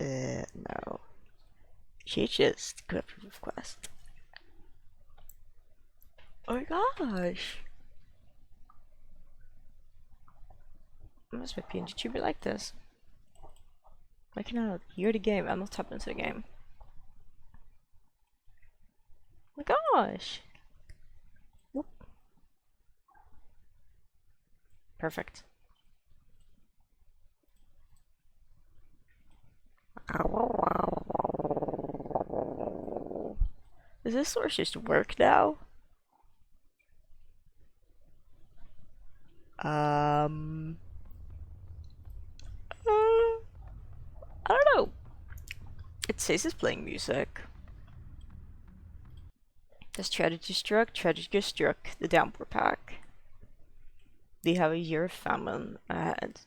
No. She just could have quest. Oh my gosh. Must be PNG to be like this. I cannot hear the game. I'm not tapping into the game. Oh my gosh. Whoop. Perfect. Does this source just work now? I don't know. It says it's playing music. The strategy struck the downpour pack. They have a year of famine ahead.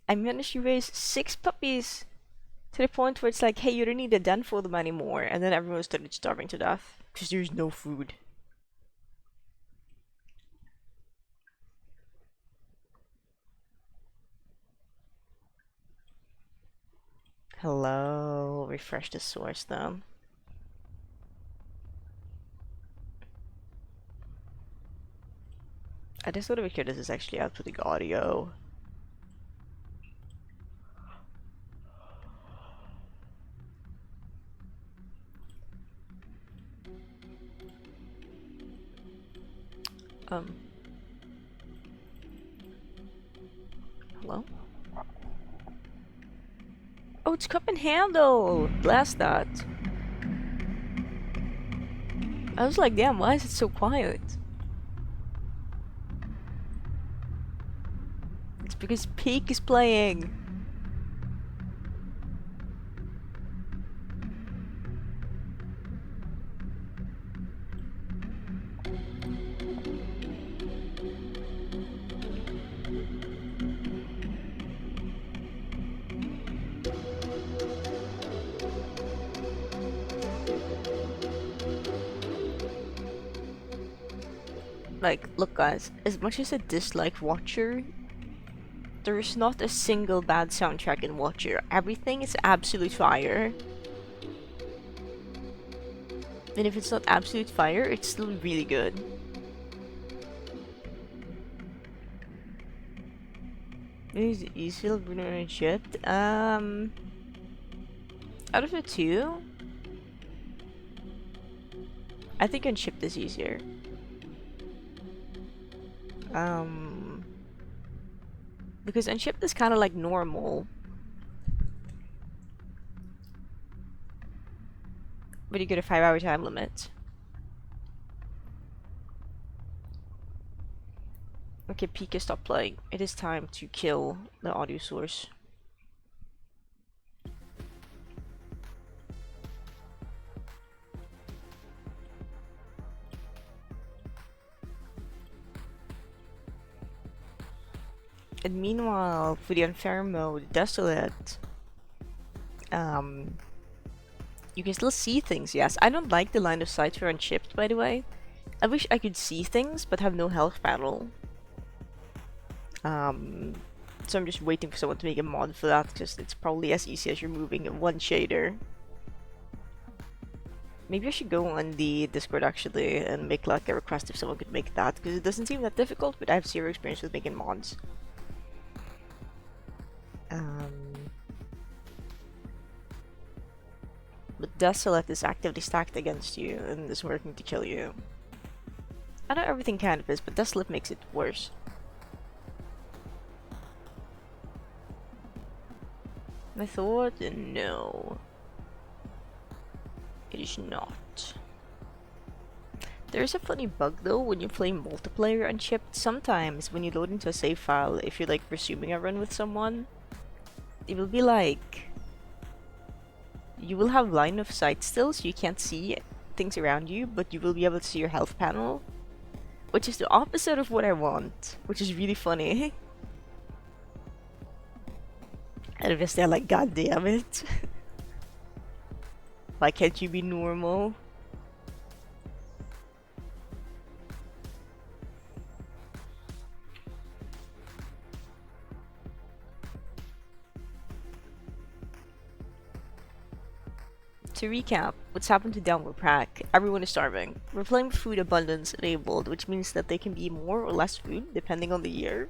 I managed to raise 6 puppies to the point where it's like, hey, you don't need a den for them anymore. And then everyone started starving to death because there's no food. Hello, refresh the source then. I just want to make sure this is actually outputting audio. Hello? Oh, it's cup and handle! Blast that. I was like, damn, why is it so quiet? It's because Peak is playing. Like, look guys, as much as I dislike Watcher, there is not a single bad soundtrack in Watcher. Everything is absolute fire. And if it's not absolute fire, it's still really good. Is easy Bruno and shipped? Out of the two, I think unshipped is easier. Because unshipped is kind of like normal, but you get a 5-hour time limit. Okay, Pika, stop playing. It is time to kill the audio source. And meanwhile, for the unfair mode, Desolate, you can still see things, yes. I don't like the line of sight for unshipped, by the way. I wish I could see things, but have no health battle. So I'm just waiting for someone to make a mod for that, because it's probably as easy as removing one shader. Maybe I should go on the Discord actually and make like a request if someone could make that, because it doesn't seem that difficult, but I have zero experience with making mods. But Desolate is actively stacked against you and is working to kill you. I know everything kind of is, but Desolate makes it worse. I thought, no. It is not. There is a funny bug though when you play multiplayer unshipped. Sometimes when you load into a save file, if you're like resuming a run with someone, it will be like you will have line of sight still, so you can't see things around you, but you will be able to see your health panel, which is the opposite of what I want, which is really funny. And obviously I'm like, god damn it. Why can't you be normal? To recap, what's happened to Downward Pack? Everyone is starving. We're playing with food abundance enabled, which means that they can be more or less food depending on the year.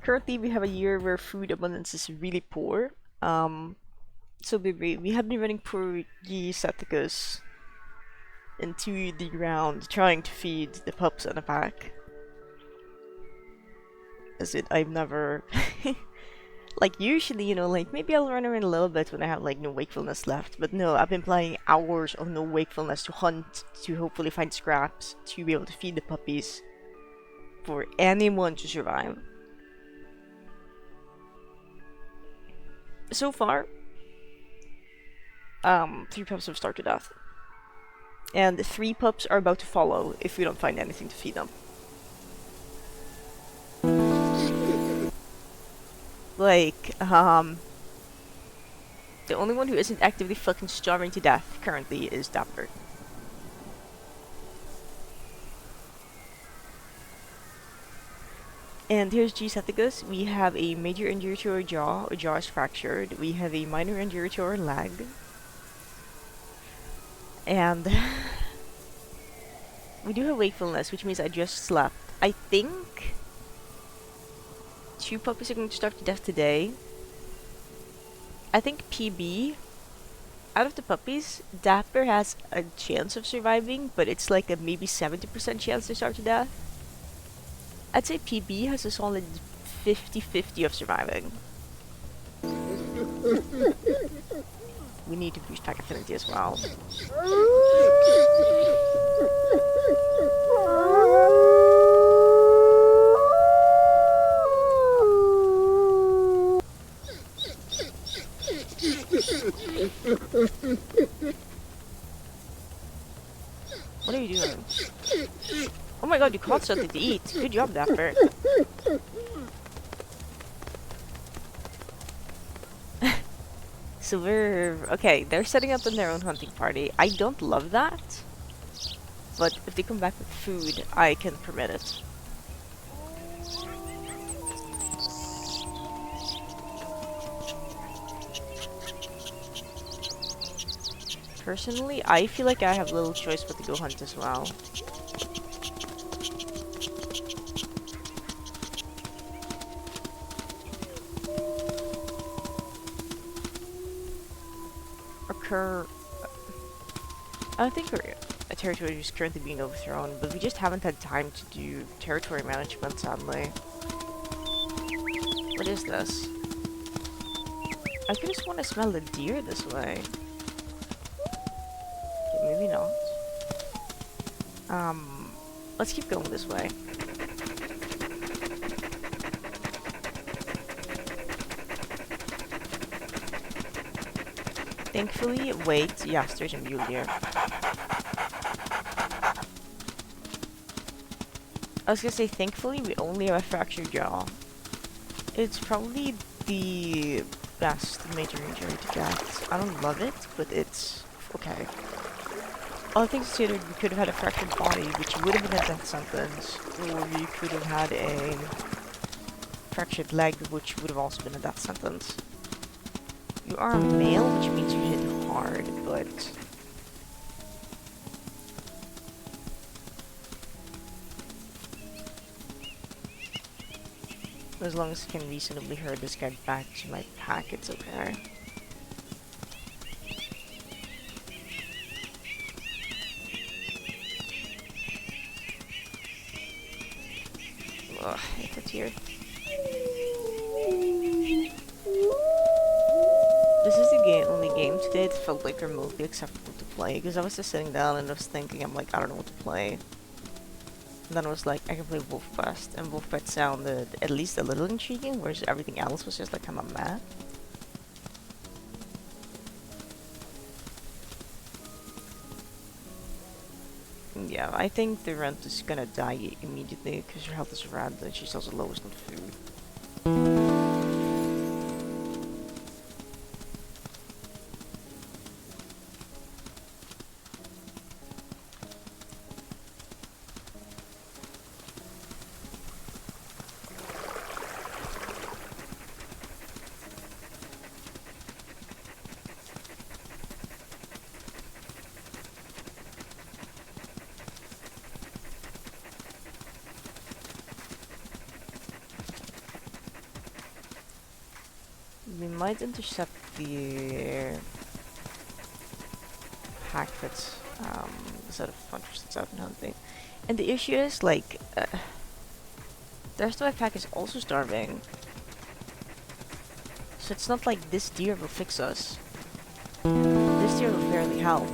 Currently, we have a year where food abundance is really poor. So we have been running poor Geesaticus into the ground, trying to feed the pups and the pack. As in, I've never like usually, like maybe I'll run around a little bit when I have like no wakefulness left, but no, I've been playing hours of no wakefulness to hunt, to hopefully find scraps, to be able to feed the puppies, for anyone to survive. So far, 3 pups have starved to death. And 3 pups are about to follow if we don't find anything to feed them. Like, the only one who isn't actively fucking starving to death currently is Dapper. And here's Geesaticus. We have a major injury to our jaw is fractured. We have a minor injury to our leg. And we do have wakefulness, which means I just slept. I think 2 puppies are going to starve to death today. I think PB, out of the puppies, Dapper has a chance of surviving, but it's like a maybe 70% chance to starve to death. I'd say PB has a solid 50-50 of surviving. We need to boost pack affinity as well. What are you doing? Oh my god, you caught something to eat. Good job, Dapper. So okay, they're setting up in their own hunting party. I don't love that. But if they come back with food, I can permit it. Personally, I feel like I have little choice but to go hunt as well. I think a territory is currently being overthrown, but we just haven't had time to do territory management, sadly. What is this? I could just want to smell the deer this way. Okay, maybe not. Let's keep going this way. Thankfully, wait, yes, there's a mule deer. I was gonna say, thankfully, we only have a fractured jaw. It's probably the best major injury to get. I don't love it, but it's okay. All things considered, we could have had a fractured body, which would have been a death sentence, or we could have had a fractured leg, which would have also been a death sentence. You are a male, which means you hit hard, but as long as I can reasonably herd this guy back to my pack, it's okay. Ugh, I hate it here. This is the only game today that felt like remotely acceptable to play, because I was just sitting down and I was thinking, I'm like, I don't know what to play. And then I was like, I can play Wolf Quest, and Wolf Quest sounded at least a little intriguing, whereas everything else was just like kind of meh. Yeah, I think the rent is gonna die immediately, because her health is red, and she's also lowest on food. might intercept the pack that's instead of hunters that's out and hunting. And the issue is like the rest of my pack is also starving. So it's not like this deer will fix us. This deer will barely help.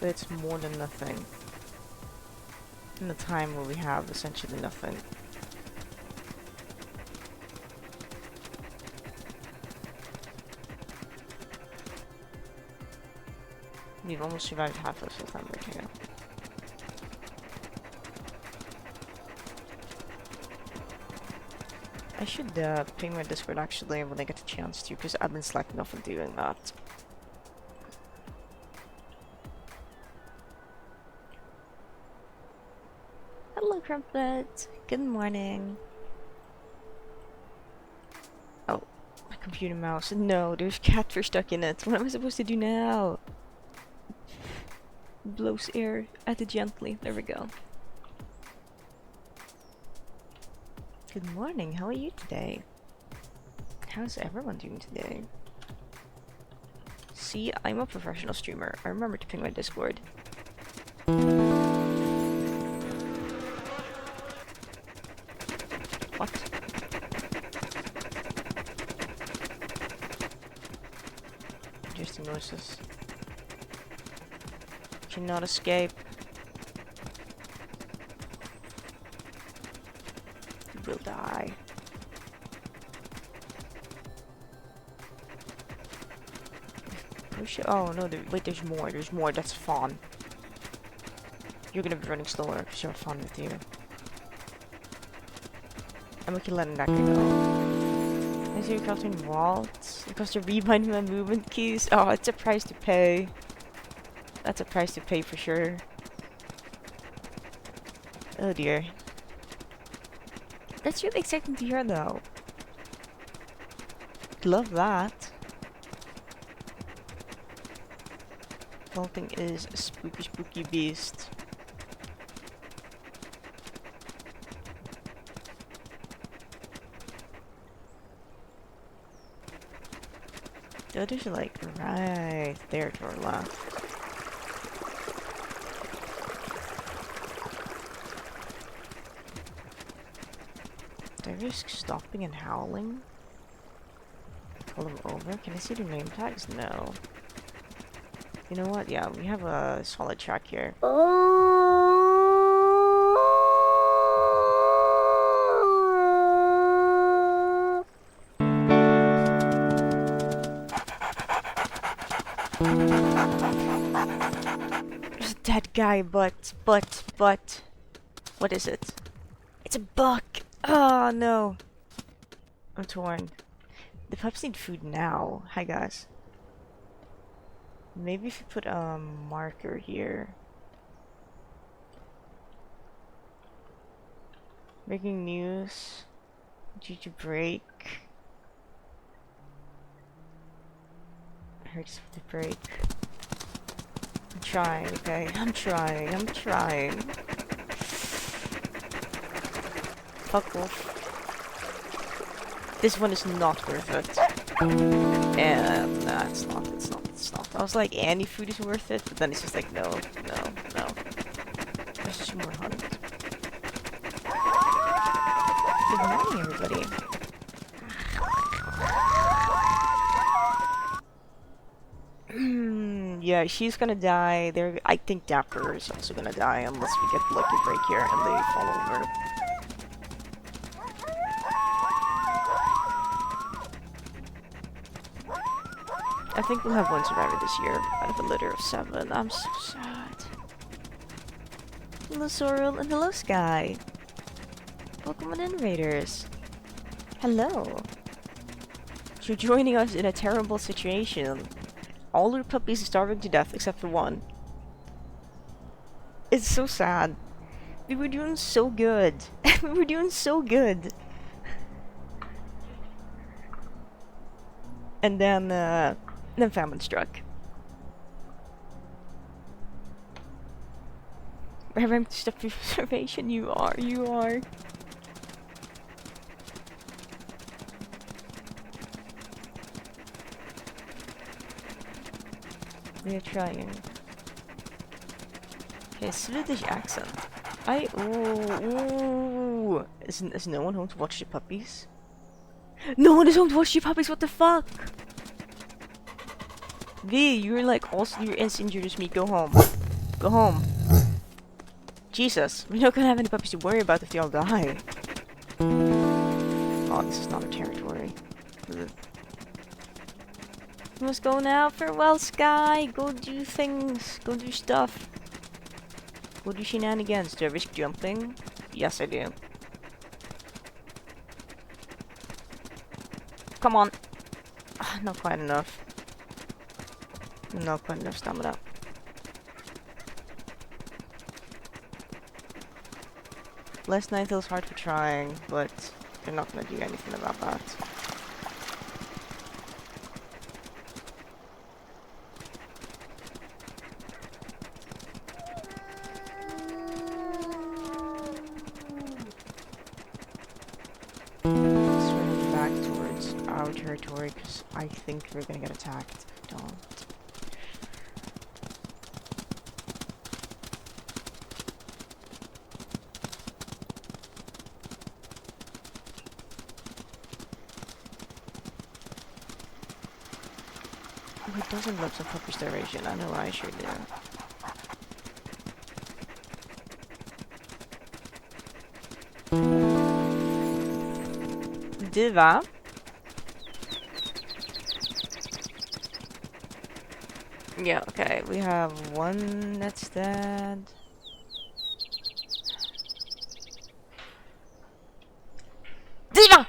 But it's more than nothing. In the time where we have essentially nothing. We've almost survived half of September too. I should ping my Discord actually when I get the chance to, because I've been slacking off on doing that. Hello, Crumpet. Good morning. Oh, my computer mouse. No, there's catfish stuck in it. What am I supposed to do now? Blows air at it gently. There we go. Good morning. How are you today? How's everyone doing today? See, I'm a professional streamer. I remember to ping my Discord. What? Interesting noises. Cannot escape. You will die. Push it. Oh no, wait, there's more. There's more. That's fun. You're gonna be running slower because you're fun with you. I'm okay letting that go. Is your crafting vault? Because to rebind my movement keys? Oh, it's a price to pay. That's a price to pay for sure. Oh dear. That's really exciting to hear though. Love that. Vaulting is a spooky, spooky beast. The others are like right there to our left. Do I risk stopping and howling? Pull them over? Can I see their name tags? No. You know what? Yeah, we have a solid track here. There's a dead guy, but, what is it? It's a buck! Oh no! I'm torn. The pups need food now. Hi guys. Maybe if you put a marker here. Breaking news. Due to break. Hurts with the break. I'm trying, okay? I'm trying. Fuck off. This one is not worth it. And nah, it's not. I was like, any food is worth it, but then it's just like, no. There's just more hunt. Good morning, everybody. Yeah, she's gonna die. I think Dapper is also gonna die unless we get lucky break here and they fall over. I think we'll have one survivor this year out of a litter of 7. I'm so sad. Hello Sorrel and hello Sky. Welcome on in, Raiders. Hello. You're joining us in a terrible situation. All our puppies are starving to death except for one. It's so sad. We were doing so good. We were doing so good. And then famine struck. Ramped stuff preservation, you are. They're trying. Okay, Swedish accent. Ooh. Is no one home to watch the puppies? No one is home to watch the puppies, what the fuck? V, you're like also, you're as injured as me, go home. Go home. Jesus, we're not gonna have any puppies to worry about if they all die. Oh, this is not our territory. Ugh. We must go now. Farewell, Sky. Go do things. Go do stuff. Go do shenanigans. Do I risk jumping? Yes, I do. Come on. Not quite enough. Not quite enough stamina. Last night was hard for trying, but they're not gonna do anything about that. Swimming back towards our territory because I think we're gonna get attacked. Don't. Who doesn't love some puppy starvation? I know I sure do. Diva? Yeah, okay, we have one that's dead. Diva!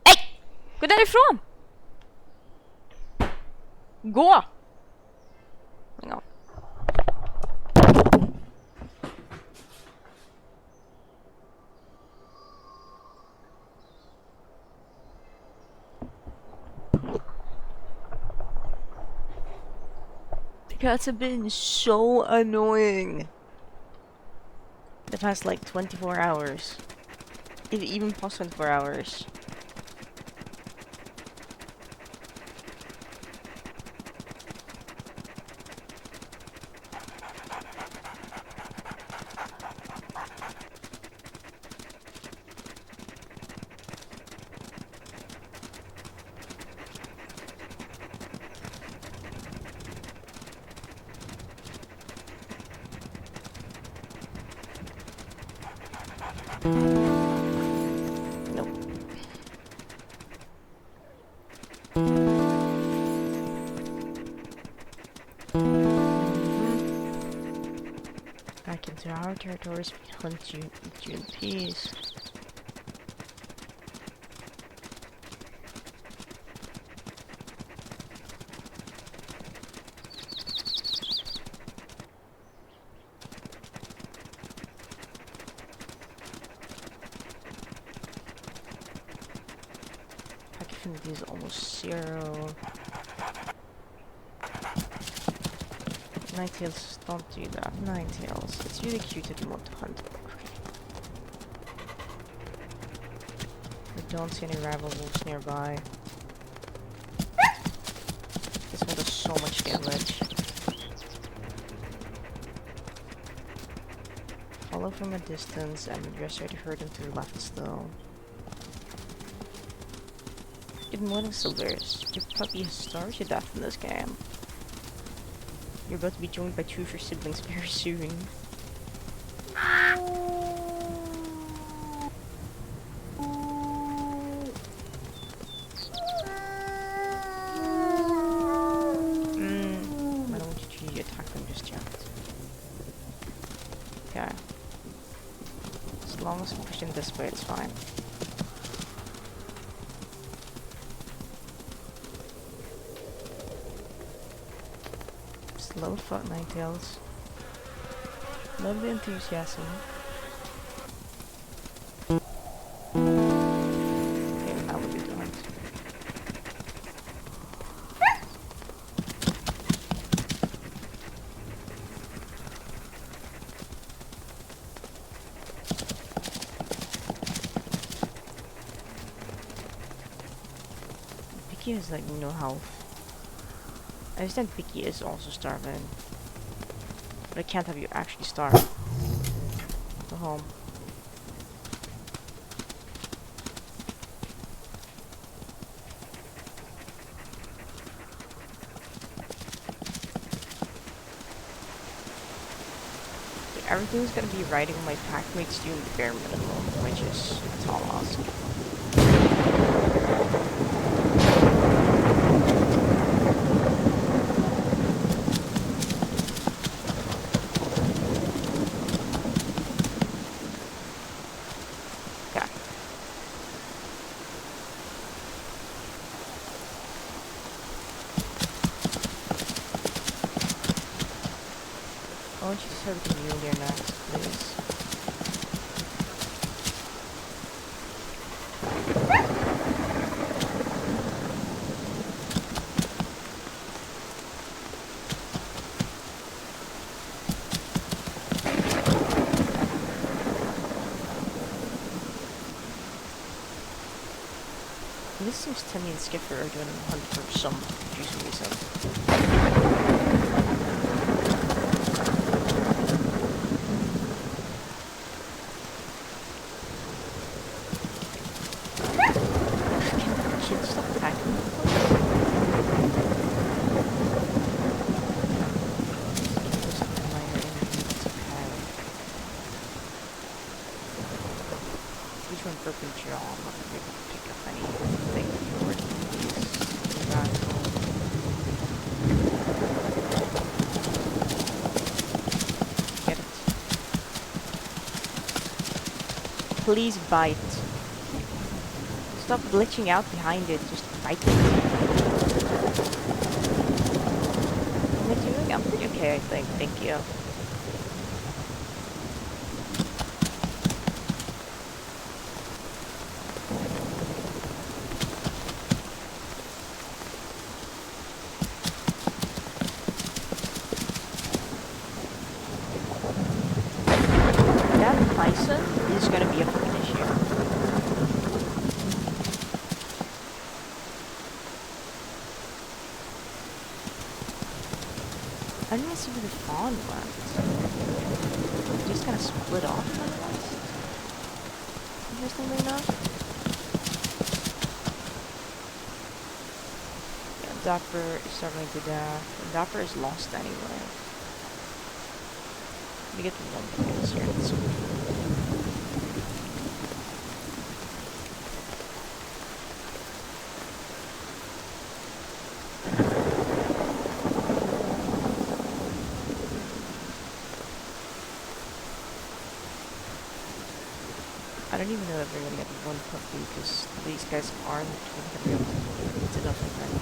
Hey! Gå därifrån! Gå! Hang on. The cats have been so annoying the past like 24 hours. If even past 24 hours. Nope. Back into our territories, we hunt you, eat you in peace. Affinity is almost 0. Ninetales, don't do that. Ninetales, it's really cute if you want to hunt. We don't see any rival wolves nearby. This one does so much damage. Follow from a distance and just try to hurt them to the left still. Good morning, Silvers. Your puppy has starved to death in this game. You're about to be joined by 2 of your siblings very soon. I don't want you to attack them just yet. Okay. As long as we push them this way, it's fine. Slow fuck Ninetales. Love the enthusiasm. Okay, now we'll do the hunt. Vicky has like no health. I understand Vicky is also starving. But I can't have you actually starve. Go home. Everything's gonna be riding on my pack mates doing the bare minimum, which is that's all I'll ask. Okay. I want you to start with the mule here next, please. This seems Timmy and Skipper are doing a hunt for some confusing reason. Can the kids stop attacking me, please? There's something minor in here, it's okay. Each one perpendicular, I'm not gonna be able to pick up anything for these radical. Get it. Please bite. Stop glitching out behind it, just bite it. Am I doing? I'm pretty okay, I think. Thank you. That bison is gonna be a fucking issue. I didn't see where the fawn went. They just kind of split off from the rest. Interestingly enough. Yeah, Dapper is starving to death. Dapper is lost anyway. Let me get one thing this here. Let's see. I don't even know if they're gonna get one puppy because these guys aren't gonna be able to eat enough of them.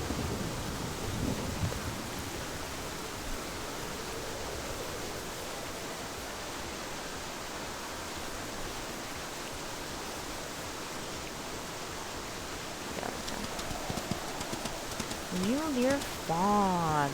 Yeah, okay. Mule deer fawn.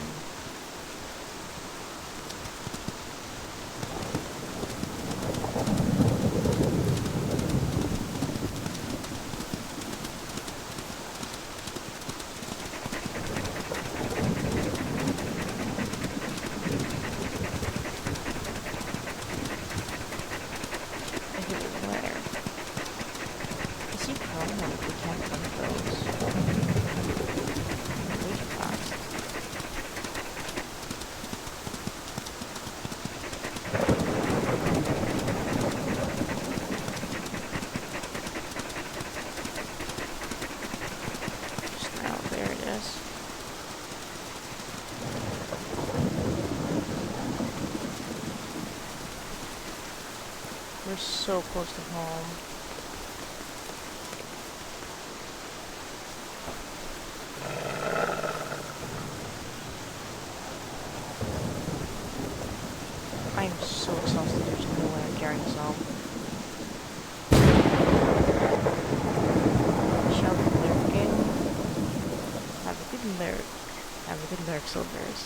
We're so close to home. I am so exhausted, there's no way I'm carrying this home. Shall be lurking. Have a good lurk. Have a good lurk, Silvers.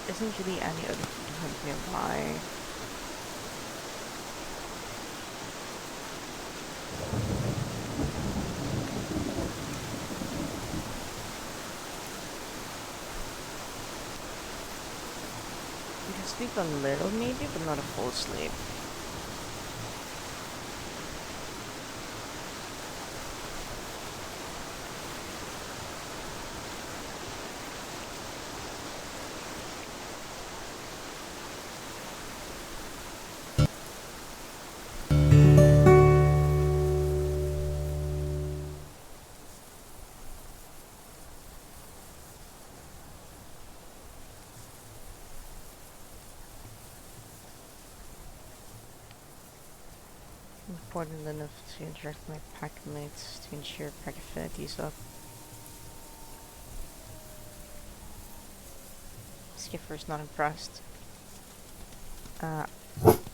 Isn't really any other food hunt nearby. You can sleep a little maybe, but not a full sleep. Important enough to interact with my pack mates to ensure pack affinities up. Skipper's not impressed. I'm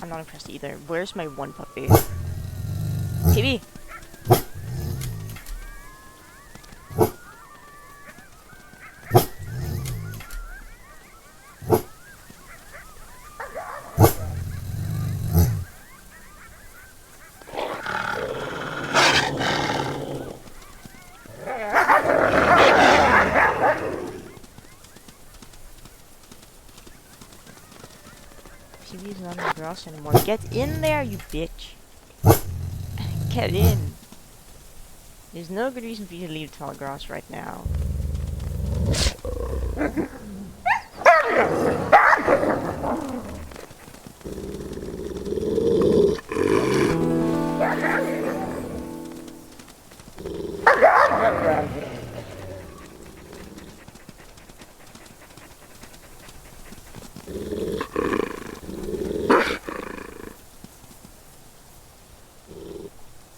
not impressed either. Where's my one puppy? TV! TV's not in the grass anymore. Get in there, you bitch! Get in! There's no good reason for you to leave the tall grass right now.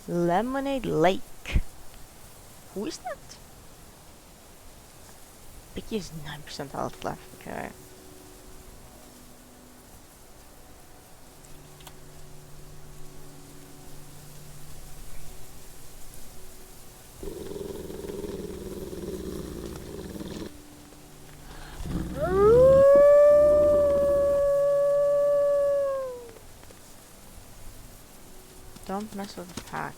Lemonade Lake. Who is that? Picky has 9% health left, okay. Don't mess with the pack.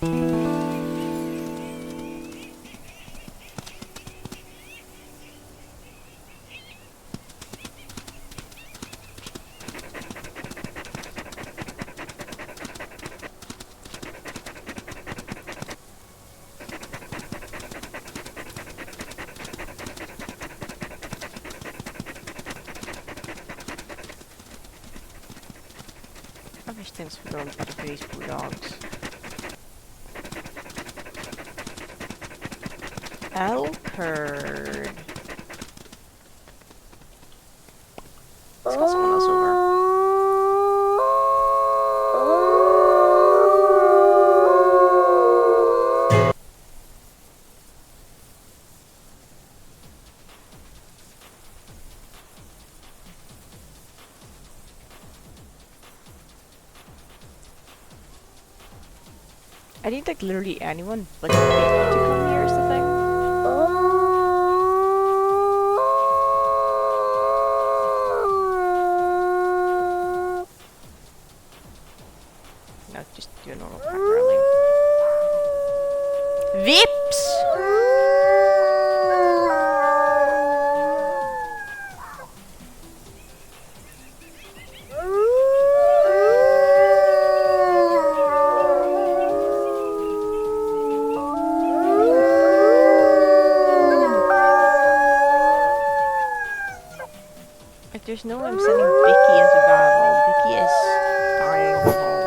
I wish things were going better for these blue dogs. Alcurd. Let's call someone else over. I need like literally anyone but me to come here is the thing. No, just do a normal pack rally. Vips! Like, there's no way I'm sending Vicky into battle. Vicky is dying at home.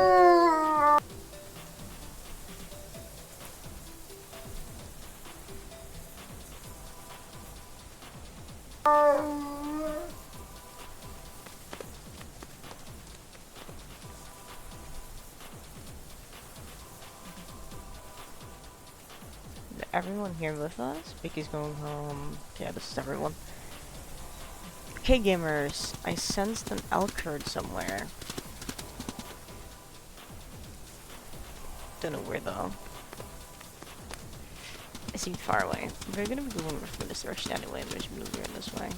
Is everyone here with us? Vicky's going home. Yeah, this is everyone. Okay, gamers, I sensed an Alcurd somewhere. Don't know where though. It seemed far away. We're gonna be going from this direction anyway, and there's blue here this way.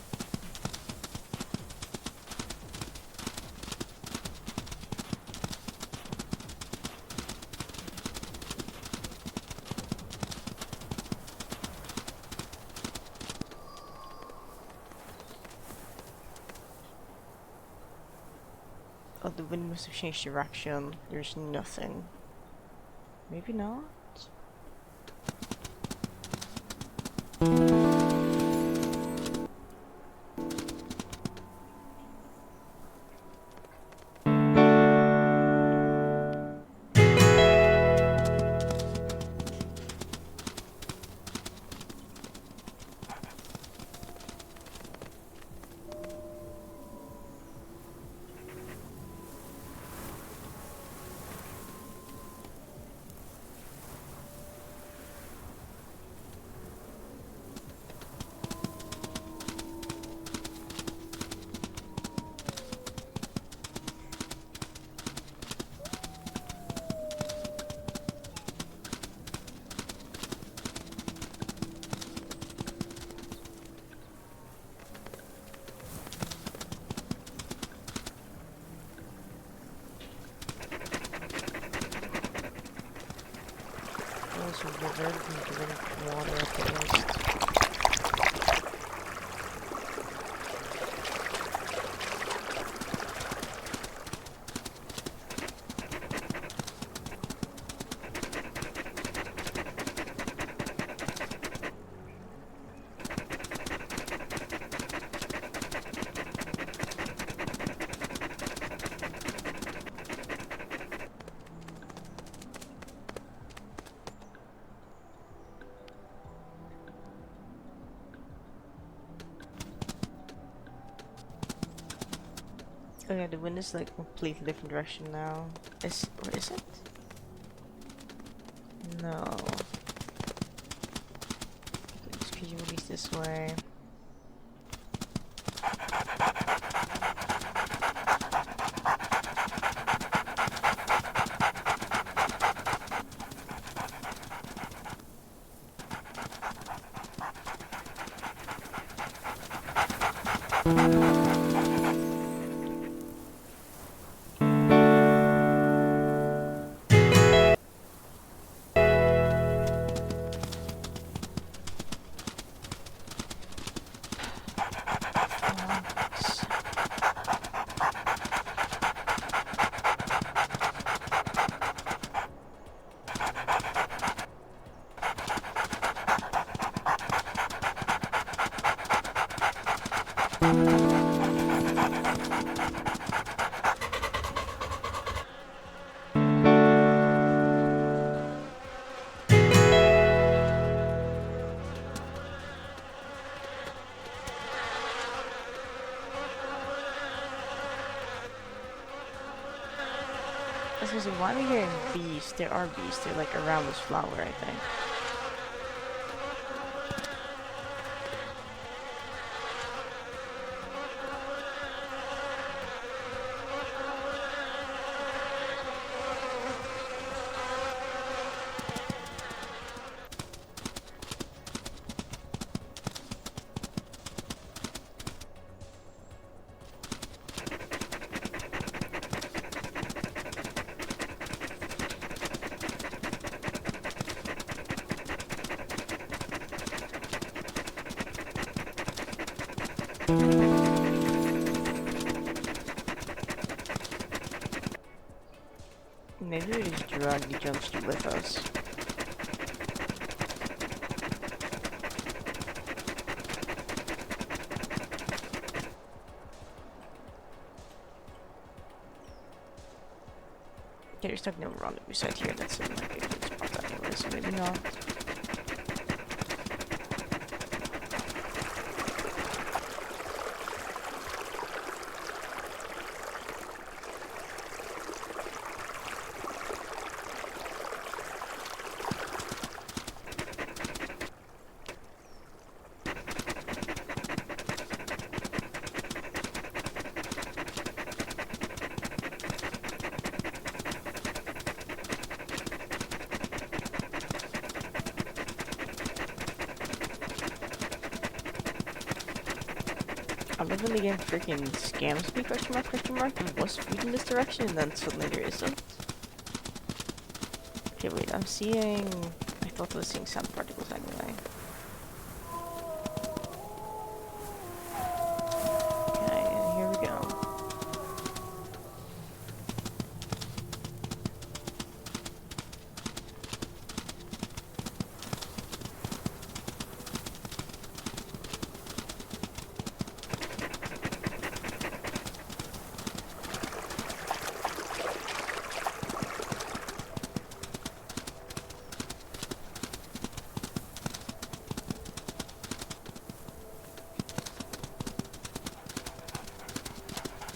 Oh, the wind must have changed direction. There's nothing. Maybe not? There's a river, we can drink water at the least. Okay, the wind is like a completely different direction now. Or is it? No. Could you release this way? I was gonna say, why am I hearing bees? There are bees. They're like around this flower, I think. Maybe we just drag the jumpsuit with us. Okay, there's like no rendezvous site here. That's in like a good spot anyway, so maybe not. I love when the game freaking scams me, question mark, there was food in this direction, and then suddenly there isn't. Okay, wait, I'm seeing... I thought I was seeing sand particles anyway. Okay, and here we go.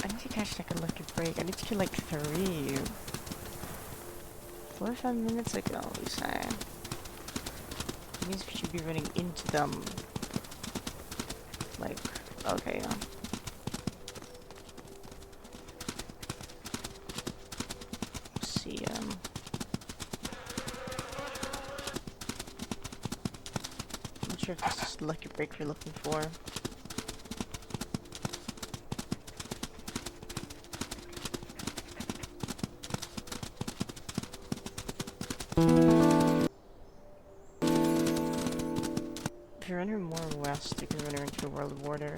I need to catch like a lucky break. I need to kill like 3. 4 or 5 minutes ago, we say. It means we should be running into them. Like, okay, yeah. See, I'm not sure if this is the lucky break we're looking for. If you run her more west, you can run her into the world border.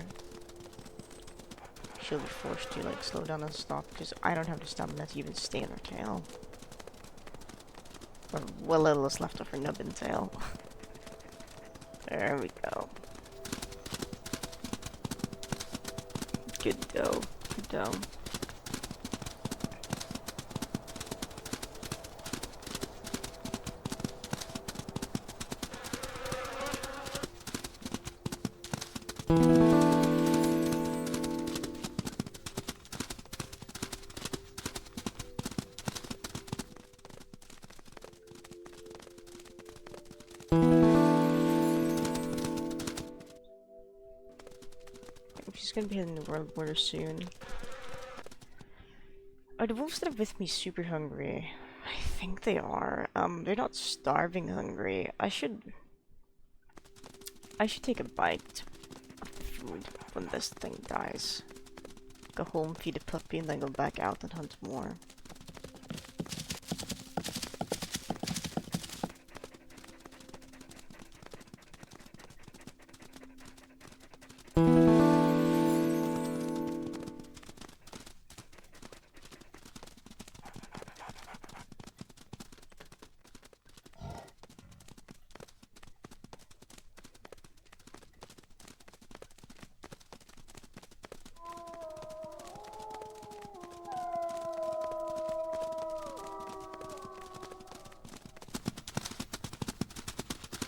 She'll be forced to like slow down and stop because I don't have the stamina to even stay on her tail. Or what little is left of her nubbin tail. There we go. Good dough. Good dough. She's gonna be hitting the world border soon. Are the wolves that are with me super hungry? I think they are. They're not starving hungry. I should take a bite of the food when this thing dies. Go home, feed the puppy, and then go back out and hunt more.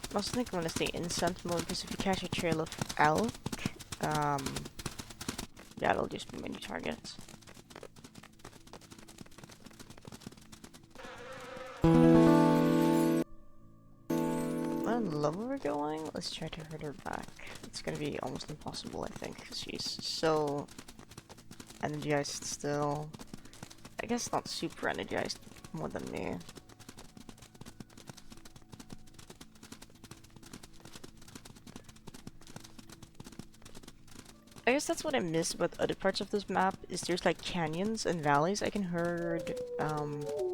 I also think I want to stay in scent mode because if you catch a trail of elk, yeah, it'll just be many targets. I love where we're going. Let's try to hurt her back. It's gonna be almost impossible, I think, because she's so energized still. I guess not super energized, more than me. I guess that's what I miss about other parts of this map, is there's like canyons and valleys I can herd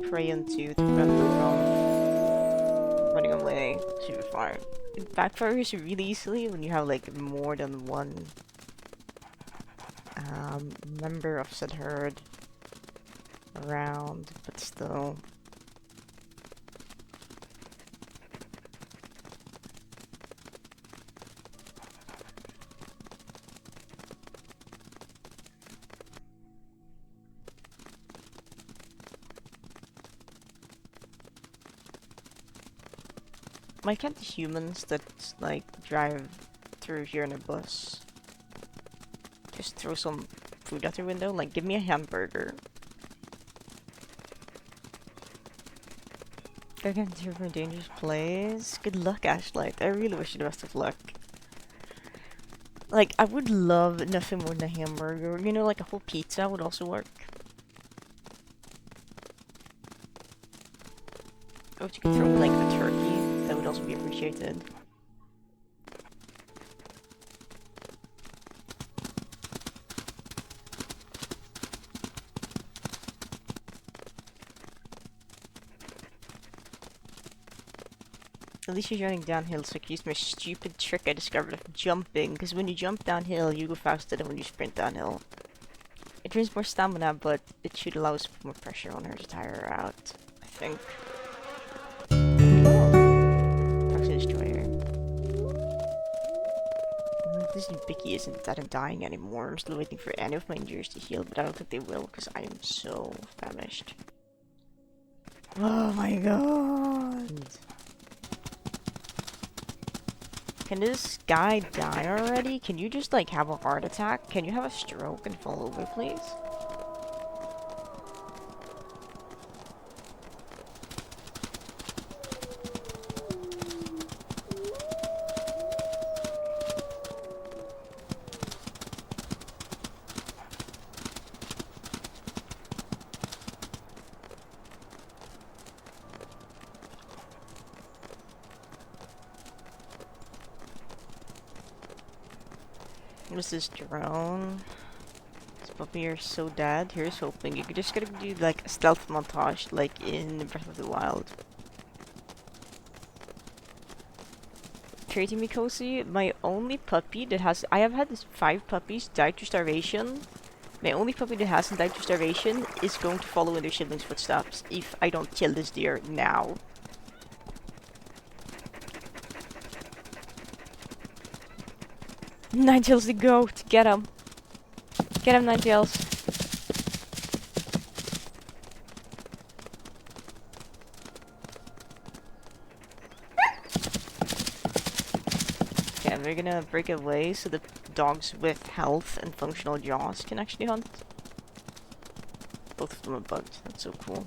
prey into to prevent them from running away super far. It backfires really easily when you have like more than one member of said herd around, but still. Why can't the humans that like drive through here in a bus just throw some food out their window? Like, give me a hamburger. I can do for a dangerous place. Good luck, Ashlight. I really wish you the best of luck. Like, I would love nothing more than a hamburger. You know, like a whole pizza would also work. Or if you could throw like a turkey, that would also be appreciated. At least you're running downhill, so I can use my stupid trick I discovered of jumping, because when you jump downhill, you go faster than when you sprint downhill. It drains more stamina, but it should allow us to put more pressure on her to tire her out, I think. Proxy Destroyer. This Bicky isn't that I'm dying anymore. I'm still waiting for any of my injuries to heal, but I don't think they will, because I am so famished. Oh my god! Can this guy die already? Can you just like have a heart attack? Can you have a stroke and fall over, please? What's this drone? This puppy, you're so dead. Here's hoping you could just gotta do like a stealth montage like in Breath of the Wild. Treating me cozy. My only puppy that has I have had 5 puppies die to starvation. My only puppy that hasn't died to starvation is going to follow in their siblings' footsteps if I don't kill this deer now. Ninetales the goat! Get him! Get him, Ninetales! Okay, we're gonna break away so the dogs with health and functional jaws can actually hunt. Both of them are bugged. That's so cool.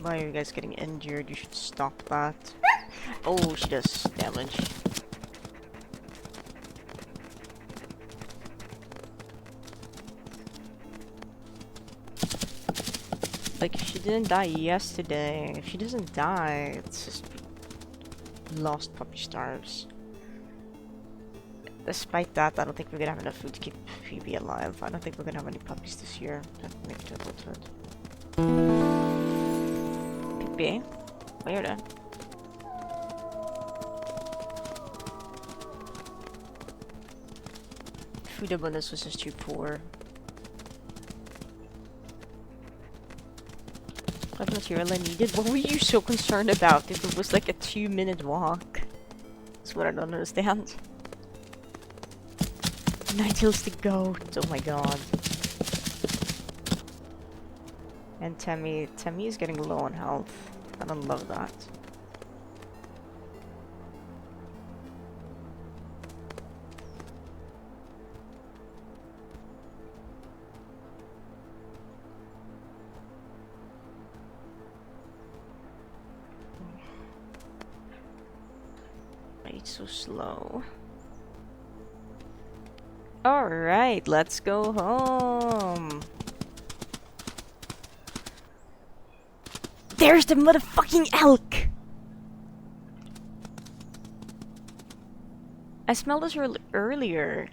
Why are you guys getting injured? You should stop that. Oh, she does damage. Like, if she didn't die yesterday, if she doesn't die, it's just lost puppy stars. Despite that, I don't think we're gonna have enough food to keep Phoebe alive. I don't think we're gonna have any puppies this year. Maybe to adulthood. Phoebe? Vad gör du? Food abundance was just too poor. What material I needed? What were you so concerned about if it was like a 2-minute walk? That's what I don't understand. Ninetales goat. Oh my god. And Tammy is getting low on health. I don't love that. It's so slow. Alright, let's go home. There's the motherfucking elk! I smelled this earlier.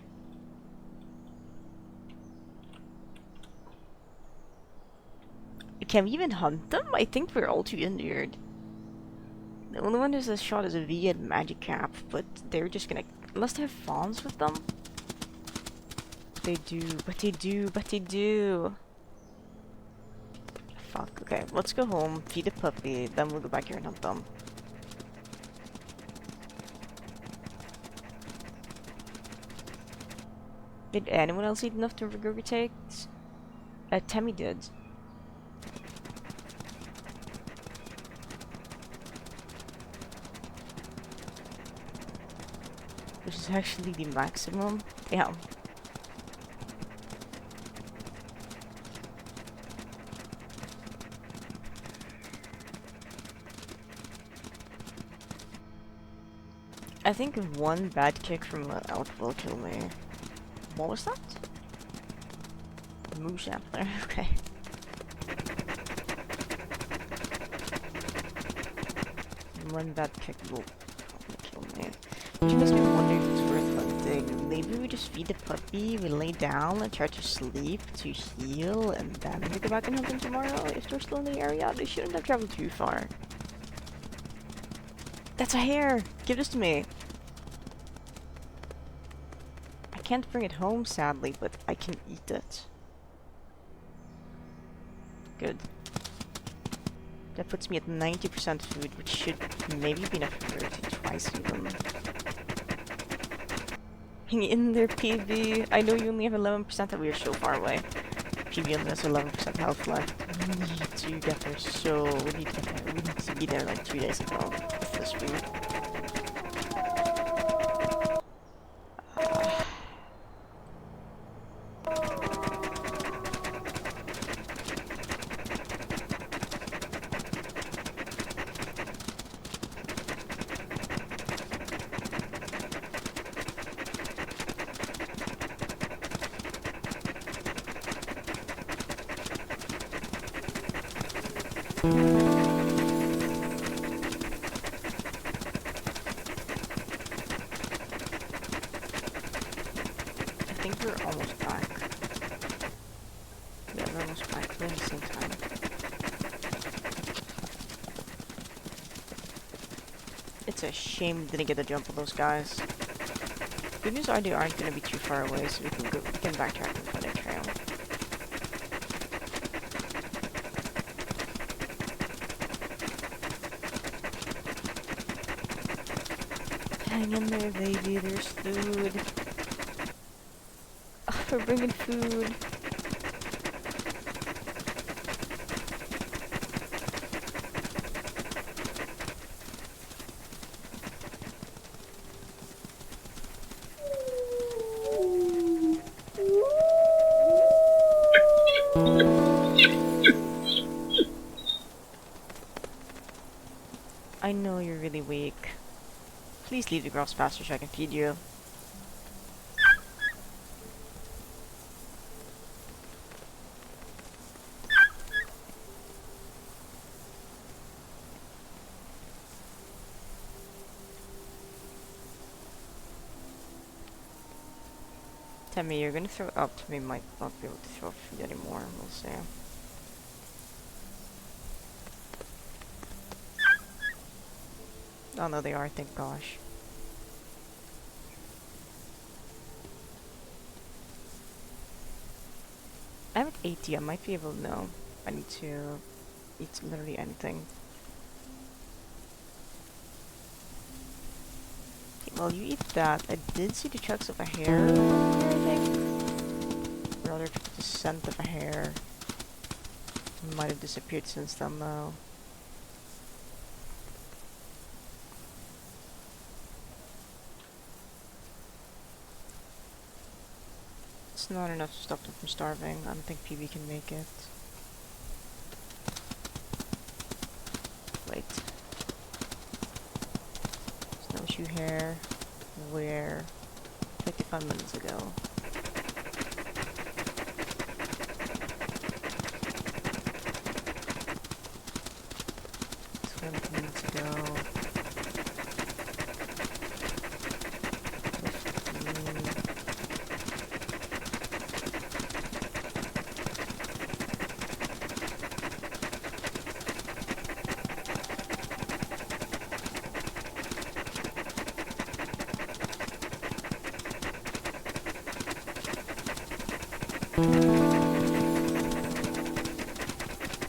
Can we even hunt them? I think we're all too injured. The only one who's a shot is a V and Magic Cap, but they're just gonna... Unless they have fawns with them? They do, but they do, but they do. Fuck, okay, let's go home, feed the puppy, then we'll go back here and hunt them. Did anyone else eat enough to regurgitate? Tammy did. Which is actually the maximum. Yeah. I think one bad kick from an elk will kill me. What was that? Moose antler, okay. One bad kick will probably kill me. Which makes me wonder if it's worth hunting. Maybe we just feed the puppy, we lay down and try to sleep to heal, and then we go back and hunt them tomorrow if they're still in the area. They shouldn't have traveled too far. That's a hare! Give this to me! I can't bring it home, sadly, but I can eat it. Good. That puts me at 90% food, which should maybe be enough for it twice even. Hang in there, PB. I know you only have 11%, that we are so far away. PB only has 11% health left. We need to get there we need to get there. We need to be there like 3 days ago with this food. I think we're almost back. Yeah, we're almost back. We're in the same time. It's a shame we didn't get the jump on those guys. Good news are they aren't going to be too far away, so we can backtrack and find a trail. Hang in there, baby. There's food. Oh, we're bringing food. I know you're really weak. Please leave the grass pasture so I can feed you. Tammy, you're gonna throw up. Tammy might not be able to throw food anymore. We'll see. Oh no, they are, thank gosh. I'm at 80, I might be able to know. I need to eat literally anything. Well, you eat that. I did see the tracks of a hare, I think. Rather, the scent of a hare. It might have disappeared since then, though. It's not enough to stop them from starving. I don't think PB can make it. Wait. Snowshoe hare. Where? 55 minutes ago. 20 minutes ago. 15.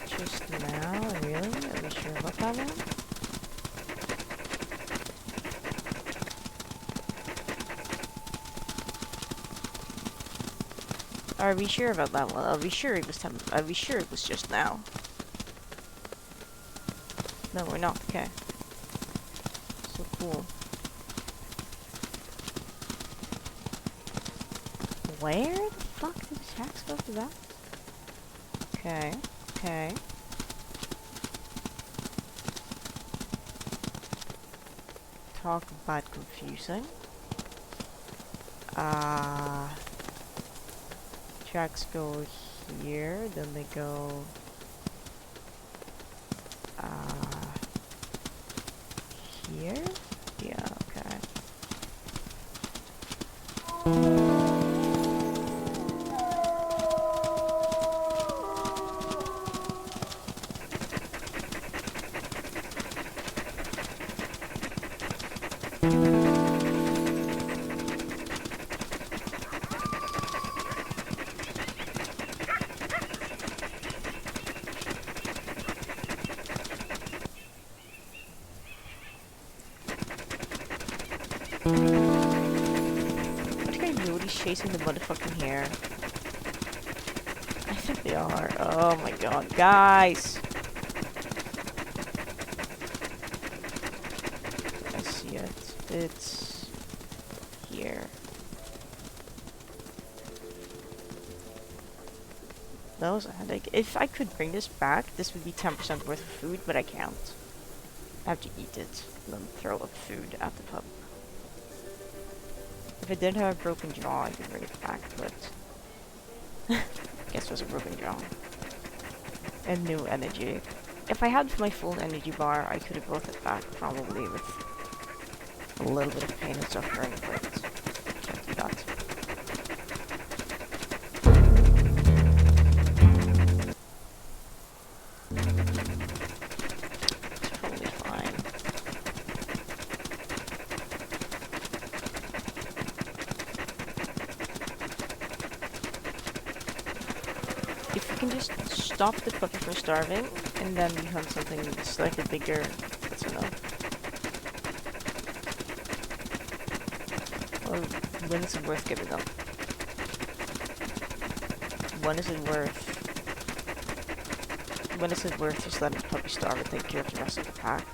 Just now? Really? Are we sure about that one? Are we sure about that one? Are we sure it was are we sure it was just now? No, we're not. Okay. So cool. Where the fuck did the tracks go to that? Okay. Okay. Talk about confusing. Tracks go here, then they go here? Yeah, okay. I think I know he's chasing the motherfucking hare. I think they are. Oh my god, guys! I see it. It's here. That was a headache. If I could bring this back, this would be 10% worth of food, but I can't. I have to eat it, and then throw up food at the pub. If I didn't have a broken jaw, I could bring it back, but I guess it was a broken jaw. And no energy. If I had my full energy bar, I could have brought it back, probably with a little bit of pain and suffering, but can't do that. It's totally fine. If you can just stop the puppy from starving, and then you hunt something slightly bigger, that's enough. Or when is it worth giving up? When is it worth? When is it worth just letting the puppy starve and take care of the rest of the pack?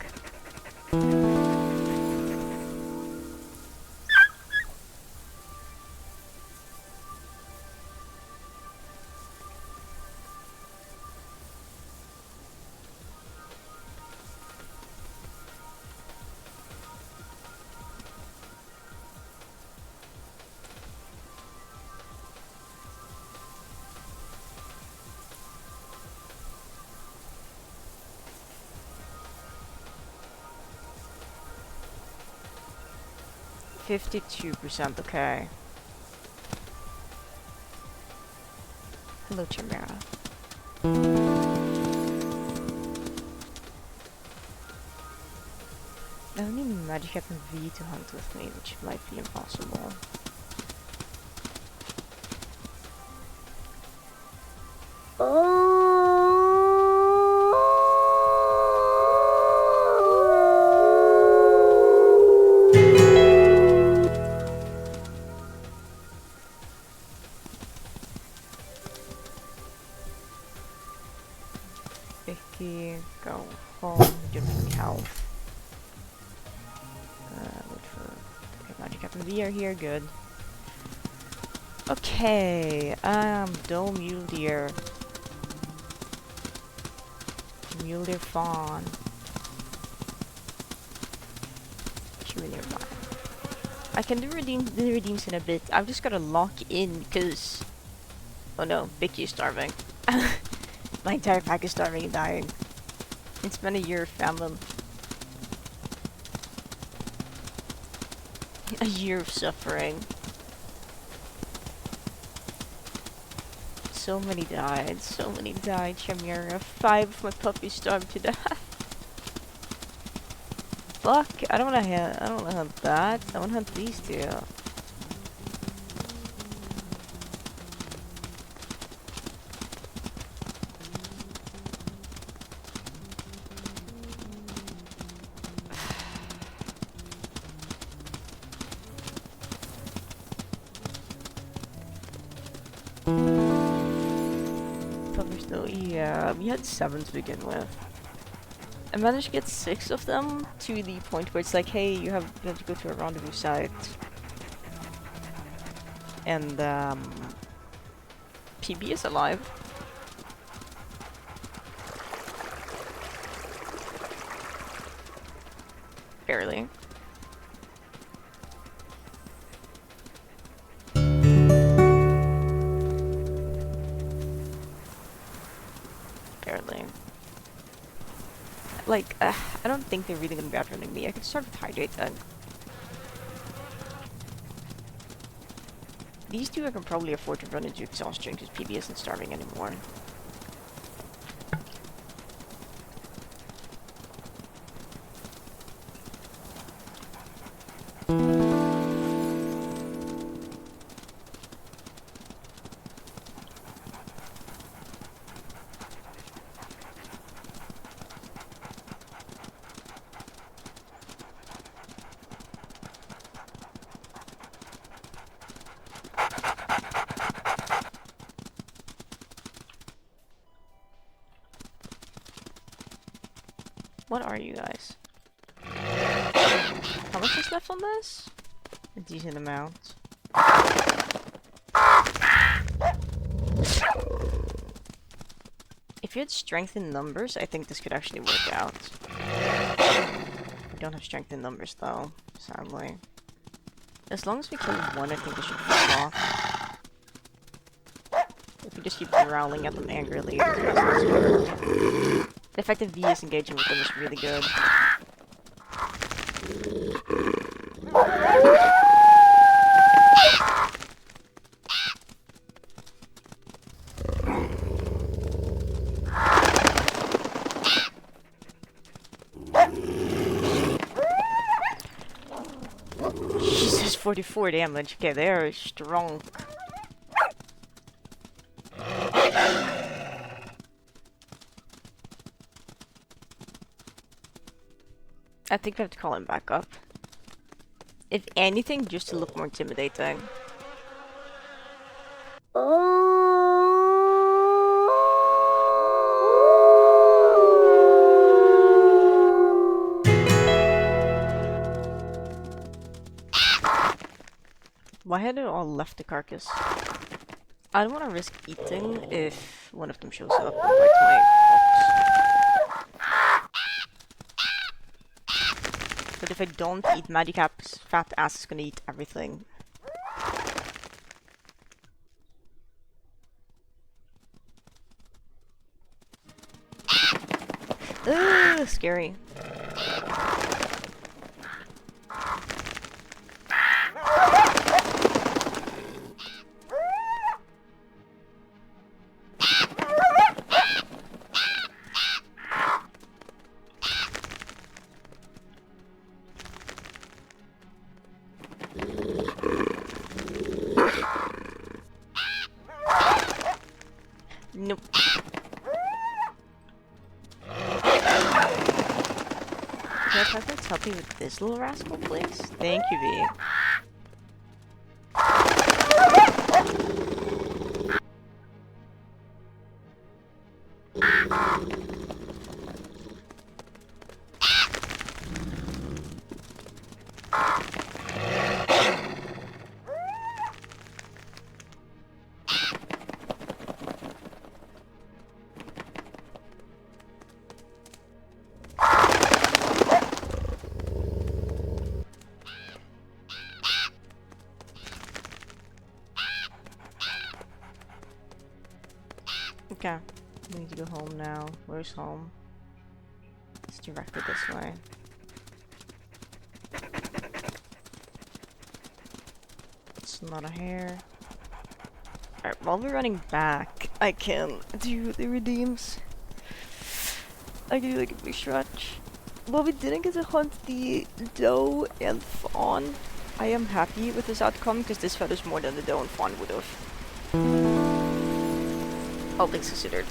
52%, okay. Hello, Chimera. I only magic weapon V to hunt with me, which might be impossible. puppy, go home, don't have health. Wait for... Okay, Magic Captain V are here, good. Okay, Dome Mule Deer. Mule Deer Fawn. Actually, never mind. I can do the redeems in a bit. I've just gotta lock in because... Oh no, Vicky is starving. My entire pack is starving and dying. It's been a year of famine. A year of suffering. So many died, Shamira. 5 of my puppies starved to death. Fuck, I don't wanna hunt that. I wanna hunt these two. Puppies though, yeah, we had 7 to begin with. I managed to get 6 of them to the point where it's like, hey, you have to go to a rendezvous site. And, PB is alive. Barely. Barely. Like, I don't think they're really gonna be outrunning me. I could start with Hydrate then. These two I can probably afford to run into exhaustion because PB isn't starving anymore. What are you guys? How much is left on this? A decent amount. If you had strength in numbers, I think this could actually work out. We don't have strength in numbers though, sadly. As long as we kill one, I think this should fall off. If we just keep growling at them angrily, the fact that V is engaging with them is really good. Jesus, 44 damage. Okay, they are strong. I think we have to call him back up. If anything, just to look more intimidating. Why had it all left the carcass? I don't want to risk eating if one of them shows up and bites my fox. But if I don't eat, Madicap's fat ass is gonna eat everything. Ugh, scary. Nope. Can I please help you with this little rascal, please? Thank you, V. Okay. We need to go home now. Where's home? It's directed this way. It's not a hair. Alright, while we're running back, I can do the redeems. I can do like a big stretch. Well, we didn't get to hunt the doe and fawn. I am happy with this outcome because this fed us more than the doe and fawn would have. All things considered.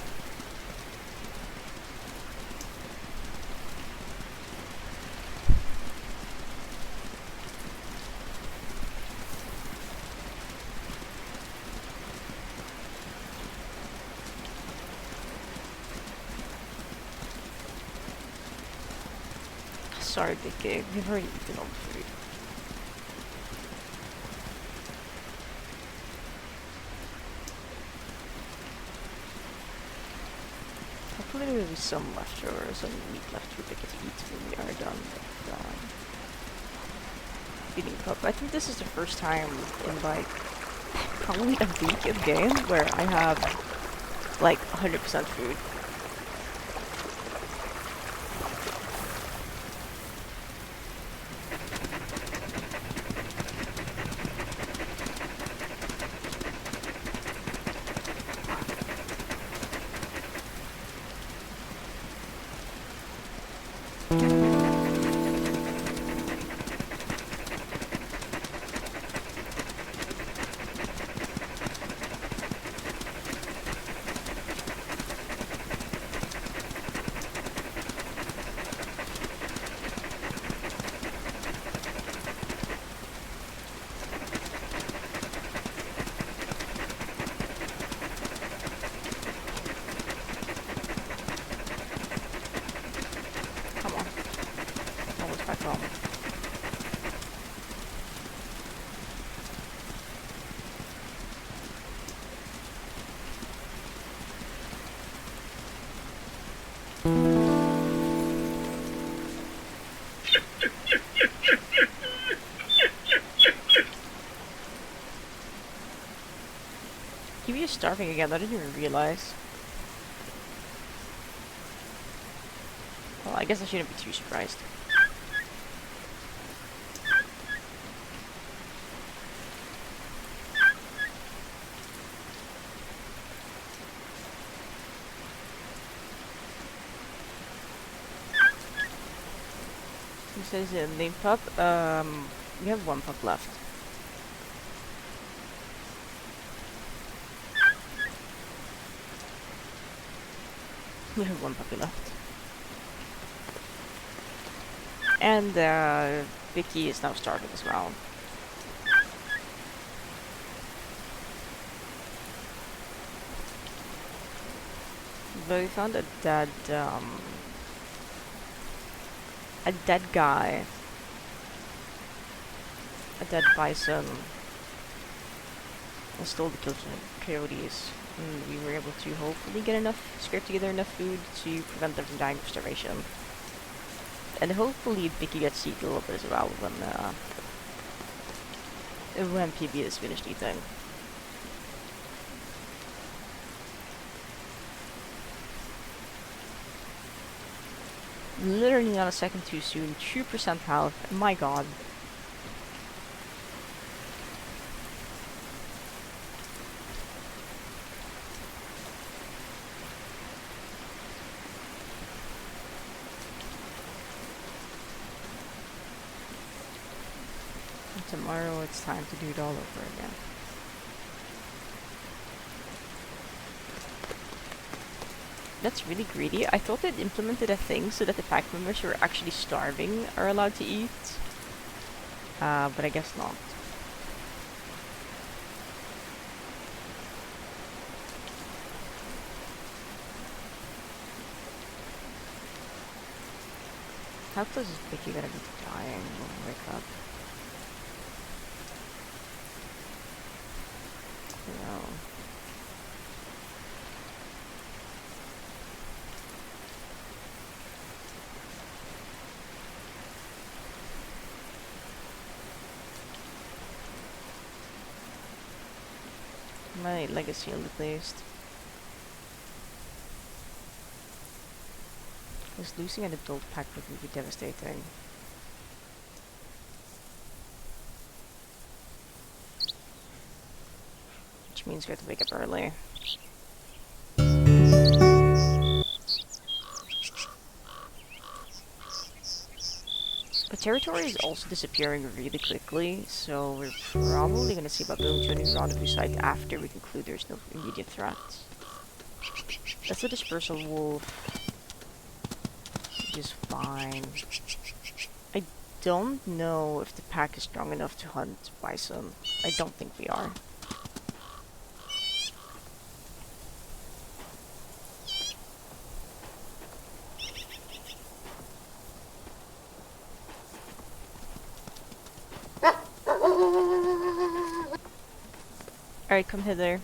Sorry, Vicky. We've already eaten all the food. Hopefully there will be some leftover, some meat left for Vicky to eat when we are done with feeding pup. I think this is the first time in like probably a week of game where I have like 100% food. Come on. Almost back home. He was starving again, I didn't even realize. Well, I guess I shouldn't be too surprised. He says name pup. We have one pup left. We have one puppy left. And Vicky is now starving as well. But we found a dead guy. A dead bison. And stole the coyotes. And we were able to hopefully get scrape together enough food to prevent them from dying of starvation. And hopefully Vicky gets to eat a little bit as well when PB is finished eating. Literally not a second too soon. 2% health. My god. And tomorrow it's time to do it all over again. That's really greedy. I thought they'd implemented a thing so that the pack members who are actually starving are allowed to eat. But I guess not. How close is Vicky gonna be to dying when we wake up? No. My legacy at least. Because losing an adult pack would be devastating. Which means we have to wake up early. But territory is also disappearing really quickly, so we're probably gonna see about going to a new rendezvous site after we conclude there's no immediate threats. That's a dispersal wolf, which is fine. I don't know if the pack is strong enough to hunt bison. I don't think we are. Alright, come hither.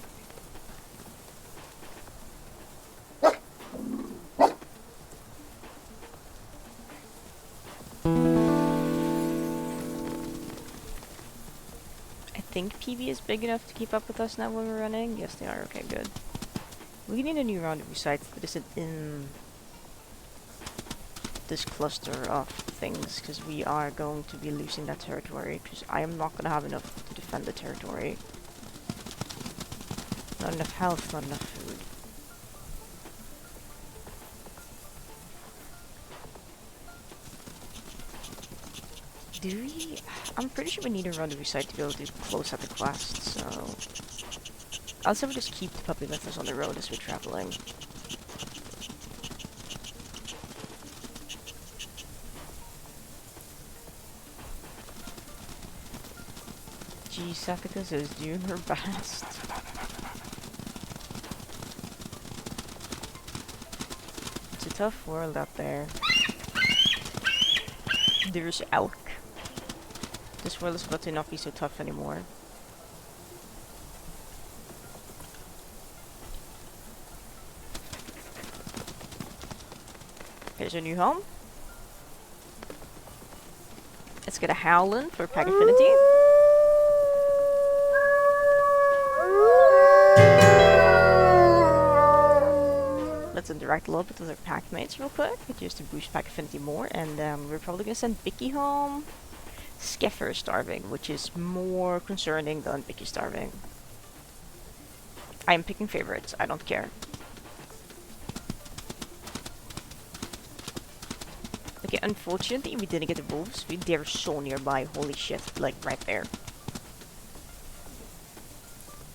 I think PB is big enough to keep up with us now when we're running. Yes, they are. Okay, good. We need a new rendezvous site that isn't in this cluster of things, because we are going to be losing that territory, because I am not going to have enough to defend the territory. Not enough health, not enough food. Do we? I'm pretty sure we need a rendezvous site to be able to close out the quest, so... I'll say we just keep the puppy with us on the road as we're traveling. Geez, Ethicus is doing her best. It's a tough world out there. There's elk. This world is about to not be so tough anymore. Here's a new home. Let's get a howlin' for pack affinity. Let's interact a little bit with our pack mates real quick, just to boost pack affinity more, and we're probably gonna send Bicky home. Skeffer is starving, which is more concerning than Bicky starving. I am picking favorites, I don't care. Okay, unfortunately we didn't get the wolves. They're so nearby, holy shit, like right there.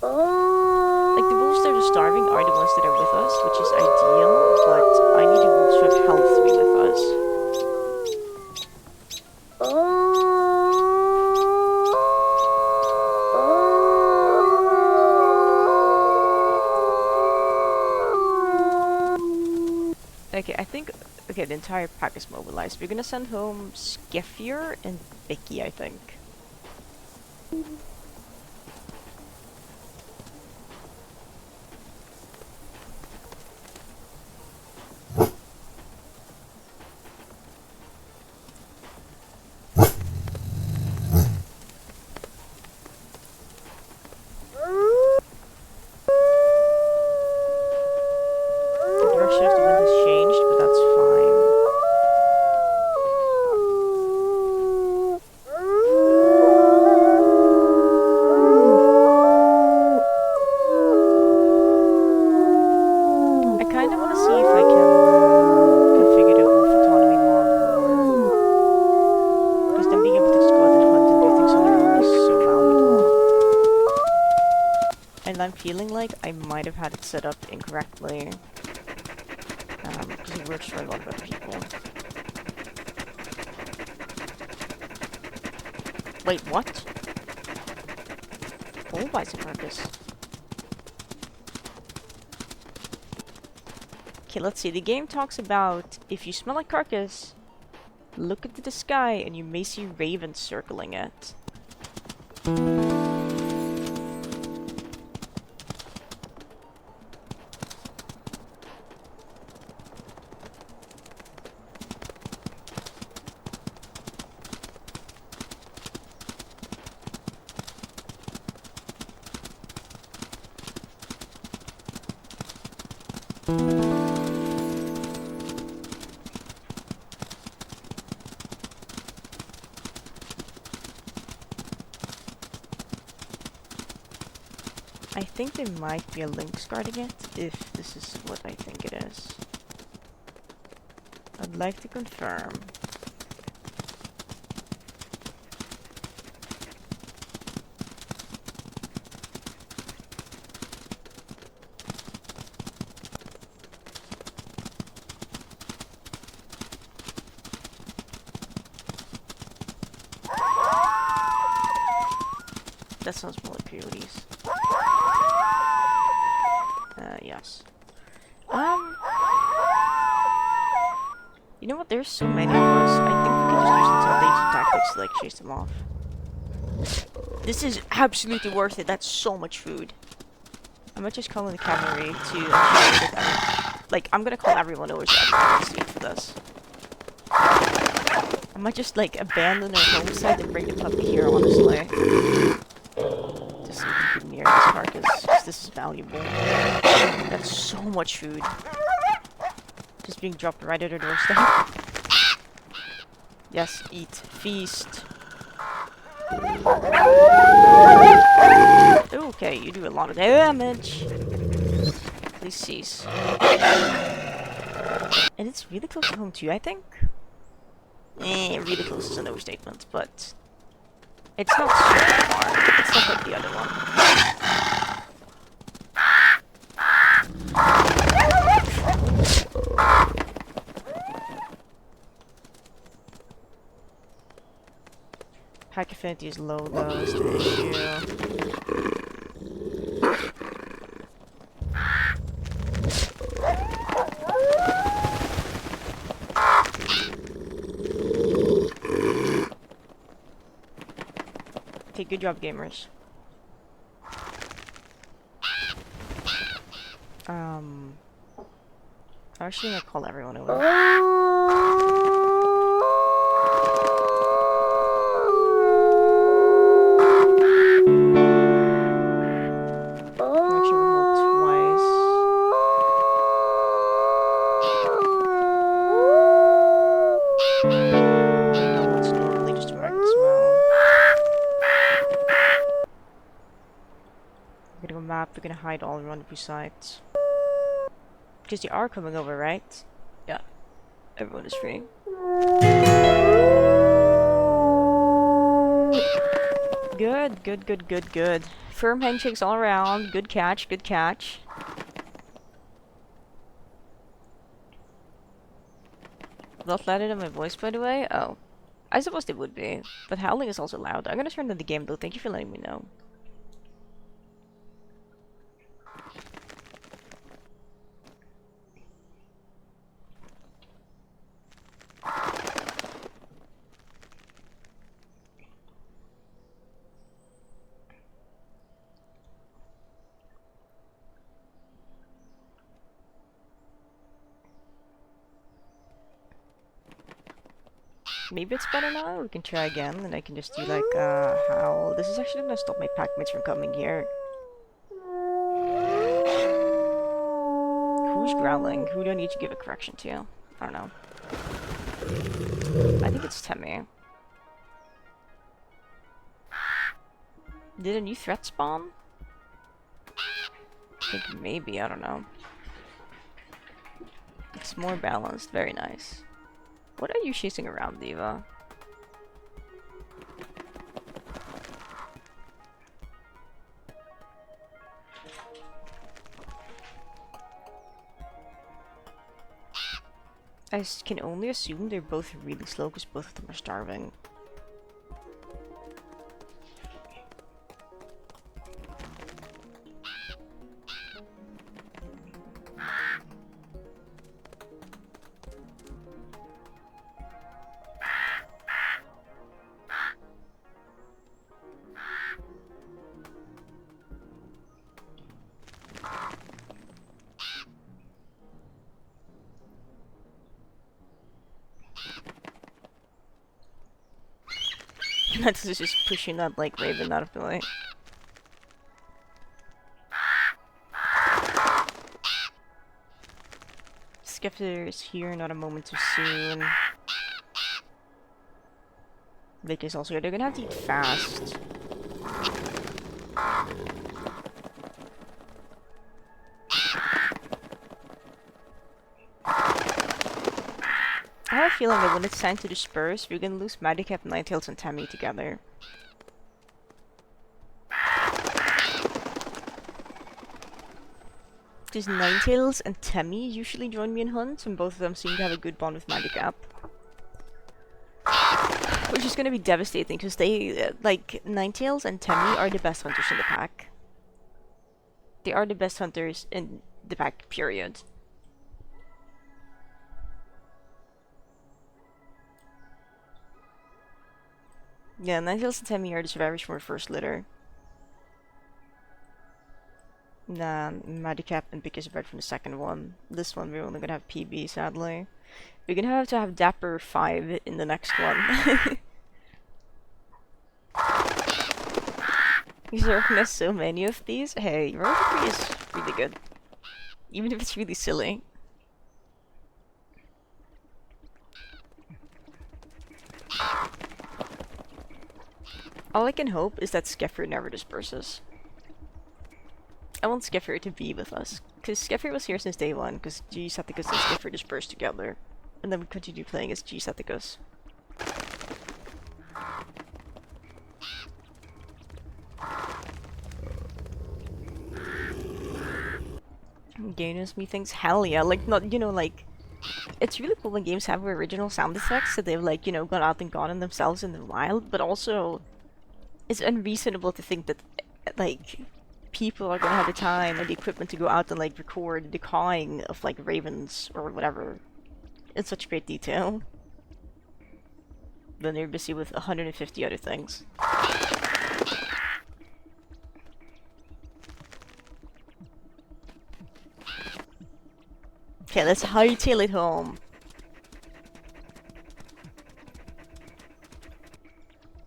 Like the wolves that are starving are the ones that are with us, which is ideal, but I need the wolves to have health to be with us. Okay, I think... Okay, the entire pack is mobilized. We're gonna send home Skeffier and Bicky, I think. I'm feeling like I might have had it set up incorrectly. Because it works for a lot of other people. Wait, what? Oh, bison carcass. Okay, let's see. The game talks about if you smell a carcass, look into the sky and you may see ravens circling it. I think there might be a lynx guarding it, if this is what I think it is. I'd like to confirm. That sounds more like coyotes. Yes. You know what? There's so many of us. I think we can just use intimidation tactics to like chase them off. This is absolutely worth it. That's so much food. I might just call in the cavalry to ensure that like I'm gonna call everyone over so everyone can see for this. I might just like abandon our homestead and bring the puppy here, honestly. Just so we can be near this carcass, because this is valuable. That's so much food. Just being dropped right at our doorstep. Yes, eat. Feast. Okay, you do a lot of damage. Please cease. And it's really close to home too, I think. Really close is an overstatement, but it's not super far. It's not like the other one. Pack affinity is low though, is the issue. Okay, good job, gamers. I'm actually gonna call everyone over. We're gonna hide all around the sides. Because they are coming over, right? Yeah. Everyone is free. Good, good, good, good, good. Firm handshakes all around. Good catch, good catch. Not loud in my voice, by the way? Oh. I suppose they would be. But howling is also loud. I'm gonna turn on the game though. Thank you for letting me know. Maybe it's better now. We can try again, and I can just do like howl. This is actually gonna stop my packmates from coming here. Who's growling? Who do I need to give a correction to? I don't know. I think it's Temmie. Did a new threat spawn? I think maybe, I don't know. It's more balanced, very nice. What are you chasing around, Diva? I can only assume they're both really slow because both of them are starving. That's just pushing that like raven out of the way. Skeptor is here, not a moment too soon. Vic is also here. They're gonna have to eat fast. feeling that when it's time to disperse, we're gonna lose Madicap, Ninetales, and Tammy together. Because Ninetales and Tammy usually join me in hunts, and both of them seem to have a good bond with Madicap. Which is gonna be devastating, because they, like, Ninetales and Tammy are the best hunters in the pack. They are the best hunters in the pack, period. Yeah, Ninetales and Tammy are the survivors from our first litter. Nah, Madicap and Pick is bred from the second one. This one we're only gonna have PB, sadly. We're gonna have to have Dapper 5 in the next one. Because there are so many of these. Hey, Roller 3 is really good. Even if it's really silly. All I can hope is that Skefford never disperses. I want Skefford to be with us. Because Skefford was here since day one, because G Saticus and Skefford dispersed together. And then we continue playing as G Saticus. Gainers me thinks, hell yeah. Like, not, you know, like, it's really cool when games have original sound effects that they've, like, you know, gone out and gotten themselves in the wild, but also it's unreasonable to think that, like, people are gonna have the time and the equipment to go out and, like, record the cawing of, like, ravens or whatever in such great detail. Then they're busy with 150 other things. Okay, let's hightail it home.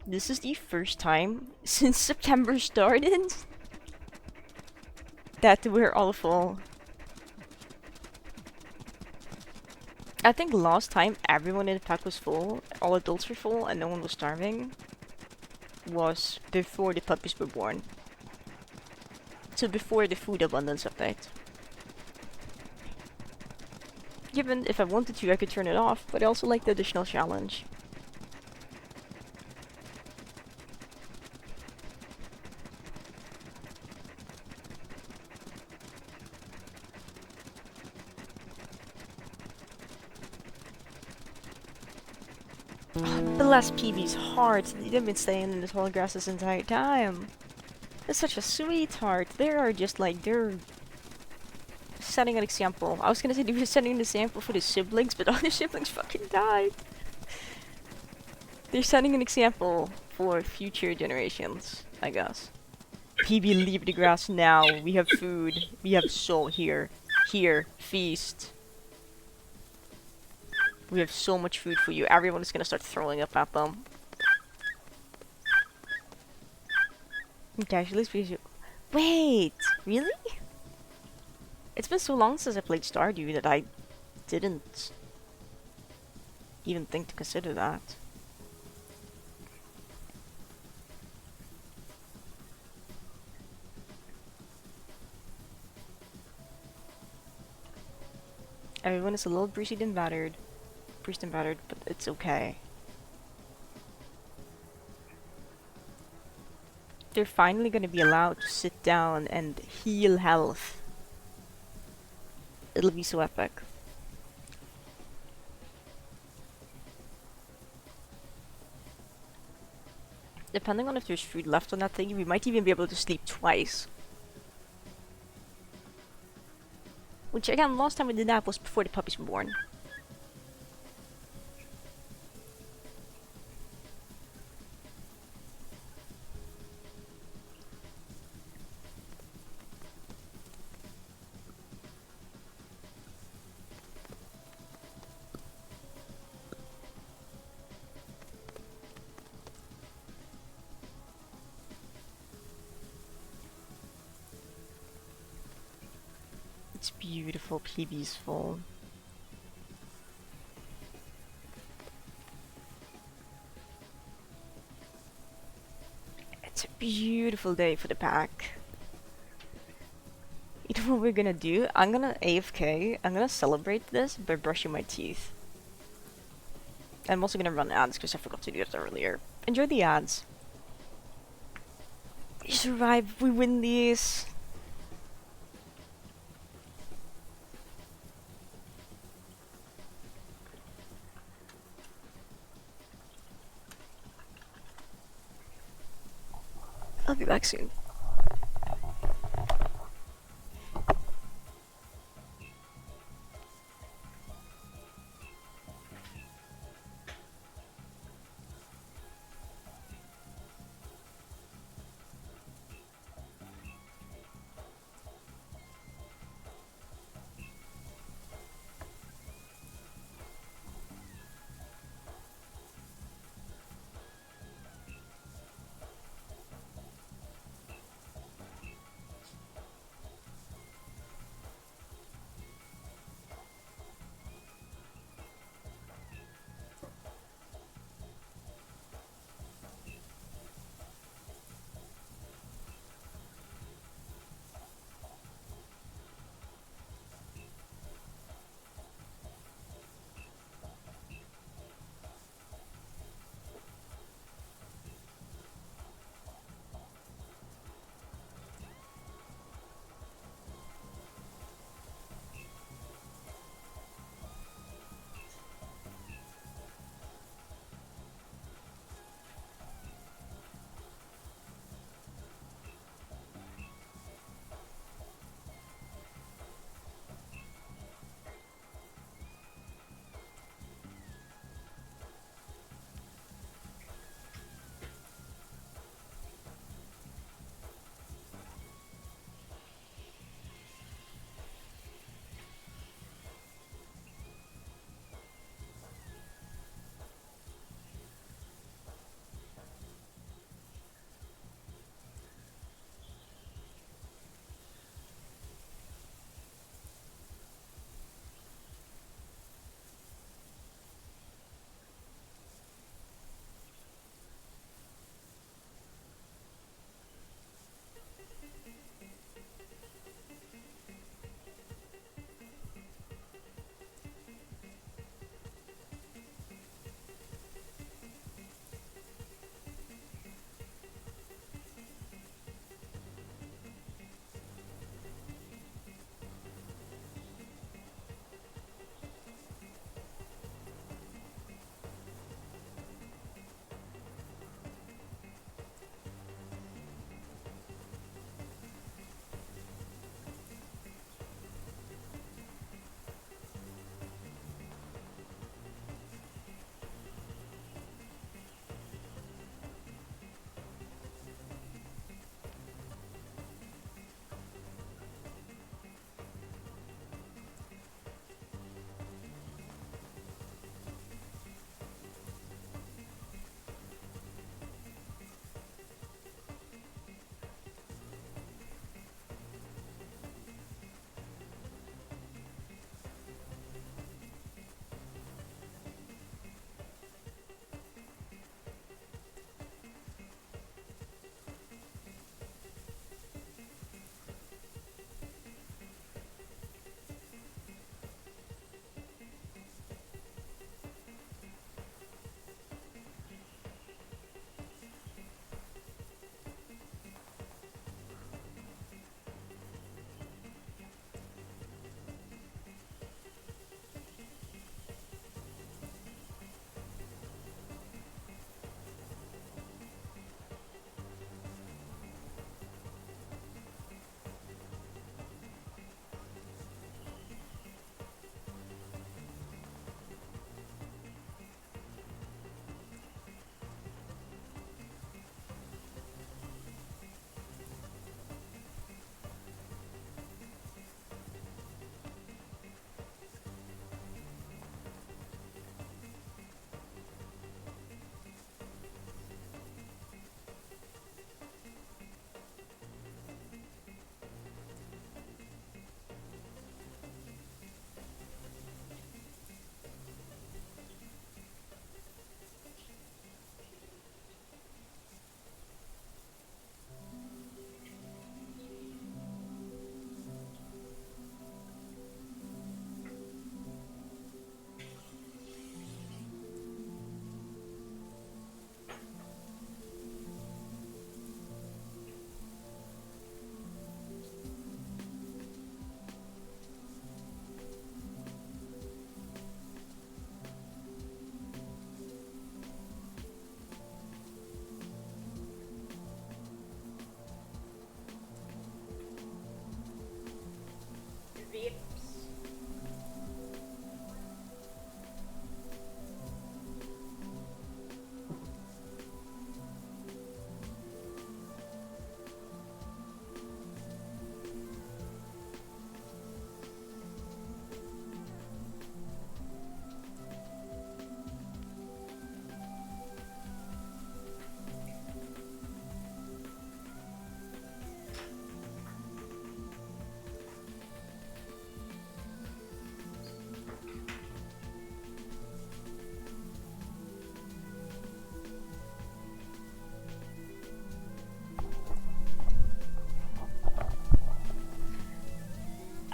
This is the first time since September started that we're all full. I think last time everyone in the pack was full, all adults were full, and no one was starving, was before the puppies were born. So before the food abundance update. Given if I wanted to, I could turn it off, but I also like the additional challenge. Bless PB's heart, they've been staying in the tall grass this entire time. It's such a sweetheart. They are just like, they're setting an example. I was gonna say they were setting an example for the siblings, but all the siblings fucking died. They're setting an example for future generations, I guess. PB, leave the grass now. We have food. We have soul here. Here, feast. We have so much food for you. Everyone is gonna start throwing up at them. Casually speaking. Wait, really? It's been so long since I played Stardew that I didn't even think to consider that. Everyone is a little bruised and battered. Bruised and battered, but it's okay. They're finally gonna be allowed to sit down and heal health. It'll be so epic. Depending on if there's food left on that thing, we might even be able to sleep twice. Which again, last time we did that was before the puppies were born. It's beautiful, PB's full. It's a beautiful day for the pack. You know what we're gonna do? I'm gonna AFK. I'm gonna celebrate this by brushing my teeth. I'm also gonna run ads because I forgot to do it earlier. Enjoy the ads. We survive. We win these. I'll be back soon.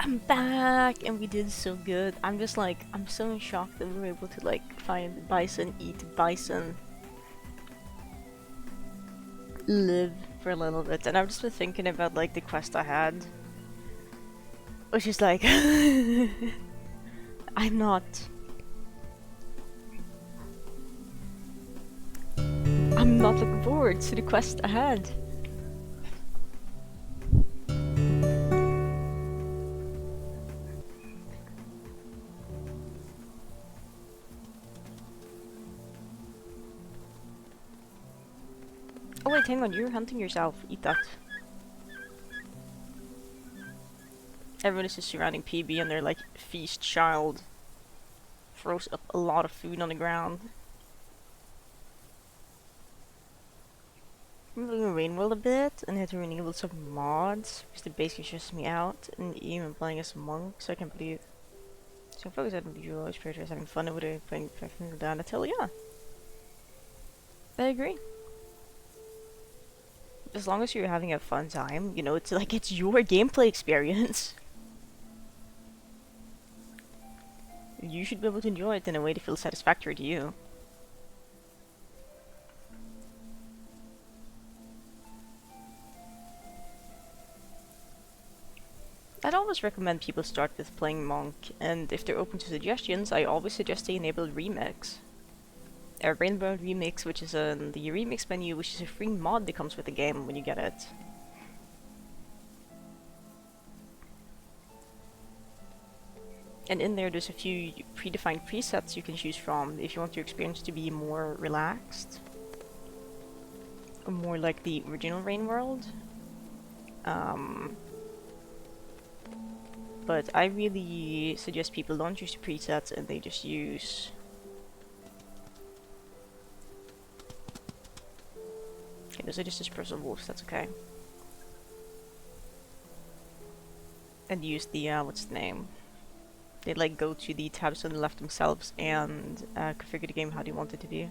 I'm back and we did so good. I'm just like, I'm so in shock that we were able to like find bison, eat bison, live for a little bit. And I've just been thinking about like the quest I had, which is like, I'm not, I'm not looking forward to the quest I had. Oh wait, hang on, you're hunting yourself. Eat that. Everyone is just surrounding PB and they're like, feast child. Throws up a lot of food on the ground. I'm moving the rain world a bit and had to enable some mods because they basically stress me out and even playing as a monk, so I can believe. So focus on the usual characters having fun over there playing Famine down until yeah. I agree. As long as you're having a fun time, you know, it's like it's your gameplay experience. You should be able to enjoy it in a way that feels satisfactory to you. I'd always recommend people start with playing Monk, and if they're open to suggestions, I always suggest they enable Remix. A Rainbow Remix, which is the Remix menu, which is a free mod that comes with the game when you get it. And in there, there's a few predefined presets you can choose from if you want your experience to be more relaxed. Or more like the original Rain World. But I really suggest people don't use the presets and they just use... Okay, those are just dispersal wolves, that's okay. And use the, what's the name? They like go to the tabs on the left themselves and configure the game how they want it to be.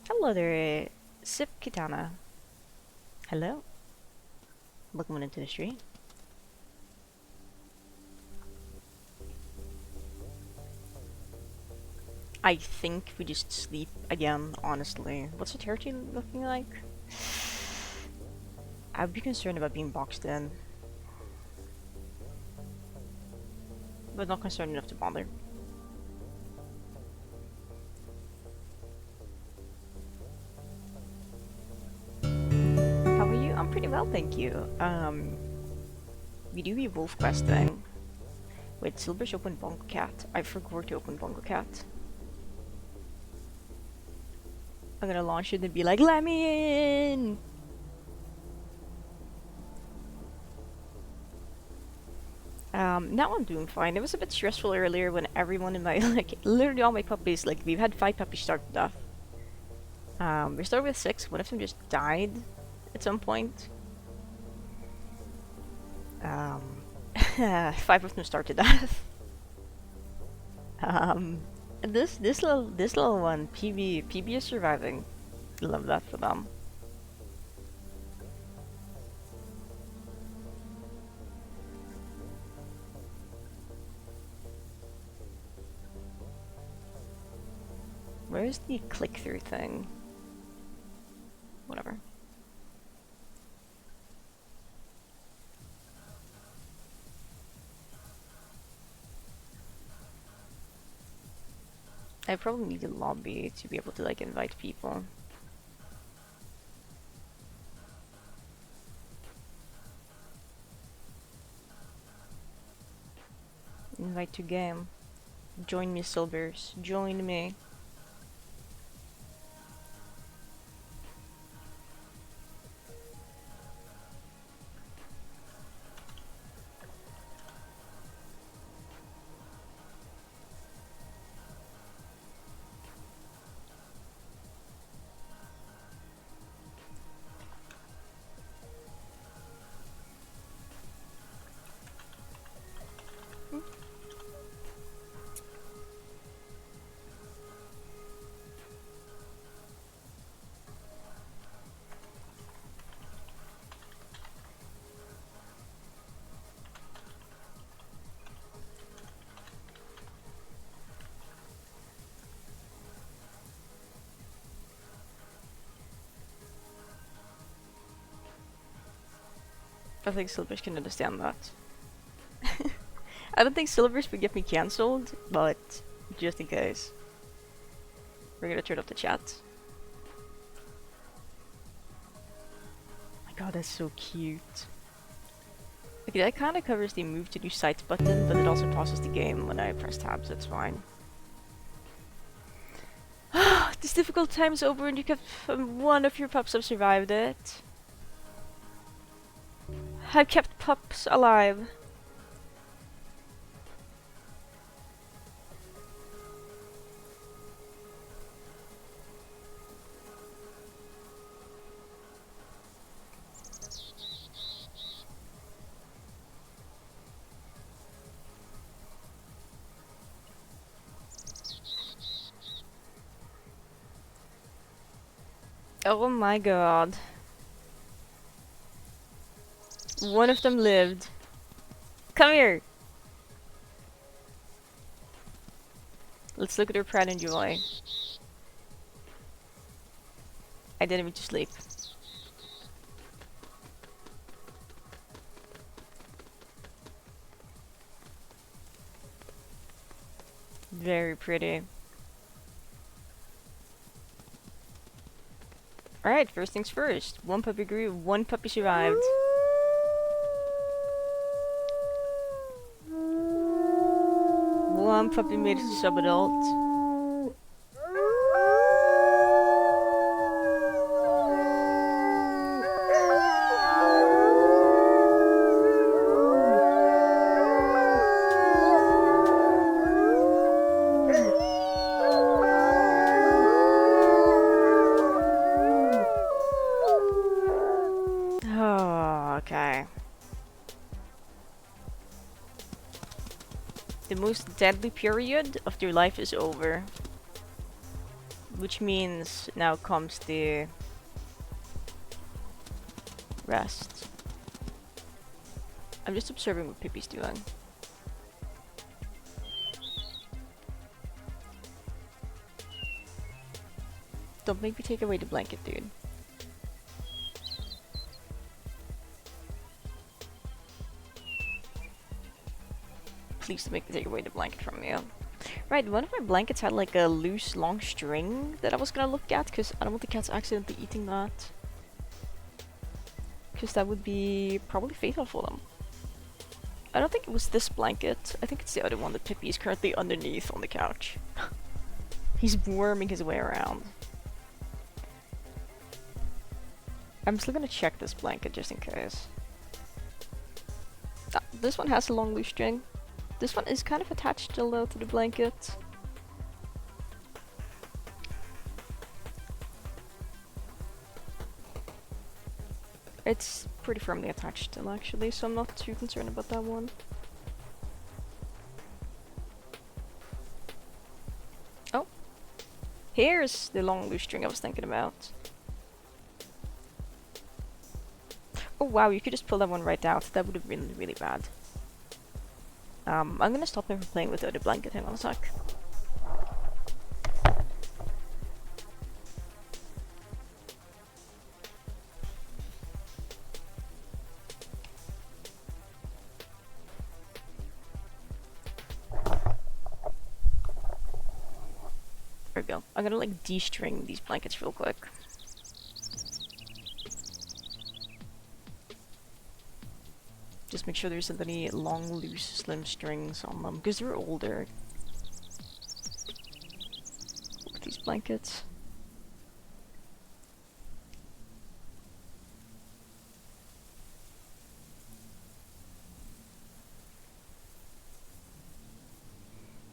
Hello there, Sip Kitana. Hello. Welcome into the stream. I think we just sleep again, honestly. What's the territory looking like? I'd be concerned about being boxed in. But not concerned enough to bother. How are you? I'm pretty well, thank you. We do the wolf quest thing. Wait, Silver's open Bongo Cat. I forgot to open Bongo Cat. I'm gonna launch it and be like, let me in! Now I'm doing fine. It was a bit stressful earlier when everyone in my, like, literally all my puppies, like, we've had 5 puppies starve to death. We started with 6, one of them just died at some point. 5 of them starved to death. And this little one, PB is surviving. Love that for them. Where's the click-through thing? Whatever. I probably need a lobby to be able to like invite people. Invite to game. Join me, Silvers. Join me. I think Silvers can understand that. I don't think Silvers would get me cancelled, but just in case. We're gonna turn off the chat. Oh my god, that's so cute. Okay, that kind of covers the move to do sights button, but it also pauses the game when I press tabs, that's fine. This difficult time is over and you kept one of your pups have survived it. I've kept pups alive. Oh my god. One of them lived. Come here! Let's look at her pride and joy. I didn't mean to sleep. Very pretty. Alright, first things first. One puppy grew, one puppy survived. One puppy made it to sub-adult. Oh, okay. The most deadly period of their life is over. Which means now comes the rest. I'm just observing what Pippi's doing. Don't make me take away the blanket, dude. Please don't make me take away the blanket from you. Right, one of my blankets had like a loose long string that I was gonna look at because I don't want the cats accidentally eating that. Because that would be probably fatal for them. I don't think it was this blanket. I think it's the other one that Pippi is currently underneath on the couch. He's worming his way around. I'm still gonna check this blanket just in case. Ah, this one has a long loose string. This one is kind of attached still though to the blanket. It's pretty firmly attached still actually, so I'm not too concerned about that one. Oh! Here's the long loose string I was thinking about. Oh wow, you could just pull that one right out. That would have been really bad. I'm gonna stop him from playing with the other blanket. Hang on a sec. There we go. I'm gonna like de-string these blankets real quick. Just make sure there isn't any long, loose, slim strings on them, because they're older. With these blankets.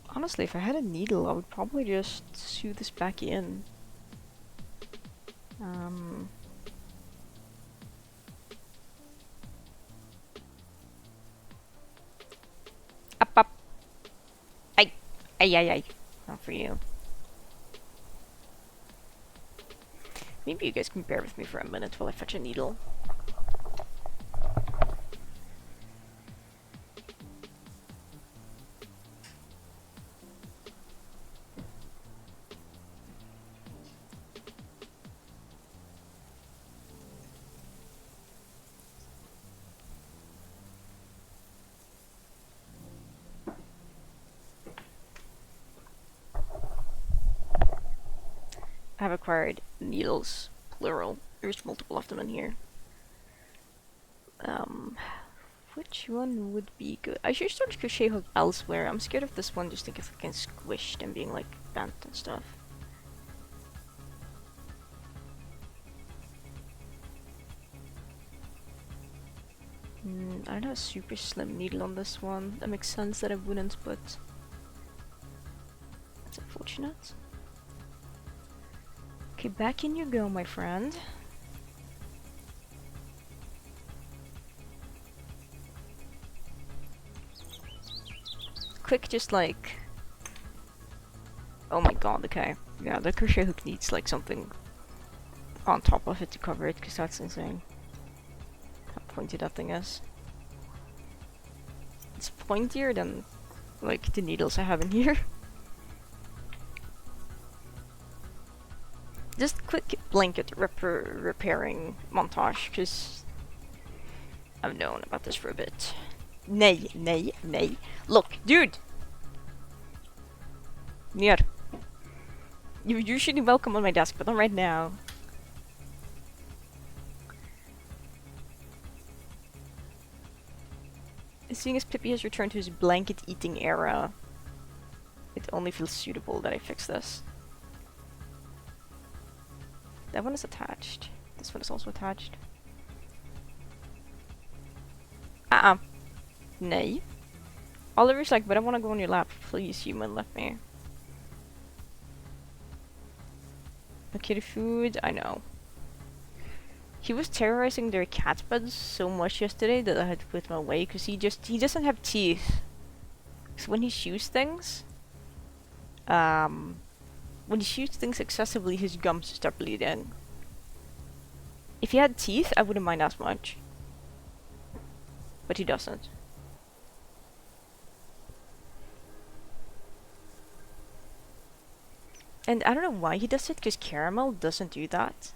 Honestly, if I had a needle, I would probably just sew this back in. Up. Ay. Not for you. Maybe you guys can bear with me for a minute while I fetch a needle. have acquired needles, plural. There's multiple of them in here. Um, which one would be good? I should start crochet hook elsewhere. I'm scared of this one just in case it gets squished and being like bent and stuff. I don't have a super slim needle on this one. That makes sense that I wouldn't, but that's unfortunate. Okay, back in you go, my friend. Quick, just like... Oh my god, okay. Yeah, the crochet hook needs like something on top of it to cover it, because that's insane. How pointy that thing is. It's pointier than like the needles I have in here. Just quick blanket repairing montage, because I've known about this for a bit. Nej, nej, nej. Look, dude! Near. You're usually welcome on my desk, but not right now. Seeing as Pippi has returned to his blanket-eating era, it only feels suitable that I fix this. That one is attached. This one is also attached. Nej. Oliver's like, but I want to go on your lap. Please, human, let me. Okay, the food, I know. He was terrorizing their cat beds so much yesterday that I had to put him away because he doesn't have teeth. So when he chews things, excessively, his gums start bleeding. If he had teeth, I wouldn't mind as much. But he doesn't. And I don't know why he does it, because Caramel doesn't do that.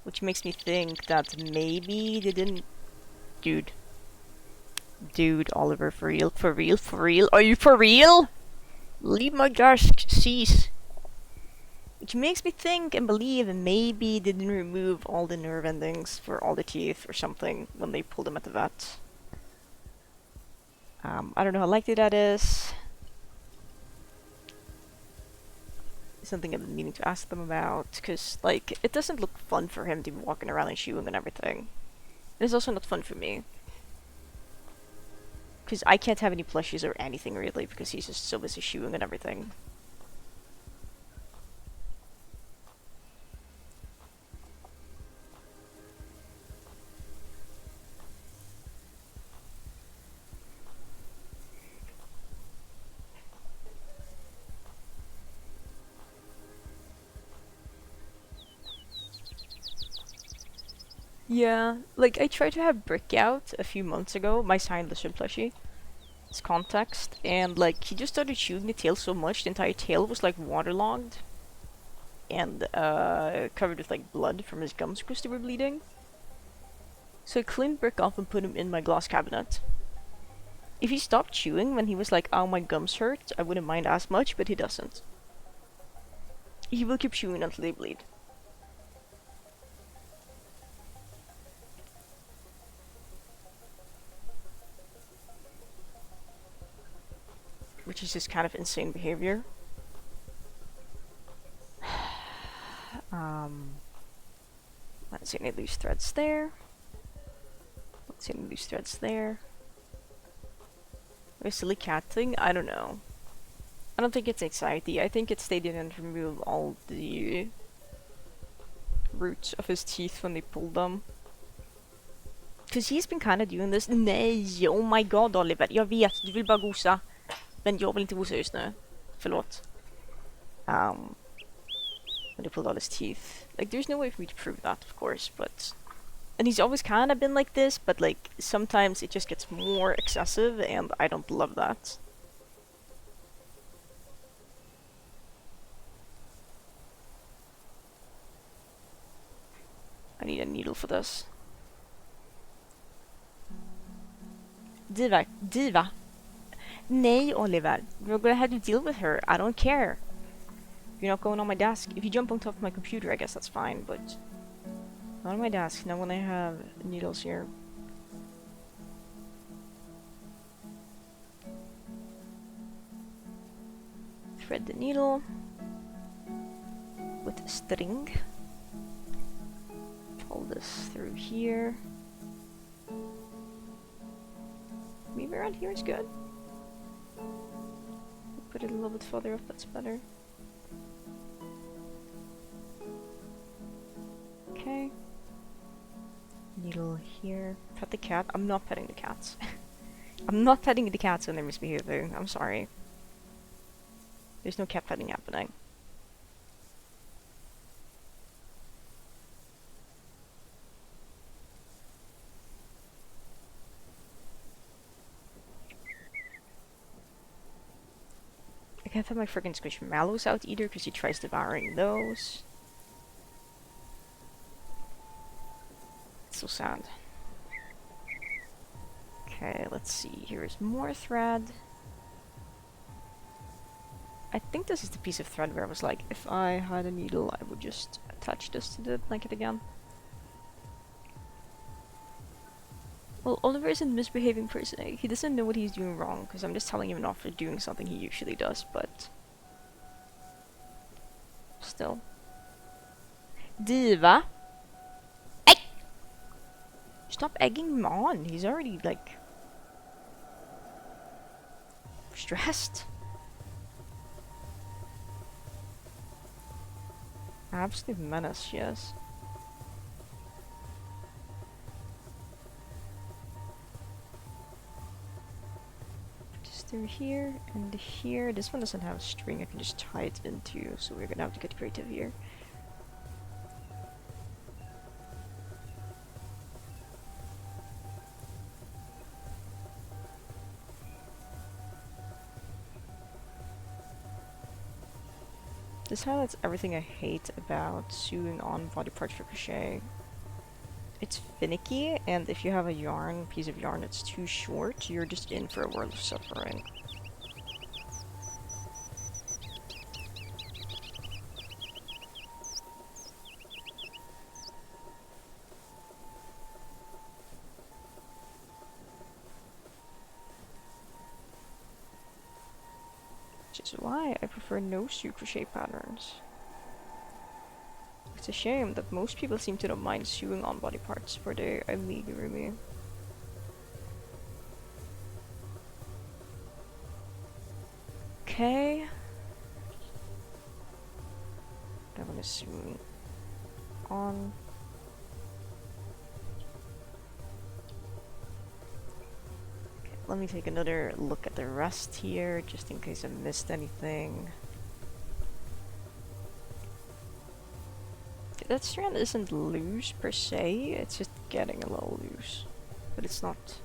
Which makes me think that maybe they didn't... Dude. Dude, Oliver, for real? For real? For real? Are you for real? Leave my desk, cease. Which makes me think and believe that maybe they didn't remove all the nerve endings for all the teeth or something when they pulled them at the vet. I don't know how likely that is. Something I've been meaning to ask them about, because, like, it doesn't look fun for him to be walking around and chewing and everything. It's also not fun for me. Because I can't have any plushies or anything, really, because he's just so busy chewing and everything. Yeah, like I tried to have Brick out a few months ago, my Cyan Lizard plushie. It's context, and like he just started chewing the tail so much, the entire tail was like waterlogged and covered with like blood from his gums because they were bleeding. So I cleaned Brick off and put him in my glass cabinet. If he stopped chewing when he was like, "Oh, my gums hurt," I wouldn't mind as much, but he doesn't. He will keep chewing until they bleed. Which is just kind of insane behavior. Let's see any loose threads there. Let's see any loose threads there. A silly cat thing? I don't know. I don't think it's anxiety. I think it's they didn't remove all the roots of his teeth when they pulled them. Because he's been kind of doing this. Nej! Oh my god, Oliver. Jag vet, du vill bara gosa. Men jag vill inte gosa just nu. Förlåt. When they pulled all his teeth. Like, there's no way for me to prove that, of course, but... And he's always kind of been like this, but, like, sometimes it just gets more excessive, and I don't love that. I need a needle for this. Diva. Nej, Oliver. You're gonna have to deal with her. I don't care. You're not going on my desk. If you jump on top of my computer, I guess that's fine, but not on my desk. Not when I have needles here. Thread the needle with a string. Pull this through here. Maybe around here is good. Put it a little bit further up, that's better. Okay. Needle here. Pet the cat. I'm not petting the cats. I'm not petting the cats when they're misbehaving. I'm sorry. There's no cat petting happening. I can't have my friggin' squishmallows out either because he tries devouring those. It's so sad. Okay, let's see. Here is more thread. I think this is the piece of thread where I was like, if I had a needle, I would just attach this to the blanket again. Well, Oliver isn't misbehaving per se. He doesn't know what he's doing wrong, because I'm just telling him off for doing something he usually does, but... still. Diva! Egg! Stop egging him on. He's already, like... stressed. Absolute menace, she is. Just through here and here. This one doesn't have a string I can just tie it into, so we're gonna have to get creative here. This highlights everything I hate about sewing on body parts for crochet. It's finicky, and if you have a piece of yarn that's too short, you're just in for a world of suffering. Which is why I prefer no sew crochet patterns. It's a shame that most people seem to not mind sewing on body parts for their amigurumi. Okay. That one is sewn on. Okay, let me take another look at the rest here, just in case I missed anything. That strand isn't loose per se, it's just getting a little loose. But it's not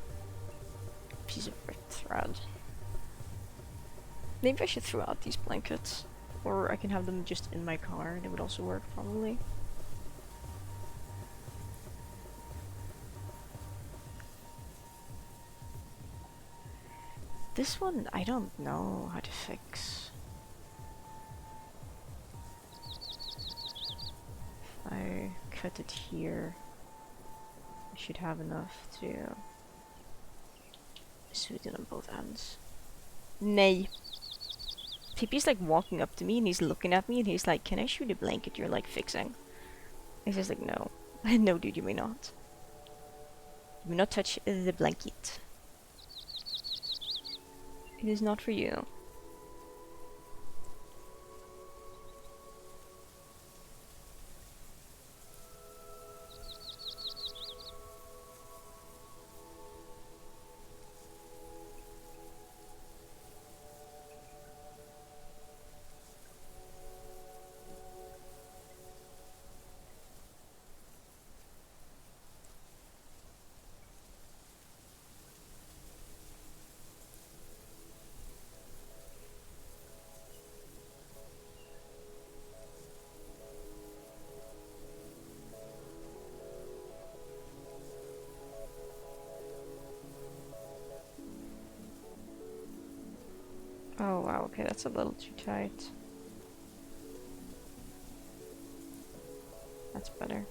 a piece of ripped thread. Maybe I should throw out these blankets. Or I can have them just in my car, they would also work probably. This one, I don't know how to fix. I cut it here. I should have enough to sew it in on both ends. Nay. Pippi's like walking up to me and he's looking at me and he's like, "Can I shoot a blanket you're like fixing?" He's just like, "No." No, dude, you may not. You may not touch the blanket. It is not for you. Oh wow, okay, that's a little too tight. That's better.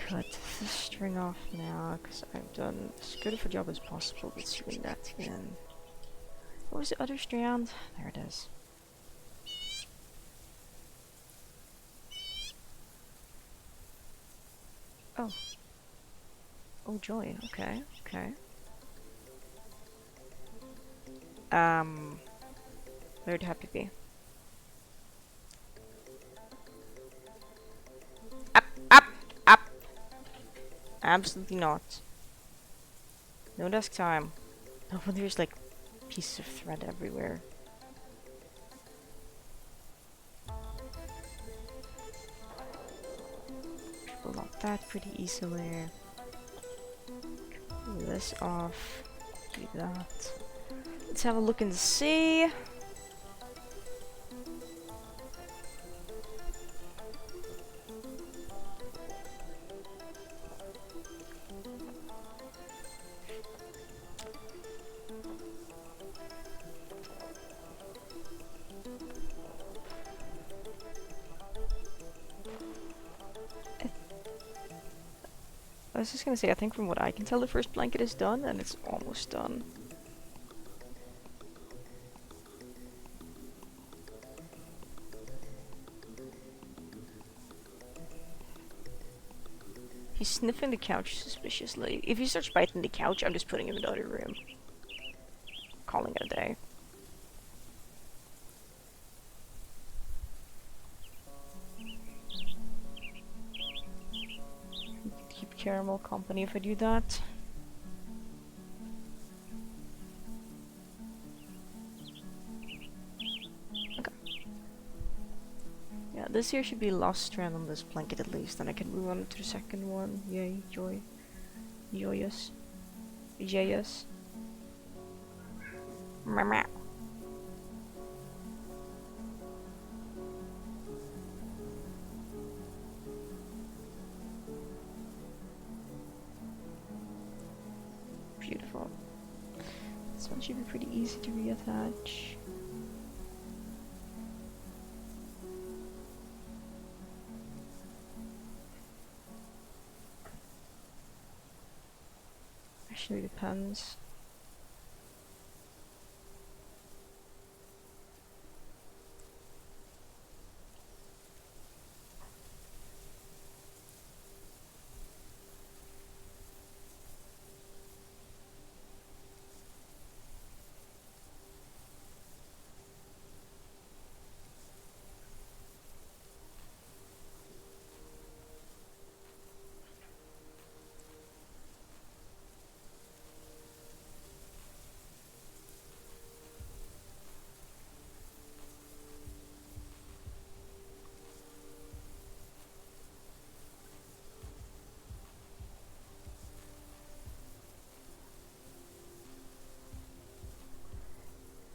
Cut the string off now, because I've done as good of a job as possible with sewing that in. What was the other strand? There it is. Oh. Oh joy, okay, okay. Where'd Happy be? Up, up, up! Absolutely not. No desk time. Oh, but there's like pieces of thread everywhere. Pull out that pretty easily. Pull this off. Do that. Let's have a look and see. I was just gonna say, I think from what I can tell, the first blanket is done, and it's almost done. He's sniffing the couch suspiciously. If he starts biting the couch, I'm just putting him in the other room. Calling it a day. Keep Caramel company if I do that. Okay. Yeah, this here should be last strand on this blanket at least, and I can move on to the second one. Yay, joy. Joyous. Joyous. Meow. Beautiful. This one should be pretty easy to reattach. Actually depends.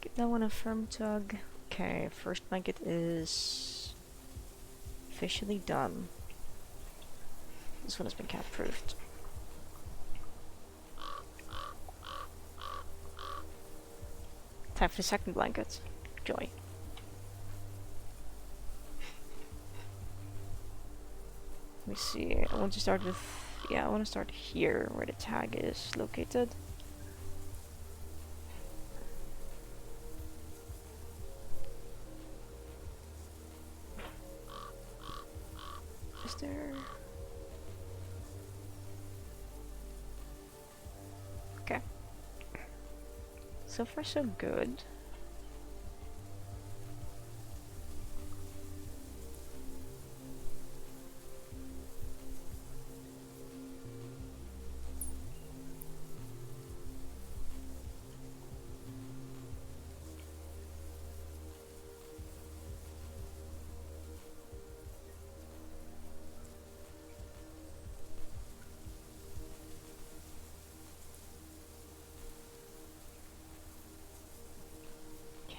Get that one a firm tug. Okay, first blanket is officially done. This one has been cat proofed. Time for the second blanket. Joy. Let me see. I want to start with. Yeah, I want to start here where the tag is located. Is there. Okay. So far, so good.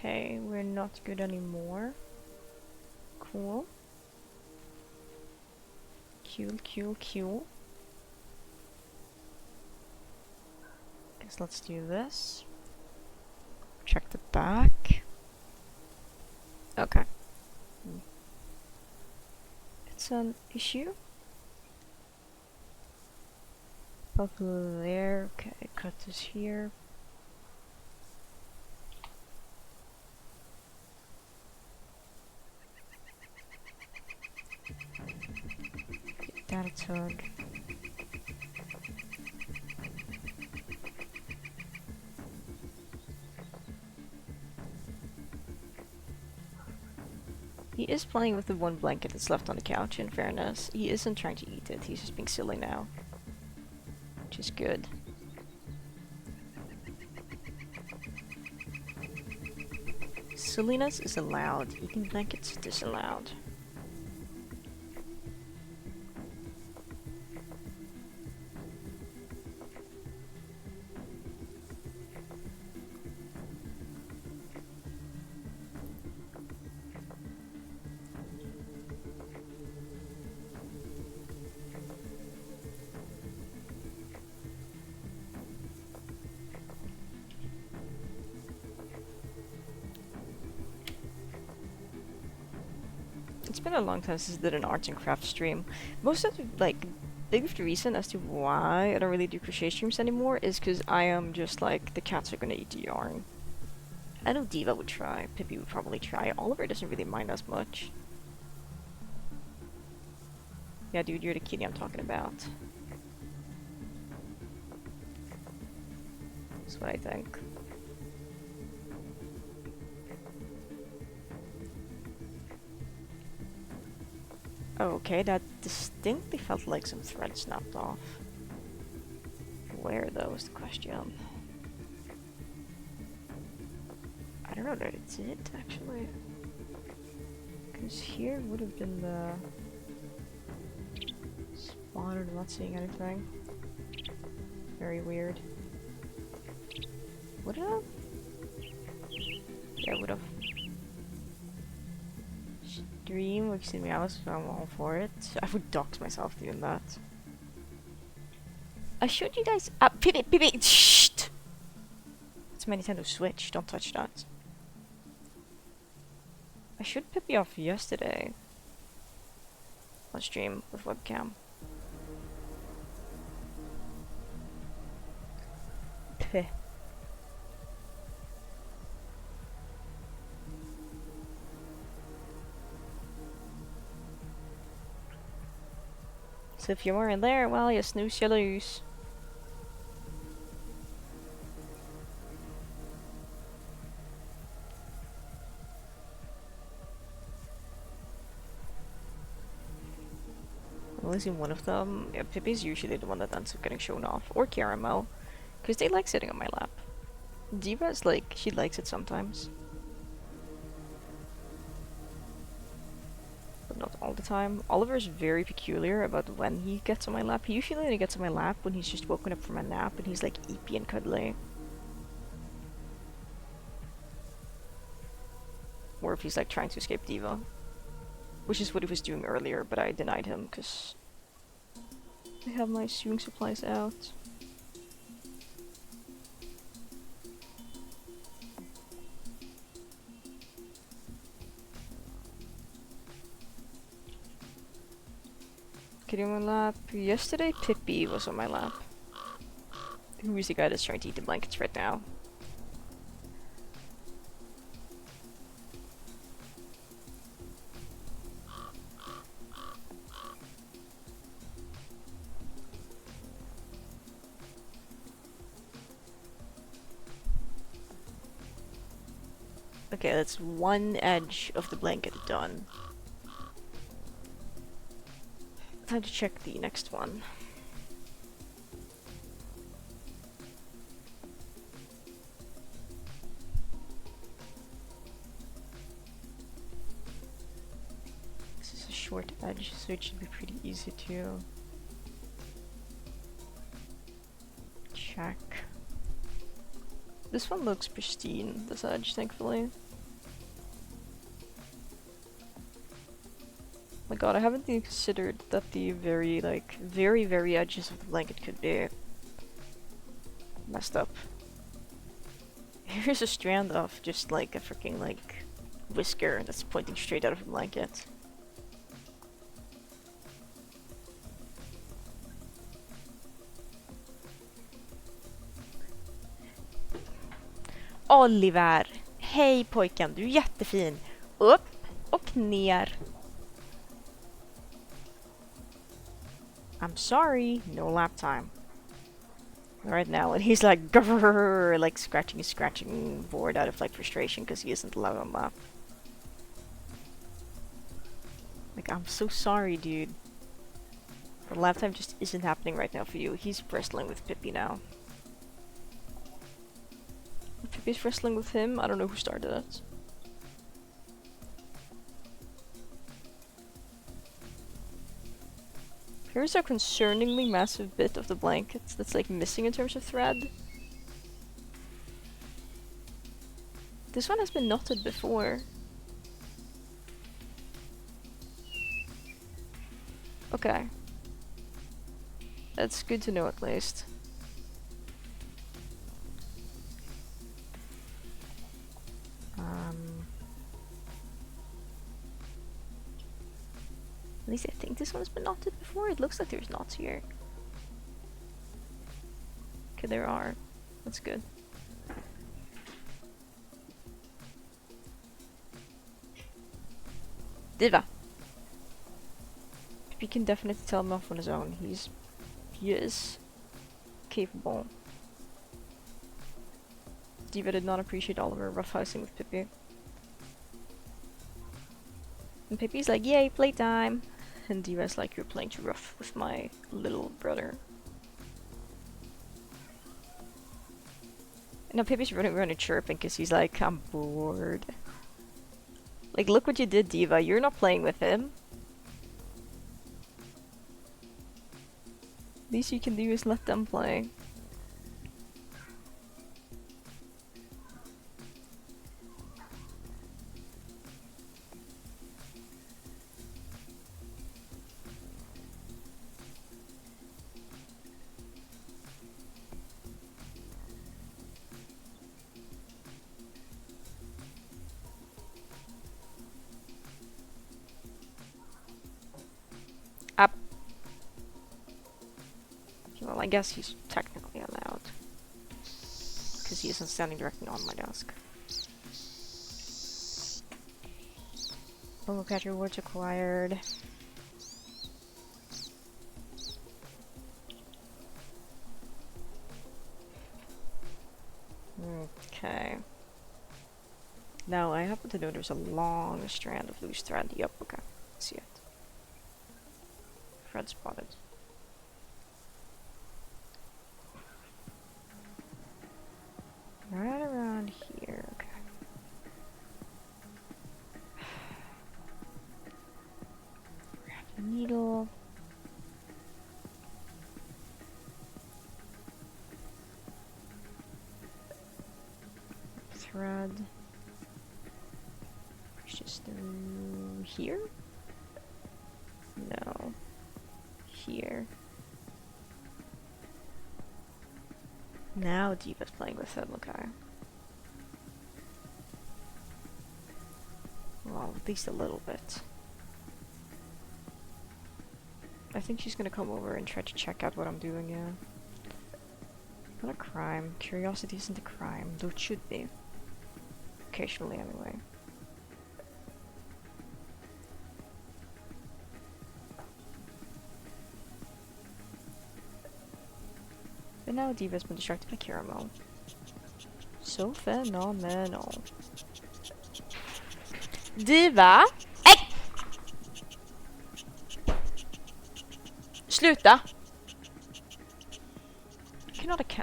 Okay, we're not good anymore. Cool. Cool. Guess let's do this. Check the back. Okay. It's an issue. Bubble there. Okay, cut this here. Get that a tug. He is playing with the one blanket that's left on the couch, in fairness. He isn't trying to eat it, he's just being silly now. Which is good. Silliness is allowed, eating blankets is disallowed. It's been a long time since I did an arts and crafts stream. Most of the, big of the reason as to why I don't really do crochet streams anymore is because I am just like, the cats are gonna eat the yarn. I know Diva would try, Pippi would probably try, Oliver doesn't really mind as much. Yeah dude, you're the kitty I'm talking about. That's what I think. Oh, okay, that distinctly felt like some thread snapped off. Where though is the question. I don't know that it did actually. Because here would have been the spotted, I'm not seeing anything. Very weird. Would it have? Yeah, it would have. Stream, we've seen me out, so I'm all for it. I would dox myself doing that. I showed you guys. Pippi! Shh! It's my Nintendo Switch, don't touch that. I showed Pippi off yesterday. On stream with webcam. Peh. So if you weren't there, well, you snooze, you lose. I've only seen one of them. Yeah, Pippi's usually the one that ends up getting shown off. Or Caramel. Because they like sitting on my lap. Diva's like, she likes it sometimes. But not all the time. Oliver's very peculiar about when he gets on my lap. He usually only gets on my lap when he's just woken up from a nap and he's like eepy and cuddly. Or if he's like trying to escape Diva. Which is what he was doing earlier, but I denied him because I have my sewing supplies out. Getting on my lap. Yesterday, Pippi was on my lap. Who is the guy that's trying to eat the blankets right now? Okay, that's one edge of the blanket done. Time to check the next one. This is a short edge, so it should be pretty easy to check. This one looks pristine, this edge, thankfully. god, I haven't even considered that the very, like, very, very edges of the blanket could be messed up. Here's a strand of just like a freaking like whisker that's pointing straight out of a blanket. Oliver! Hej pojken, du är jättefin! Upp och ner! I'm sorry, no lap time. Right now, and he's like grrr, like scratching bored out of like frustration because he isn't allowed on lap. Like, I'm so sorry, dude. The lap time just isn't happening right now for you. He's wrestling with Pippi now. Pippi's wrestling with him. I don't know who started it. Here's a concerningly massive bit of the blanket that's like missing in terms of thread. This one has been knotted before. Okay. That's good to know at least. At least I think this one's been knotted before. It looks like there's knots here. Okay, there are. That's good. Diva! We can definitely tell him off on his own. He is capable. Diva did not appreciate Oliver roughhousing with Pippi. And Pippi's like, yay, playtime! And Diva's like, you're playing too rough with my little brother. And now Pippi's running around and chirping because he's like, I'm bored. Like, look what you did, Diva. You're not playing with him. Least you can do is let them play. Up. Well, I guess he's technically allowed. Because he isn't standing directly on my desk. Local catcher rewards acquired. Okay. Now, I happen to know there's a long strand of loose thread. Yep, okay. See it. Thread spotted. Right around here, okay. Grab the needle. Thread. Push this through here? No. Here. Now Diva's playing with him, okay. Well, at least a little bit. I think she's gonna come over and try to check out what I'm doing, yeah. Not a crime. Curiosity isn't a crime, though it should be. Occasionally, anyway. But now Diva's been distracted by caramel. So phenomenal. Diva! Hey! Sluta!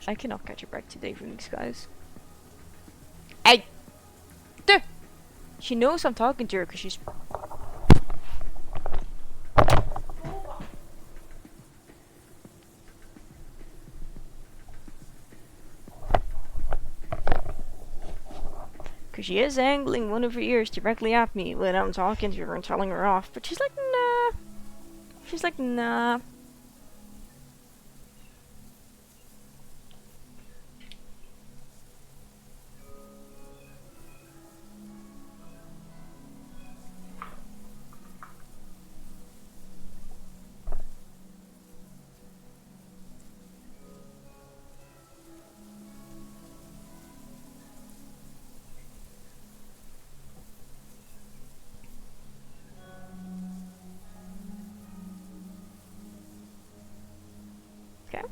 I cannot catch a break today from these guys. Hey! Duh! She knows I'm talking to her because she's... She is angling one of her ears directly at me when I'm talking to her and telling her off, but she's like, nah. She's like, nah. Okay.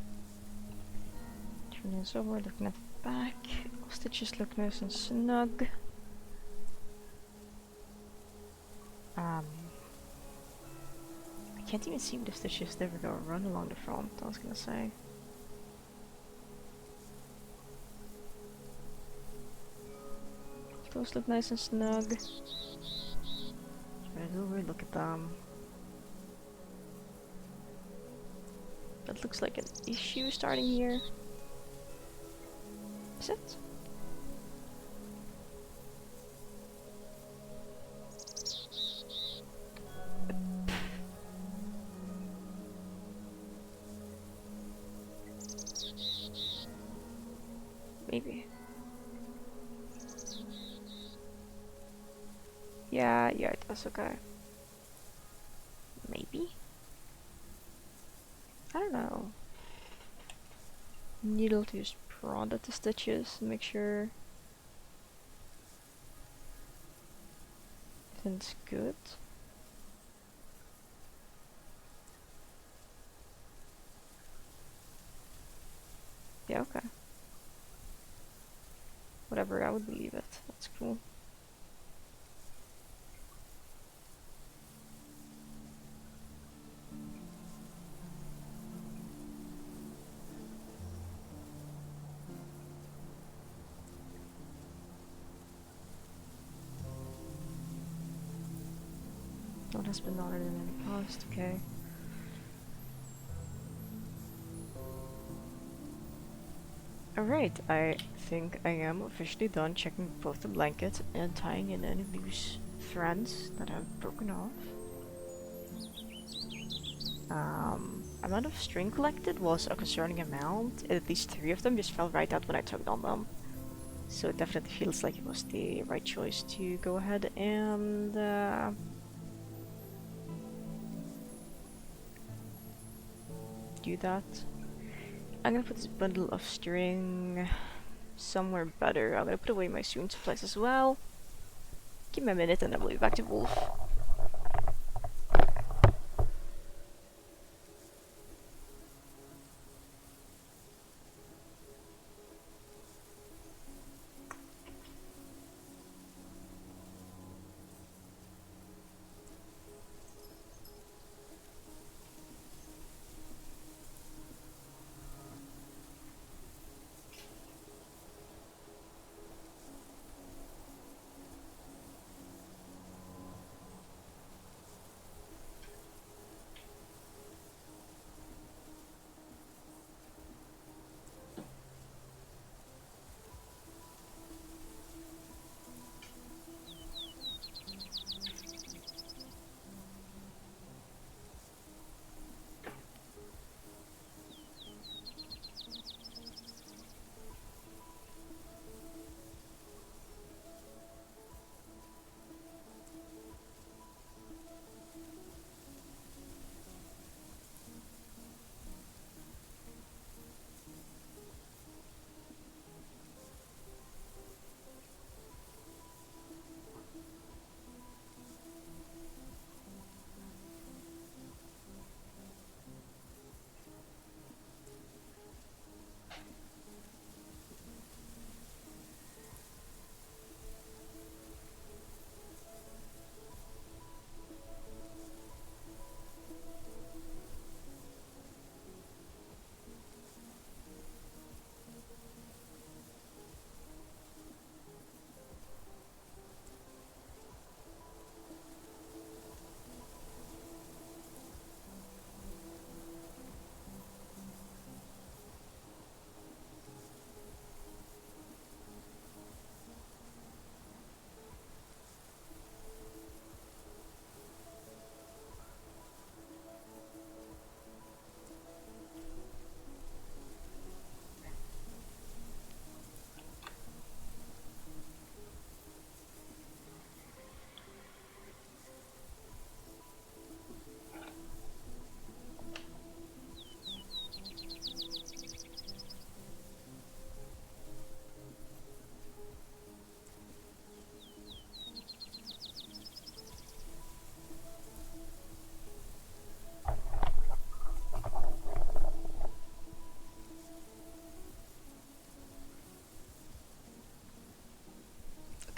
Turn this over, looking at the back. Stitches look nice and snug. I can't even see the stitches ever go run along the front, I was gonna say. Those look nice and snug. Turn it over, look at them. That looks like an issue starting here. Is it? Maybe. Yeah, it does, okay. Maybe? I don't know. Needle to just prod at the stitches and make sure everything's good. Yeah, okay. Whatever, I would believe it. That's cool. What has been ordered in the past, okay. Alright, I think I am officially done checking both the blanket and tying in any loose threads that have broken off. Amount of string collected was a concerning amount. At least 3 of them just fell right out when I tugged on them. So it definitely feels like it was the right choice to go ahead and do that. I'm gonna put this bundle of string somewhere better. I'm gonna put away my sewing supplies as well. Give me a minute and then we'll be back to Wolf.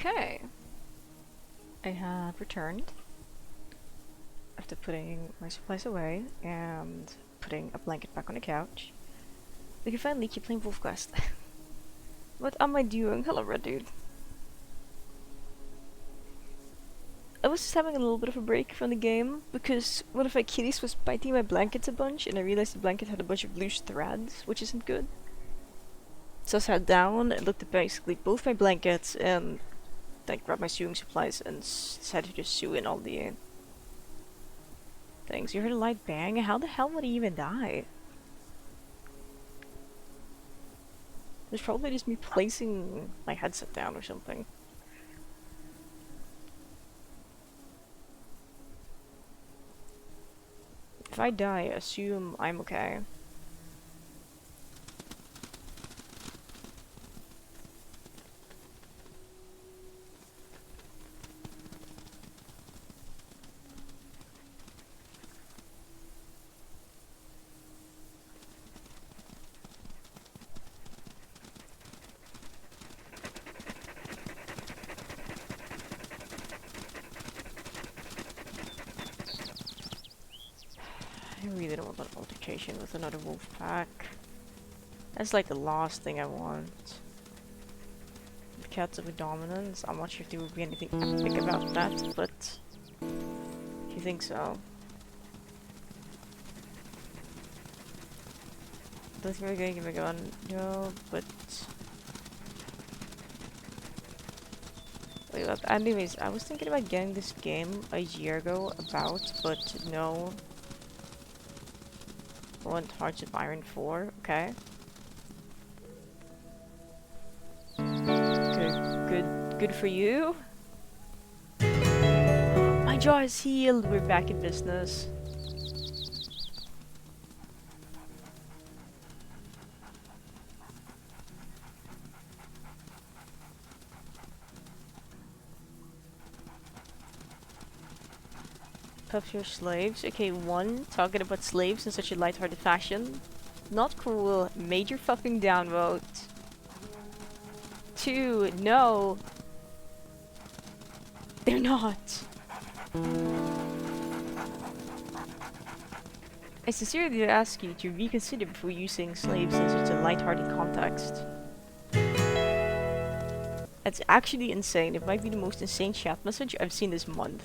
Okay. I have returned after putting my supplies away and putting a blanket back on the couch. We can finally keep playing Wolf Quest. What am I doing? Hello, red dude. I was just having a little bit of a break from the game because one of my kitties was biting my blankets a bunch and I realized the blanket had a bunch of loose threads, which isn't good. So I sat down and looked at basically both my blankets and like grabbed my sewing supplies and decided to just sew in all the things. You heard a light bang? How the hell would he even die? It was probably just me placing my headset down or something. If I die, assume I'm okay. I really don't want an altercation with another wolf pack. That's like the last thing I want. The cats of a dominance. I'm not sure if there would be anything epic about that, but if you think so. Don't think we're gonna give a gun. No, but wait, what? Anyways, I was thinking about getting this game a year ago but no. I want Hearts of Iron 4, okay. Good for you. My jaw is healed, we're back in business. Pups, your slaves. Okay, one, talking about slaves in such a lighthearted fashion. Not cool. Major fucking downvote. Two, no. They're not. I sincerely ask you to reconsider before using slaves in such a lighthearted context. That's actually insane. It might be the most insane chat message I've seen this month.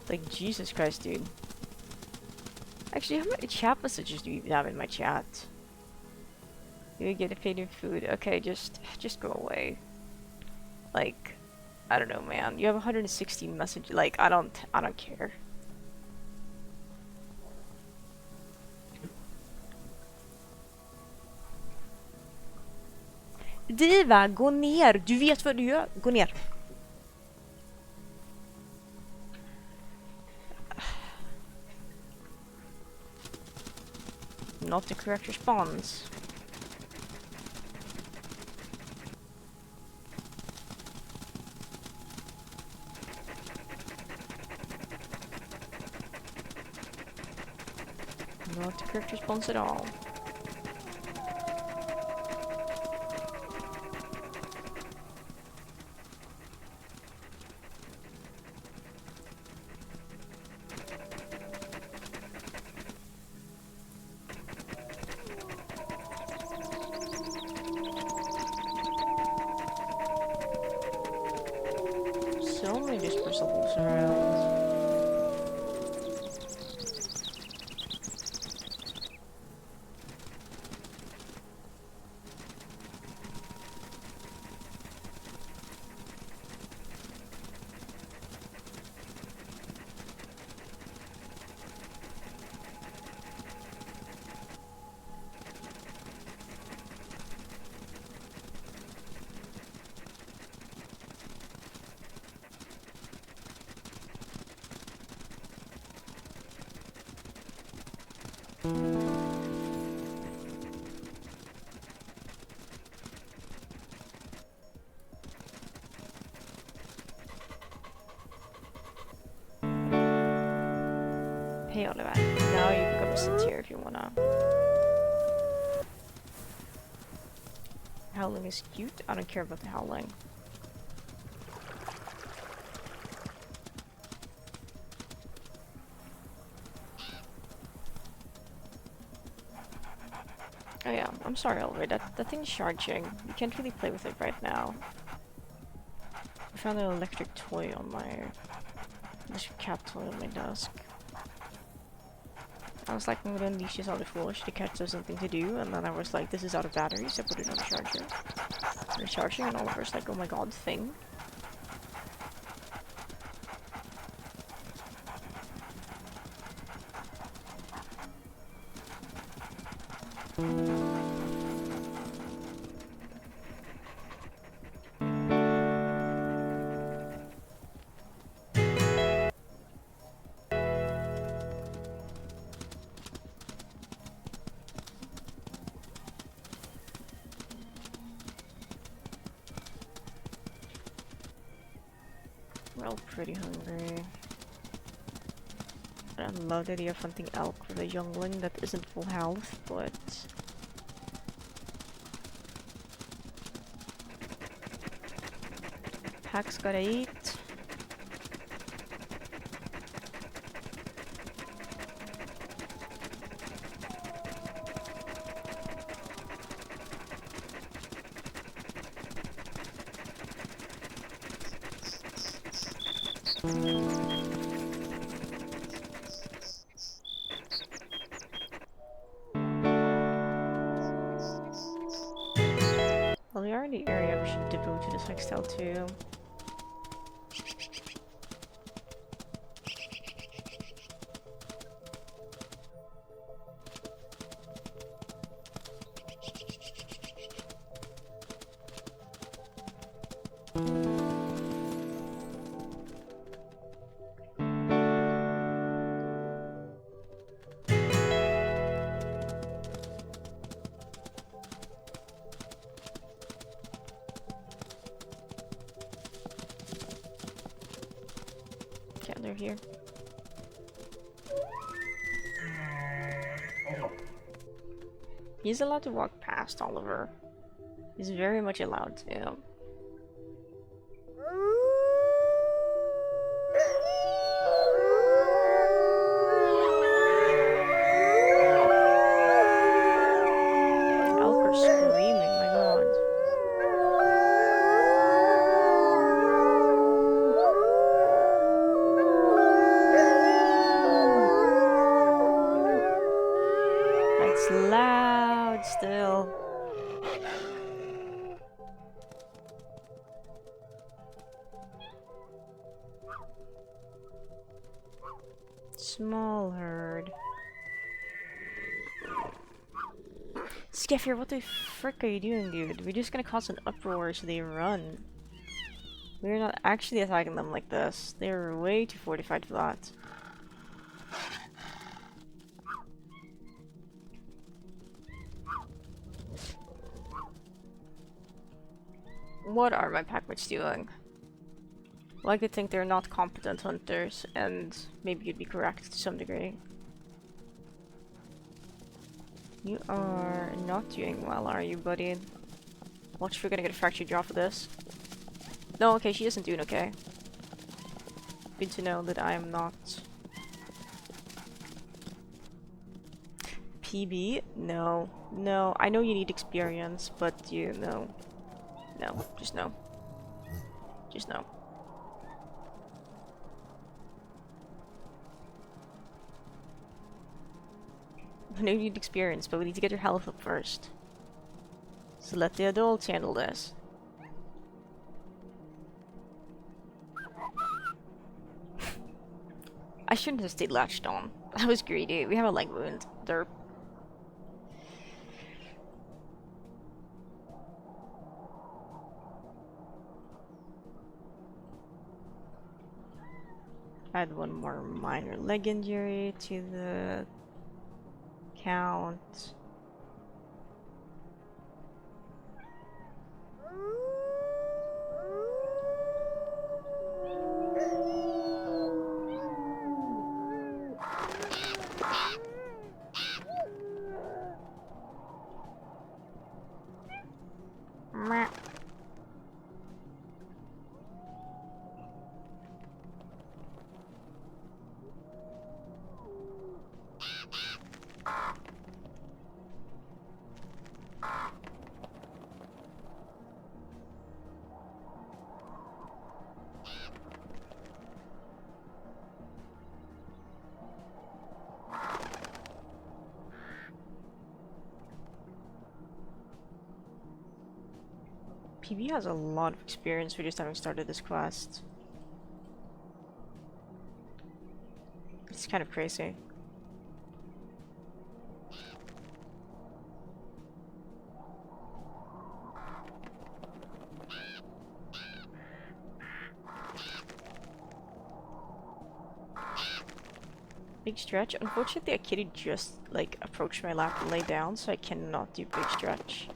Like, Jesus Christ, dude. Actually, how many chat messages do you have in my chat? You get a paid in food. Okay, just go away. Like, I don't know, man. You have 116 messages. Like, I don't care. Diva, gå ner. Du vet vad du gör. Gå ner. Not the correct response. Not the correct response at all. So many dispersables around. Hey Oliver, now you can come sit here if you wanna. Howling is cute. I don't care about the howling. Oh yeah, I'm sorry Oliver, that thing's charging. You can't really play with it right now. I found an electric toy on my... electric cat toy on my desk. I was like, I'm gonna unleash this on the floor, the cat has something to do, and then I was like, this is out of batteries, I put it on the charger. And it's charging, and Oliver's like, oh my god, thing. We're all pretty hungry. I love the idea of hunting elk with a youngling that isn't full health, but... Pack's gotta eat. Well, we are in the area, we should dip into this hextile too. Okay, they're here. He's allowed to walk past Oliver. He's very much allowed to. Elk are screaming, my god. That's loud still. Small herd. Skefir, what the frick are you doing, dude? We're just gonna cause an uproar so they run. We're not actually attacking them like this. They're way too fortified for that. What are my packmates doing? Well, I could think they're not competent hunters, and maybe you'd be correct to some degree. You are not doing well, are you, buddy? Watch if you're gonna get a fractured jaw for this. No, okay, she isn't doing okay. Good to know that I am not. PB? No. No, I know you need experience, but you know. No, just no. Just no. I know you need experience, but we need to get your health up first. So let the adults handle this. I shouldn't have stayed latched on. I was greedy. We have a leg wound. Derp. Add one more minor leg injury to the count. Meh. PB has a lot of experience for just having started this quest. It's kind of crazy. Big stretch. Unfortunately, a kitty just like approached my lap and lay down, so I cannot do big stretch.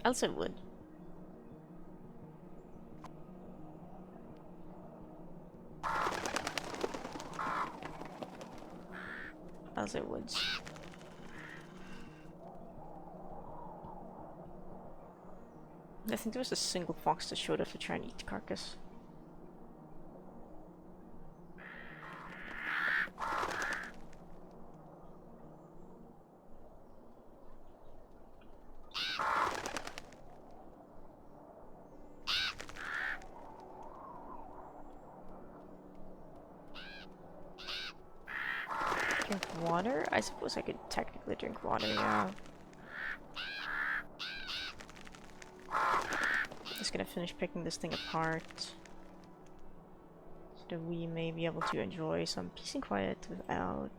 Else I would. Else I would. I think there was a single fox that showed up to try and eat the carcass. Drink water? I suppose I could technically drink water, yeah. Just gonna finish picking this thing apart, so that we may be able to enjoy some peace and quiet without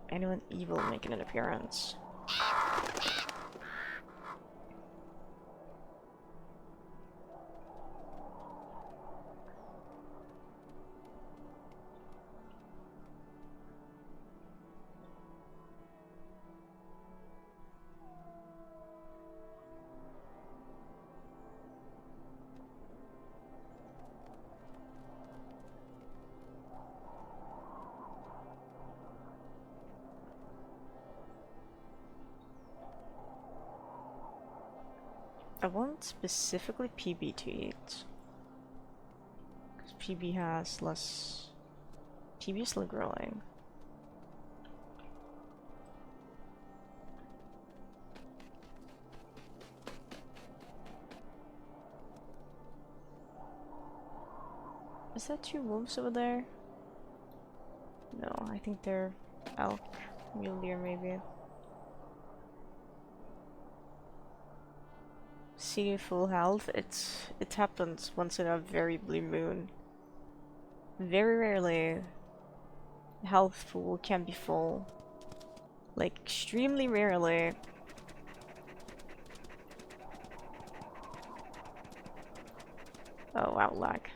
anyone evil making an appearance. I want specifically PB to eat, because PB has less. PB is still growing. Is that two wolves over there? No, I think they're elk, mule deer maybe. See full health. It happens once in a very blue moon. Very rarely health pool can be full. Like extremely rarely. Oh wow, lag.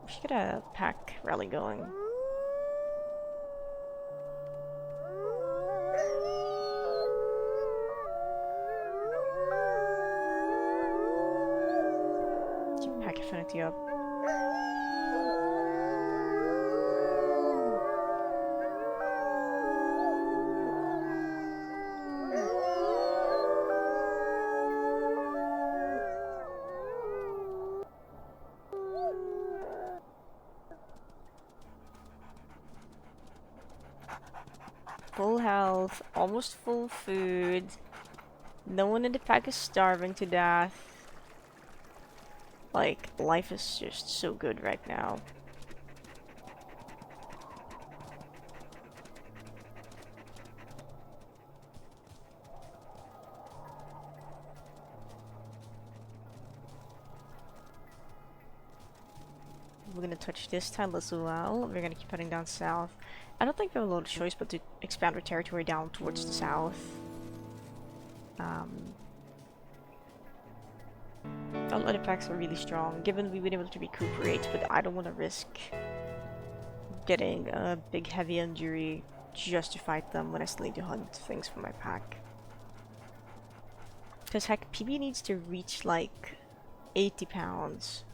We should get a pack rally going. Keep pack affinity up. Full health, almost full food. No one in the pack is starving to death. Like, life is just so good right now. We're gonna touch this tile as well. We're gonna keep heading down south. I don't think we have a lot of choice but to expand our territory down towards the south. A lot of packs are really strong, given we've been able to recuperate, but I don't want to risk getting a big heavy injury just to fight them when I still need to hunt things for my pack. Because heck, PB needs to reach like 80 pounds.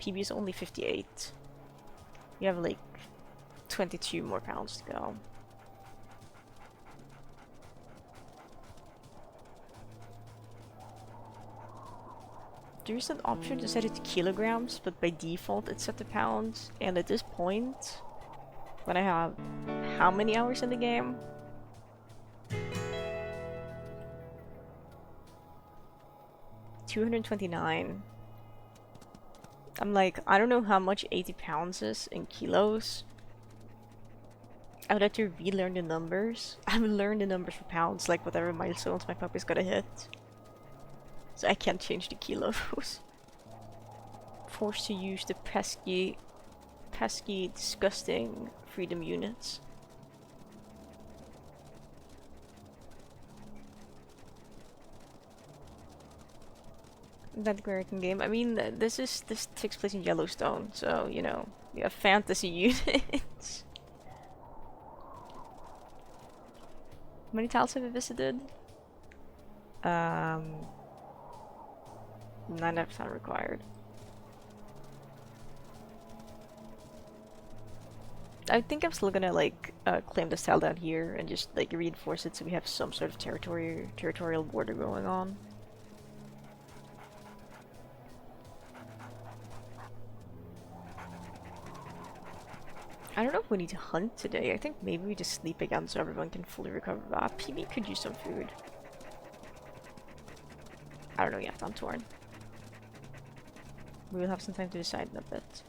PB is only 58. You have like 22 more pounds to go. There's an option to set it to kilograms, but by default it's set to pounds. And at this point, when I have how many hours in the game? 229. I'm like, I don't know how much 80 pounds is in kilos. I would have to relearn the numbers. I've learned the numbers for pounds, like whatever milestones my puppy's gotta hit. So I can't change the kilos. Forced to use the pesky, disgusting freedom units. That American game. I mean, this takes place in Yellowstone, so you know you have fantasy units. How many tiles have you visited? 9 episodes required. I think I'm still gonna like claim this tile down here and just like reinforce it so we have some sort of territorial border going on. I don't know if we need to hunt today. I think maybe we just sleep again so everyone can fully recover. PB could use some food. I don't know yet, I'm torn. We will have some time to decide in a bit.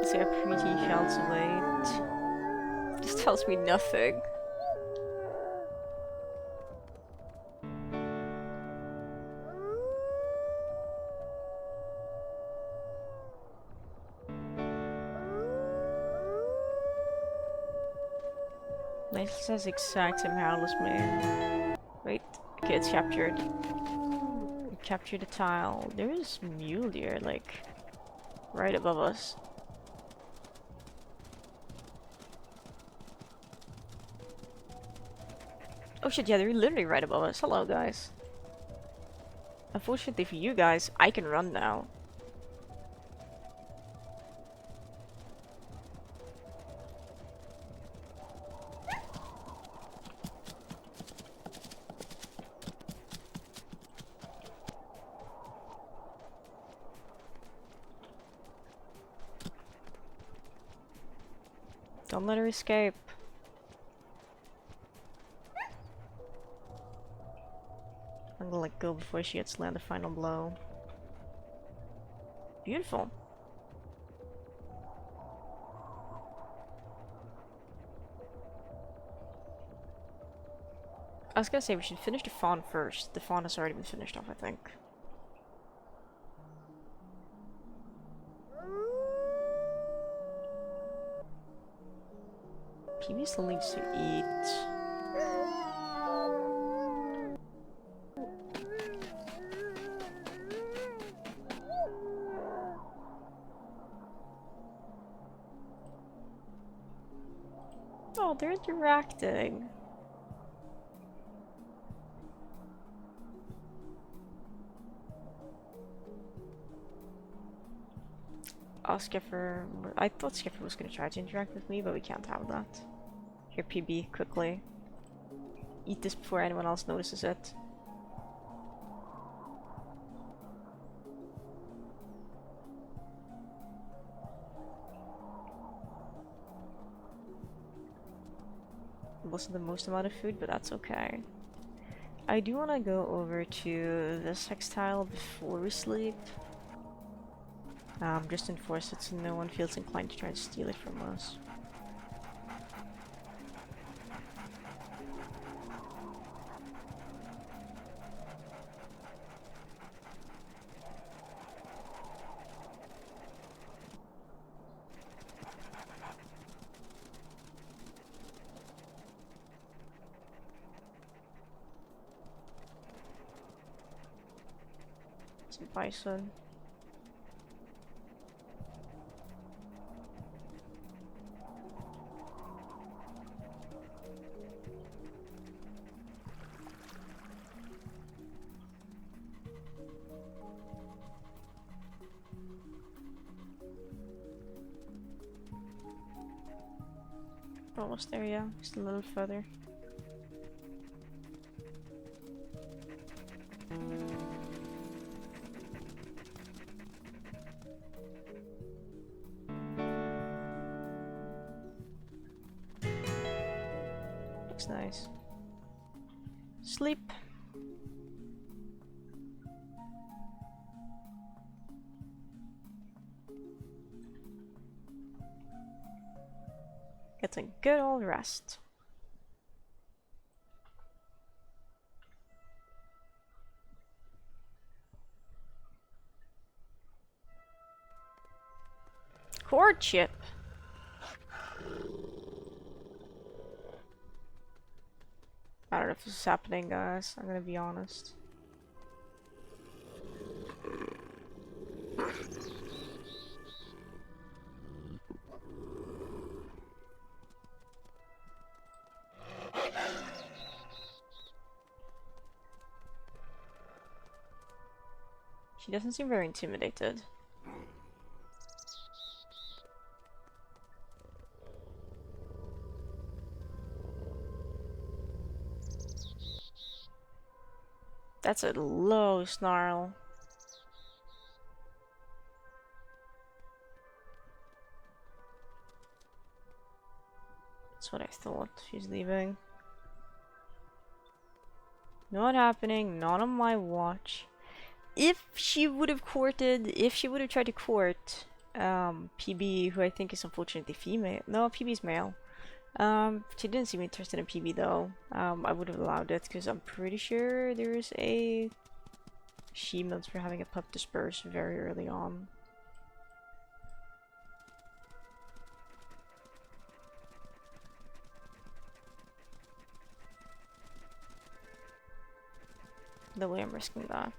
Is there a pretty shells wait? This tells me nothing. Nice says exact same howl as me. Wait, okay, it's captured. We captured a tile. There is mule deer, like, right above us. Oh shit, yeah, they're literally right above us. Hello, guys. Unfortunately for you guys, I can run now. Don't let her escape. I'm gonna let go before she gets to land the final blow. Beautiful. I was gonna say we should finish the fawn first. The fawn has already been finished off, I think. PB still needs to eat. Oh, they're interacting. Oh, Skipper. I thought Skipper was gonna try to interact with me, but we can't have that. Here, PB, quickly. Eat this before anyone else notices it. It wasn't the most amount of food, but that's okay. I do want to go over to the sextile before we sleep. Just enforce it so no one feels inclined to try to steal it from us. Some bison. Almost there, yeah. Just a little further. Looks nice. Sleep. Get a good old rest. Courtship. I don't know if this is happening, guys. I'm gonna be honest. She doesn't seem very intimidated. That's a low snarl. That's what I thought. She's leaving. Not happening. Not on my watch. If she would have tried to court PB, who I think is unfortunately female. No, PB's male. She didn't seem interested in PB though. I would have allowed it because I'm pretty sure there's a she-mills for having a pup disperse very early on. The way I'm risking that.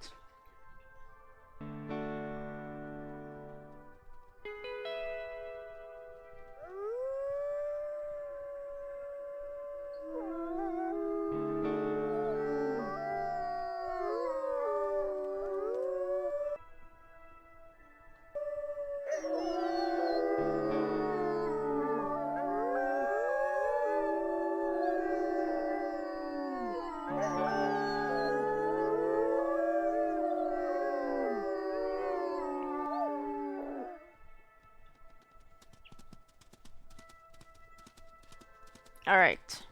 Alright.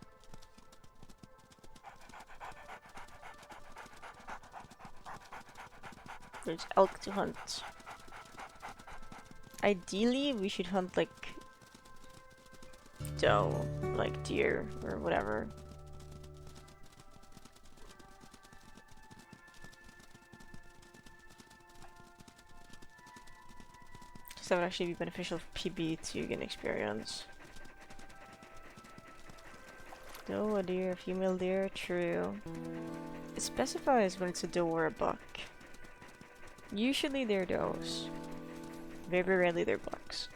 There's elk to hunt. Ideally, we should hunt like doe, like deer or whatever. Because that would actually be beneficial for PB to gain experience. Doe, a deer, female deer, true. It specifies when it's a doe or a buck. Usually they're does. Very rarely they're bucks.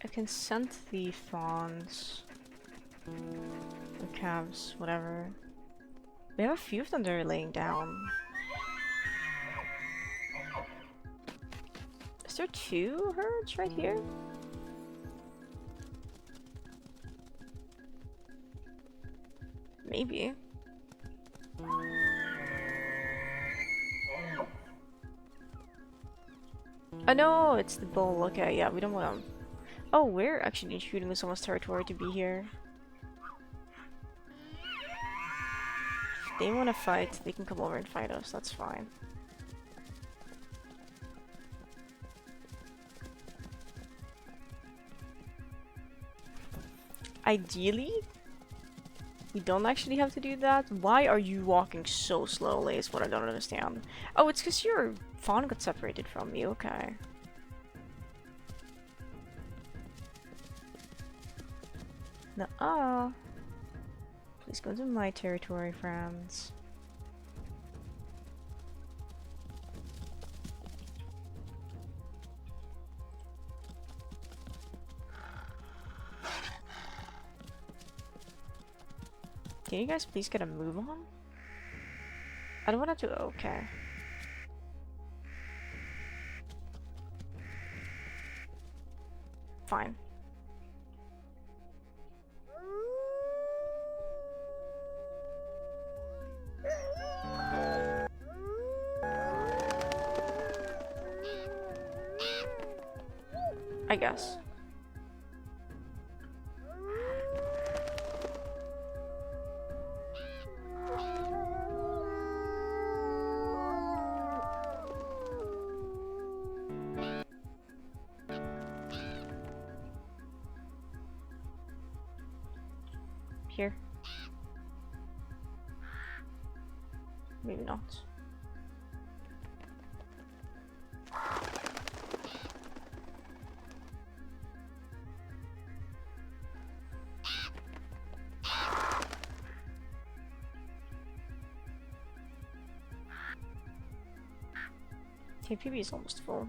I can scent the fawns. Or calves, whatever. We have a few of them that are laying down. Is there 2 herds right here? Maybe. Oh no, it's the bull. Okay, yeah, we don't want to. Oh, we're actually intruding on someone's territory to be here. If they want to fight, they can come over and fight us. That's fine. Ideally, we don't actually have to do that. Why are you walking so slowly is what I don't understand. Oh, it's because your fawn got separated from you. Okay. Nuh-uh. Please go to my territory, friends. Can you guys please get a move on? I don't want to. Okay. Fine. I guess. Here. Maybe not. KPB is almost full.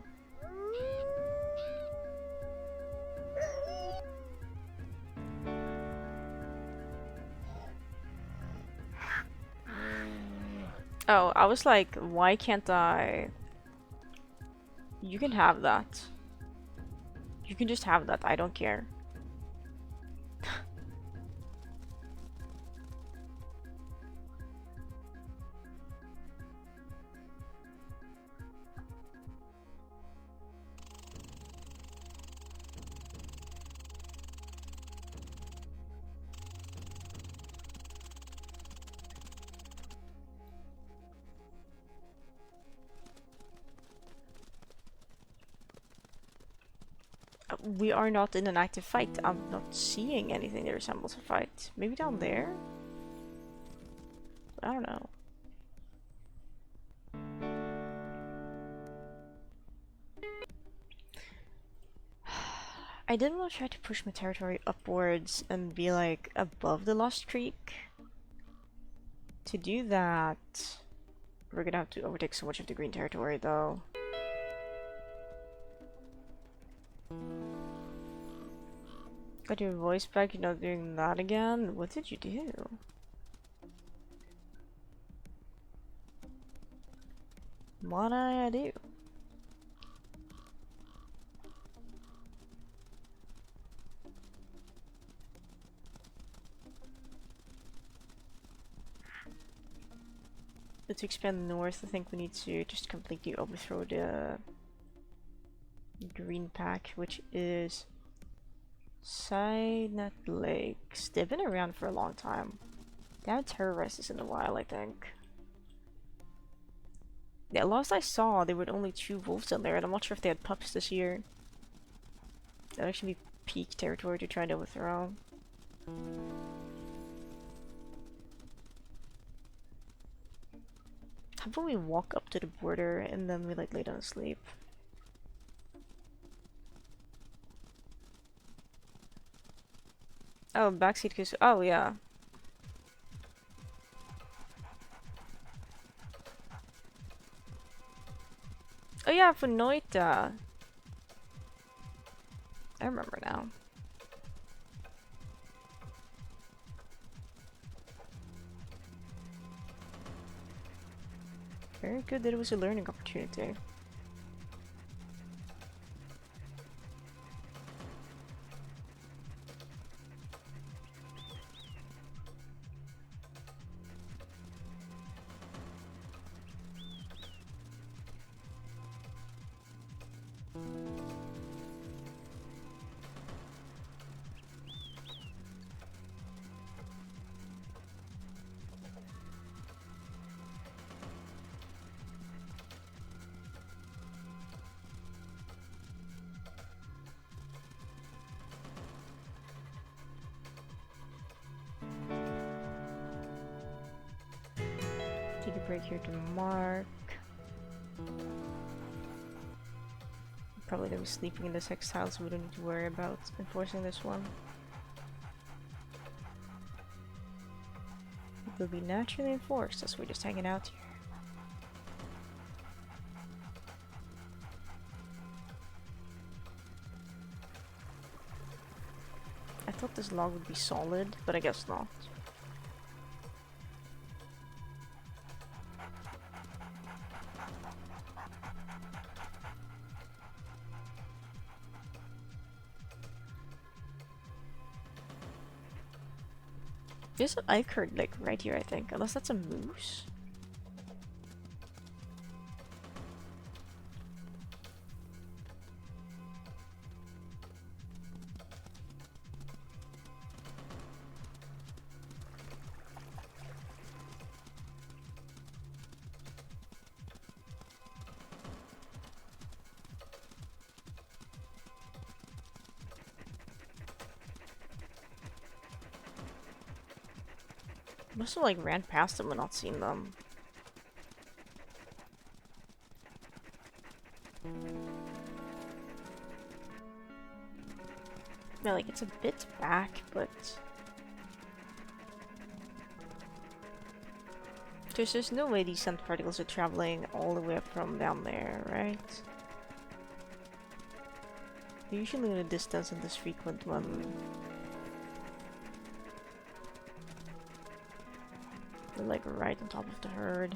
Oh, I was like, why can't I? You can have that. You can just have that, I don't care. We are not in an active fight. I'm not seeing anything that resembles a fight. Maybe down there? I don't know. I didn't want to try to push my territory upwards and be like above the Lost Creek. To do that, we're gonna have to overtake so much of the green territory though. Got your voice back, you're not doing that again? What did you do? What did I do? But to expand north, I think we need to just completely overthrow the green pack, which is Sidnet Lakes. They've been around for a long time. They haven't terrorized us in a while, I think. Yeah, last I saw, there were only 2 wolves down there, and I'm not sure if they had pups this year. That'd actually be peak territory to try to overthrow. How about we walk up to the border and then we like lay down and sleep? Oh, backseat goes. Oh, yeah. Oh, yeah, for Noita. I remember now. Very good that it was a learning opportunity. Take a break here to mark. Probably gonna be sleeping in the textile, so we don't need to worry about enforcing this one. will be naturally enforced as we're just hanging out here. I thought this log would be solid, but I guess not. There's an iCard like right here, I think. Unless that's a moose. Must have like ran past them and not seen them. Yeah, like it's a bit back, but there's just no way these scent particles are traveling all the way up from down there, right? They're usually in a distance and this frequent when they're like right on top of the herd.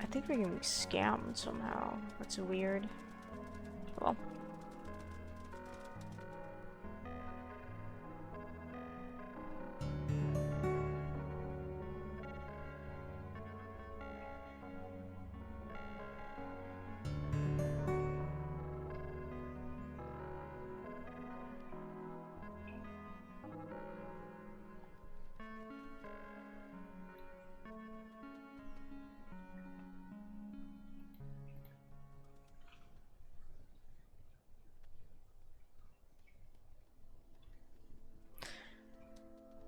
I think we're getting scammed somehow. That's weird. Well.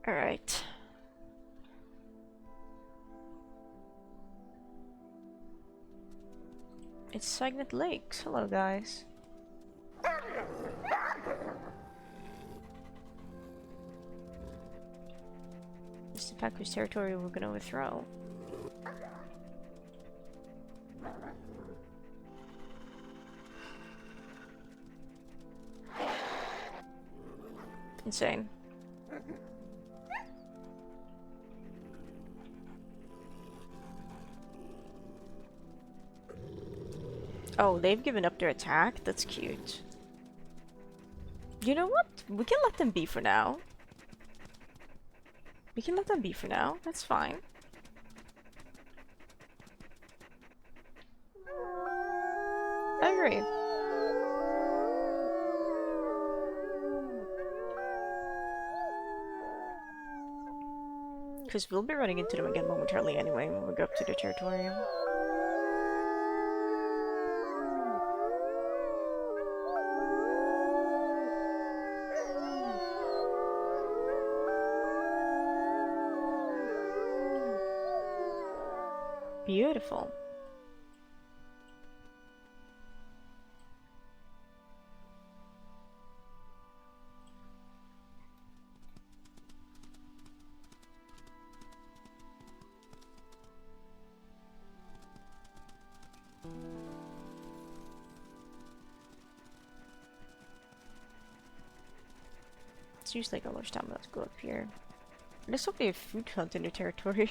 Alright. It's Sagnet Lakes. Hello, guys. This is the pack whose territory we're gonna overthrow. Insane. Oh, they've given up their attack? That's cute. You know what? We can let them be for now. We can let them be for now. That's fine. I agree. Because we'll be running into them again momentarily anyway when we go up to the territorium. Beautiful. It's usually like a large time. Let's go up here. Let's hope they have food hunt in their territory.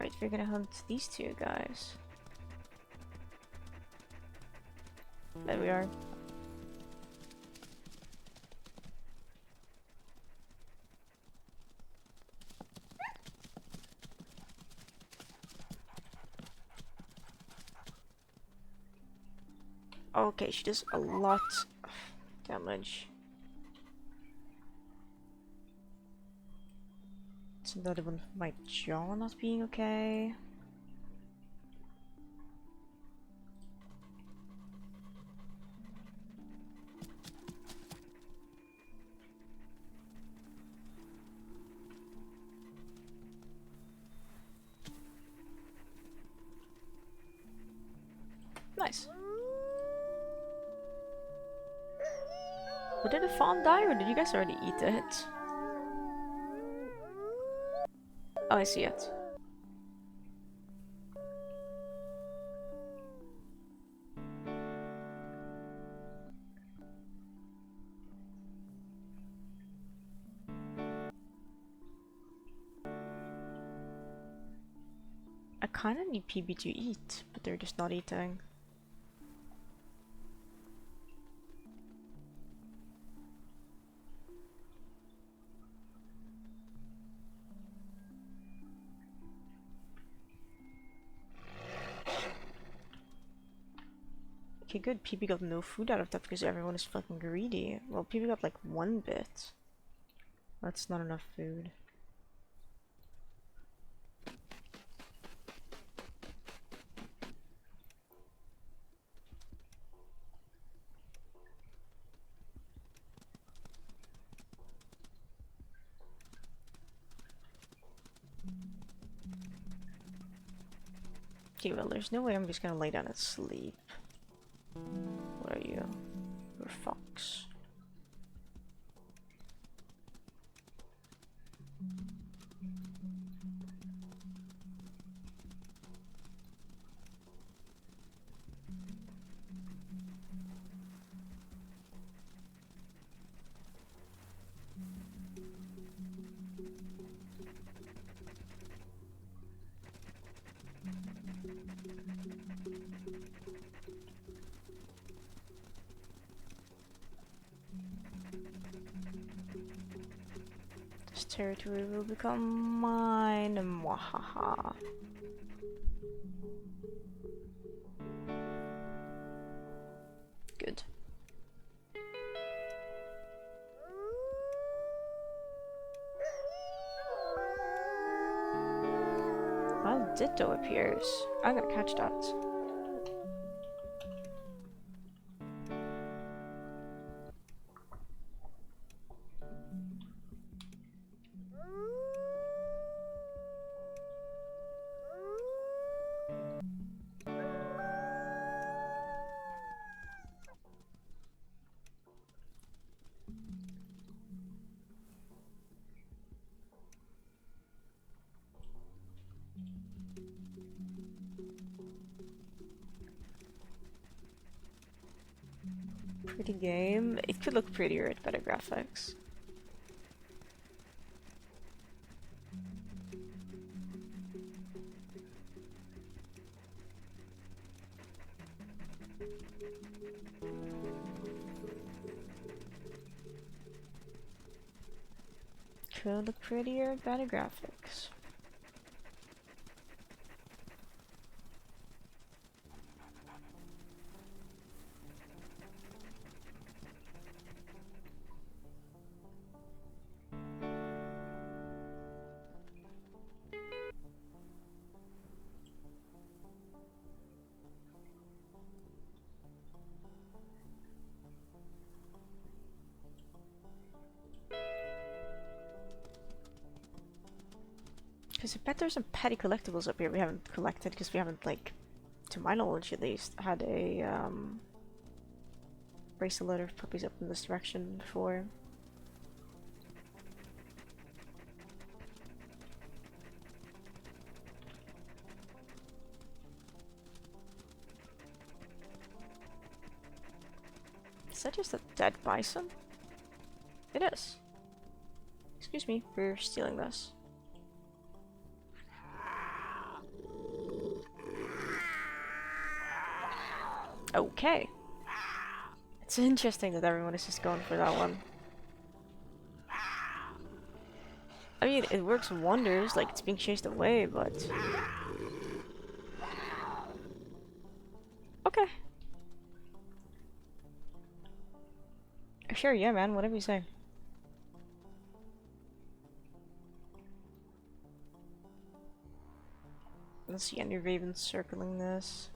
Alright, we're gonna hunt these two guys. There we are. Okay, she does a lot of damage. It's another one for my jaw not being okay. Nice. But did the fawn die, or did you guys already eat it? Oh, I see it. I kinda need PB to eat, but they're just not eating. Okay, good. PB got no food out of that because everyone is fucking greedy. Well, PB got like 1 bit. That's not enough food. Okay, well, there's no way I'm just gonna lay down and sleep. What are you? You're a fox. This territory will become mine. Mwahaha. Good. Well, Ditto appears. I gotta catch that. Pretty game. It could look prettier with better graphics. Could look prettier with better graphics. Because I bet there's some petty collectibles up here we haven't collected because we haven't, like, to my knowledge at least, had a race a lot of puppies up in this direction before. Is that just a dead bison? It is. Excuse me, we're stealing this. Okay. It's interesting that everyone is just going for that one. I mean, it works wonders, like it's being chased away, but... Okay. Sure, yeah, man, whatever you say. Let's see any ravens circling this.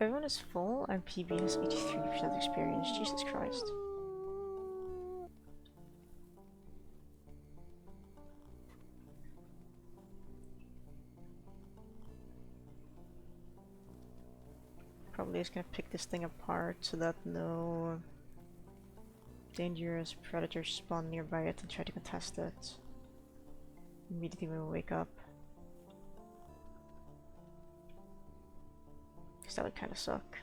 Everyone is full and PB has 83% experience. Jesus Christ. Probably is gonna pick this thing apart so that no dangerous predators spawn nearby it and try to contest it. Immediately when we wake up. Because that would kind of suck.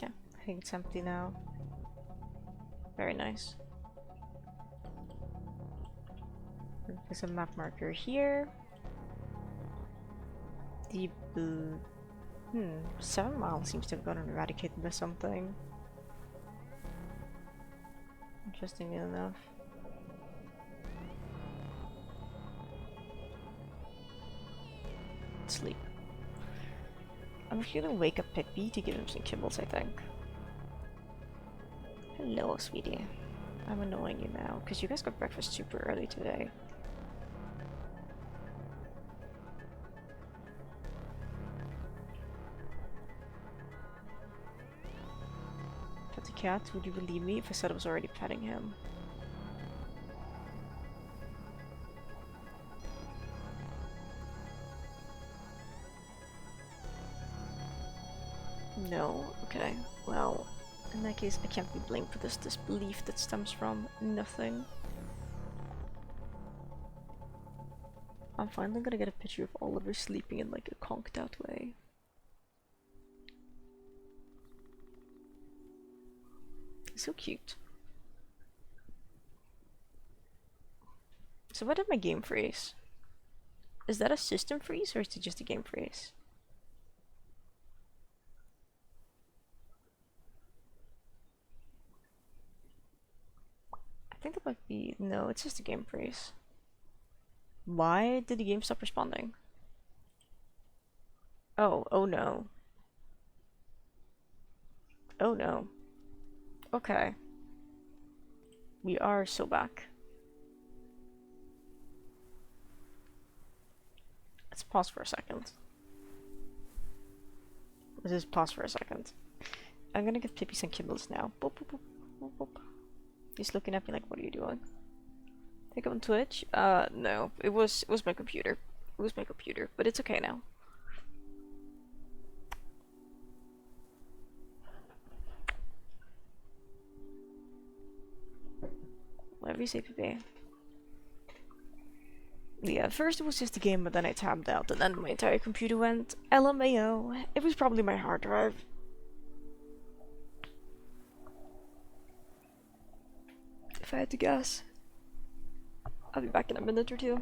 Yeah, I think it's empty now. Very nice. There's a map marker here. The blue... 7 miles seems to have gotten eradicated by something. Interestingly enough. Sleep. I'm just gonna wake up Pippi to give him some kibbles, I think. Hello, sweetie. I'm annoying you now, because you guys got breakfast super early today. Pet the cat, would you believe me if I said I was already petting him? No? Okay. Well, in that case, I can't be blamed for this disbelief that stems from nothing. I'm finally gonna get a picture of Oliver sleeping in like a conked out way. He's so cute. So why did my game freeze? Is that a system freeze or is it just a game freeze? I think that might be... no, it's just a game freeze. Why did the game stop responding? Oh no. Oh no. Okay. We are so back. Let's pause for a second. Let's just pause for a second. I'm gonna give Pippi some kibbles now. Boop, boop, boop, boop, boop. He's looking at me like, what are you doing? Think I'm on Twitch? No. It was my computer. It was my computer, but it's okay now. Whatever you say, Pippi. Yeah, at first it was just a game, but then I tabbed out, and then my entire computer went LMAO. It was probably my hard drive. If I had to guess. I'll be back in a minute or two.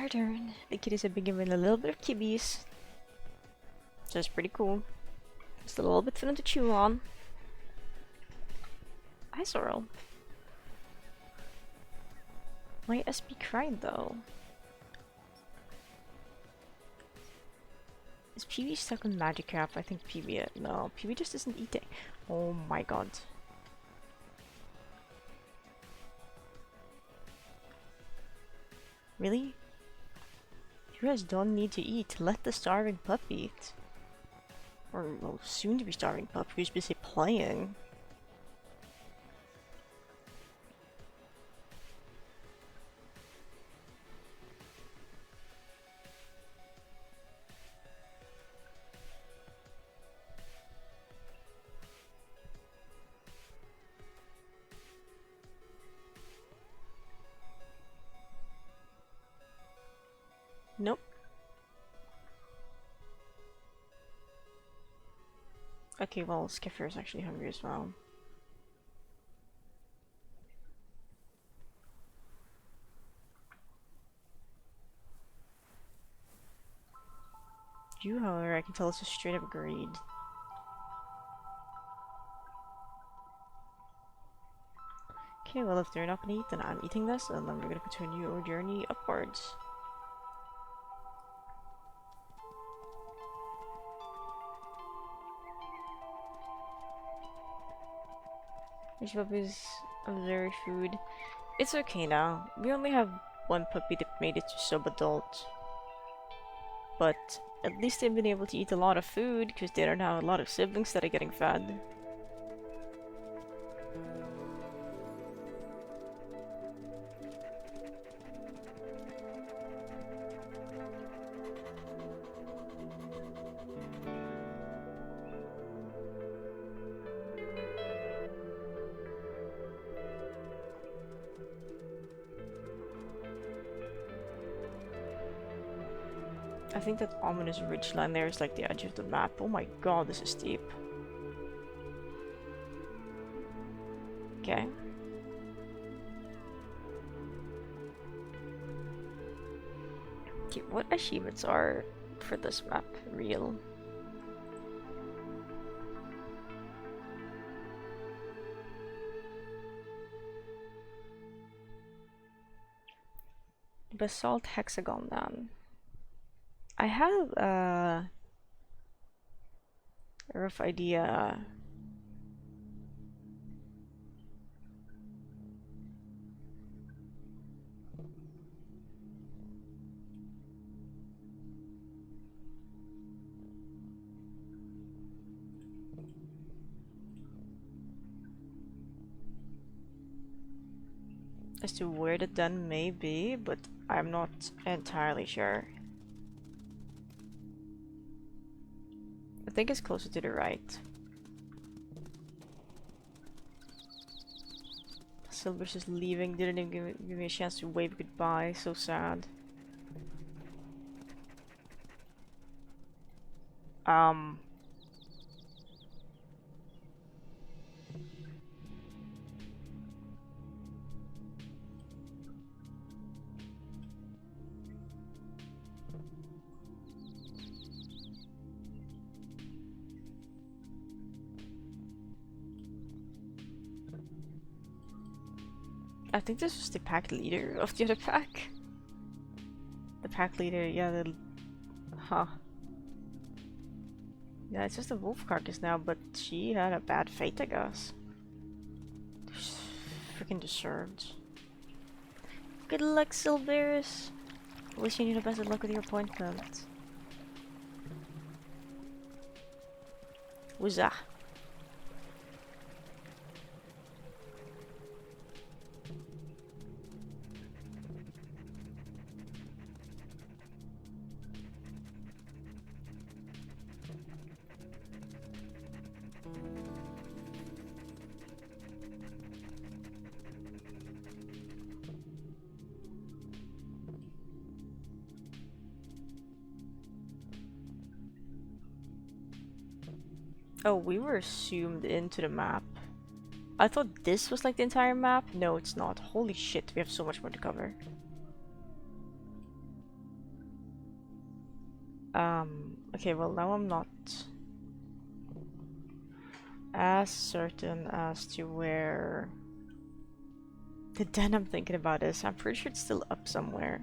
our turn. The kitties have been given a little bit of kibbies. So it's pretty cool. Just a little bit for them to chew on. Hi, Sorrel. My SB cried though. Is PB stuck on Magikarp? I think PB... No, PB just isn't eating. Oh my god. Really? You guys don't need to eat. Let the starving pup eat. Or, well, soon to be starving pup who's busy playing. Nope. Okay, well, Skiffer is actually hungry as well. You, however, I can tell is just straight up greed. Okay, well, if they're not gonna eat, then I'm eating this, and then we're gonna continue our journey upwards. Which puppies of their food? It's okay now. We only have one puppy that made it to sub-adult. But at least they've been able to eat a lot of food, because there are now a lot of siblings that are getting fed. I think that ominous ridgeline there is like the edge of the map. Oh my god, this is steep. Okay. Okay, what achievements are for this map real? Basalt hexagon then. I have a rough idea. As to where the den may be, but I'm not entirely sure. I think it's closer to the right. Silver's just leaving, didn't even give me a chance to wave goodbye, so sad. I think this was the pack leader of the other pack. The pack leader, yeah, the... Huh. Yeah, it's just a wolf carcass now, but she had a bad fate, I guess. Freaking deserved. Good luck, Silverus. Wishing you the best of luck with your appointment. Woozah. Oh, we were zoomed into the map. I thought this was like the entire map. No, it's not. Holy shit, we have so much more to cover. Okay, well now I'm not as certain as to where the den I'm thinking about is. I'm pretty sure it's still up somewhere.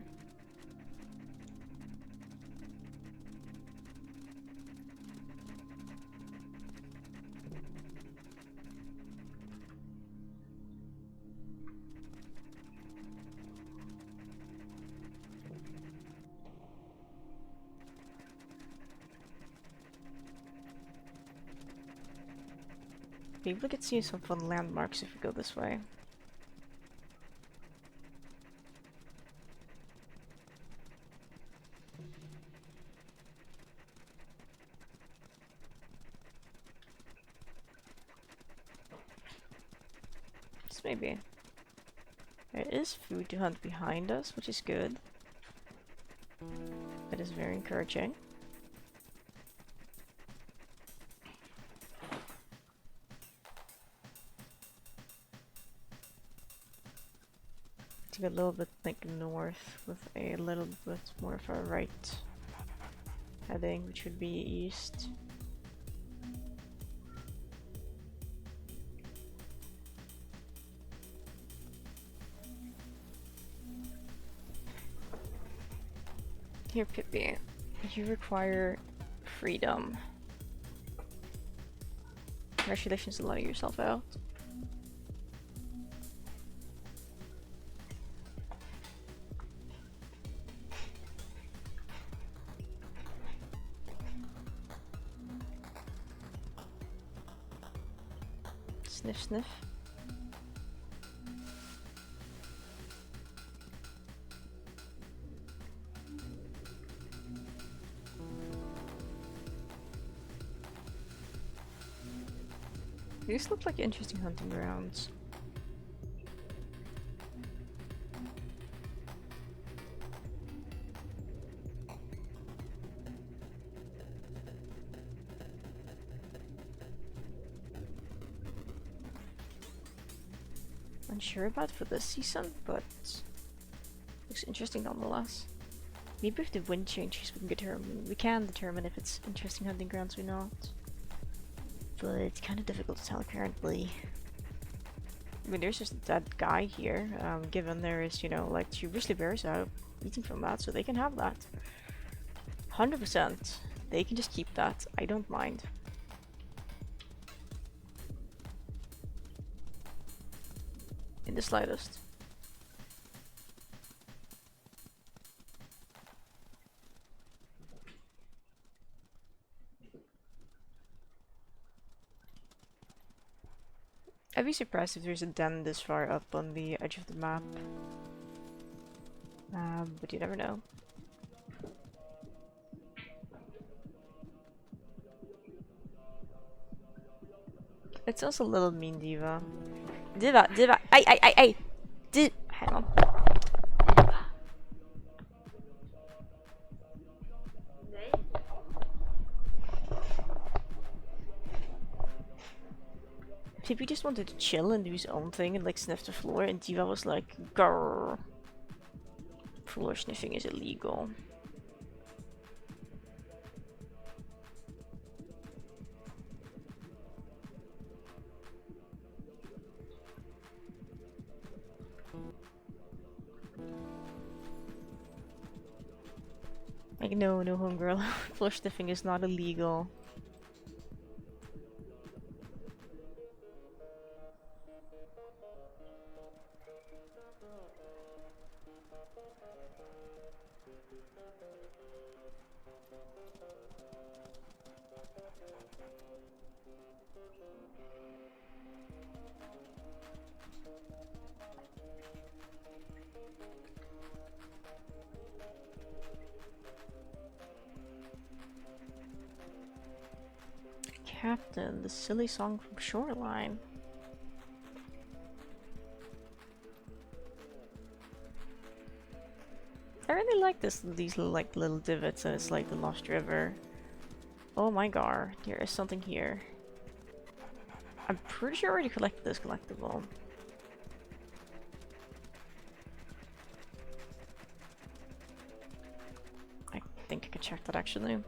Maybe we could see some fun landmarks if we go this way. This maybe. There is food to hunt behind us, which is good. That is very encouraging. To go a little bit like north with a little bit more of a right heading, which would be east. Here, Pippi, you require freedom. Congratulations on letting yourself out. Sniff, sniff. These look like interesting hunting grounds. Unsure about for this season, but looks interesting nonetheless. Maybe if the wind changes, we can determine if it's interesting hunting grounds or not. But it's kind of difficult to tell currently. I mean, there's just a dead guy here, given there is, you know, like 2 grizzly bears out eating from that, so they can have that. 100%. They can just keep that. I don't mind. In the slightest. I'd be surprised if there's a den this far up on the edge of the map. But you never know. It's also a little mean, Diva. Diva! Ay! Hang on. Pippi just wanted to chill and do his own thing and like sniff the floor, and Diva was like, grrr. Floor sniffing is illegal. Like, no, homegirl. Floor sniffing is not illegal. Captain, the silly song from Shoreline. I really like these like little divots, and it's like the Lost River. Oh my god, there is something here. I'm pretty sure I already collected this collectible. I think I could check that actually.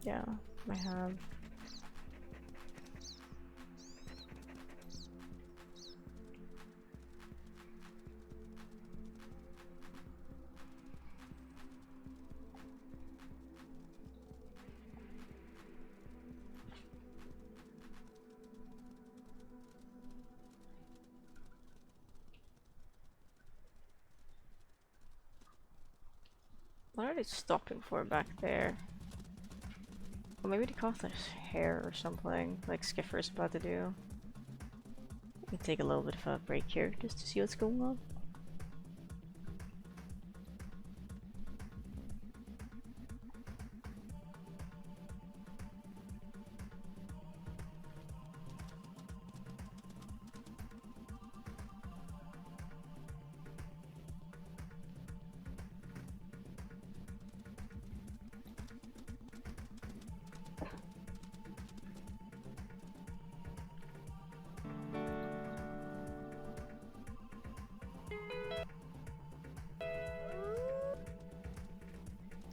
Yeah, I have. What are they stalking for back there? Well, maybe they caught his hair or something, like Skiffer's about to do. We can take a little bit of a break here just to see what's going on.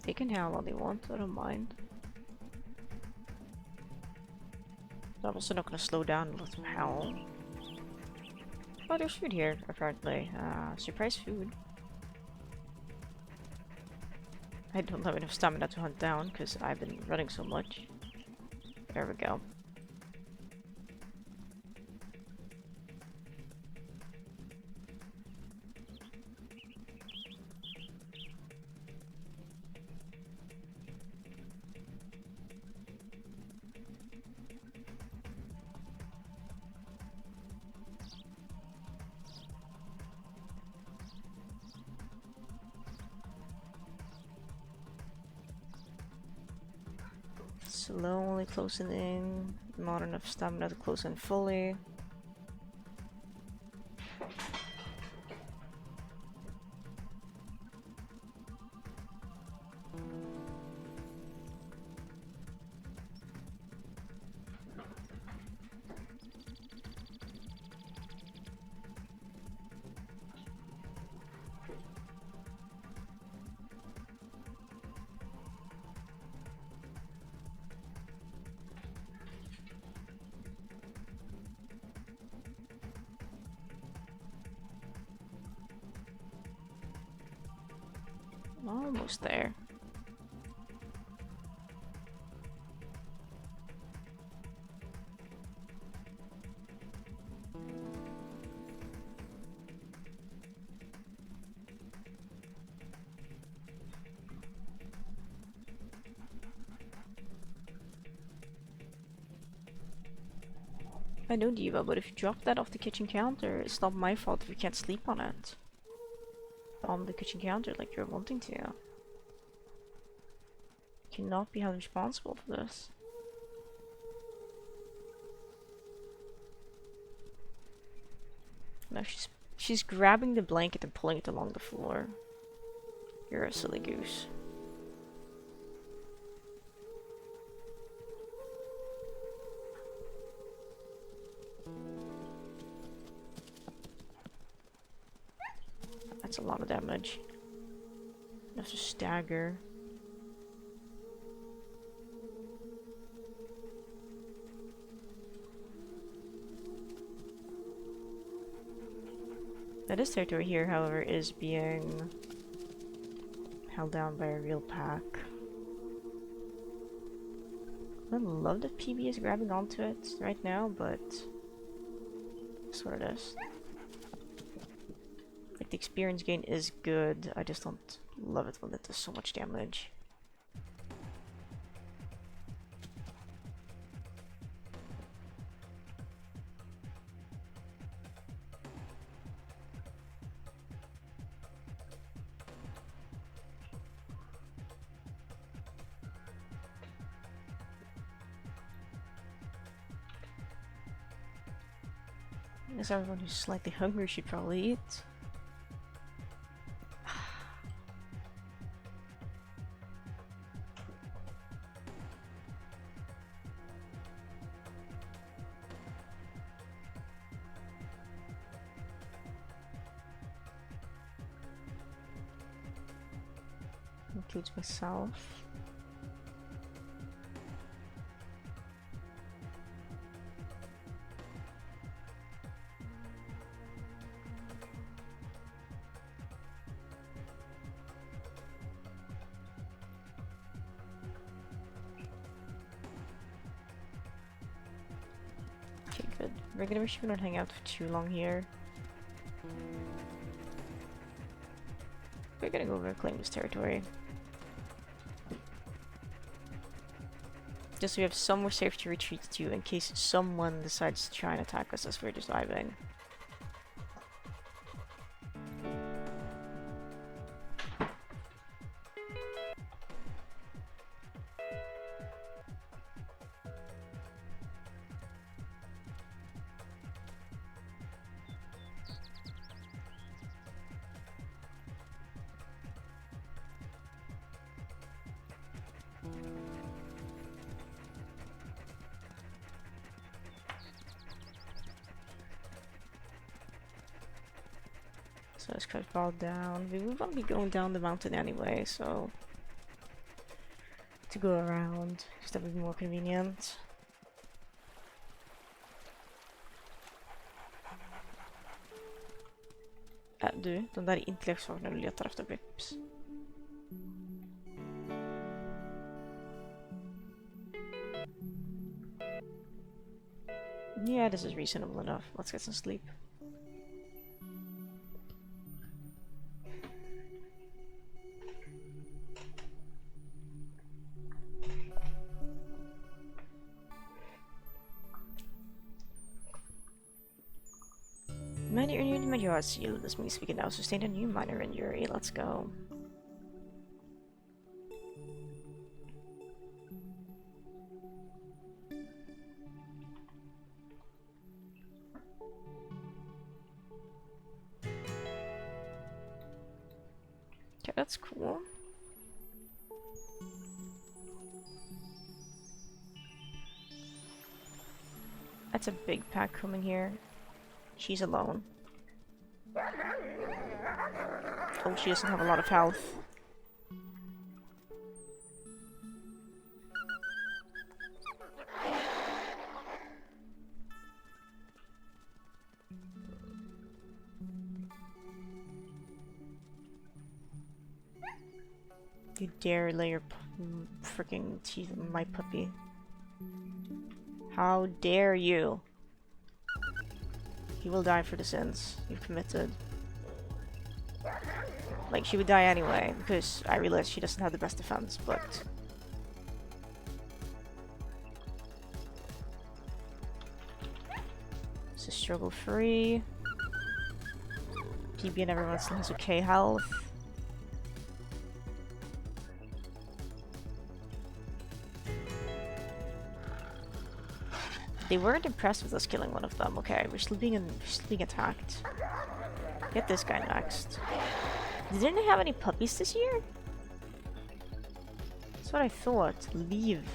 They can howl all they want, I don't mind. But I'm also not gonna slow down and let them howl. Oh, there's food here, apparently. Surprise food. I don't have enough stamina to hunt down, because I've been running so much. There we go. Slowly closing in. Not enough stamina to close in fully. Almost there. I know, Diva, but if you drop that off the kitchen counter, it's not my fault if you can't sleep on it. On the kitchen counter like you're wanting to. You cannot be held responsible for this. No, she's grabbing the blanket and pulling it along the floor. You're a silly goose. That's a lot of damage. Enough to stagger. Now this territory here, however, is being held down by a real pack. I love that PB is grabbing onto it right now, but that's what it is. Like, the experience gain is good, I just don't love it when it does so much damage. I guess everyone who's slightly hungry should probably eat. Includes myself. Okay, good. We're gonna make sure we don't hang out for too long here. We're gonna go reclaim this territory. Just so we have somewhere safe to retreat to in case someone decides to try and attack us as we're just diving. So let's cut fall down. We will not be going down the mountain anyway, so to go around, just that would be more convenient. Du, de där är inte leksaker när du letar efter vips. Yeah, this is reasonable enough. Let's get some sleep. Minor renewed major seal. This means we can now sustain a new minor injury. Let's go. Okay, that's cool. That's a big pack coming here. She's alone. Oh, she doesn't have a lot of health. You dare lay your freaking teeth on my puppy. How dare you? You will die for the sins you've committed. Like, she would die anyway, because I realize she doesn't have the best defense, but... This is struggle free. PB and everyone still has okay health. They weren't impressed with us killing one of them. Okay, we're still being attacked. Get this guy next. Didn't they have any puppies this year? That's what I thought. Leave.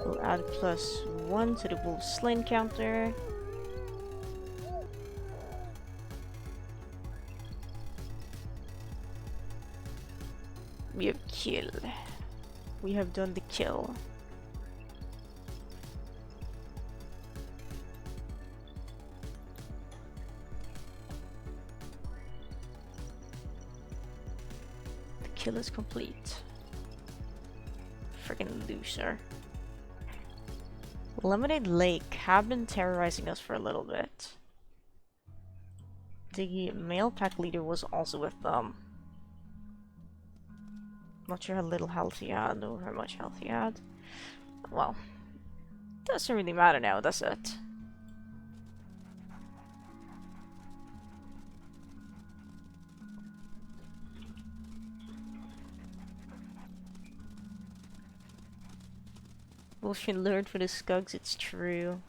We'll add +1 to the wolf slain counter. We have killed. We have done the kill. The kill is complete. Friggin' loser. Lemonade Lake have been terrorizing us for a little bit. The male pack leader was also with them. Not sure how little health he had or how much health he had. Well, doesn't really matter now, does it? Bullshit learned for the Skugs, it's true.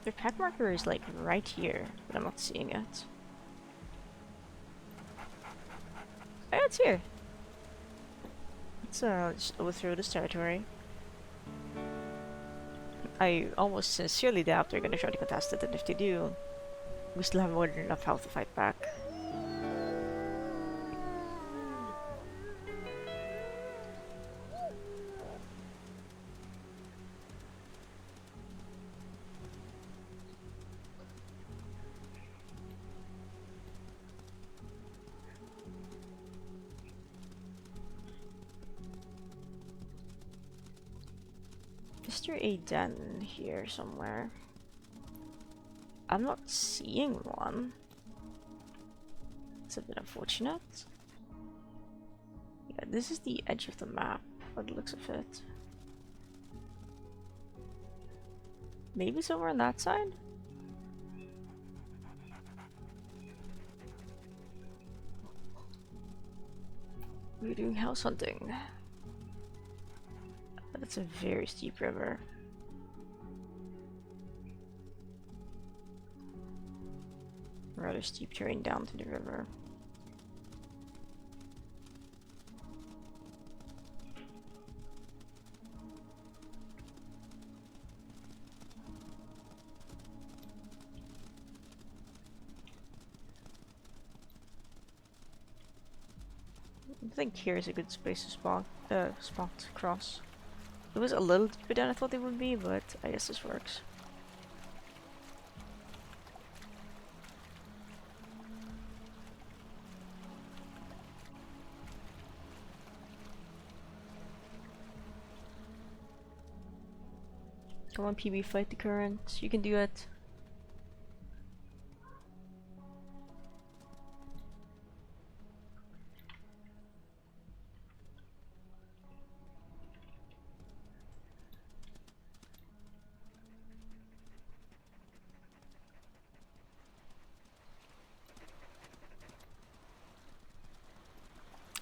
The pack marker is like right here, but I'm not seeing it. Oh, it's here. Let's just overthrow this territory. I almost sincerely doubt they're gonna try to contest it, and if they do, we still have more than enough health to fight back. Is there a den here somewhere? I'm not seeing one. It's a bit unfortunate. Yeah, this is the edge of the map, by the looks of it. Maybe somewhere on that side? We're doing house hunting. But it's a very steep river. Rather steep terrain down to the river. I think here is a good space to spot to cross. It was a little deeper than I thought it would be, but I guess this works. Come on, PB, fight the current. You can do it.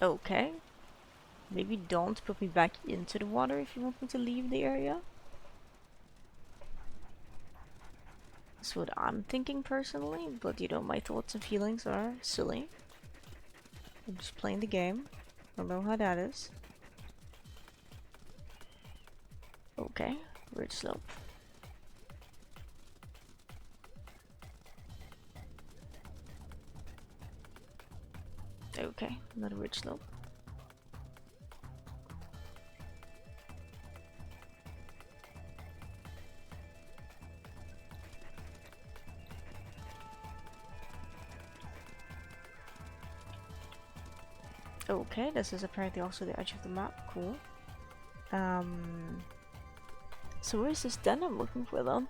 Okay. Maybe don't put me back into the water if you want me to leave the area. That's what I'm thinking personally, but you know, my thoughts and feelings are silly. I'm just playing the game. I don't know how that is. Okay, ridge slope. Okay, another ridge slope. Okay, this is apparently also the edge of the map. Cool. So where's this den I'm looking for then?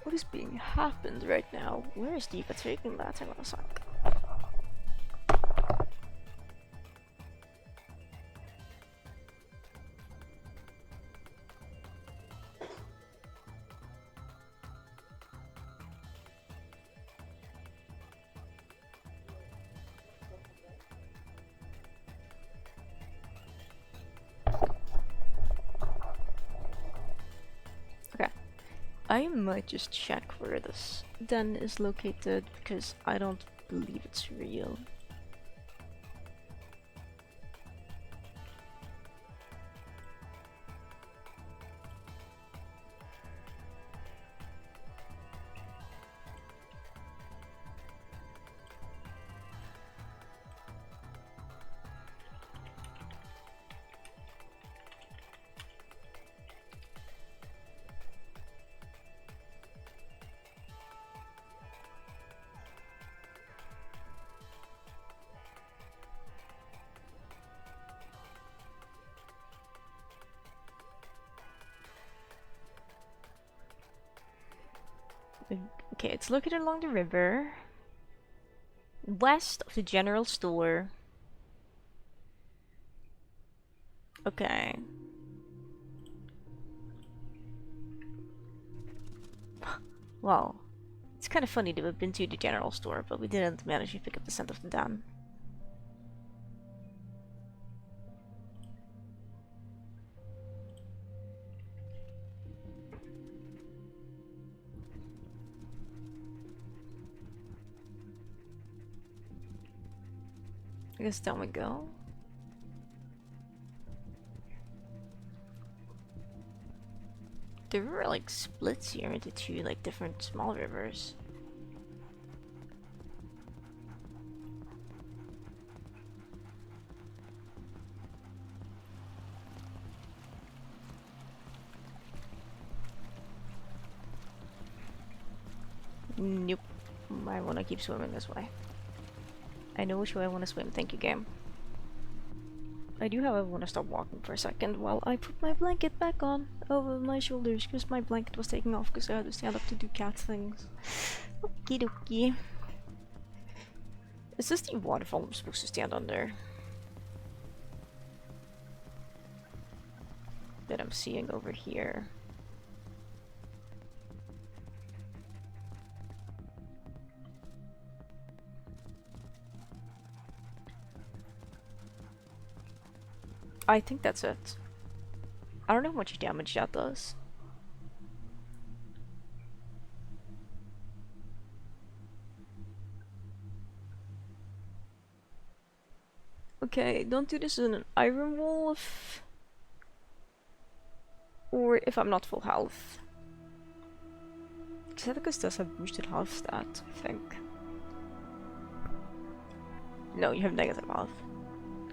What is being happened right now? Where is Diva taking that? Hang on a sec. I might just check where this den is located because I don't believe it's real. Okay, it's located along the river, west of the general store. Okay. Well, it's kind of funny that we've been to the general store, but we didn't manage to pick up the scent of the den. I guess down we go. The river like splits here into two like different small rivers. Nope. I want to keep swimming this way. I know which way I want to swim. Thank you, game. I do, however, want to stop walking for a second while I put my blanket back on over my shoulders because my blanket was taking off because I had to stand up to do cat things. Okie dokie. Is this the waterfall I'm supposed to stand under? That I'm seeing over here. I think that's it. I don't know how much damage that does. Okay, don't do this in an iron wolf. Or if I'm not full health. Xeticus does have boosted health stat, I think. No, you have negative health.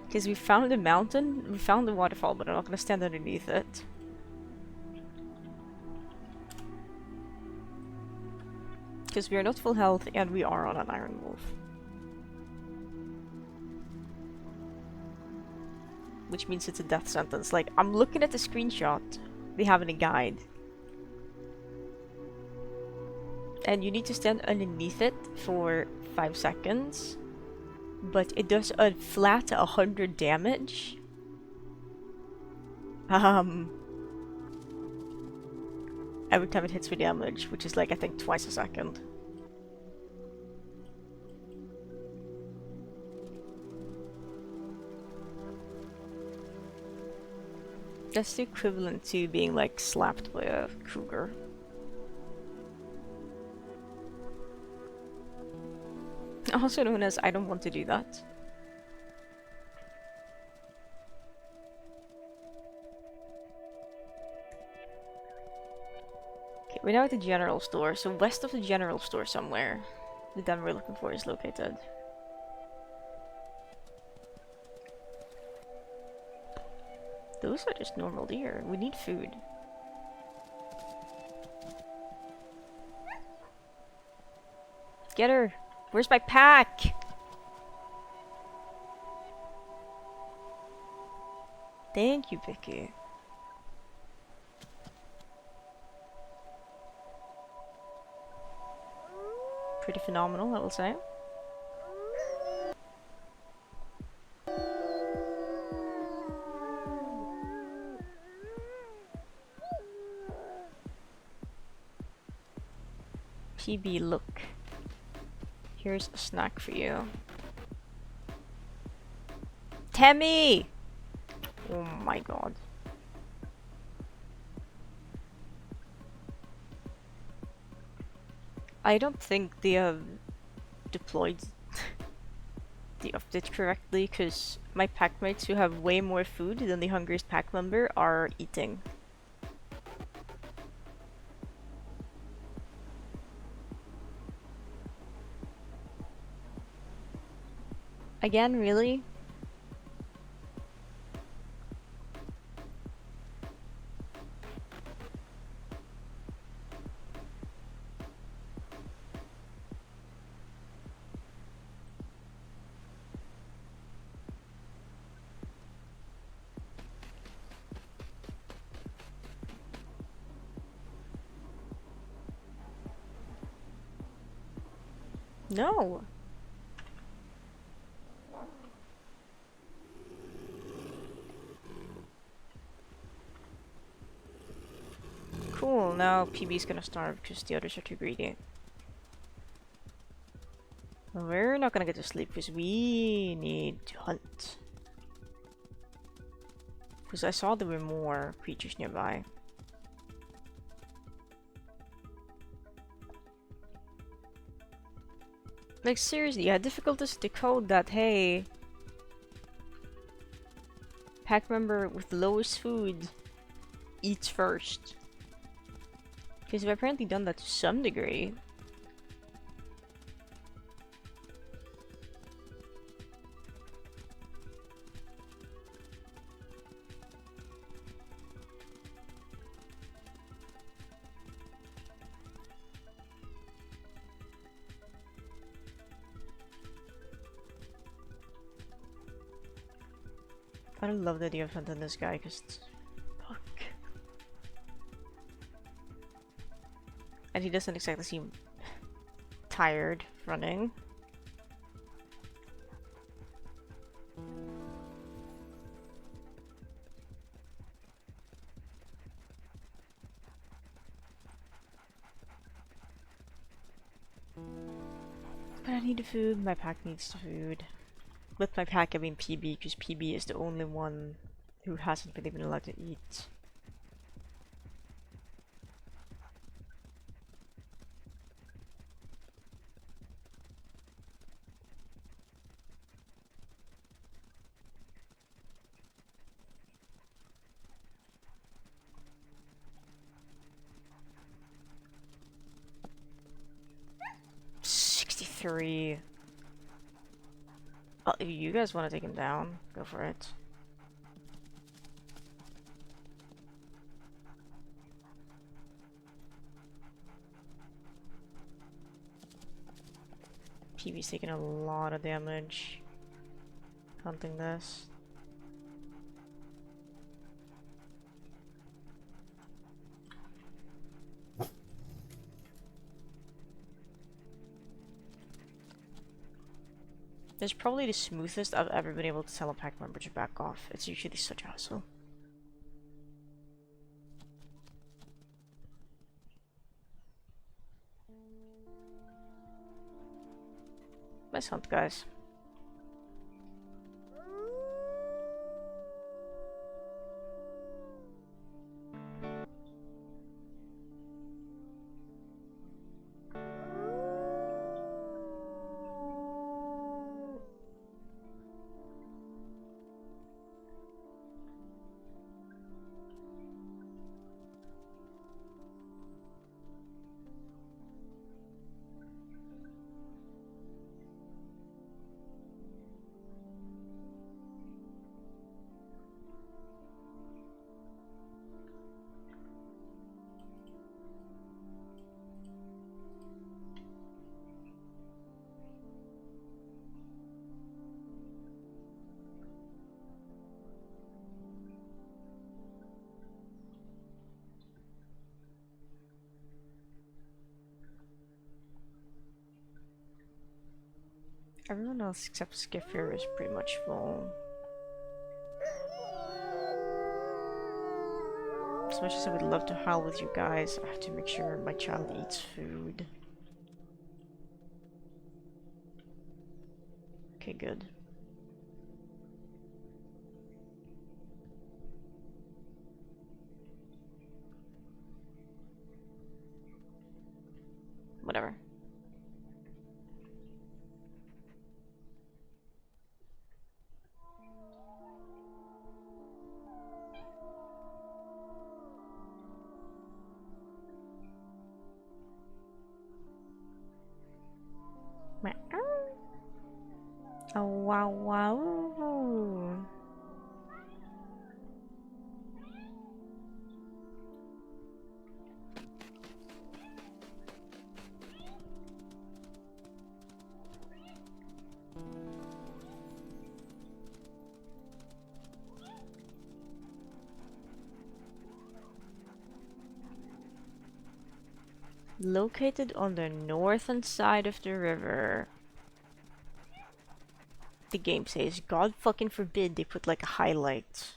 Because we found a mountain, we found the waterfall, but I'm not going to stand underneath it. Because we are not full health and we are on an iron wolf. Which means it's a death sentence. Like, I'm looking at the screenshot they have in a guide. And you need to stand underneath it for 5 seconds. But it does a flat 100 damage. Every time it hits for damage, which is like I think twice a second. That's the equivalent to being like slapped by a cougar. Also known as I don't want to do that. Okay, we're now at the general store, so west of the general store somewhere, the den we're looking for is located. Those are just normal deer. We need food. Get her! Where's my pack? Thank you, Vicky. Pretty phenomenal, I will say. PB, look. Here's a snack for you. Temmie! Oh my god. I don't think they have deployed the update correctly, because my packmates who have way more food than the hungriest pack member are eating. Again, really? No. Cool, now PB's gonna starve because the others are too greedy. We're not gonna get to sleep because we need to hunt. Because I saw there were more creatures nearby. Like seriously, I had difficulties to decode that, hey, pack member with the lowest food eats first. Because we've apparently done that to some degree. I don't love the idea of hunting this guy because it's... Fuck. And he doesn't exactly seem tired running. But I need the food, my pack needs the food. With my pack I mean PB, because PB is the only one who hasn't been even allowed to eat. $63. If you guys want to take him down, go for it. PB's taking a lot of damage hunting this. This is probably the smoothest I've ever been able to tell a pack member to back off. It's usually such a hassle. Nice hunt, guys. Everyone else except Skiffer is pretty much full. As much as I would love to howl with you guys, I have to make sure my child eats food. Okay, good. Whatever. Oh, wow, wow. Located on the northern side of the river. The game says, God fucking forbid they put like a highlight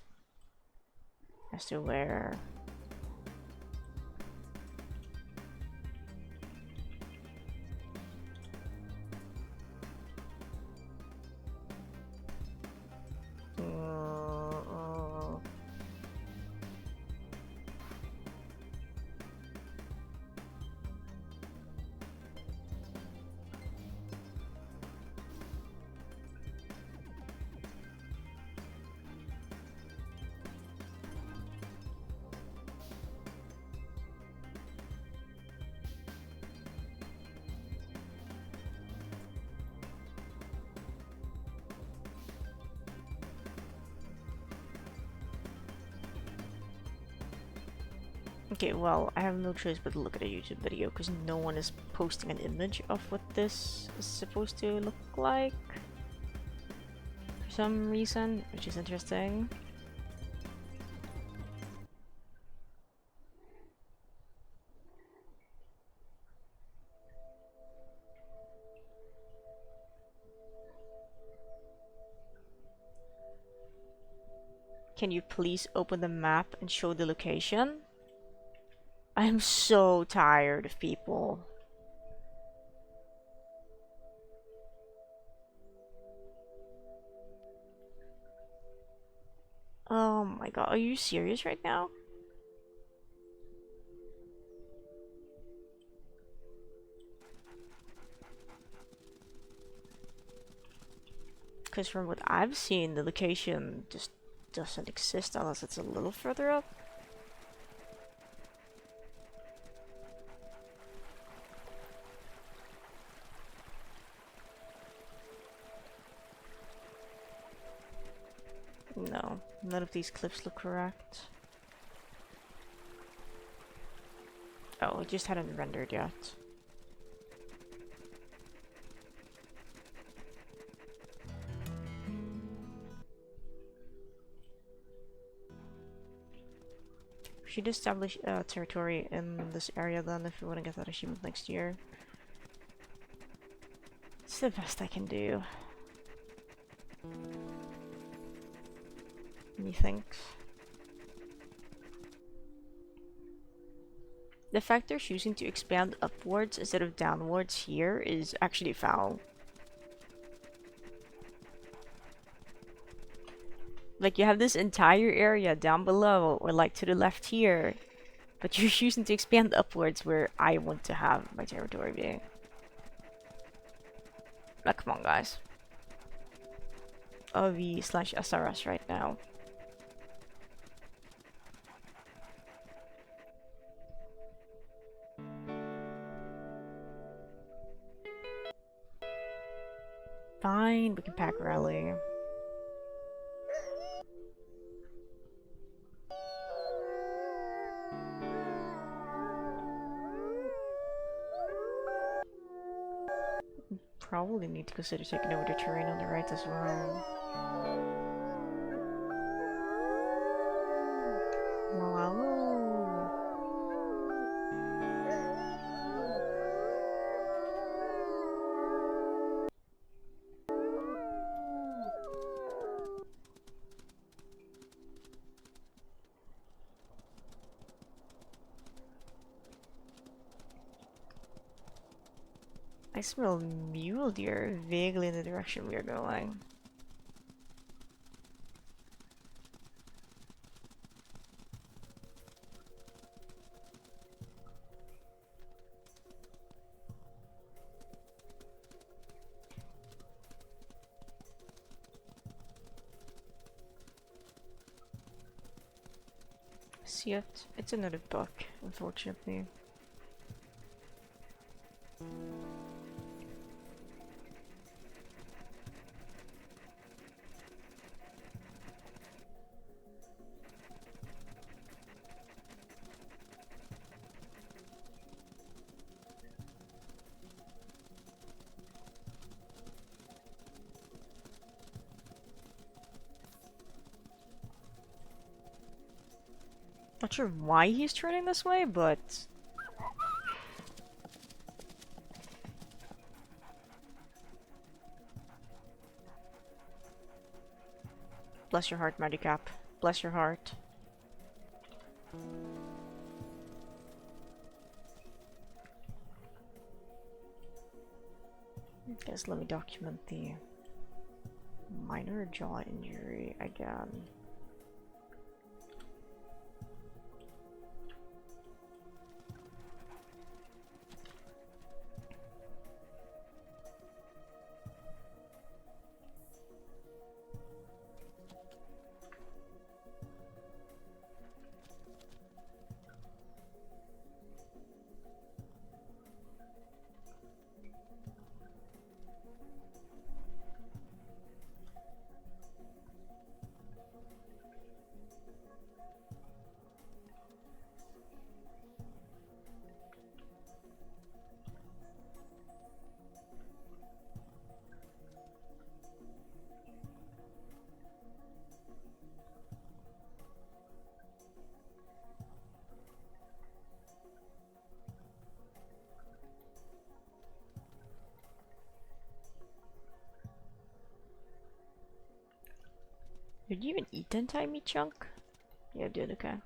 as to where. Okay, well, I have no choice but to look at a YouTube video because no one is posting an image of what this is supposed to look like for some reason, which is interesting. Can you please open the map and show the location? I am so tired of people. Oh my god, are you serious right now? Because from what I've seen, the location just doesn't exist unless it's a little further up. No, none of these clips look correct. Oh, it just hadn't rendered yet. We should establish a territory in this area then if we want to get that achievement next year. It's the best I can do. Methinks. The fact they're choosing to expand upwards instead of downwards here is actually foul. Like, you have this entire area down below, or like to the left here, but you're choosing to expand upwards where I want to have my territory being. Like, come on, guys. OV/SRS right now. Fine, we can pack rally. Probably need to consider taking over the terrain on the right as well. Wow. I smell mule deer vaguely in the direction we are going. See it? It's another buck, unfortunately. Not sure why he's turning this way, but... Bless your heart, Madicap. Bless your heart. Guess let me document the minor jaw injury again. Did you even eat the entire meat chunk? Yeah, I did, okay.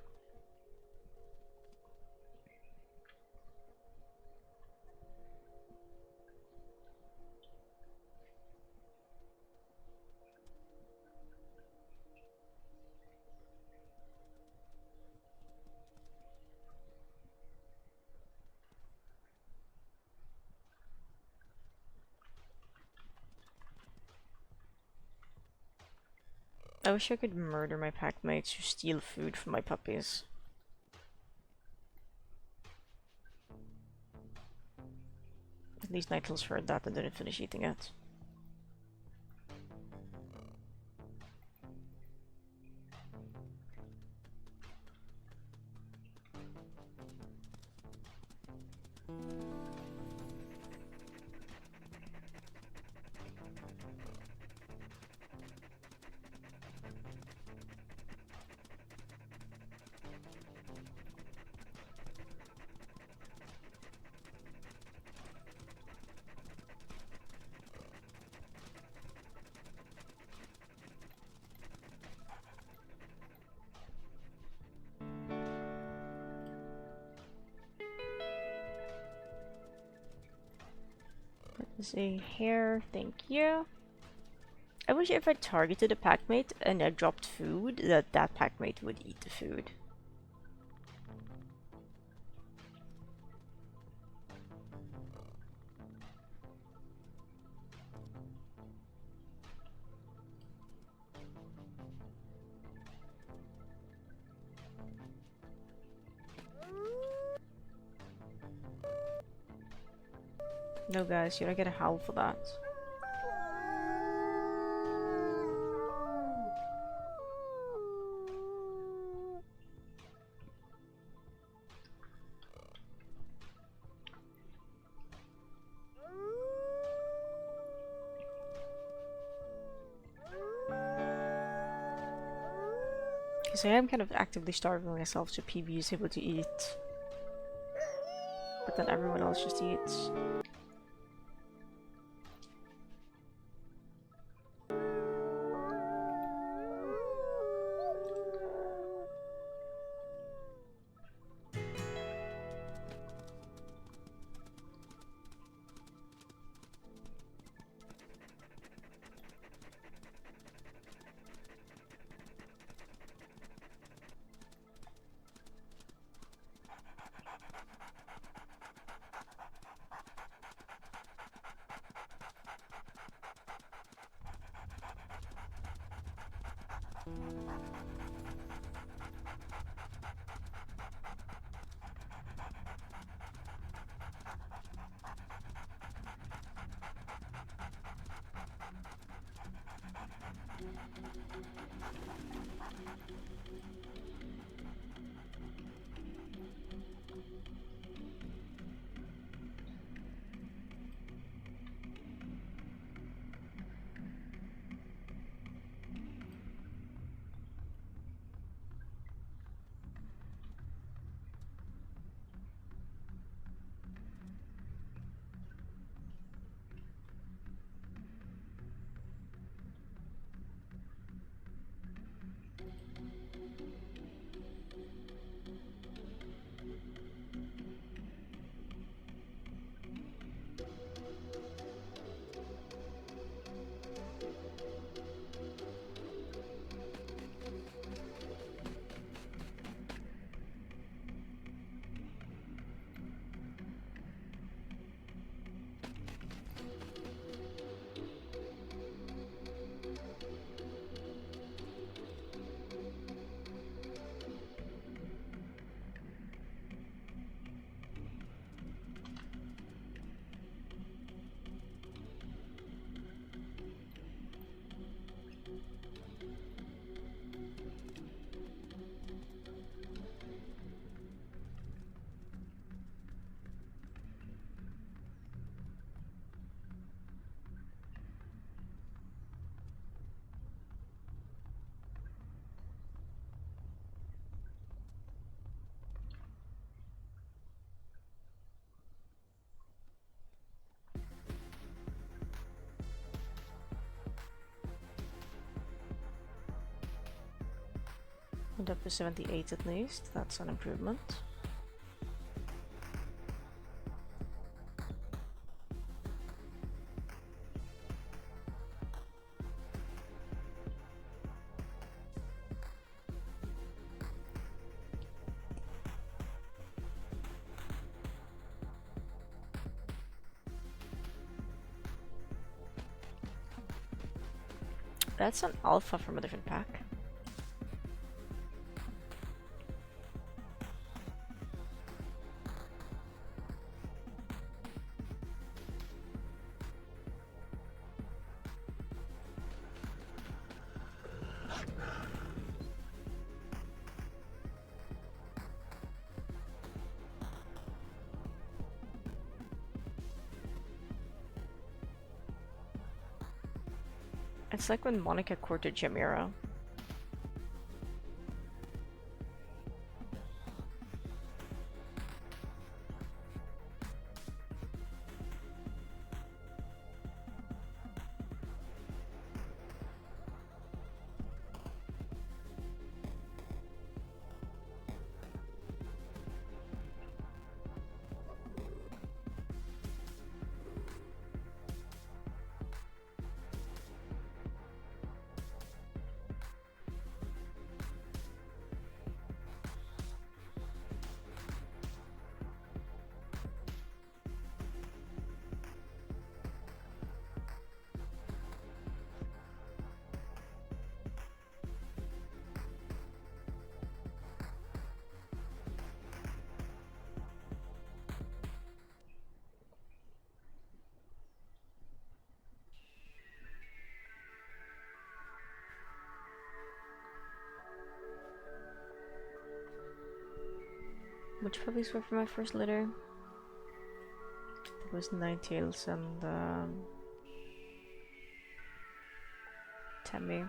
I wish I could murder my packmates who steal food from my puppies. At least Nightles heard that and didn't finish eating it. Let's see here, thank you. I wish if I targeted a packmate and I dropped food, that packmate would eat the food. No guys, you don't get a howl for that. Because I am kind of actively starving myself so PB is able to eat. But then everyone else just eats. Went up to 78 at least. That's an improvement. That's an alpha from a different pack. It's like when Monica courted Jamira. Which puppies were for my first litter? It was Ninetales and Tammy.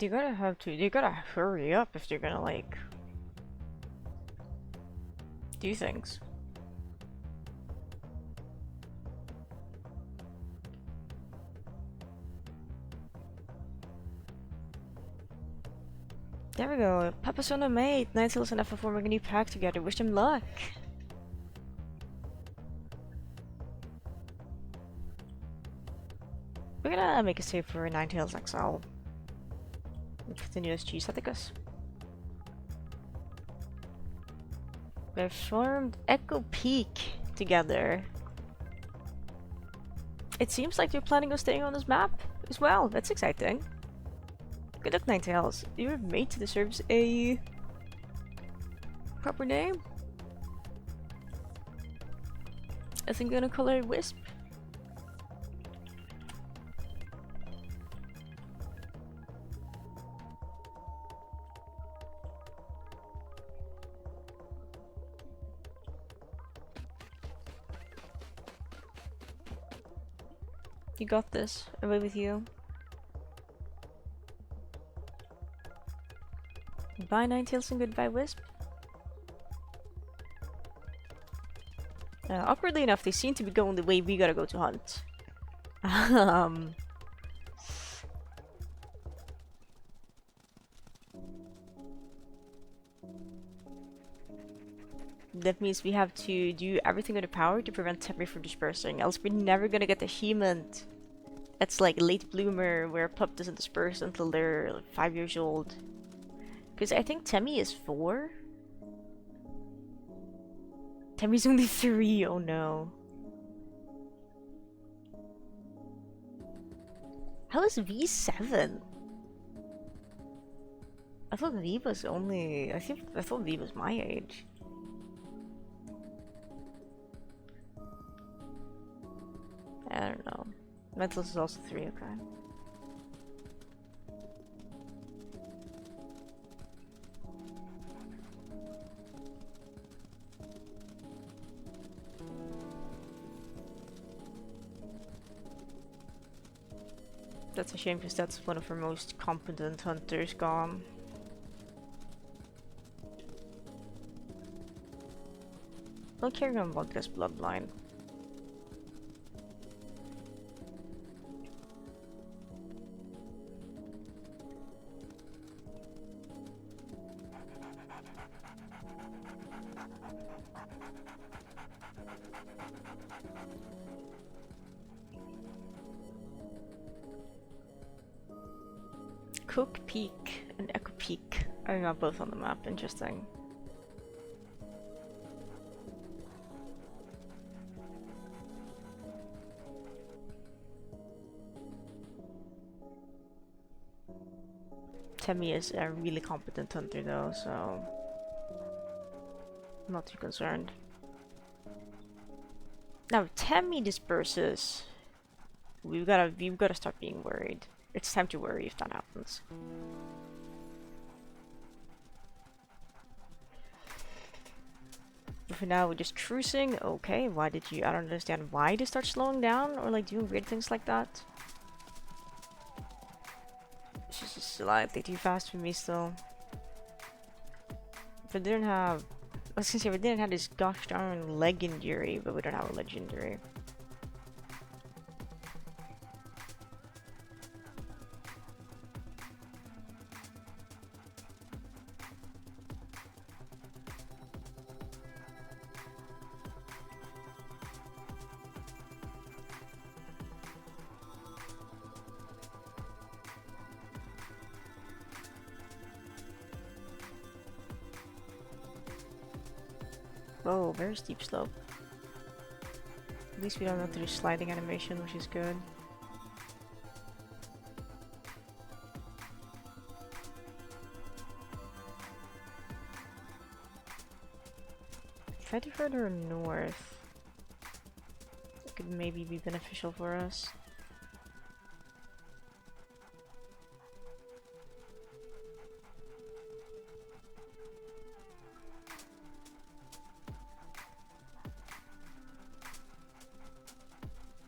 You gotta hurry up if you're gonna like do things. There we go. Papa's on a mate. Ninetales and FF forming a new pack together. Wish them luck. We're gonna make a save for Ninetales XL. Continuous cheese Atticus. They've formed Echo Peak together. It seems like they're planning on staying on this map as well. That's exciting. Good luck, Ninetales. Your mate deserves a proper name. I think I'm gonna call her Wisp. You got this. Away with you. Goodbye, Ninetales, and goodbye, Wisp. Awkwardly enough, they seem to be going the way we gotta go to hunt. That means we have to do everything in our power to prevent Tempe from dispersing, else we're never gonna get the achievement. It's like late bloomer where a pup doesn't disperse until they're like 5 years old. Because I think Temmie is 4. Temmie's only 3, oh no. How is V 7? I thought V was only... I thought V was my age. I don't know. Mentalist is also 3, okay. That's a shame because that's one of our most competent hunters gone. Don't carry on Vodka's bloodline. Cook Peak and Echo Peak are not both on the map. Interesting. Temmie is a really competent hunter though, so I'm not too concerned. Now Temmie disperses. We've gotta start being worried. It's time to worry if that happens. But for now, we're just cruising. Okay, why did you... I don't understand why they start slowing down or like doing weird things like that. It's just slightly too fast for me still. If I didn't have... I was gonna say, if I didn't have this gosh darn leg injury, but we don't have a legendary. Oh, very steep slope. At least we don't have to do sliding animation, which is good. If I do further north, it could maybe be beneficial for us.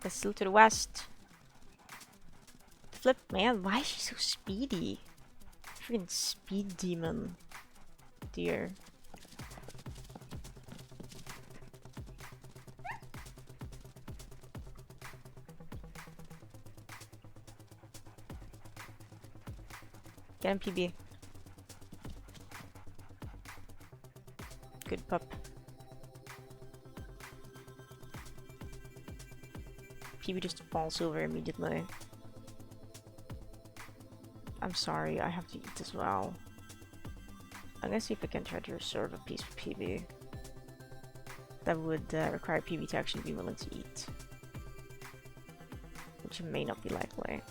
That's still to the west. Flip, man, why is she so speedy? Freaking speed demon. Dear. Get him, PB. Good pup. PB just falls over immediately. I'm sorry, I have to eat as well. I'm gonna see if I can try to reserve a piece for PB. That would require PB to actually be willing to eat. Which may not be likely.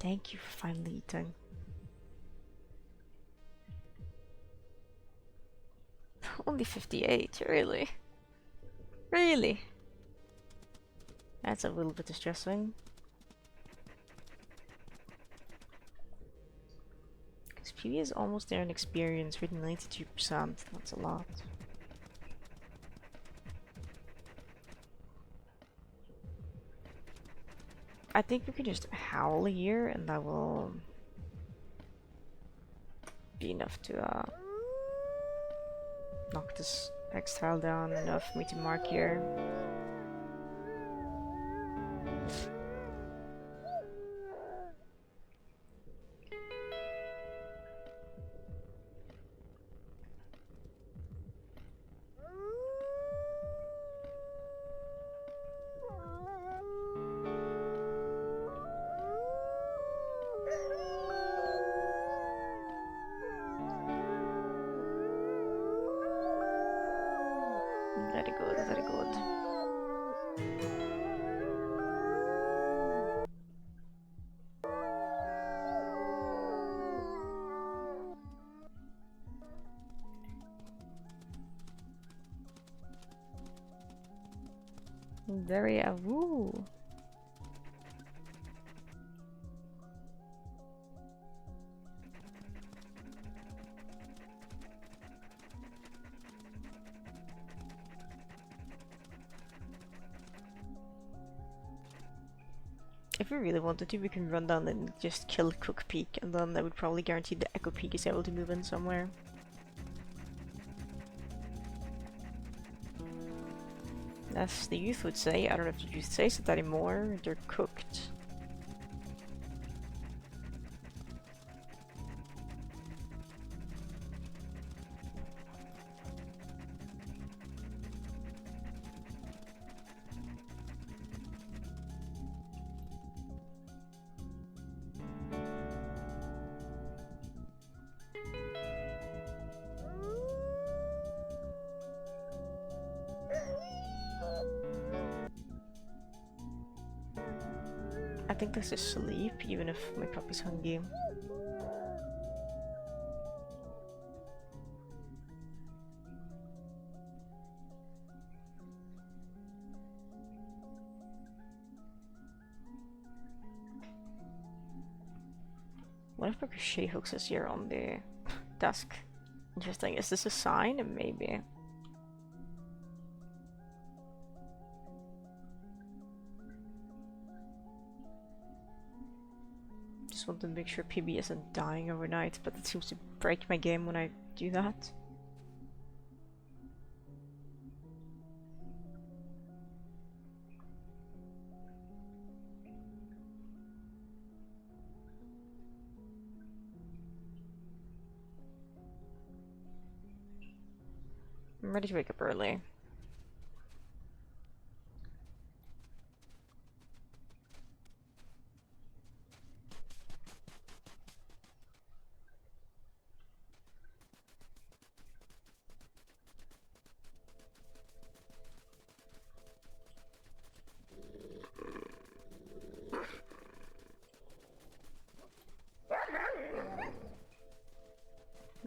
Thank you for finally eating. Only 58, really? Really? That's a little bit distressing. Because PB is almost there in experience with 92%. That's a lot. I think we could just howl here and that will be enough to knock this Next tile down, enough for me to mark here. Very good, very good. Very woo. If we really wanted to, we can run down and just kill Cook Peak, and then that would probably guarantee the Echo Peak is able to move in somewhere. As the youth would say, I don't know if the youth says it anymore, they're cooked. I think this is sleep, even if my puppy's hungry. What if Ricochet hooks us here on the desk? Interesting. Is this a sign? Maybe. Just want to make sure PB isn't dying overnight, but it seems to break my game when I do that. I'm ready to wake up early.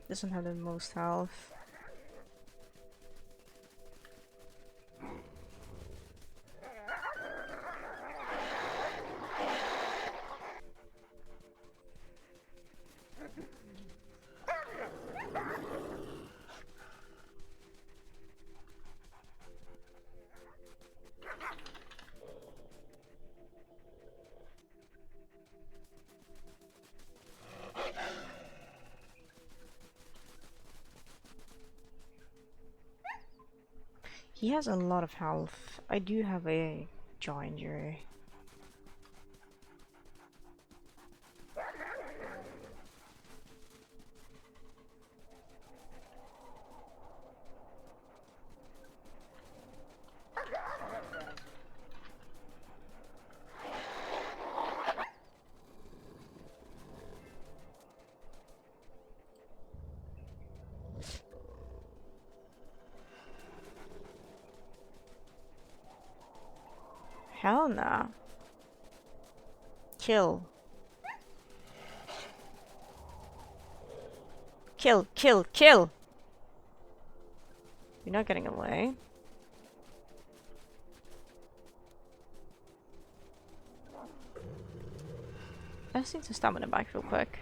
Doesn't have the most health. He has a lot of health. I do have a jaw injury. Hell nah. Kill. Kill, kill, kill! You're not getting away. I just need to stamina back real quick.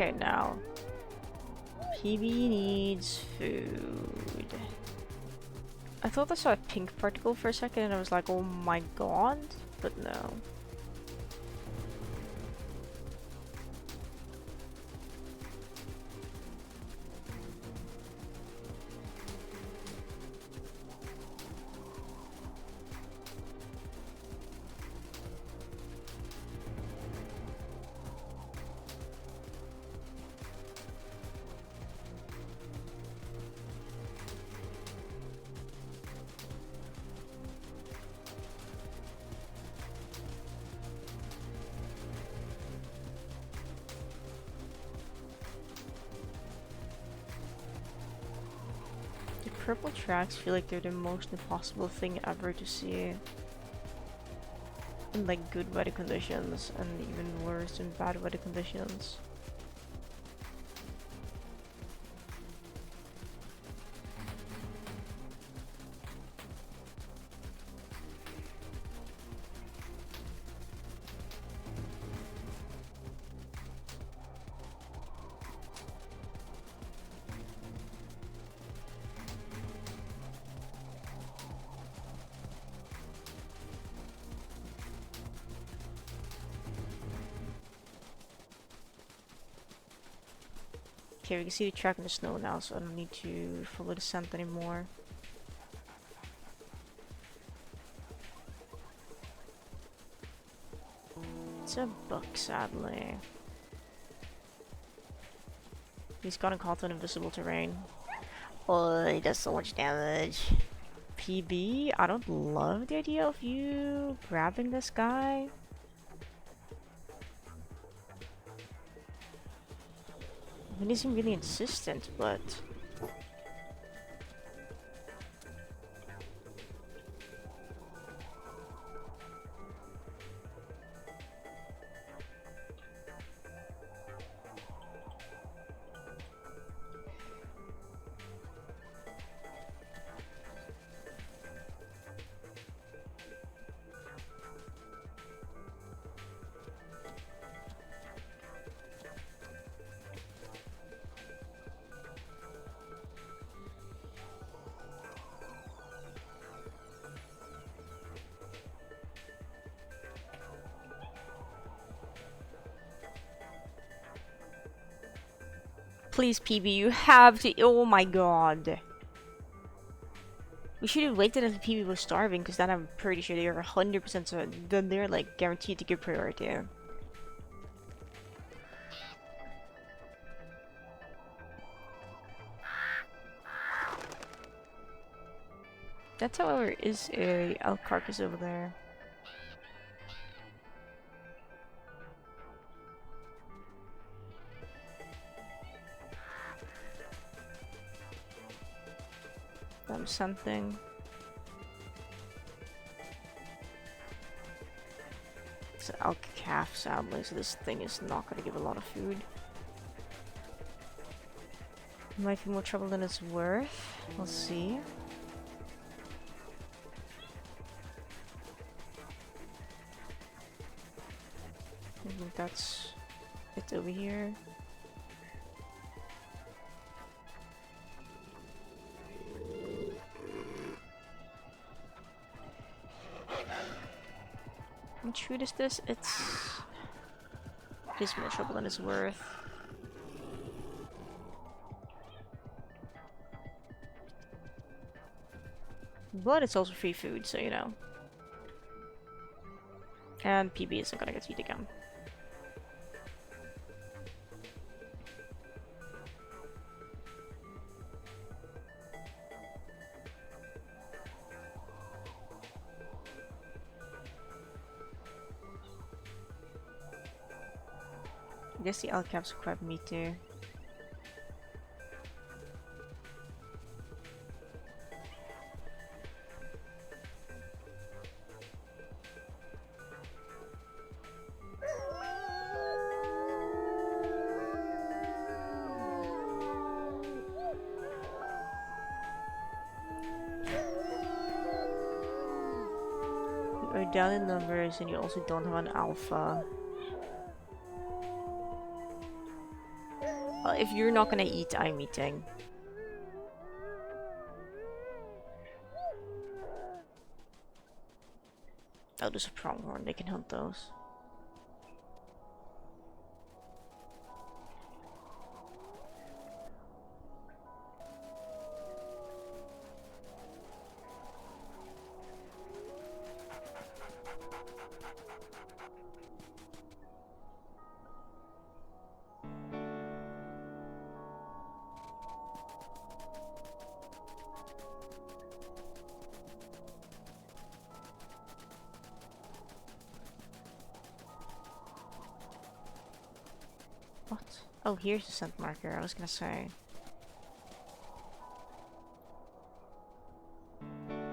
Okay, now. PB needs food. I thought I saw a pink particle for a second and I was like, oh my god, but no. The purple tracks feel like they're the most impossible thing ever to see. In like good weather conditions and even worse in bad weather conditions. Okay, we can see the track in the snow now, so I don't need to follow the scent anymore. It's a buck, sadly. He's gotten caught on invisible terrain. Oh, he does so much damage. PB, I don't love the idea of you grabbing this guy. I mean, he seems really insistent, but... Please, PB, you have to. Oh my god. We should have waited until PB was starving, because then I'm pretty sure they're 100% so then they're like guaranteed to get priority. That, however, is a elk carcass over there. Something. It's an elk calf, sadly, so this thing is not going to give a lot of food. Might be more trouble than it's worth. We'll see. I think that's it over here. How much food is this? It is more trouble than it's worth. But it's also free food, so you know. And PB isn't gonna get feed again. I guess the elk caps grab me too. You are down in numbers and you also don't have an alpha. if you're not gonna eat, I'm eating. Oh, there's a pronghorn. They can hunt those. What? Oh, here's the scent marker. I was gonna say.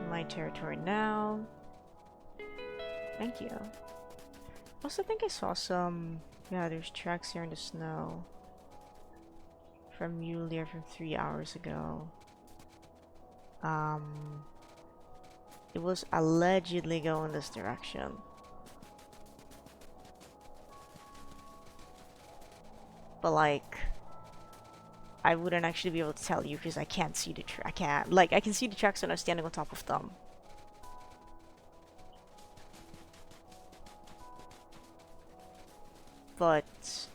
My territory now. Thank you. Also, I think I saw some... Yeah, there's tracks here in the snow. From mule deer from 3 hours ago. It was allegedly going this direction. But like... I wouldn't actually be able to tell you because I can't see the track. I can't. Like, I can see the tracks when I'm standing on top of them. But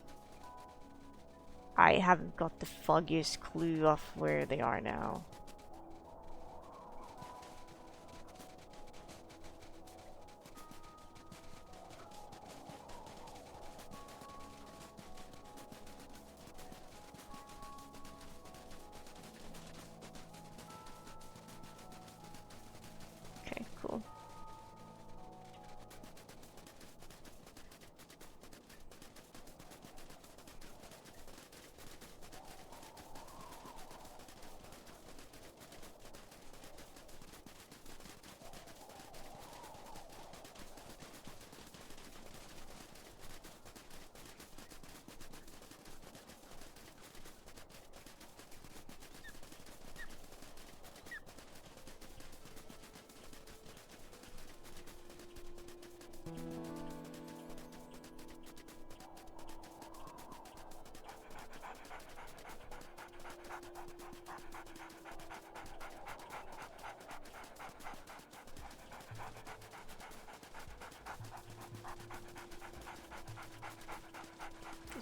I haven't got the foggiest clue of where they are now. Okay, cool.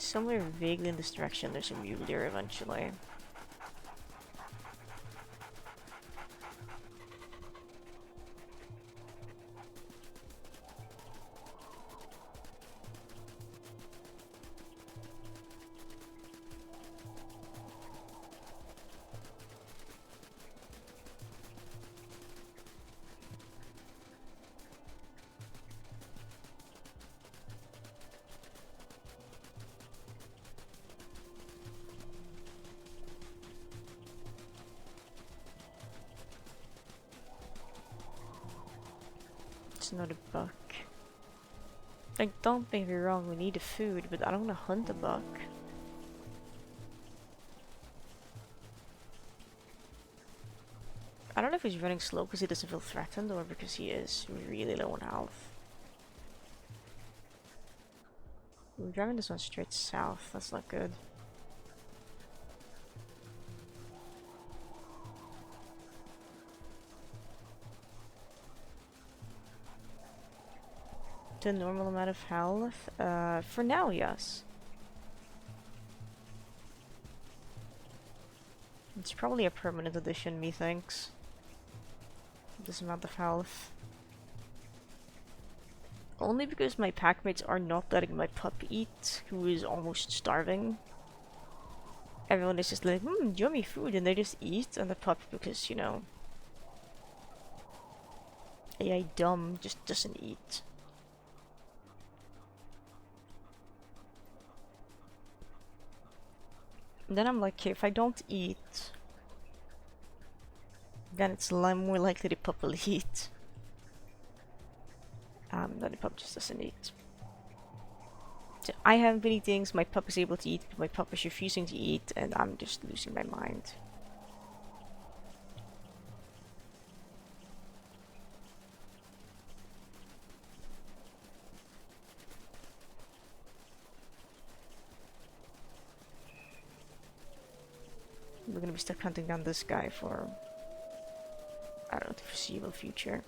Somewhere vaguely in this direction, there's a mule deer eventually. It's not a buck. Like, don't get me wrong, we need the food, but I don't want to hunt a buck. I don't know if he's running slow because he doesn't feel threatened or because he is really low on health. We're driving this one straight south, that's not good. To a normal amount of health? For now, yes. It's probably a permanent addition, methinks. This amount of health. Only because my packmates are not letting my pup eat, who is almost starving. Everyone is just like, yummy food, and they just eat, and the pup, because, you know, AI dumb, just doesn't eat. And then I'm like, okay, if I don't eat, then it's more likely the pup will eat. Then the pup just doesn't eat. So I haven't been eating, so my pup is able to eat, but my pup is refusing to eat, and I'm just losing my mind. we're gonna be stuck hunting down this guy for, I don't know, the foreseeable future.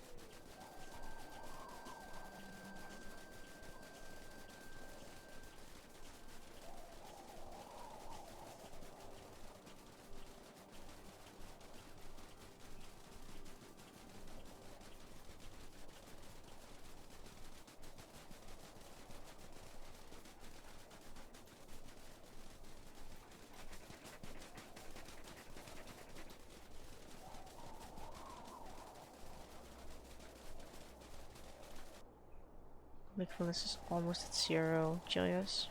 Wakefulness is almost at 0. Joyous.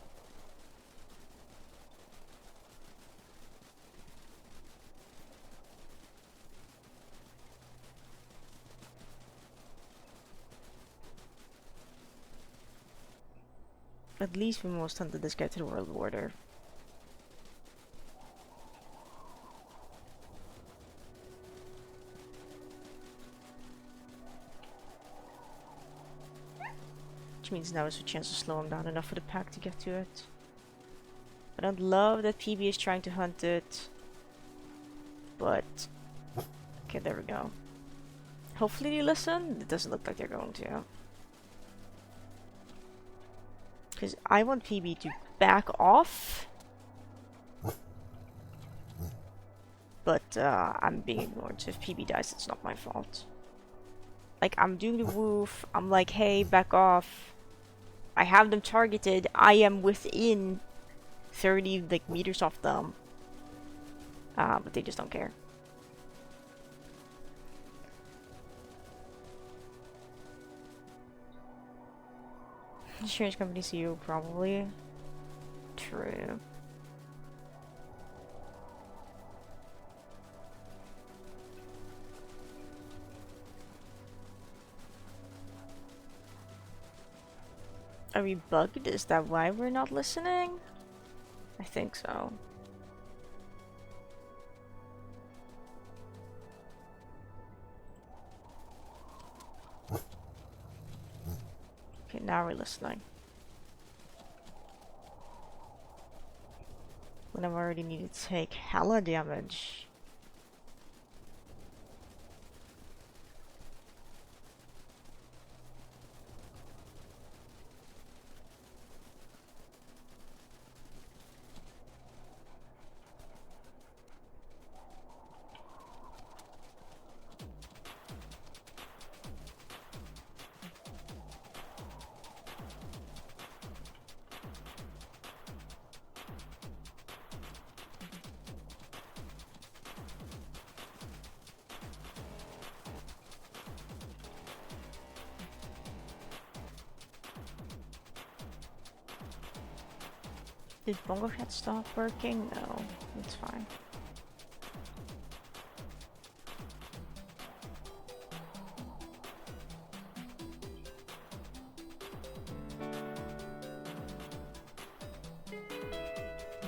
At least we almost hunted this guy to the world border. Which means now is a chance to slow him down enough for the pack to get to it. I don't love that PB is trying to hunt it. But... okay, there we go. Hopefully they listen. It doesn't look like they're going to. Because I want PB to back off. But I'm being ignored, so if PB dies, it's not my fault. Like, I'm doing the woof. I'm like, hey, back off. I have them targeted. I am within 30 like meters off them. But they just don't care. Insurance company CEO, probably. True. Are we bugged? Is that why we're not listening? I think so. Okay, now we're listening. When I've already needed to take hella damage. Did Bongo Head stop working? No, it's fine.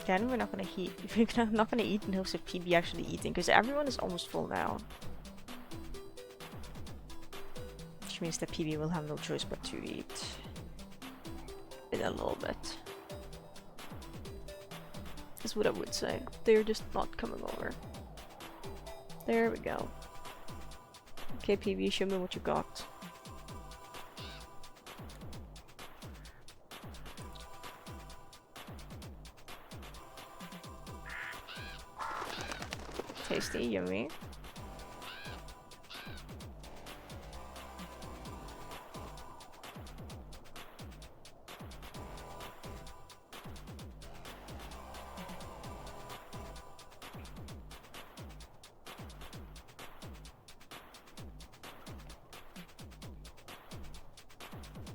Again, we're not gonna eat. We're not gonna eat in hopes of PB actually eating, because everyone is almost full now. Which means that PB will have no choice but to eat in a little bit. That's what I would say. They're just not coming over. There we go. Okay, PB, show me what you got. Tasty, yummy.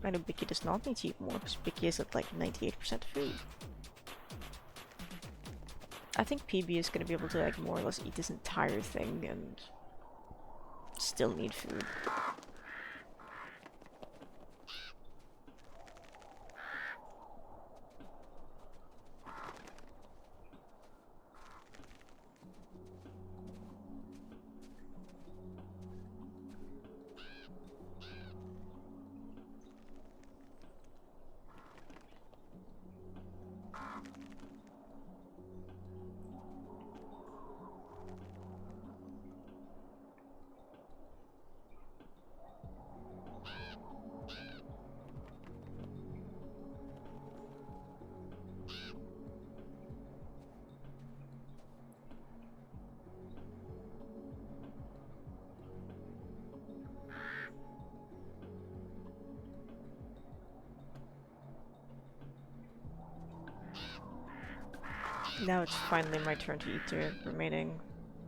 I know Bicky does not need to eat more because Bicky is at like 98% food. I think PB is gonna be able to like more or less eat this entire thing and still need food. Now it's finally my turn to eat the remaining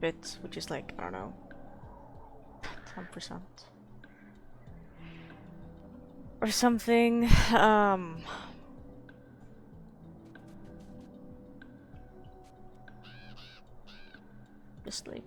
bits, which is like, I don't know, 10%. Or something. Just sleep.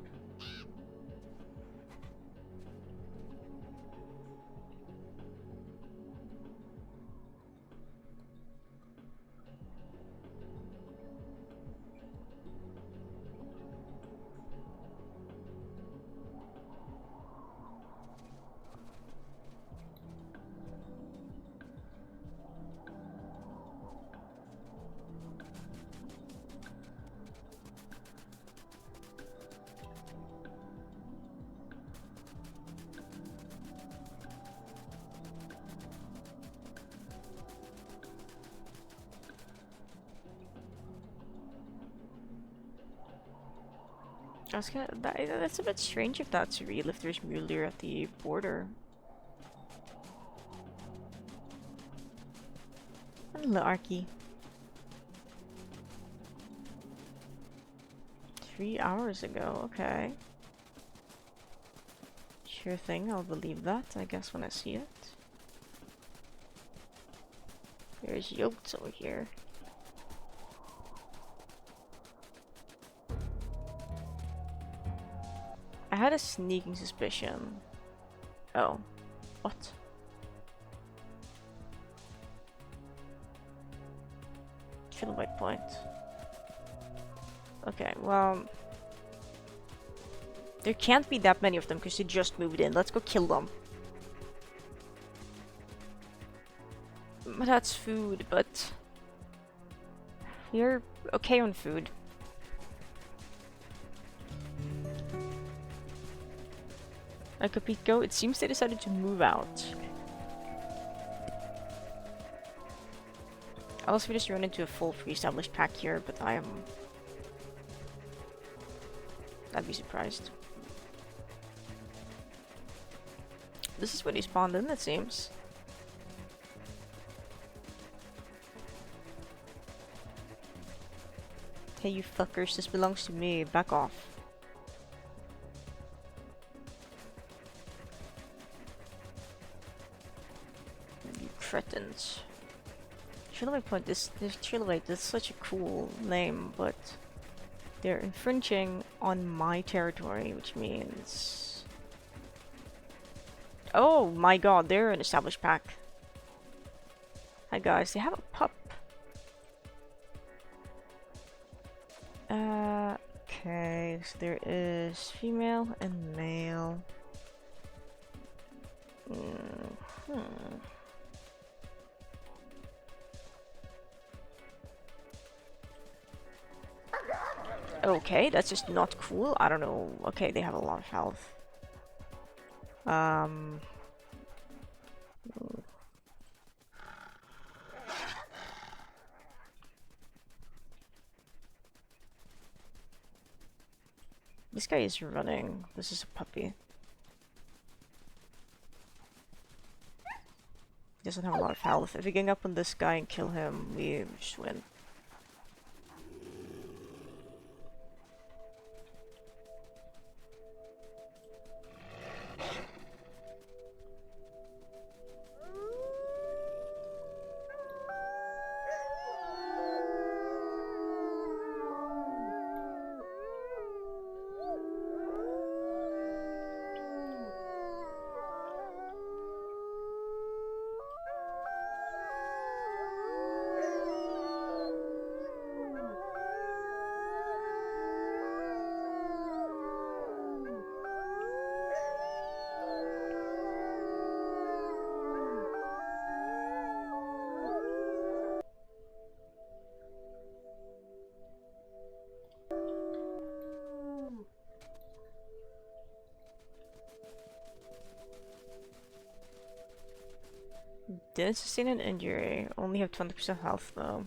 That's a bit strange if that's real, if there's mule deer at the border. Hello, Arky. 3 hours ago, okay. Sure thing, I'll believe that, I guess, when I see it. There's yolks over here. I had a sneaking suspicion. Oh. What? Kilobyte point. Okay, well... There can't be that many of them because they just moved in. Let's go kill them. That's food, but... You're okay on food. Like a peek go, it seems they decided to move out. Else we just run into a full pre-established pack here, but I'd be surprised. This is where they spawned in, it seems. Hey you fuckers, this belongs to me, back off. You cretins. Trilobite point, this Trilobite, that's such a cool name, but they're infringing on my territory, which means... Oh my god, they're an established pack. Hi guys, they have a pup. Okay, so there is female and male. Okay, that's just not cool. I don't know. Okay, they have a lot of health. This guy is running. This is a puppy. He doesn't have a lot of health. If we gang up on this guy and kill him, we just win. Didn't sustain an injury. Only have 20% health though.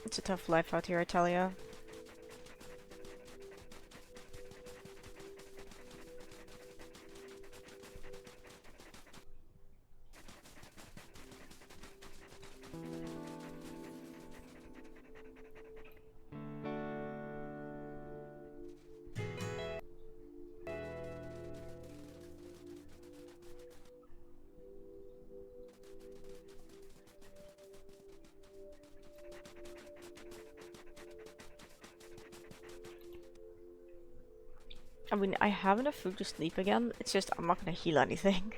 It's a tough life out here, I tell ya. I mean, I have enough food to sleep again. It's just I'm not gonna heal anything.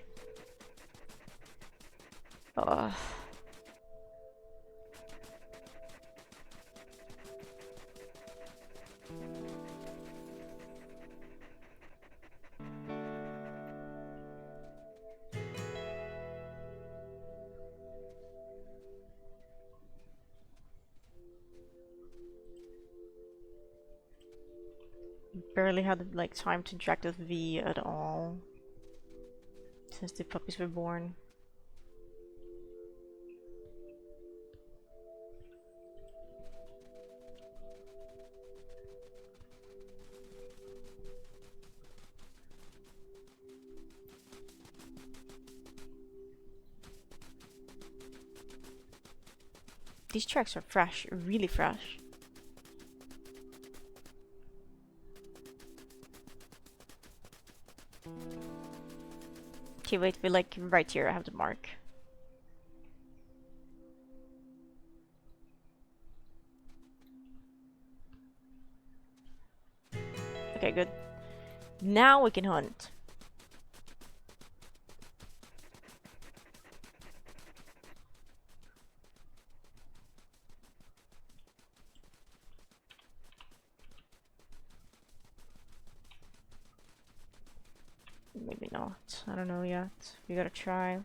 Ugh. Barely had like time to interact with V at all since the puppies were born. These tracks are fresh, really fresh. Okay, wait, we're like right here, I have the mark. Okay, good. Now we can hunt. Maybe not. I don't know yet. We gotta try.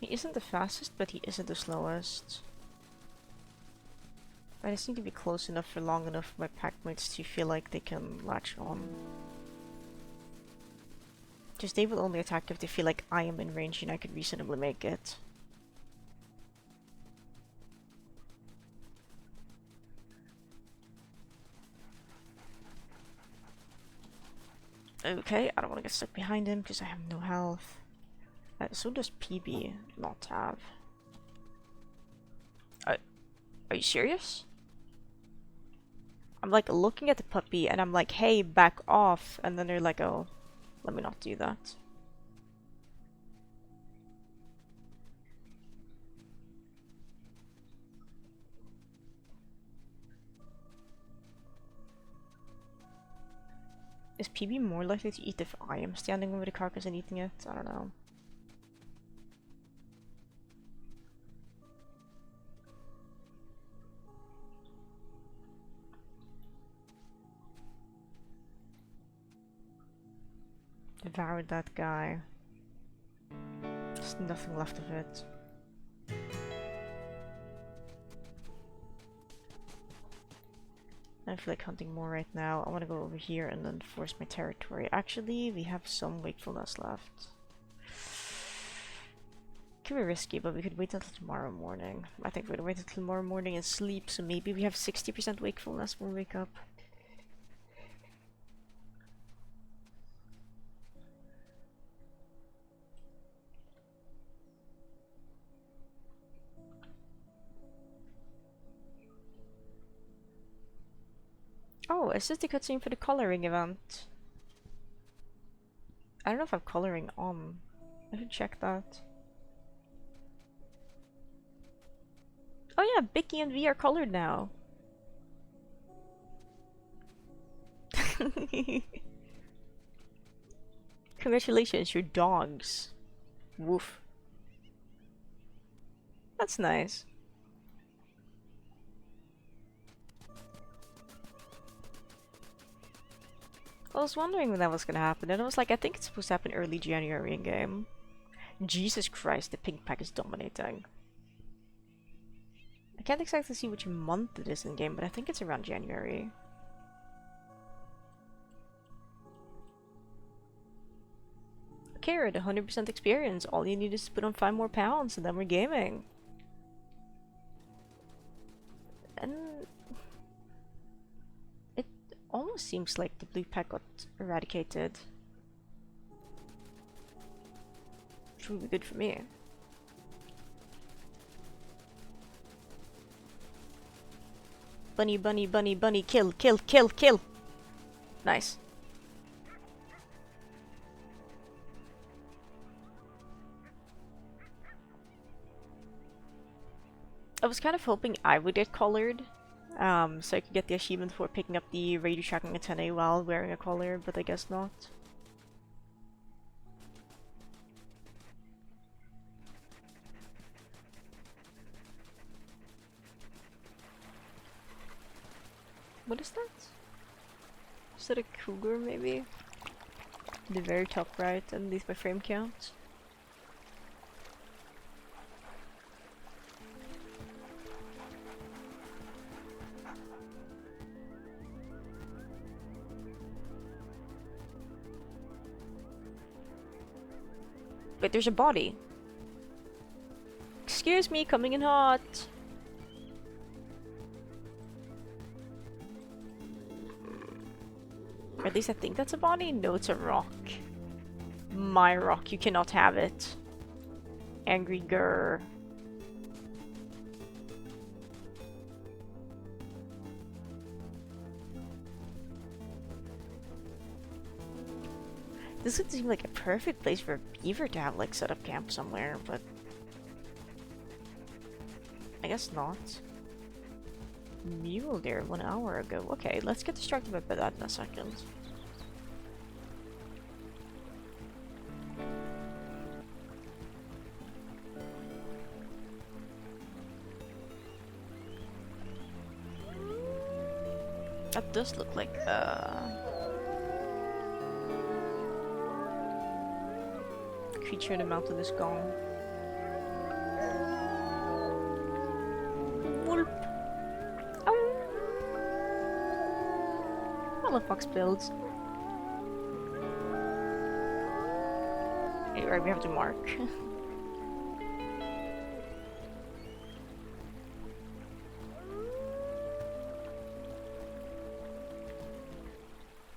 He isn't the fastest, but he isn't the slowest. I just need to be close enough for long enough for my packmates to feel like they can latch on. Just they will only attack if they feel like I am in range and I could reasonably make it. Okay, I don't want to get stuck behind him because I have no health. So does PB not have. Are you serious? I'm like looking at the puppy and I'm like, hey, back off. And then they're like, oh, let me not do that. Is PB more likely to eat if I am standing over the carcass and eating it? I don't know. Devoured that guy. There's nothing left of it. I feel like hunting more right now. I want to go over here and then force my territory. Actually, we have some wakefulness left. Could be risky, but we could wait until tomorrow morning. I think we'd wait until tomorrow morning and sleep, so maybe we have 60% wakefulness when we wake up. Oh, is this the cutscene for the coloring event? I don't know if I'm coloring on. I should check that. Oh yeah, Bicky and V are colored now. Congratulations, your dogs. Woof. That's nice. I was wondering when that was gonna happen, and I was like, I think it's supposed to happen early January in game. Jesus Christ, the pink pack is dominating. I can't exactly see which month it is in game, but I think it's around January. Okay, we're at 100% experience. All you need is to put on 5 more pounds, and then we're gaming. And it almost seems like the blue pack got eradicated. Which would be good for me. Bunny, bunny, bunny, bunny, kill, kill, kill, kill! Nice. I was kind of hoping I would get collared, so I could get the achievement for picking up the radio tracking antennae while wearing a collar, but I guess not. What is that? Is that a cougar, maybe? The very top right, underneath my frame count. Wait, there's a body. Excuse me, coming in hot. Or at least I think that's a body? No, it's a rock. My rock, you cannot have it. Angry grr. This would seem like a perfect place for a beaver to have like set up camp somewhere, but I guess not. Mule there 1 hour ago. Okay, let's get distracted by that in a second. That does look like creature in the mountain is gone. Wolf. Oh. I love fox builds. Okay, right, we have to mark.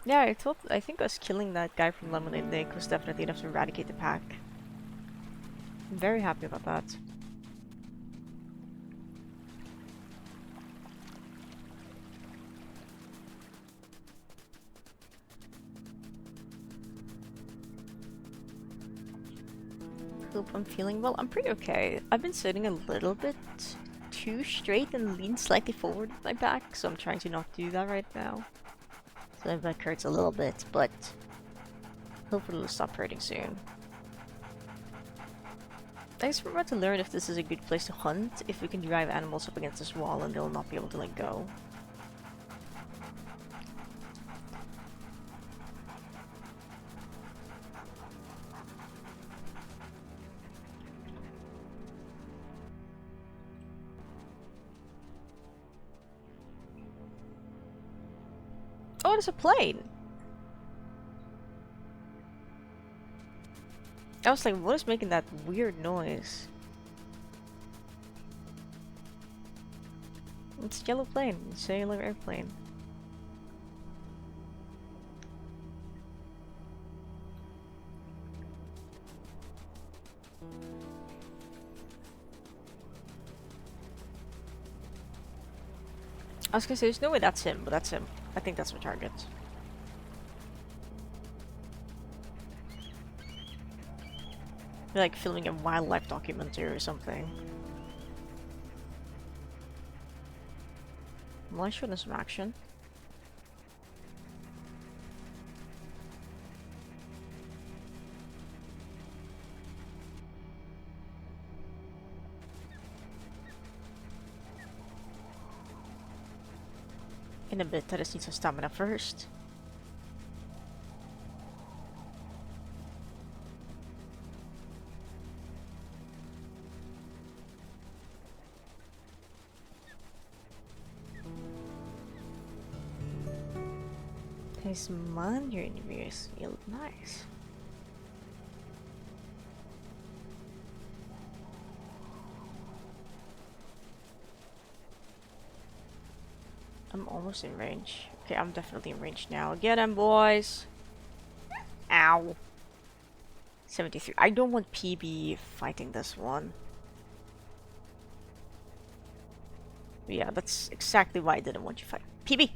Yeah, I think us killing that guy from Lemonade Lake was definitely enough to eradicate the pack. I'm very happy about that. Hope I'm feeling well. I'm pretty okay. I've been sitting a little bit too straight and lean slightly forward with my back, so I'm trying to not do that right now. So my back hurts a little bit, but hopefully it'll stop hurting soon. I guess we're about to learn if this is a good place to hunt, if we can drive animals up against this wall and they'll not be able to let go. Oh, there's a plane! I was like, what is making that weird noise? It's a yellow plane. It's a yellow airplane. I was gonna say, there's no way that's him, but that's him. I think that's our target. We're like filming a wildlife documentary or something. Well, I showed us some action. In a bit, I just need some stamina first. There's man here in the ears. You look nice. I'm almost in range. Okay, I'm definitely in range now. Get him, boys! Ow. 73. I don't want PB fighting this one. Yeah, that's exactly why I didn't want you to fight. PB!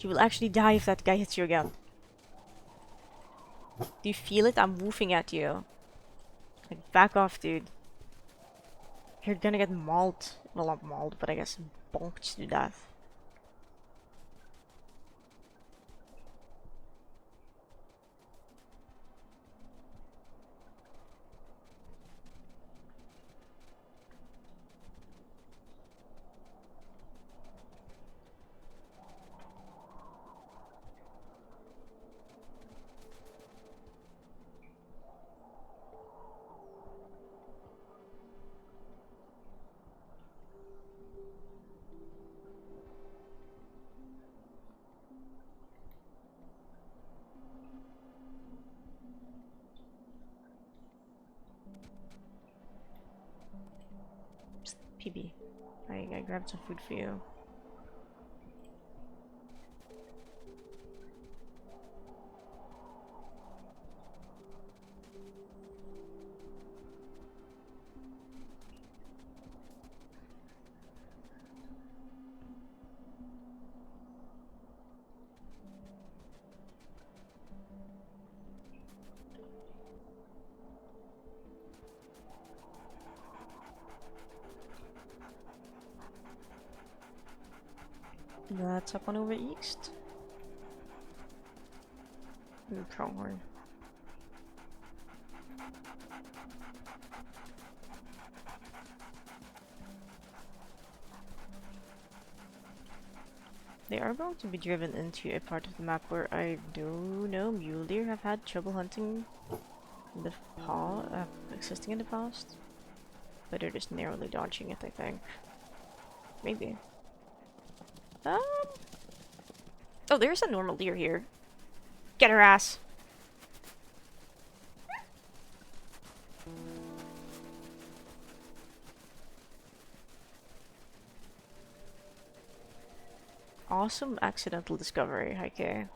You will actually die if that guy hits you again. Do you feel it? I'm woofing at you. Like, back off, dude. You're gonna get mauled. Well, not mauled, but I guess bonked to death. PB. I grabbed some food for you. Let's up on over east. Ooh, pronghorn. They are going to be driven into a part of the map where I do know mule deer have had trouble hunting in the existing in the past. But they're just narrowly dodging it, I think. Maybe. Oh, there's a normal deer here. Get her ass! Awesome accidental discovery, Heike.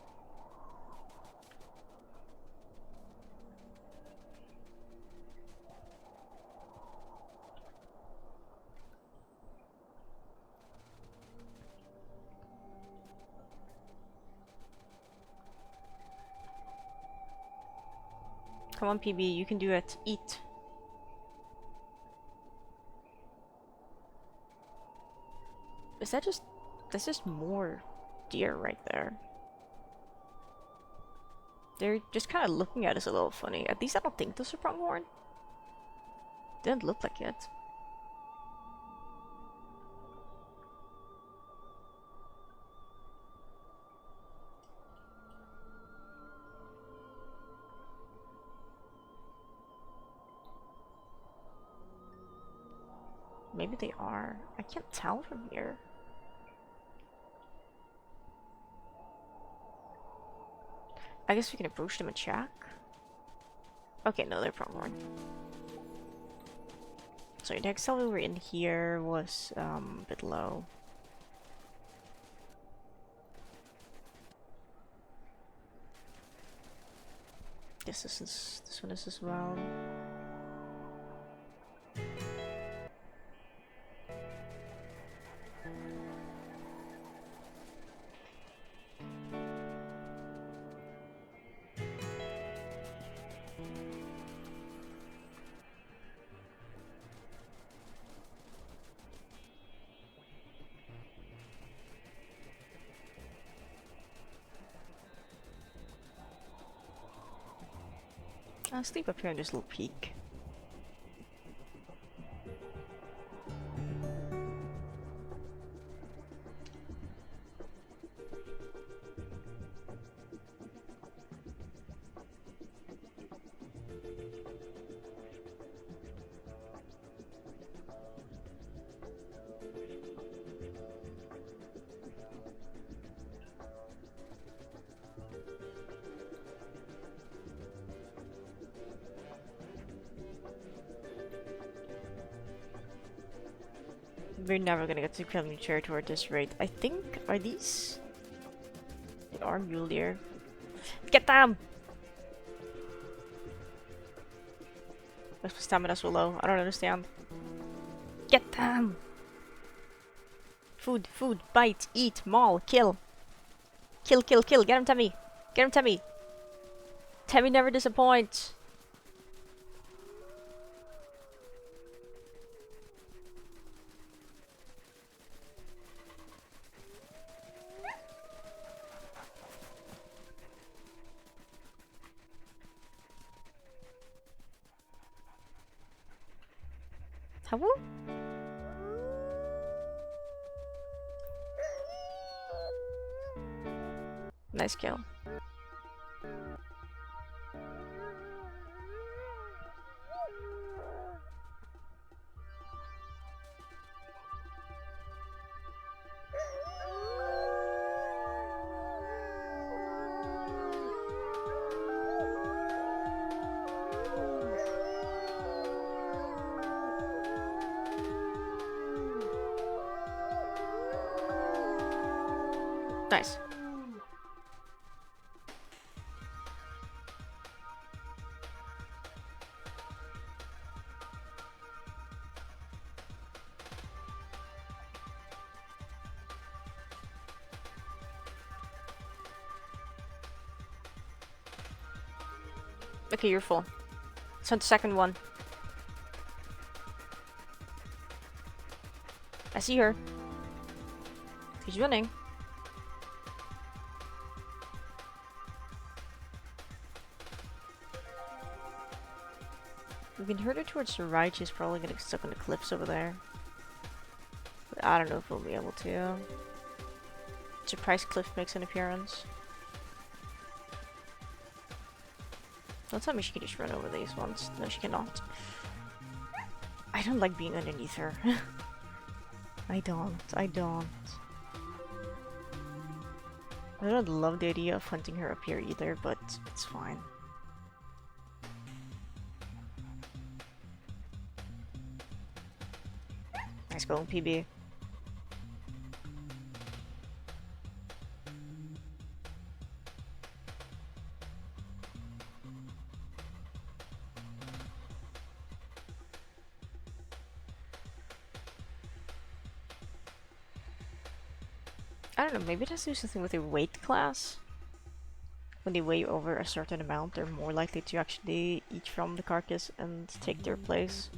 Come on, PB, you can do it. Eat. Is that just... That's just more deer right there. They're just kind of looking at us a little funny. At least I don't think those are pronghorn. Didn't look like it. Maybe they are. I can't tell from here. I guess we can approach them and check. Okay, no, they're pronghorn. Sorry, the XL we were in here was a bit low. This one is as well. I'll sleep up here in this little peak. We're never gonna get to Kremlin territory at this rate. I think, are these? They are mule deer. Get them! My stamina's so low. I don't understand. Get them! Food, food, bite, eat, maul, kill. Kill, kill, kill. Get him, Temmie. Get him, Temmie. Temmie never disappoints. Hello? Nice kill. Nice. Okay, you're full. Let's hunt the second one. I see her. She's running. We can hurt her towards the right. She's probably gonna get stuck on the cliffs over there. But I don't know if we'll be able to. Surprise cliff makes an appearance. Don't tell me she can just run over these ones. No, she cannot. I don't like being underneath her. I don't. I don't love the idea of hunting her up here either, but it's fine. Nice going, PB. I don't know, maybe it has to do something with their weight class. When they weigh over a certain amount, they're more likely to actually eat from the carcass and take their place.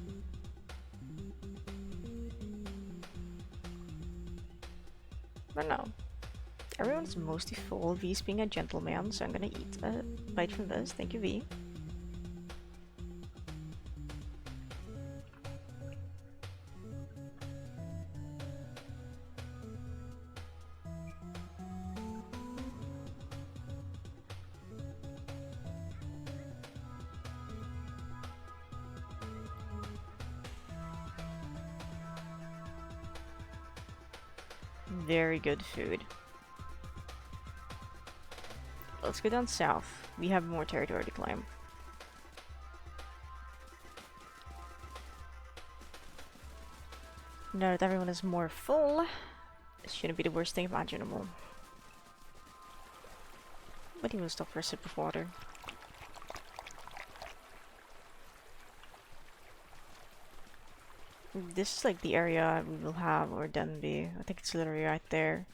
But no. Everyone's mostly full, V's being a gentleman, so I'm gonna eat a bite from this. Thank you, V. Very good food. Let's go down south. We have more territory to claim. Now that everyone is more full, this shouldn't be the worst thing imaginable. But he will stop for a sip of water. This is like the area we will have our den be. I think it's literally right there.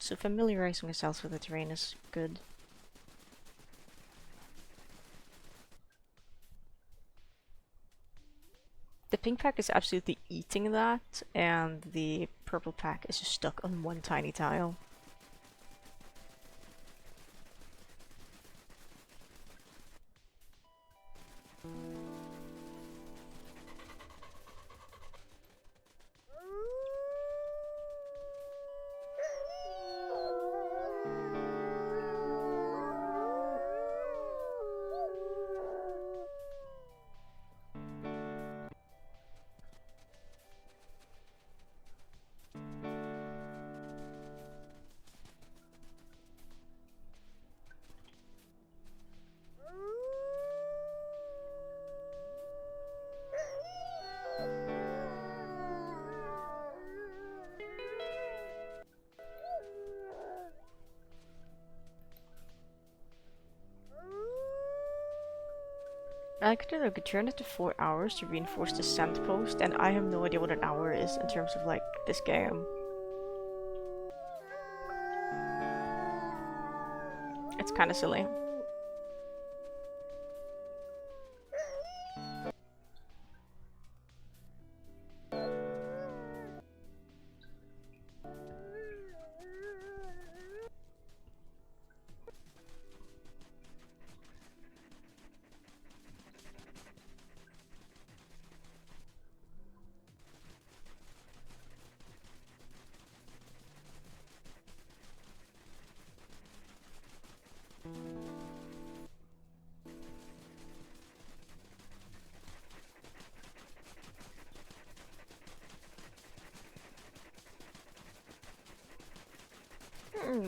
So familiarizing ourselves with the terrain is good. The pink pack is absolutely eating that, and the purple pack is just stuck on one tiny tile. I could turn it to 4 hours to reinforce the scent post, and I have no idea what an hour is in terms of like this game. It's kind of silly.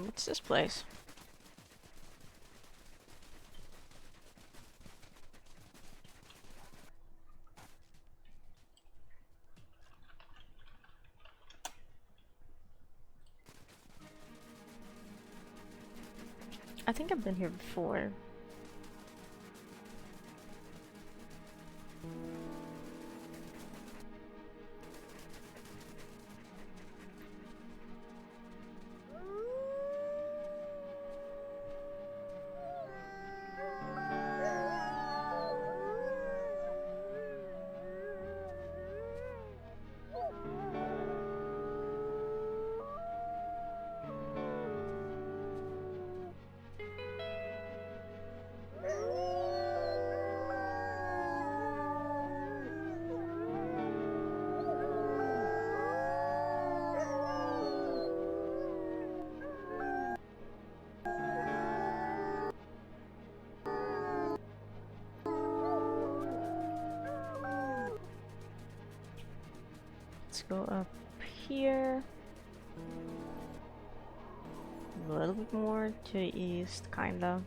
What's this place? I think I've been here before. Let's go up here. A little bit more to the east, kinda.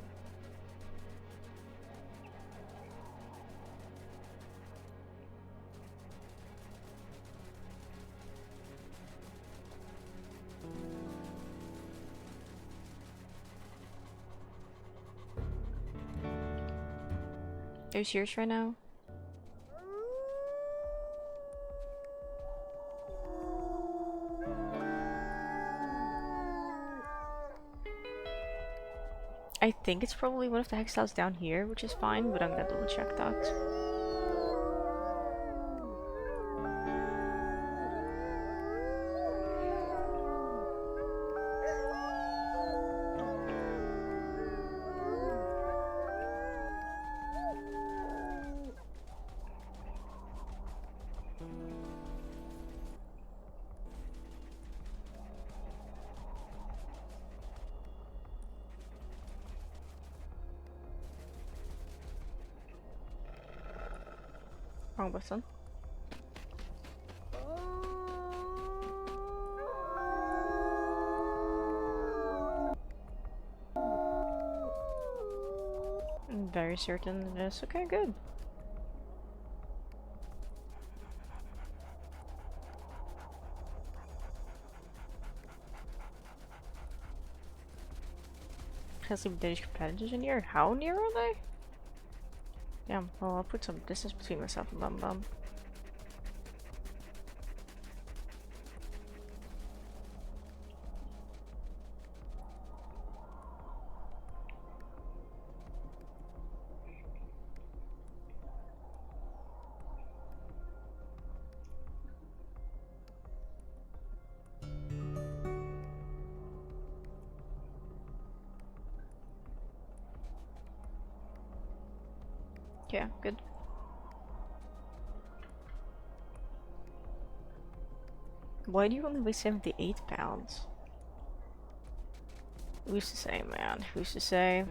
Are you serious right now? I think it's probably one of the hex tiles down here, which is fine, but I'm gonna double check that. Wrong button. I'm very certain it is. Okay, good. Has some Danish competitors in here? How near are they? Yeah, well, I'll put some distance between myself and Bum Bum. Yeah, good. Why do you only weigh 78 pounds? Who's to say, man? Who's to say?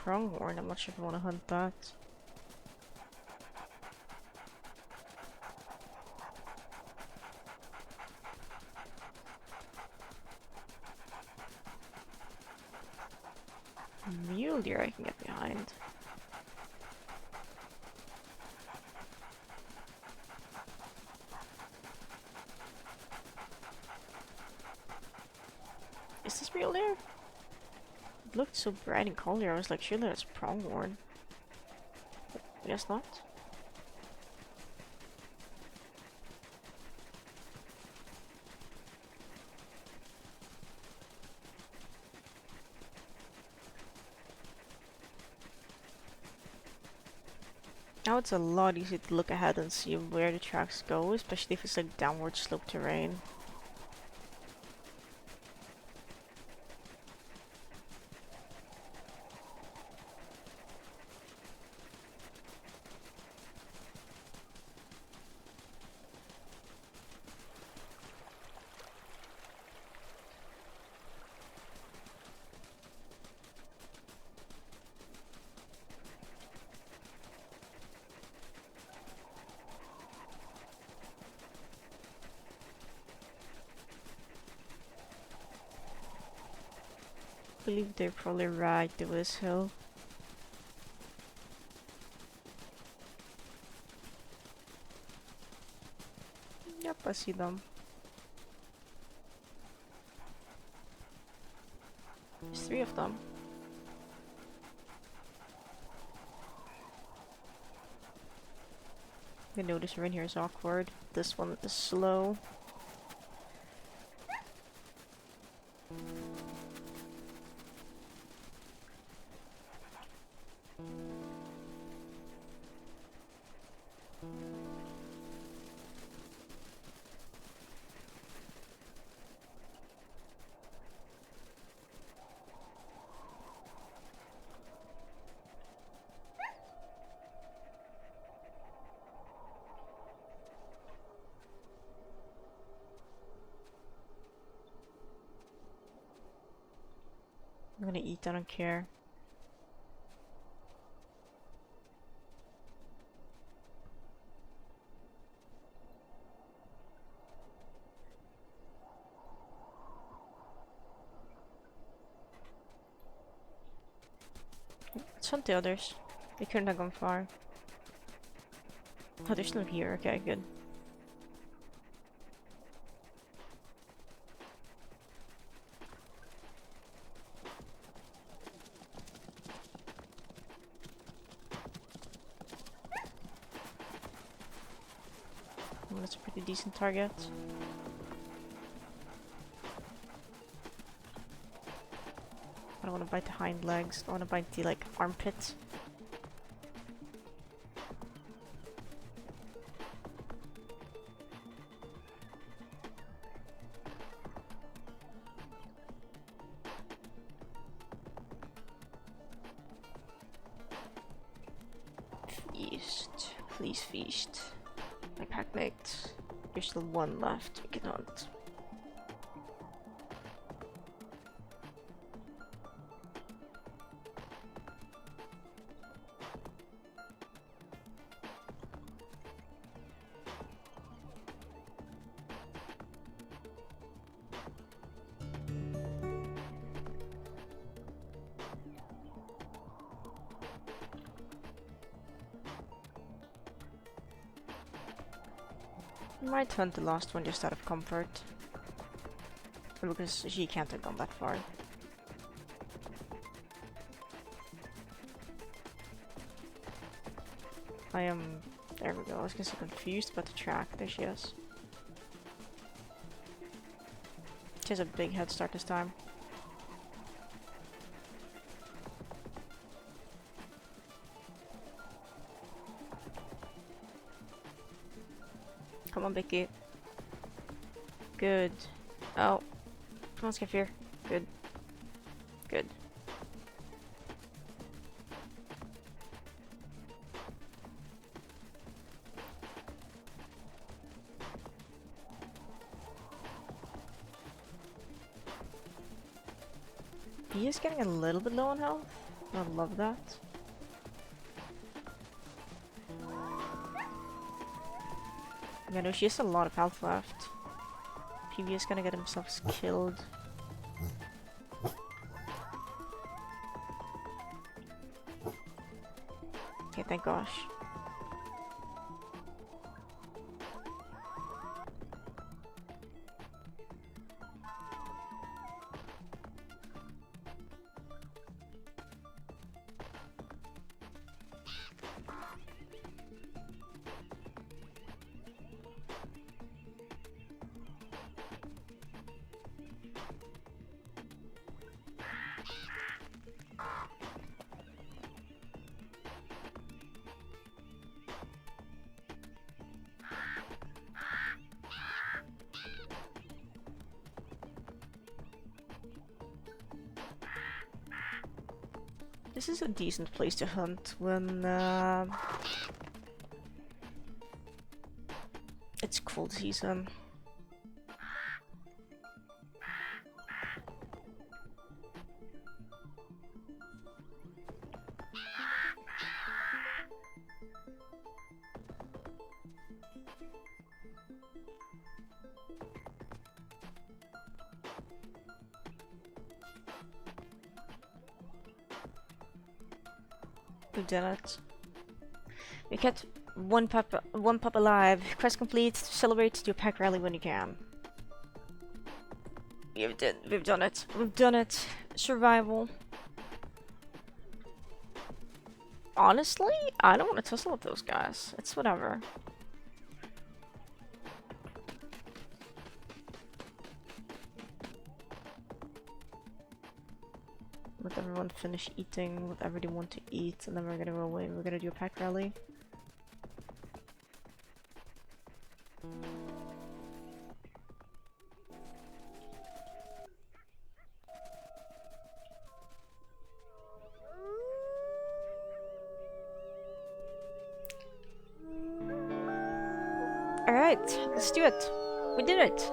pronghorn. I'm not sure if I want to hunt that. Mule deer I can get behind. Is this mule deer? It looked so bright in color, I was like, surely that's pronghorn. But I guess not. Now it's a lot easier to look ahead and see where the tracks go, especially if it's like downward slope terrain. I believe they're probably right to this hill. Yep, I see them. There's 3 of them. I notice right here is awkward. This one is slow. I'm gonna eat, I don't care. Let's hunt the others. They couldn't have gone far. Oh, they're still here. Okay, good. Well, that's a pretty decent target. I don't want to bite the hind legs. I want to bite the, like, armpits. Feast. Please feast. My pack mates. There's still 1 left. We can hunt. Might hunt the last one just out of comfort. Because she can't have gone that far. I am... There we go, I was gonna say confused about the track. There she is. She has a big head start this time. Come on, Vicky. Good. Oh. Come on, Skiffir. Good. Good. He is getting a little bit low on health. I love that. Yeah, no, she has a lot of health left. PB is gonna get himself killed. Okay, thank gosh. This is a decent place to hunt when it's cold season. We've done it. We kept one pup alive. Quest complete. Celebrate. Do a pack rally when you can. We've done it. We've done it. Survival. Honestly, I don't want to tussle with those guys. It's whatever. Let everyone finish eating whatever they want to eat, and then we're gonna go away. We're gonna do a pack rally. Alright, let's do it. We did it.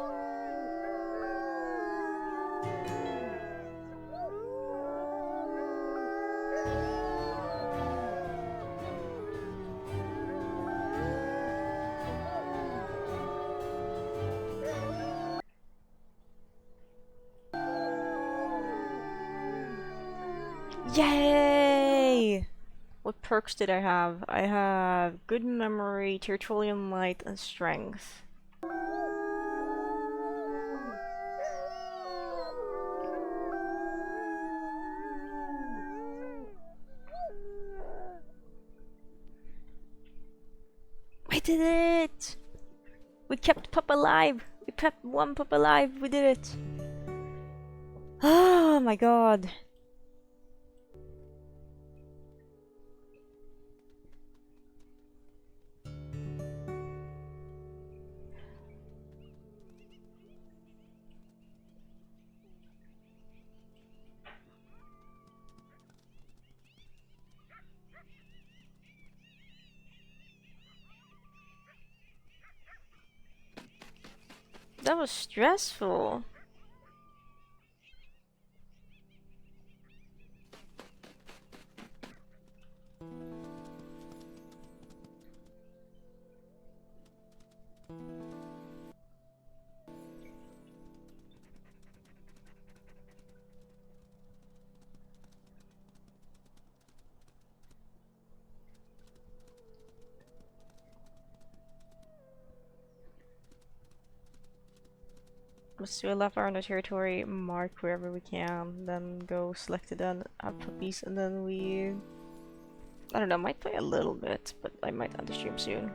Yay! What perks did I have? I have good memory, territorial light, and strength. We did it! We kept pup alive! We kept one pup alive! We did it! Oh my god! That was stressful. Let's do a lap around the territory, mark wherever we can, then go select it and have puppies, and then we... I don't know, might play a little bit, but I might end the stream soon.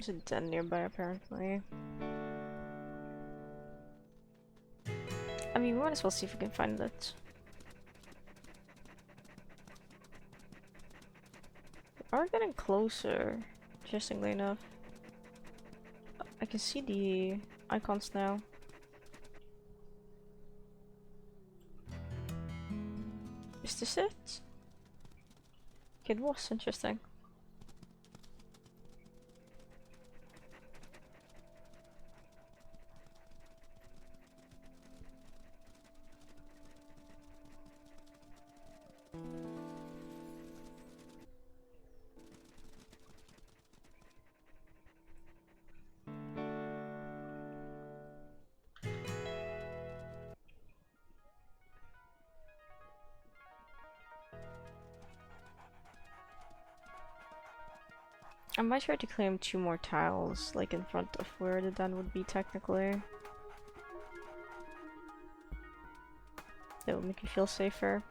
There's a den nearby, apparently. I mean, we might as well see if we can find it. We are getting closer, interestingly enough. I can see the icons now. Is this it? It was interesting. I might try to claim 2 more tiles, like in front of where the den would be technically. That would make you feel safer.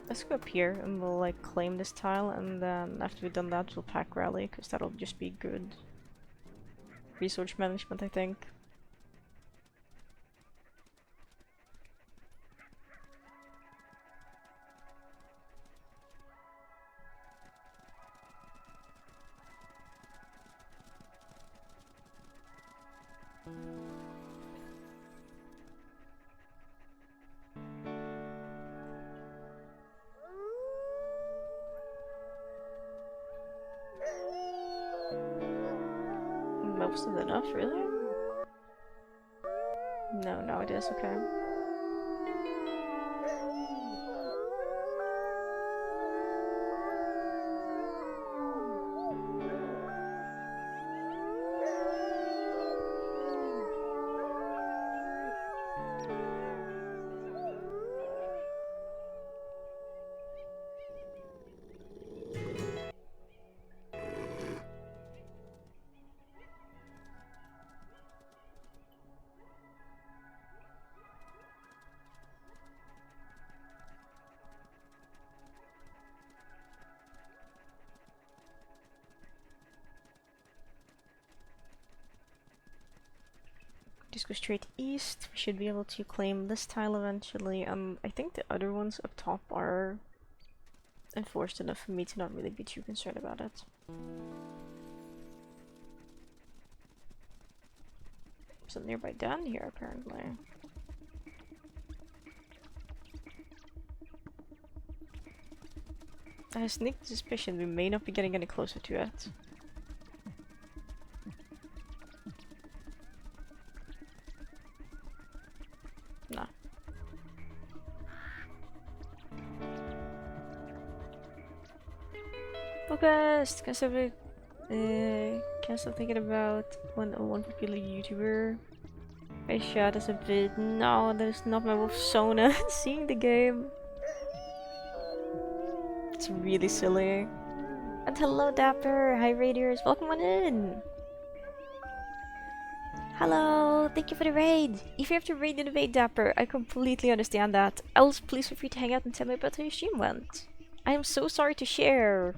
Let's go up here and we'll like claim this tile, and then after we've done that we'll pack rally, because that'll just be good resource management, I think. Most of enough, really? No, no, it is okay. Just go straight east. We should be able to claim this tile eventually. I think the other ones up top are enforced enough for me to not really be too concerned about it. There's a nearby den here, apparently. I have a sneaky suspicion we may not be getting any closer to it. Nah. Focused! Can't stop thinking about one popular YouTuber. I shot as a bit. No, that is not my persona. Seeing the game. It's really silly. And hello Dapper! Hi Raiders! Welcome on in! Hello! Thank you for the raid! If you have to raid in the raid, Dapper, I completely understand that. Else, please feel free to hang out and tell me about how your stream went. I am so sorry to share.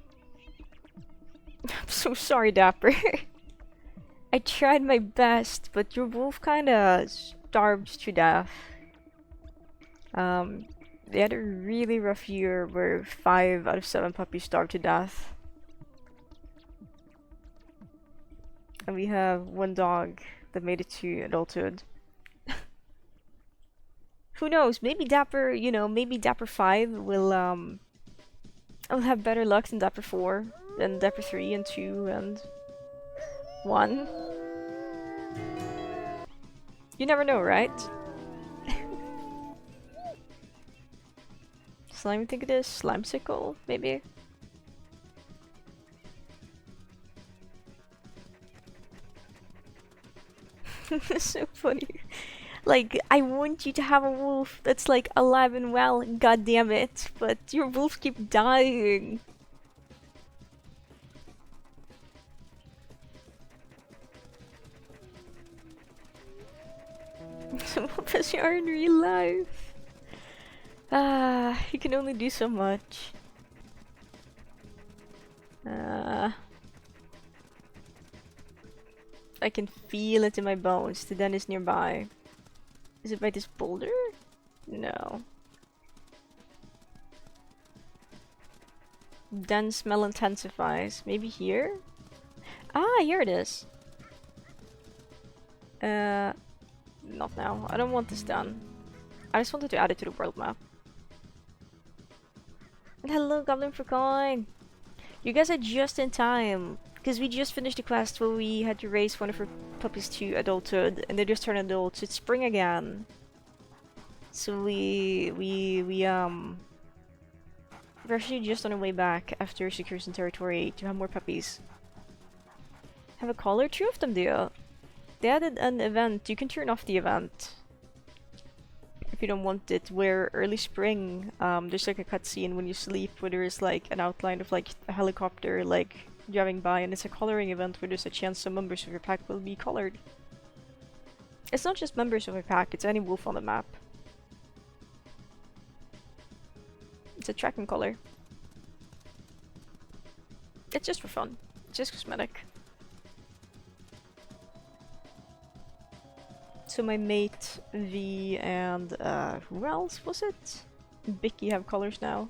I'm so sorry, Dapper. I tried my best, but your wolf kinda starved to death. They had a really rough year where 5 out of 7 puppies starved to death. And we have 1 dog that made it to adulthood. Who knows? Maybe Dapper, you know, maybe Dapper 5 will have better luck than Dapper 4, than Dapper 3 and 2 and 1. You never know, right? Slime, think it is Slimesicle, maybe? So funny. Like, I want you to have a wolf that's like alive and well, god damn it, but your wolves keep dying. So what was you are in real life? Ah, you can only do so much. I can feel it in my bones. The den is nearby. Is it by this boulder? No. Den smell intensifies. Maybe here? Ah, here it is. Not now. I don't want this done. I just wanted to add it to the world map. And hello, Goblin for Coin! You guys are just in time. Because we just finished the quest where we had to raise one of our puppies to adulthood. And they just turned adults. It's spring again. So we're actually just on our way back after securing some territory to have more puppies. Have a collar? 2 of them do. They added an event. You can turn off the event if you don't want it, where early spring, there's like a cutscene when you sleep where there is like an outline of like a helicopter like driving by, and it's a coloring event where there's a chance some members of your pack will be colored. It's not just members of your pack, it's any wolf on the map. It's a tracking color. It's just for fun. It's just cosmetic. So my mate, V, and who else was it? Bicky have colors now.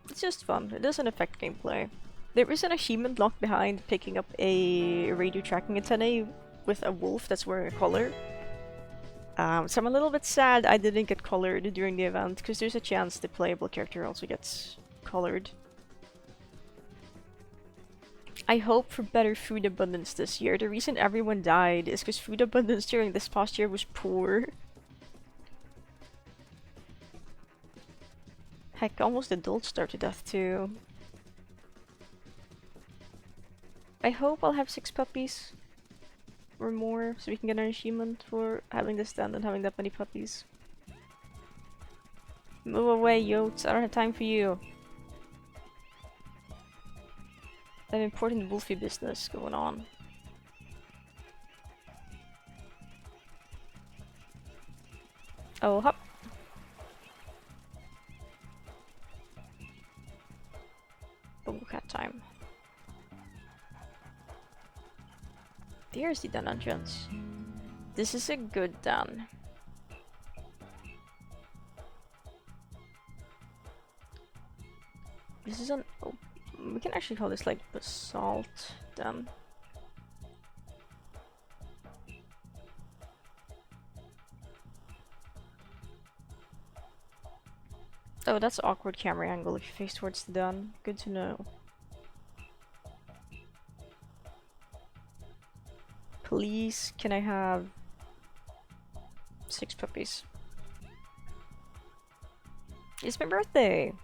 It's just fun. It doesn't affect gameplay. There is an achievement locked behind picking up a radio tracking antenna with a wolf that's wearing a collar. So I'm a little bit sad I didn't get colored during the event, because there's a chance the playable character also gets colored. I hope for better food abundance this year. The reason everyone died is because food abundance during this past year was poor. Heck, almost adults starved to death too. I hope I'll have 6 puppies or more so we can get an achievement for having this stand and having that many puppies. Move away, yotes. I don't have time for you. I have important wolfy business going on. Oh, hop. Boom cat time. There's the den entrance. This is a good den. This is an... Oh, we can actually call this like basalt den. Oh, that's awkward camera angle if you face towards the den. Good to know. Please, can I have 6 puppies? It's my birthday!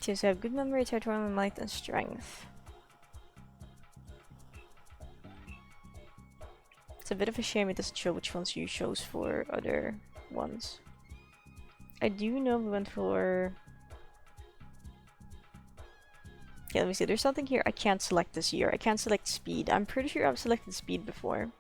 Says I have good memory, territorial might, and strength. It's a bit of a shame it doesn't show which ones you chose for other ones. I do know we went for... Yeah, let me see. There's something here I can't select this year. I can't select speed. I'm pretty sure I've selected speed before.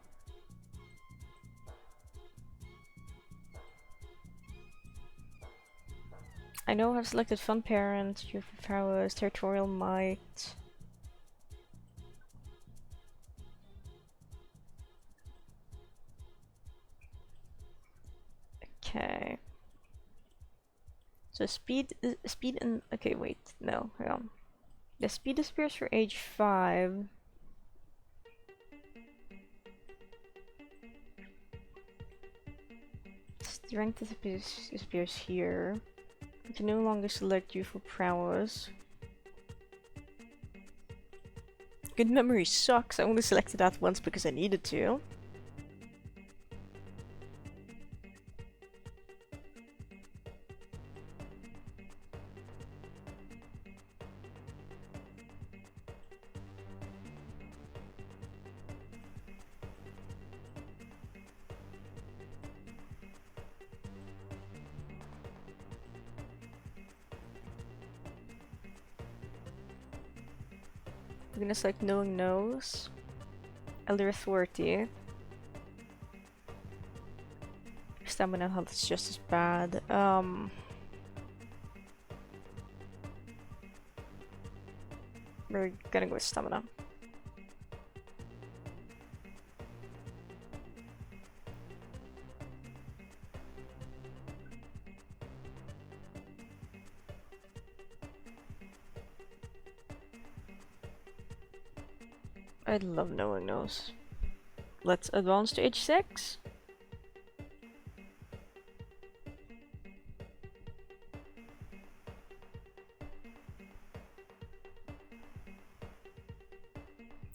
I know I've selected fun parent, youthful prowess, territorial might. Okay. So speed and okay, wait, no, hang on. The speed disappears for age 5. Strength disappears here. You can no longer select youthful prowess. Good memory sucks. I only selected that once because I needed to. We're gonna select knowing knows. Elder authority. Stamina health is just as bad. We're gonna go with stamina. I love knowing knows. Let's advance to age 6.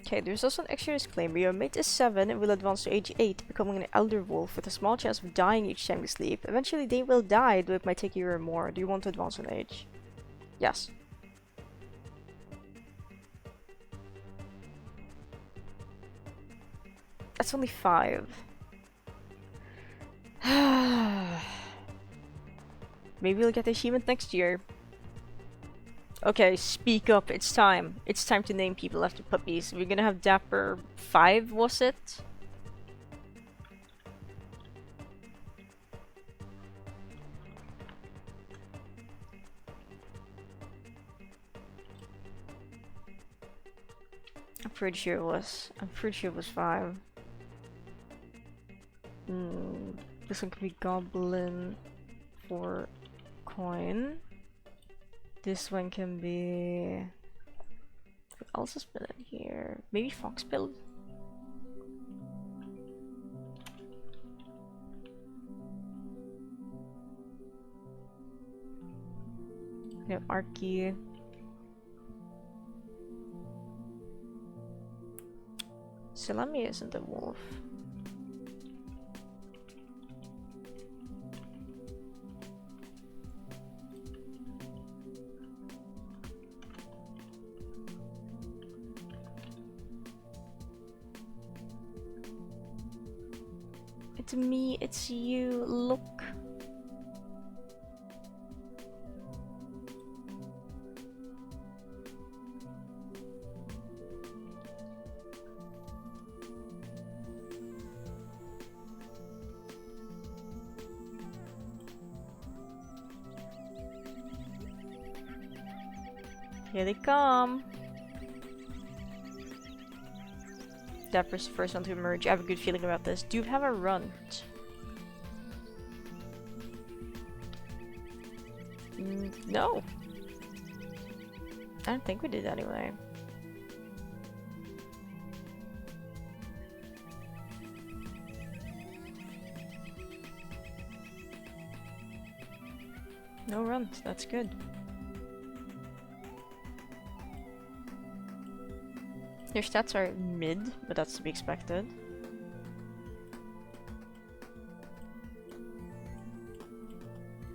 Okay, there's also an extra disclaimer. Your mate is 7 and will advance to age 8, becoming an elder wolf with a small chance of dying each time they sleep. Eventually they will die, though it might take a year or more. Do you want to advance in age? Yes. That's only 5. Maybe we'll get the achievement next year. Okay, speak up. It's time. It's time to name people after puppies. We're gonna have Dapper 5, was it? I'm pretty sure it was. I'm pretty sure it was 5. This one could be Goblin for coin. This one can be... What else has been in here? Maybe Fox build? We have Arky. Salami isn't a wolf. It's me, it's you, look. Here they come. Dapper's the first one to emerge. I have a good feeling about this. Do you have a runt? No. I don't think we did anyway. No runt, that's good. Your stats are mid, but that's to be expected.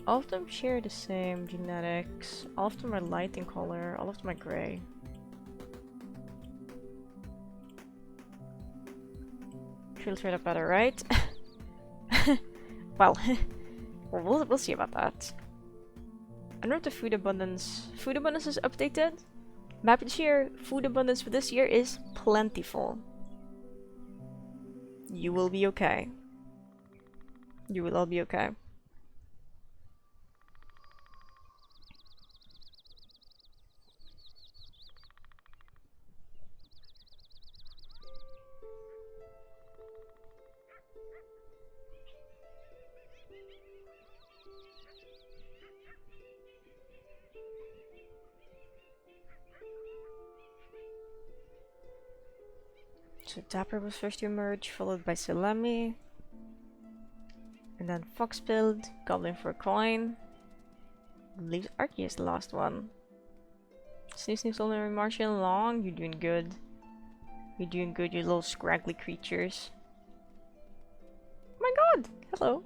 All of them share the same genetics. All of them are light in color. All of them are gray. Feels right up better, right? Well, we'll see about that. I don't know if the food abundance is updated. I'm happy to share food abundance for this year is plentiful. You will be okay. You will all be okay. So Dapper was first to emerge, followed by Salami. And then Fox build, Goblin for a coin. Leaves Archie as the last one. Sneeze only marching along, you're doing good. You're doing good, you little scraggly creatures. Oh my god! Hello.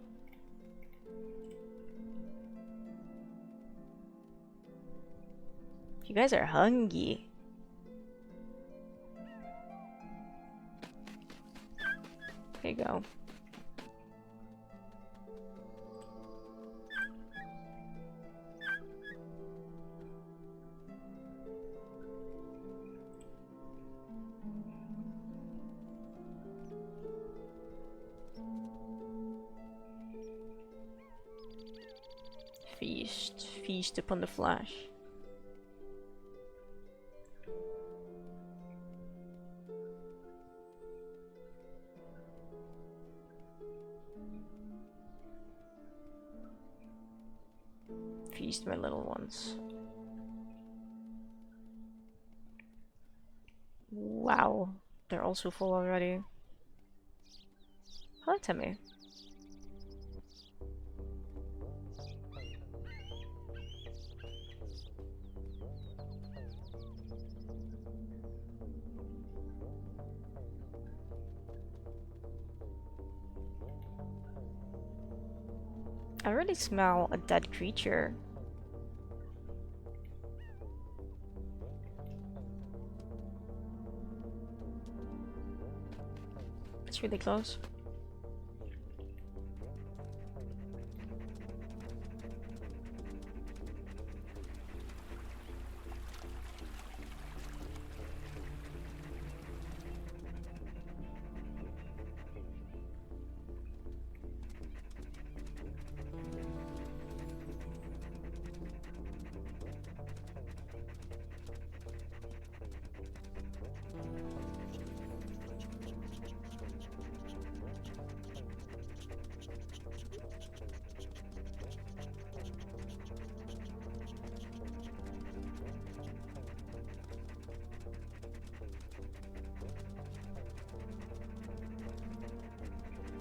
You guys are hungry. Here you go. Feast. Feast upon the flesh. Feast my little ones. Wow. They're also full already. Hello, Timmy. I already smell a dead creature. It's really close.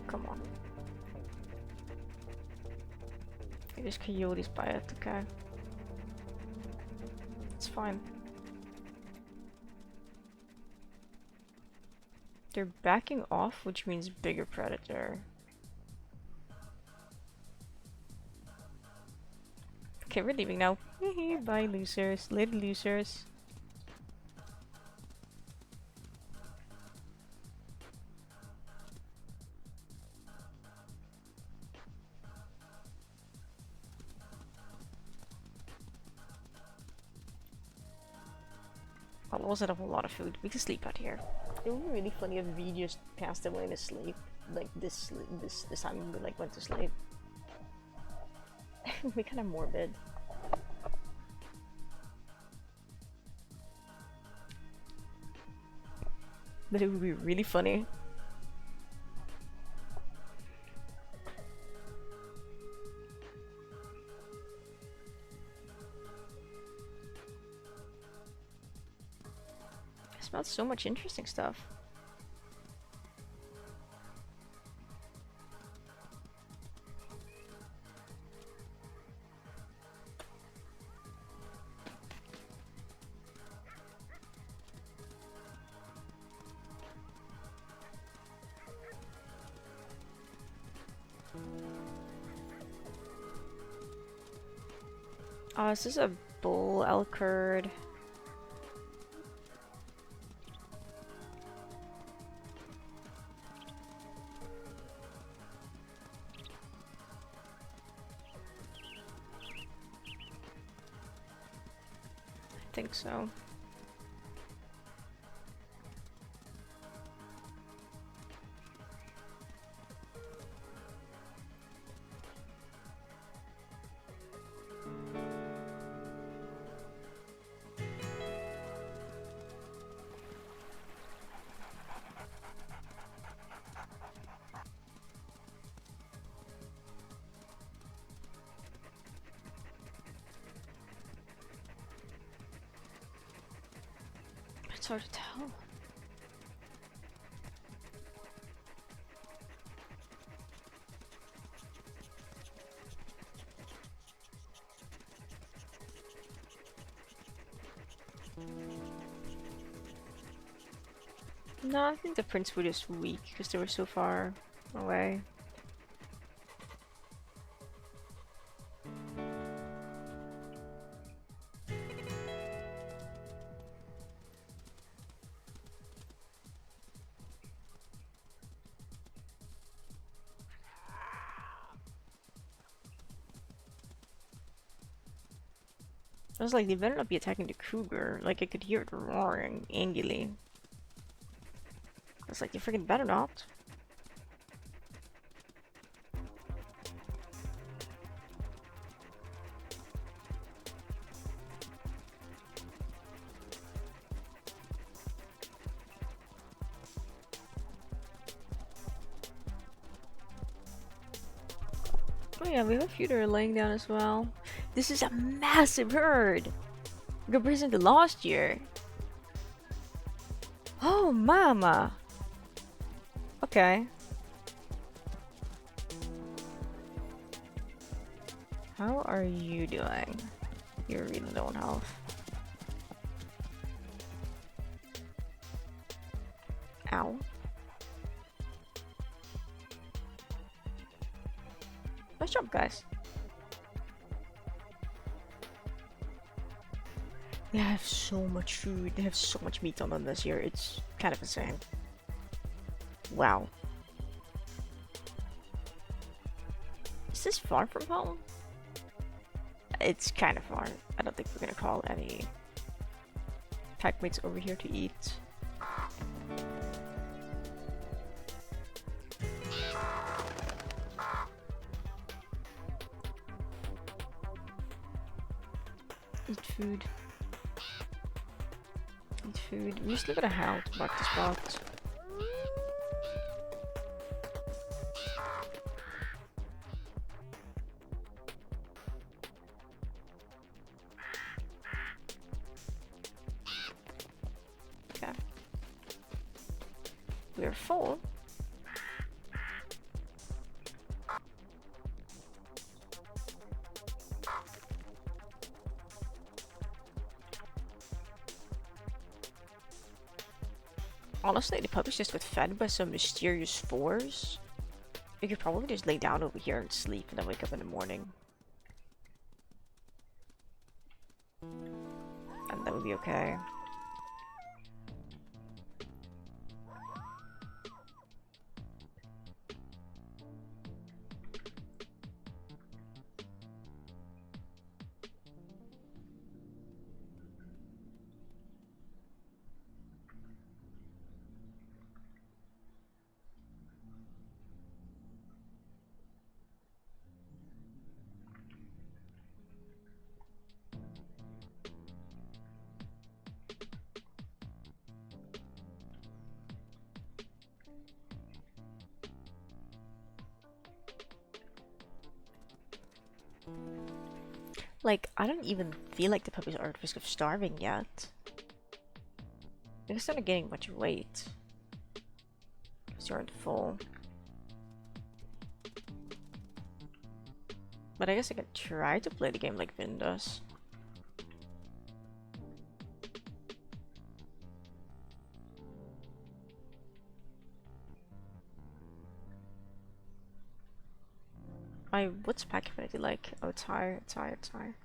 Come on. There's coyotes by it, okay. It's fine. They're backing off, which means bigger predator. Okay, we're leaving now. Bye, losers. Later, losers. I'll also have a lot of food. We can sleep out here. It would be really funny if we just passed away in a sleep. Like this time we like went to sleep. We kind of morbid. But it would be really funny. I smelled so much interesting stuff. This is a bull elk herd. I think so. It's hard to tell. No, I think the prince food is weak because they were so far away. I was like, they better not be attacking the cougar. Like, I could hear it roaring angrily. I was like, you freaking better not. Oh yeah, we have a few that are laying down as well. This is a massive herd! Compared to last year. Oh, mama! Okay. How are you doing? You're really low on health. Ow. Nice job, guys. They have so much food. They have so much meat on them this year. It's kind of insane. Wow. Is this far from home? It's kind of far. I don't think we're gonna call any packmates over here to eat. Eat food. Eat food. We still gotta howl to mark the spot. Okay. We're full. Honestly, the puppies just got fed by some mysterious force. We could probably just lay down over here and sleep and then wake up in the morning. And that would be okay. Like, I don't even feel like the puppies are at risk of starving yet. They're just not gaining much weight. They aren't full. But I guess I could try to play the game like Vin does. What's pack affinity like? Oh, it's higher, it's higher, it's higher.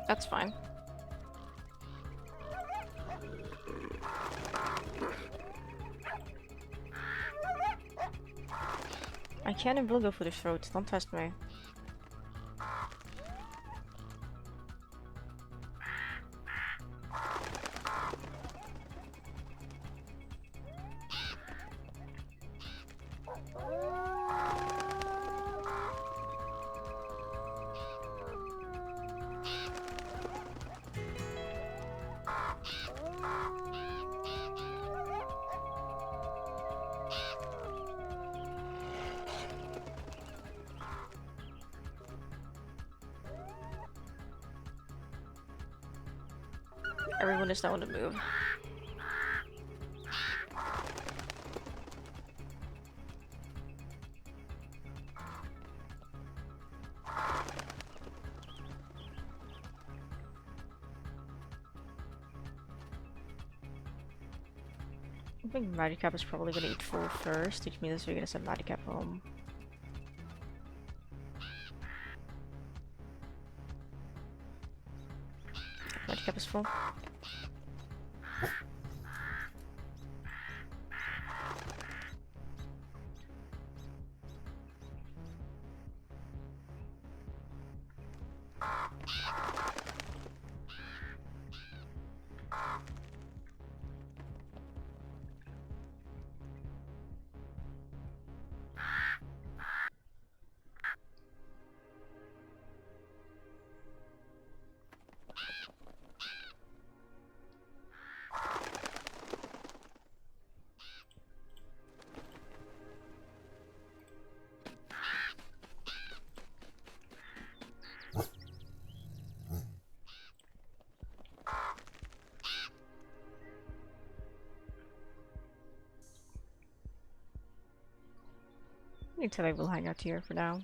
That's fine. I can and will go for the throat, don't test me. Everyone is now on the move. I think Madicap is probably gonna eat full first, which means we're gonna send Madicap home. Madicap is full. I think I will hang out here for now.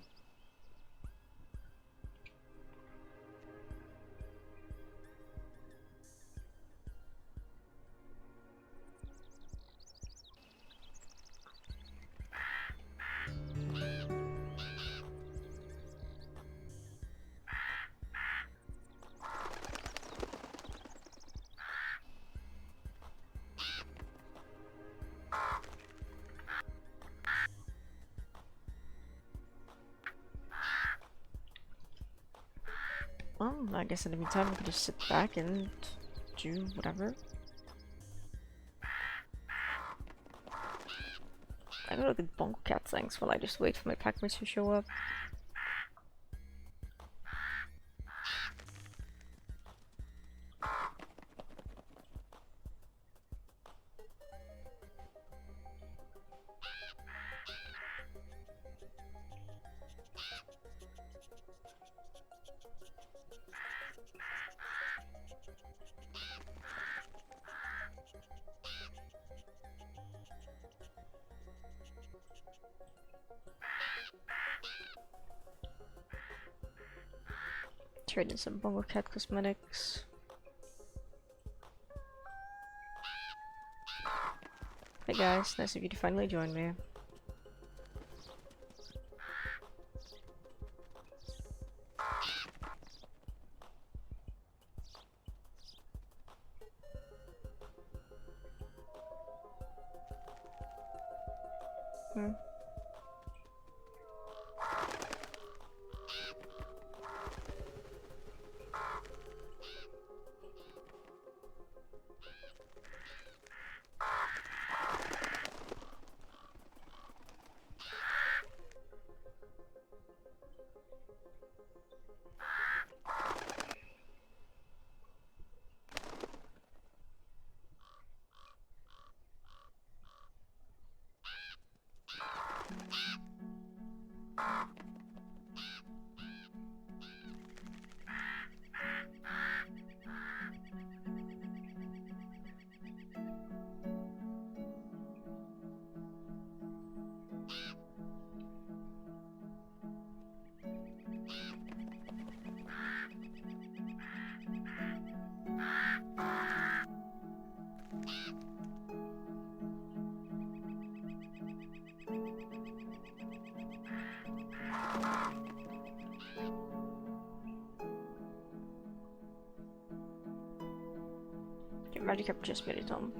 Well, I guess in the meantime we can just sit back and do whatever. I gotta look at Bongo Cat things while I just wait for my packmates to show up. Trade in some Bongo Cat cosmetics. Hey guys, nice of you to finally join me. Your Madicap just made it home.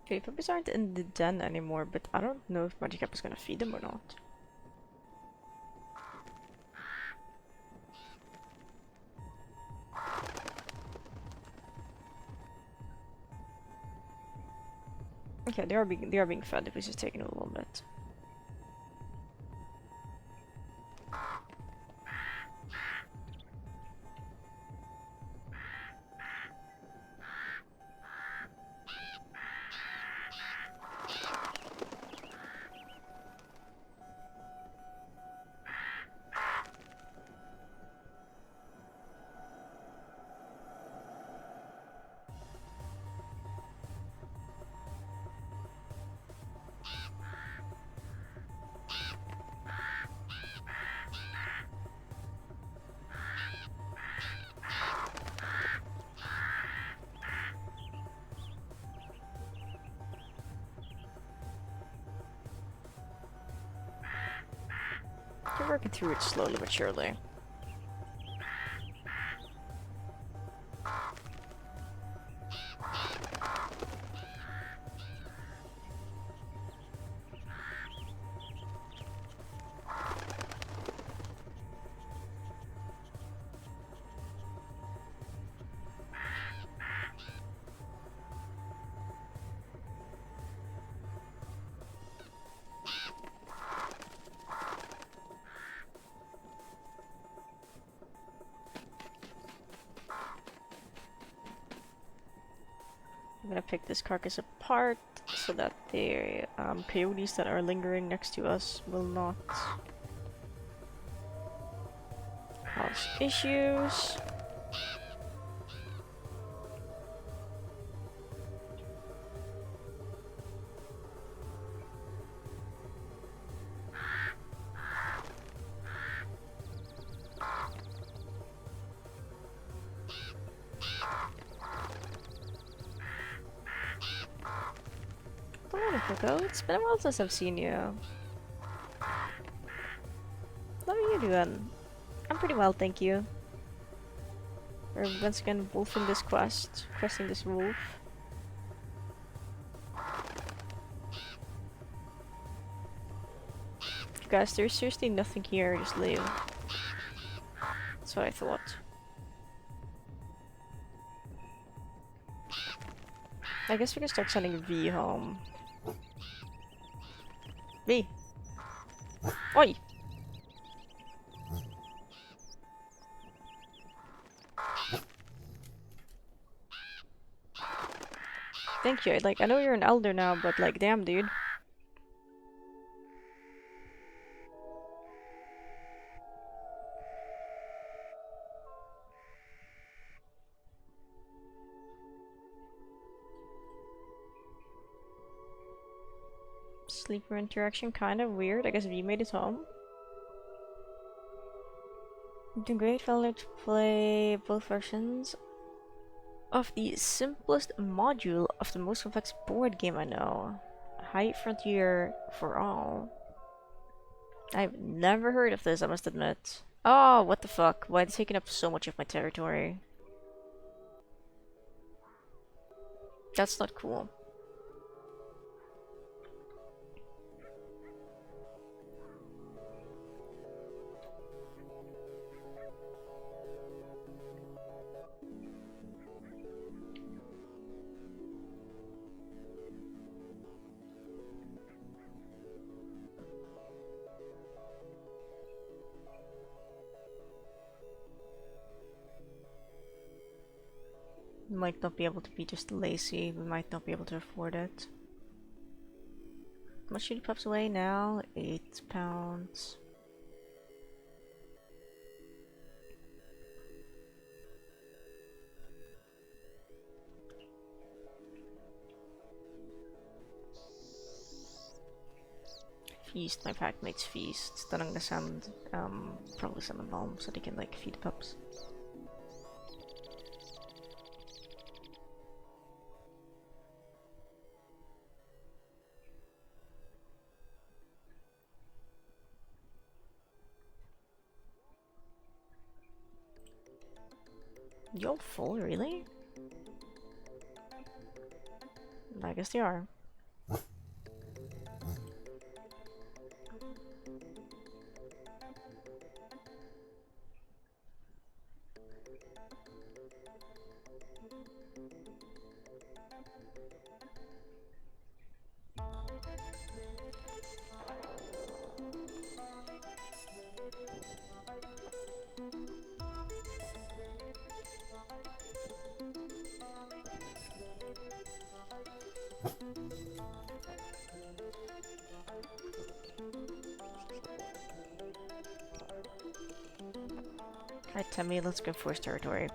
Okay, puppies aren't in the den anymore, but I don't know if Madicap is gonna feed them or not. Okay, they are being fed. If we just taking a little bit. You're working through it slowly but surely. I'm gonna pick this carcass apart so that the coyotes that are lingering next to us will not cause issues. Hello, Coco. It's been a while since I've seen you. How are you doing? I'm pretty well, thank you. We're once again wolfing this quest, questing this wolf. Guys, there's seriously nothing here, just leave. That's what I thought. I guess we can start sending V home. V! Oi! Thank you. Like, I know you're an elder now, but like, damn, dude. Sleeper interaction, kind of weird. I guess V made it home. Doing great, fellow to play both versions of the simplest module of the most complex board game I know. High Frontier for All. I've never heard of this, I must admit. Oh, what the fuck? Why it's taking up so much of my territory? That's not cool. We might not be able to be just lazy, we might not be able to afford it. How much do the pups weigh now? 8 pounds. Feast, my pack mates feast. Then I'm gonna send, probably send them home so they can like feed the pups. You're full, really? I guess they are. Alright, Timmy, let's go force territory.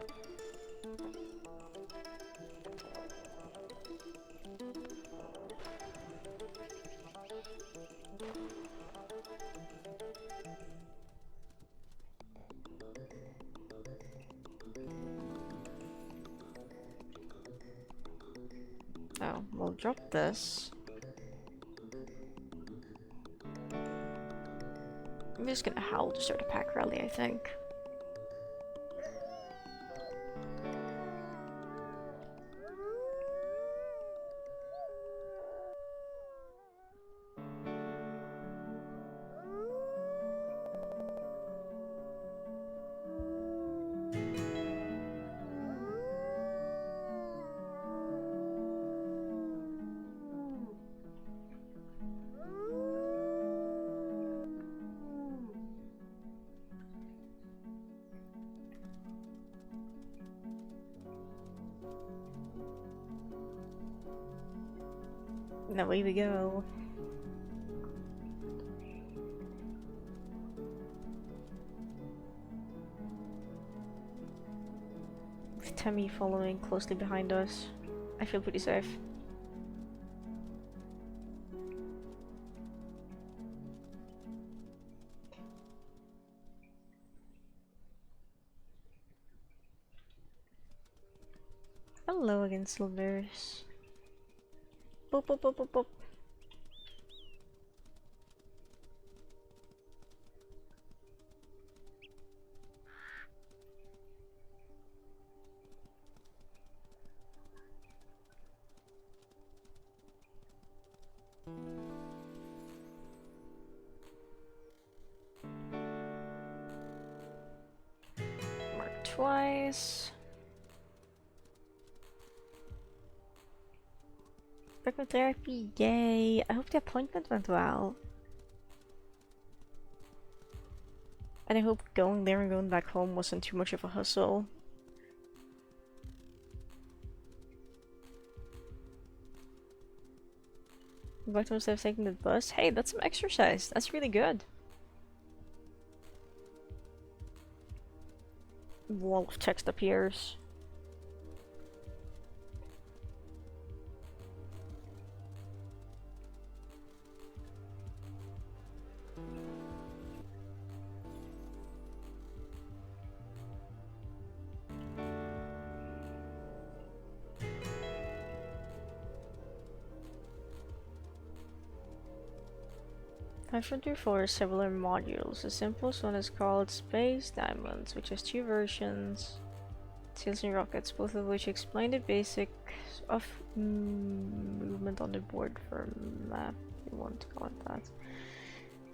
Oh, we'll drop this. I'm just gonna howl to start a pack rally, I think. And away we go. With Tammy following closely behind us, I feel pretty safe. Hello again, Silvers. Boop boop boop boop boop. Mark twice. Breakfast therapy, yay! I hope the appointment went well. And I hope going there and going back home wasn't too much of a hustle. Back to instead of taking the bus. Hey, that's some exercise. That's really good. Wall of text appears. I should do for several modules. The simplest one is called Space Diamonds, which has two versions. Seals and rockets, both of which explain the basics of movement on the board for map. You want to call it that.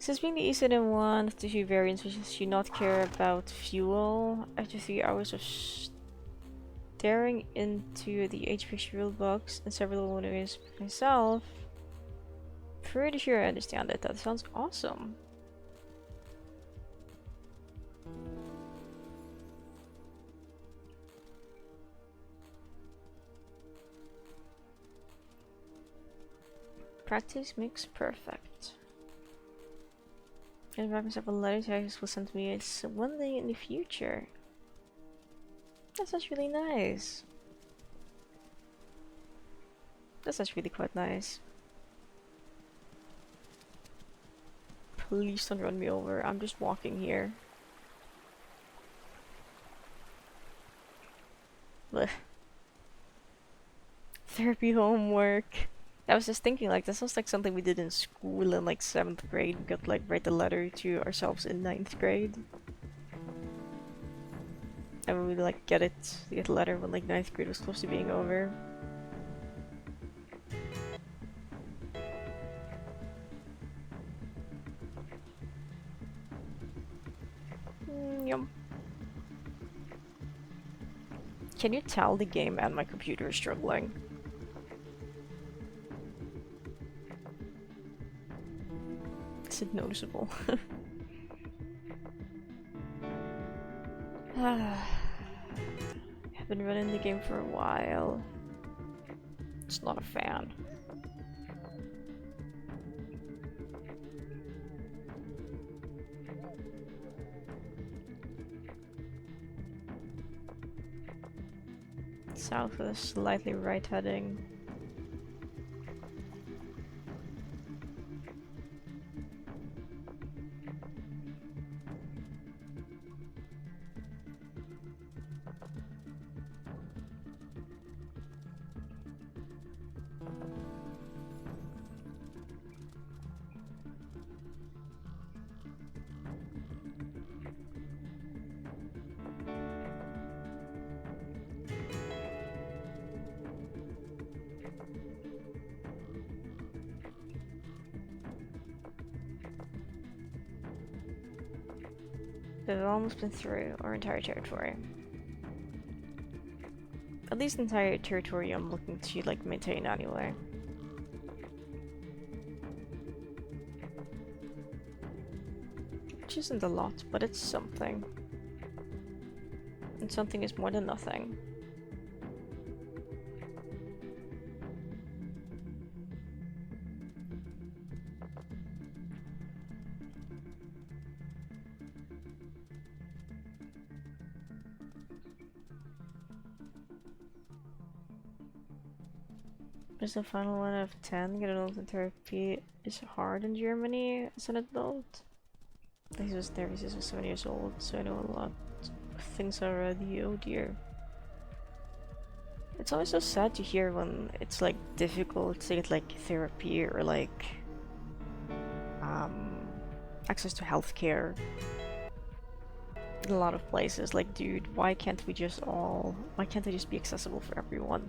Since being the easier than one of the two variants which do not care about fuel, after 3 hours of staring into the HPX rule box and several ways myself, pretty sure I understand it. That sounds awesome. Practice makes perfect. And write myself a letter to will send me it's one day in the future. That sounds really nice. That sounds really quite nice. Please don't run me over. I'm just walking here. Blech. Therapy homework. I was just thinking, like, that sounds like something we did in school in, like, 7th grade. We got, like, write a letter to ourselves in 9th grade. And we would, like, get a letter when, like, 9th grade was close to being over. Yum. Can you tell the game and my computer is struggling? Is it noticeable? I've been running the game for a while. It's not a fan. south with a slightly right heading. We've almost been through our entire territory. At least the entire territory I'm looking to like maintain anyway. Which isn't a lot, but it's something. And something is more than nothing. Is the final 1 out of 10 get adult in therapy is hard in Germany as an adult? He was there since he was 7 years old, so I know a lot of things already. Oh dear. It's always so sad to hear when it's like difficult to get like therapy or like access to healthcare in a lot of places. Like, dude, why can't they just be accessible for everyone?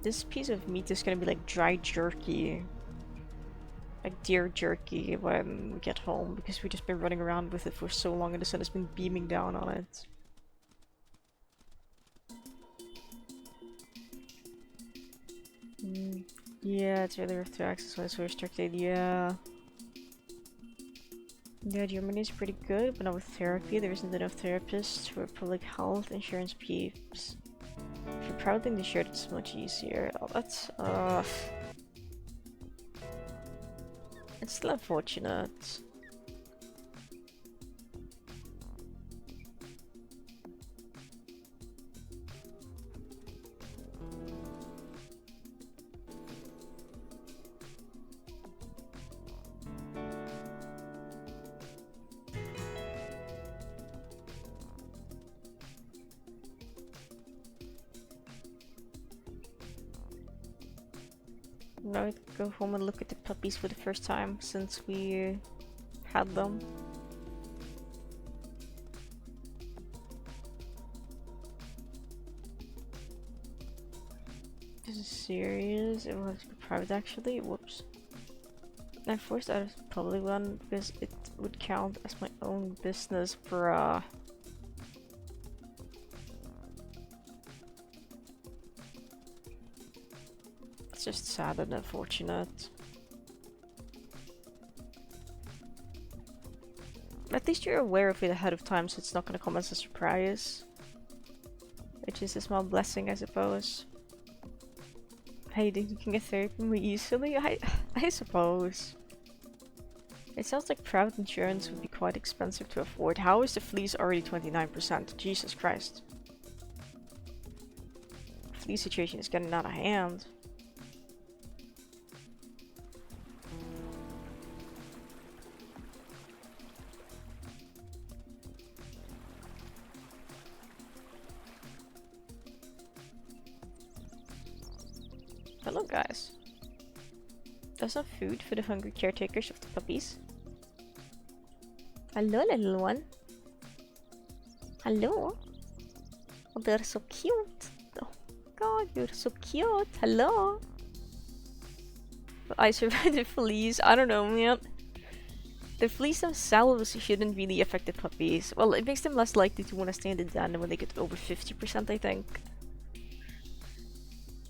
This piece of meat is gonna be like dry jerky. Like deer jerky when we get home, because we've just been running around with it for so long and the sun has been beaming down on it. Yeah, it's really rough to access when it's so restricted, yeah. Yeah, Germany is pretty good, but not with therapy. There isn't enough therapists for public health insurance peeps. If you're proud thing to share, it's much easier. Oh, that's it's still unfortunate. Now I go home and look at the puppies for the first time since we had them. This is serious. It will have to be private actually. Whoops. I forced out of the public one because it would count as my own business, bruh. It's just sad and unfortunate. At least you're aware of it ahead of time, so it's not gonna come as a surprise. Which is a small blessing, I suppose. Hey, think you can get therapy more easily? I suppose. It sounds like private insurance would be quite expensive to afford. How is the fleece already 29%? Jesus Christ. The fleece situation is getting out of hand. Hello guys. There's some food for the hungry caretakers of the puppies. Hello little one. Hello. Oh, they're so cute. Oh god, you're so cute. Hello. But I survived the fleas. I don't know, man. The fleas themselves shouldn't really affect the puppies. Well, it makes them less likely to want to stay in the den when they get over 50%, I think.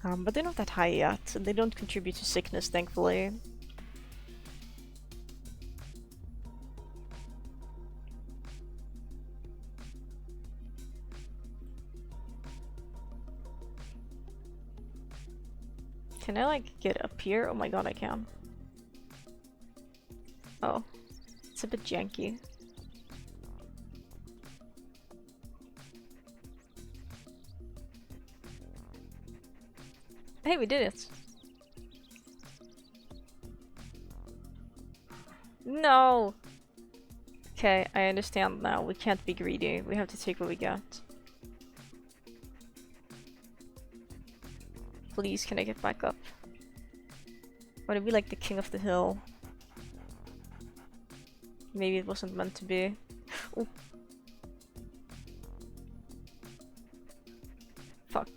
But they're not that high yet, and they don't contribute to sickness, thankfully. Can I like get up here? Oh my god, I can. Oh, it's a bit janky. Hey, we did it. No! Okay, I understand now. We can't be greedy. We have to take what we get. Please, can I get back up? I want to be like the king of the hill. Maybe it wasn't meant to be. Ooh. Fuck.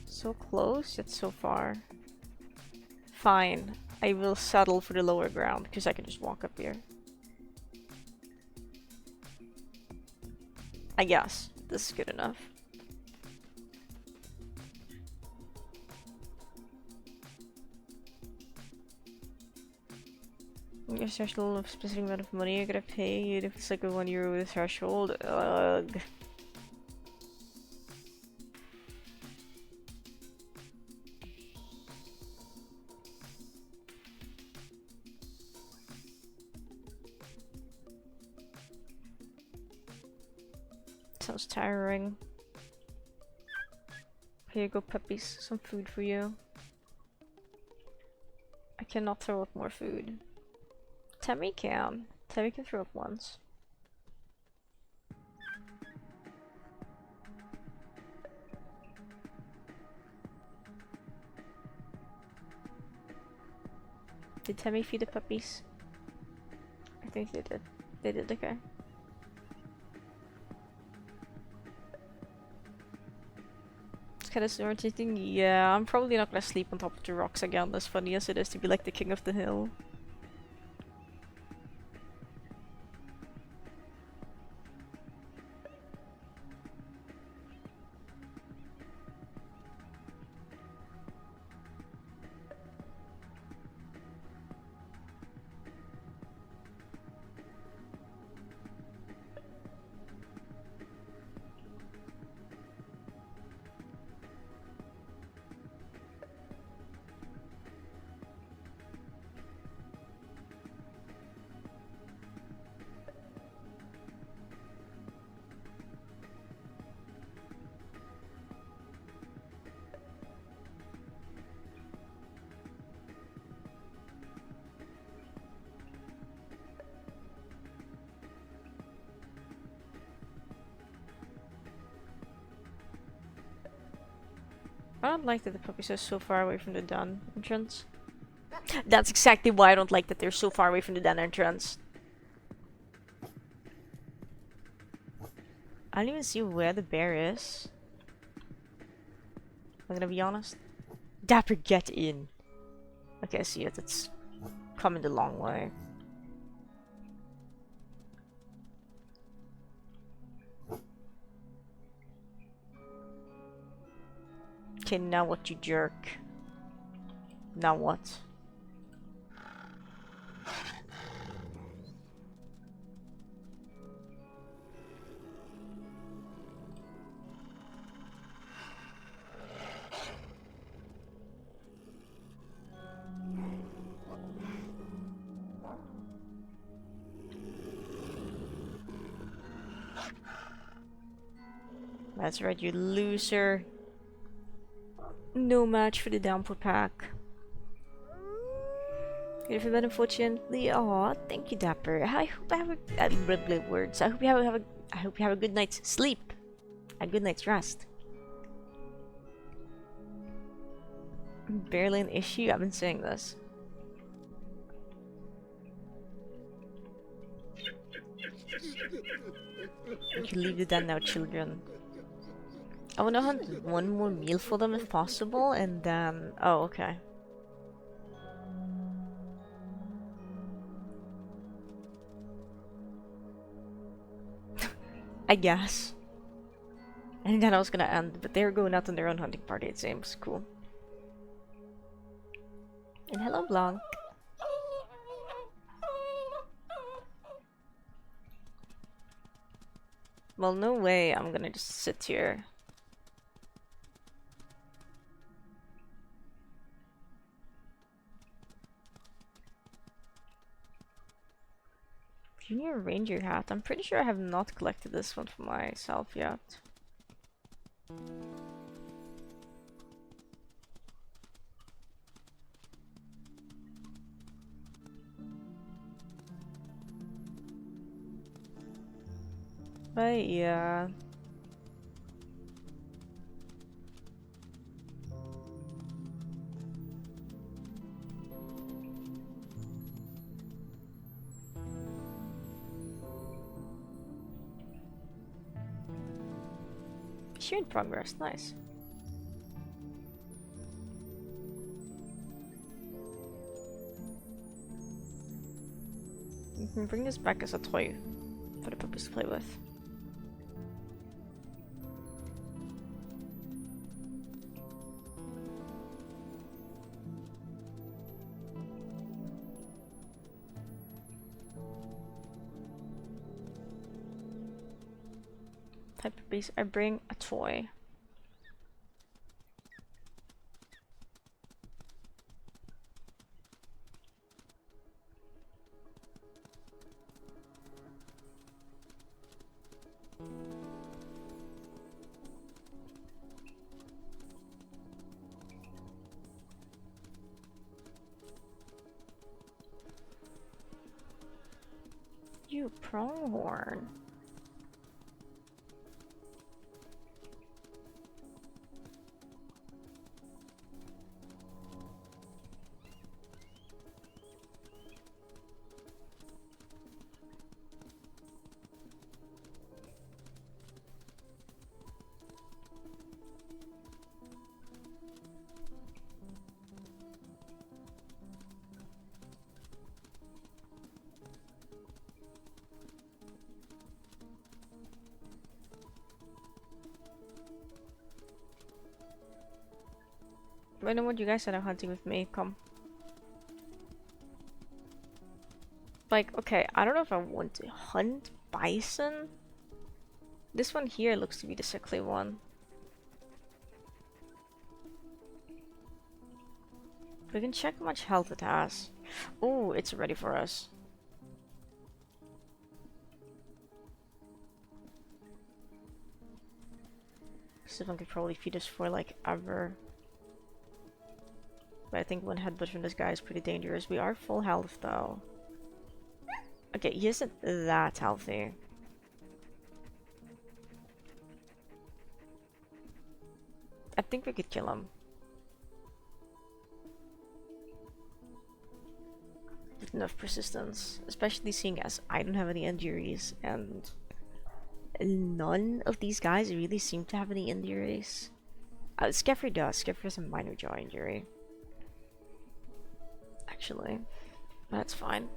So close, yet so far. Fine. I will settle for the lower ground, because I can just walk up here. I guess. This is good enough. Your threshold of specific amount of money you're gonna pay if it's like a €1 threshold. Ugh. Sounds tiring. Here you go, puppies. Some food for you. I cannot throw up more food. Tammy can. Tammy can throw up once. Did Tammy feed the puppies? I think they did. They did, okay. It's kind of irritating. Yeah, I'm probably not gonna sleep on top of the rocks again, as funny as it is to be like the king of the hill. I don't like that the puppies are so far away from the den entrance. That's exactly why I don't like that they're so far away from the den entrance. I don't even see where the bear is. I'm gonna be honest. Dapper, get in! Okay, I see it. It's coming the long way. Okay, now what, you jerk? Now what? That's right, you loser. No match for the downpour pack. If you met unfortunately, aw, thank you, Dapper. I hope I have a words. I hope you have a good night's sleep, a good night's rest. Barely an issue. I've been saying this. You can leave the den now, children. I wanna hunt one more meal for them if possible, and then... Oh, okay. I guess. And then I was gonna end, but they're going out on their own hunting party, it seems. Cool. And hello, Blanc. Well, no way I'm gonna just sit here. Junior Ranger hat. I'm pretty sure I have not collected this one for myself yet. But yeah. Mission progress, nice. You can bring this back as a toy for the puppies to play with. Type of base, I bring a toy. You pronghorn. I know what you guys said are hunting with me, come. Like, okay, I don't know if I want to hunt bison. This one here looks to be the sickly one. We can check how much health it has. Oh, it's ready for us. This one could probably feed us for like ever. But I think one headbutt from this guy is pretty dangerous. We are full health though. Okay, he isn't that healthy. I think we could kill him. With enough persistence. Especially seeing as I don't have any injuries and none of these guys really seem to have any injuries. Skeffrey does. Skeffrey has a minor jaw injury. Actually. That's fine.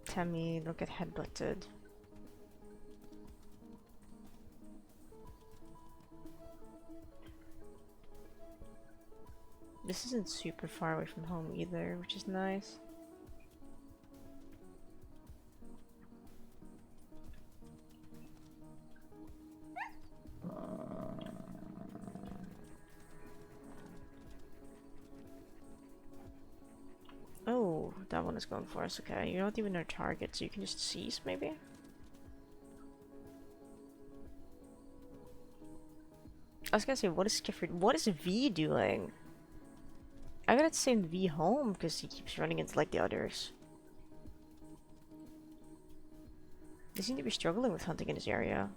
Tammy, don't get headbutted. This isn't super far away from home either, which is nice. Oh, that one is going for us. Okay, you're not even our target, so you can just seize, maybe? I was gonna say, what is Skifford? What is V doing? I gotta send V home because he keeps running into like the others. They seem to be struggling with hunting in this area.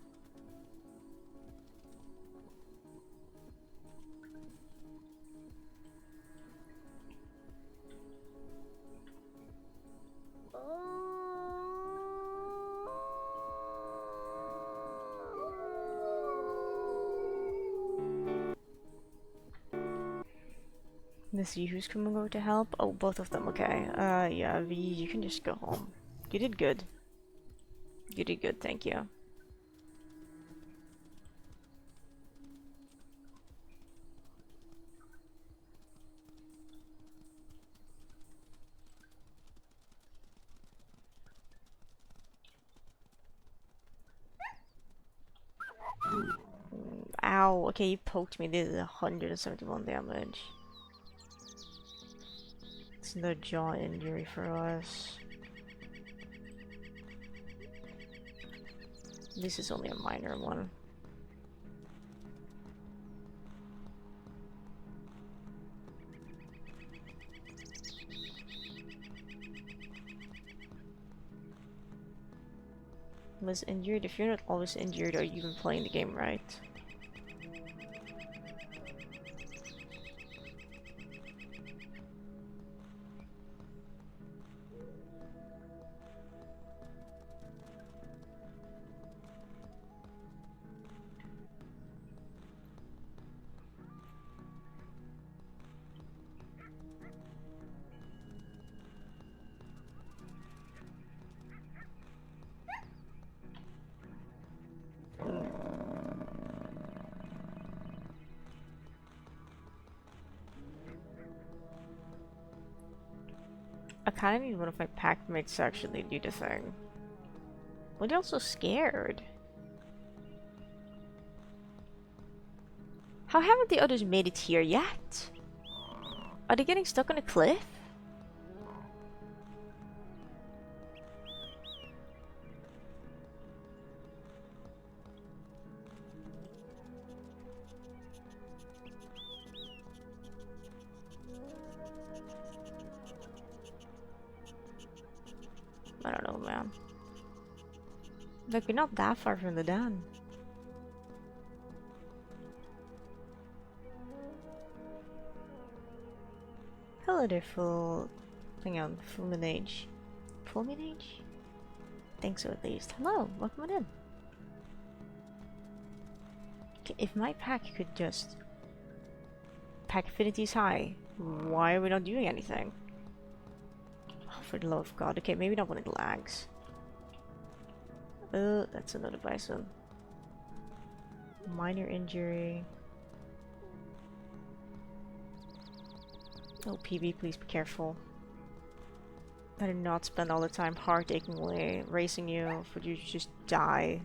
Let's see who's coming over to help. Oh, both of them. Okay. Yeah, V, you can just go home. You did good. You did good, thank you. Ow, okay, you poked me. This is 171 damage. It's another jaw injury for us. This is only a minor one. Was injured? If you're not always injured, are you even playing the game right? I kinda need one of my pack mates to actually do the thing. But they're also scared. How haven't the others made it here yet? Are they getting stuck on a cliff? I don't know, man. Like, we're not that far from the den. Hello there, full... Hang on, Fulminage. Fulminage? Think so at least. Hello, welcome on in. Okay, if my pack could just... Pack affinity is high, why are we not doing anything? Oh, for the love of God. Okay, maybe not when it lags. That's another bison. Minor injury. Oh, PB, please be careful. Better not spend all the time heart aching away, racing you for you to just die.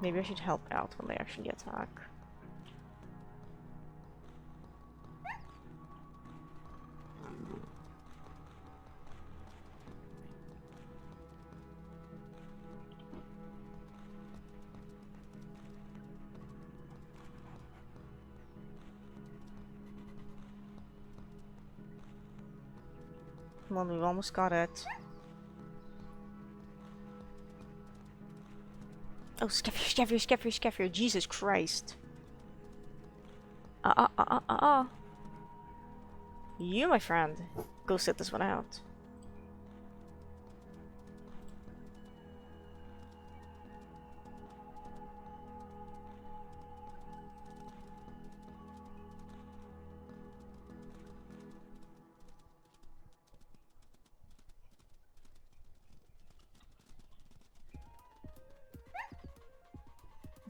Maybe I should help out when they actually attack. Come on, we've almost got it. Oh, Skeffy, Jesus Christ. You, my friend, go sit this one out.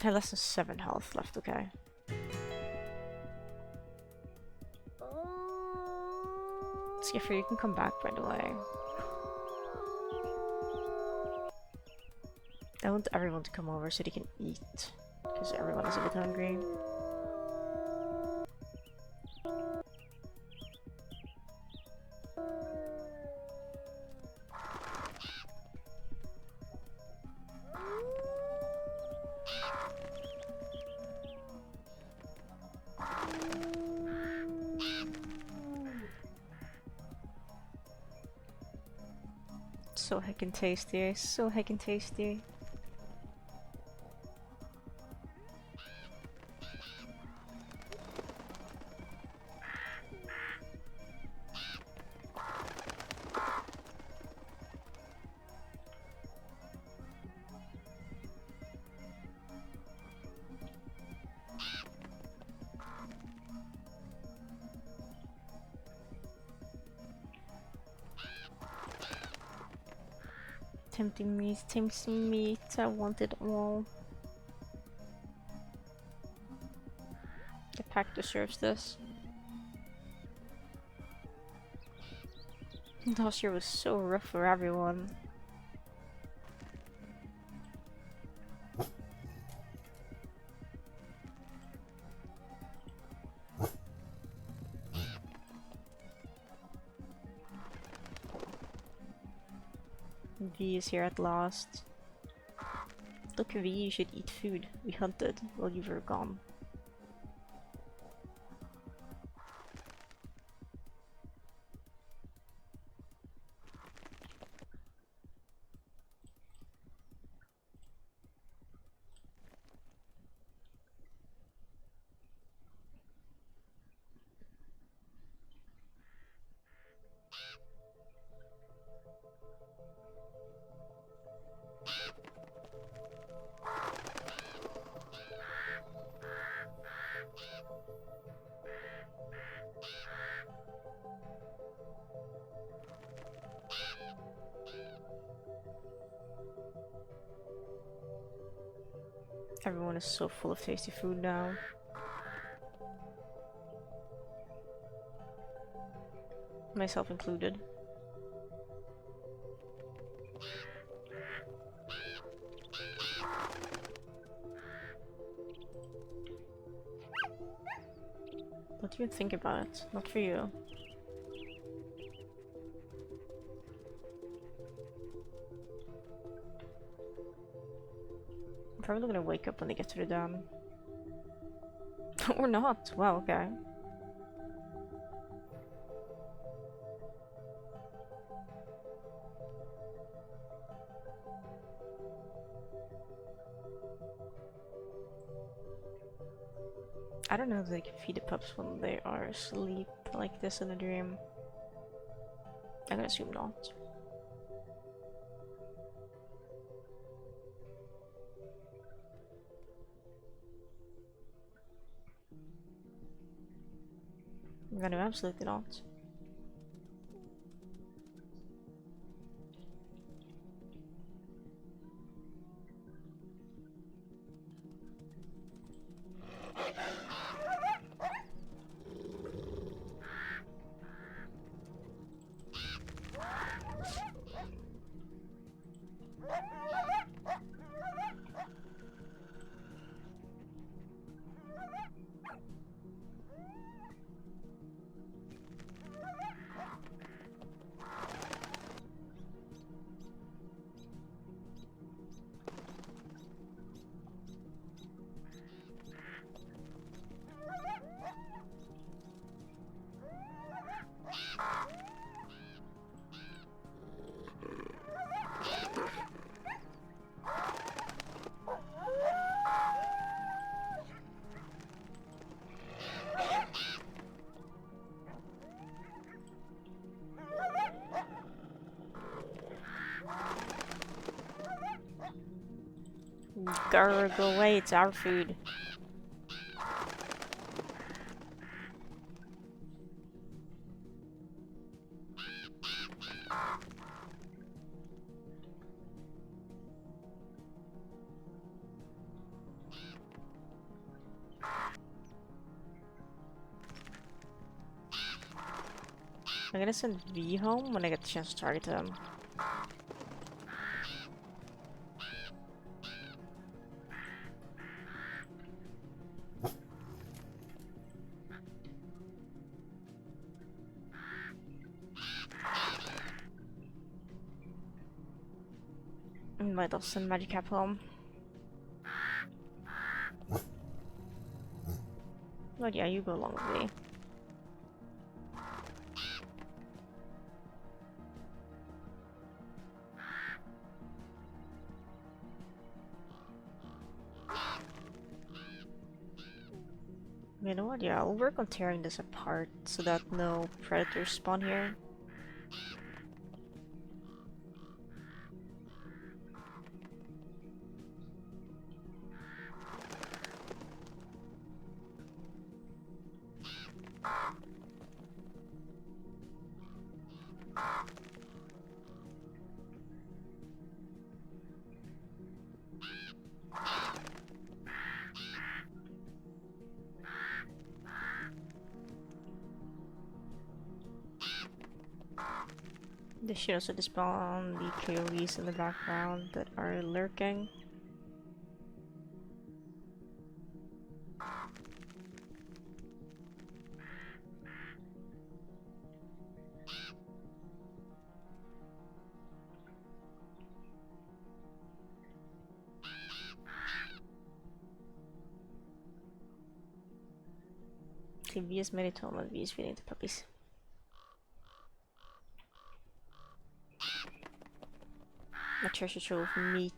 I have less than 7 health left, okay. Skiffer, you can come back, by the way. I want everyone to come over so they can eat, because everyone is a bit hungry. So heckin' tasty, so heckin' tasty. Tempting meat. I want it all. The pack deserves this. Last year was so rough for everyone. V is here at last. Look, V, you should eat food. We hunted while you were gone. Everyone is so full of tasty food now. Myself included. What do you think about it? Not for you. I'm probably gonna wake up when they get to the dam. Or not. Wow, okay. I don't know if they can feed the pups when they are asleep like this in a dream. I'm gonna assume not. I'm gonna absolutely not. Grr, go away, it's our food. I'm gonna send V home when I get the chance to target them. Might also send Magic Cap home. But yeah, you go along with me. You know what? Yeah, I'll work on tearing this apart so that no predators spawn here. This should also despawn the coyotes in the background that are lurking. V is Meritoma, V is feeding the puppies. A treasure trove of meat.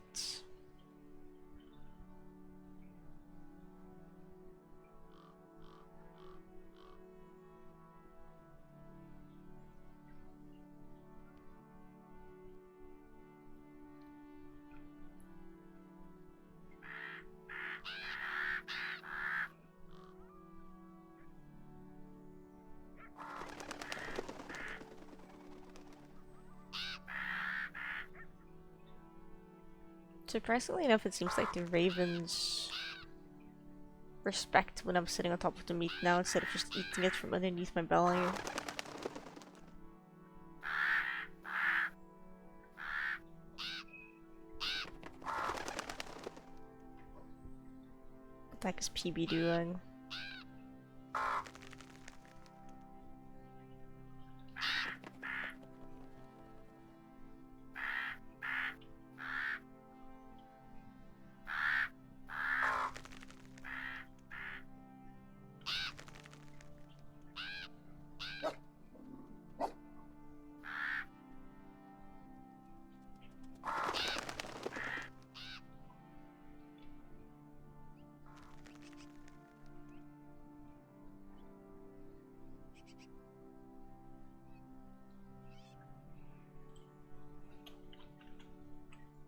Surprisingly enough, it seems like the ravens respect when I'm sitting on top of the meat now instead of just eating it from underneath my belly. What the heck is PB doing?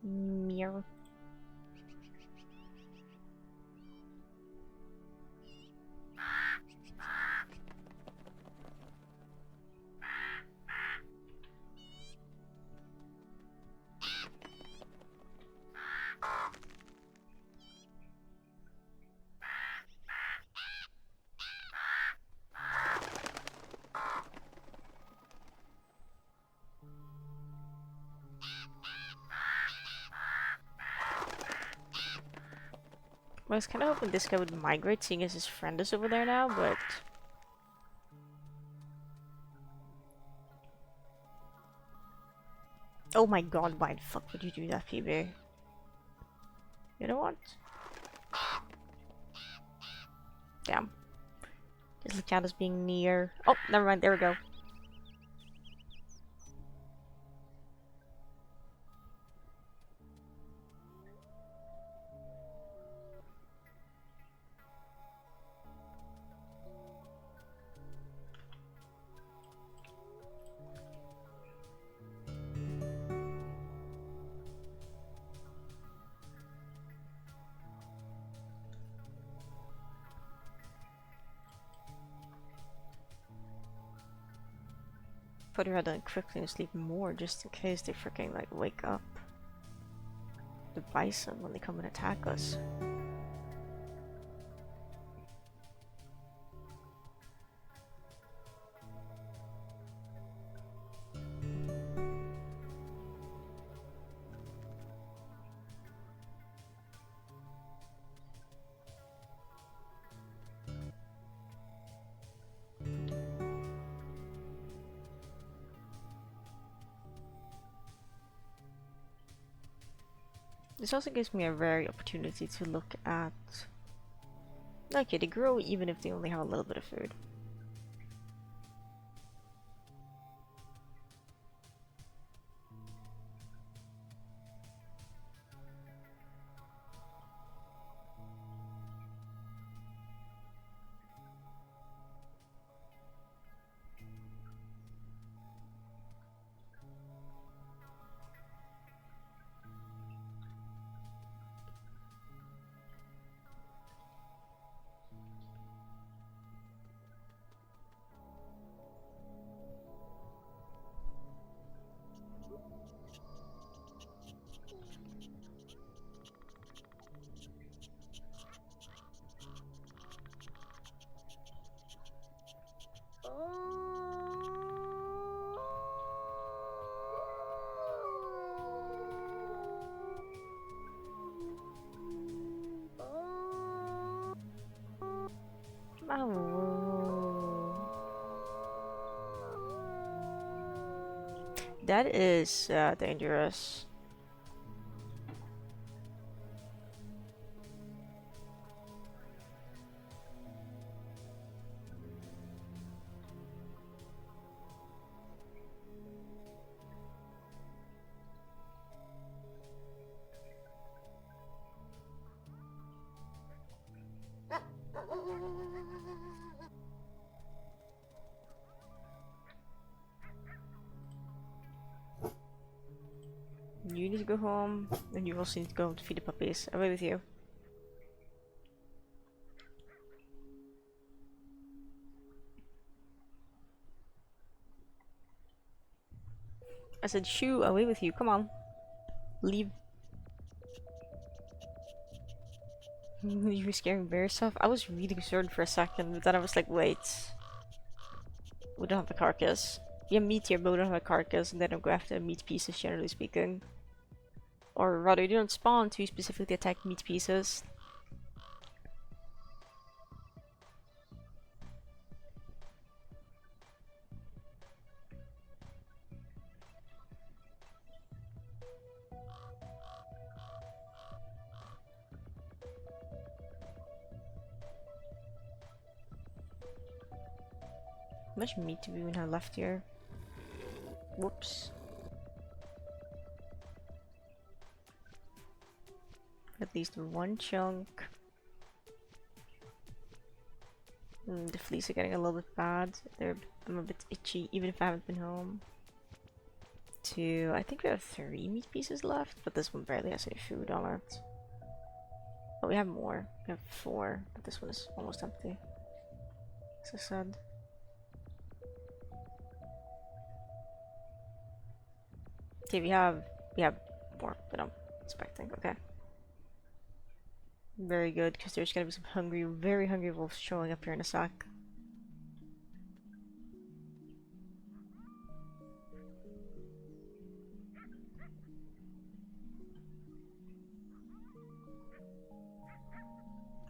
Meow. I was kind of hoping this guy would migrate, seeing as his friend is over there now, but... Oh my god, why the fuck would you do that, PB? You know what? Damn. Just look at us being near. Oh, never mind, there we go. Put her down quickly and sleep more just in case they freaking like wake up the bison when they come and attack us. This also gives me a rare opportunity to look at... Okay, they grow even if they only have a little bit of food. That is dangerous. You need to go home, and you also need to go home to feed the puppies. Away with you. I said, shoo, away with you. Come on. Leave. You were scaring bear stuff? I was really concerned for a second, but then I was like, wait. We don't have a carcass. We have meat here, but we don't have a carcass, and they don't go after meat pieces, generally speaking. Or rather, they don't spawn to specifically attack meat pieces. How much meat do we even have left here? Whoops. At least one chunk. The fleas are getting a little bit bad. I'm a bit itchy, even if I haven't been home. Two. I think we have 3 meat pieces left, but this one barely has any food on it. But we have more. We have 4, but this one is almost empty. As I said. Okay, we have more than I'm expecting. Okay. Very good, because there's gonna be some hungry, very hungry wolves showing up here in a sec.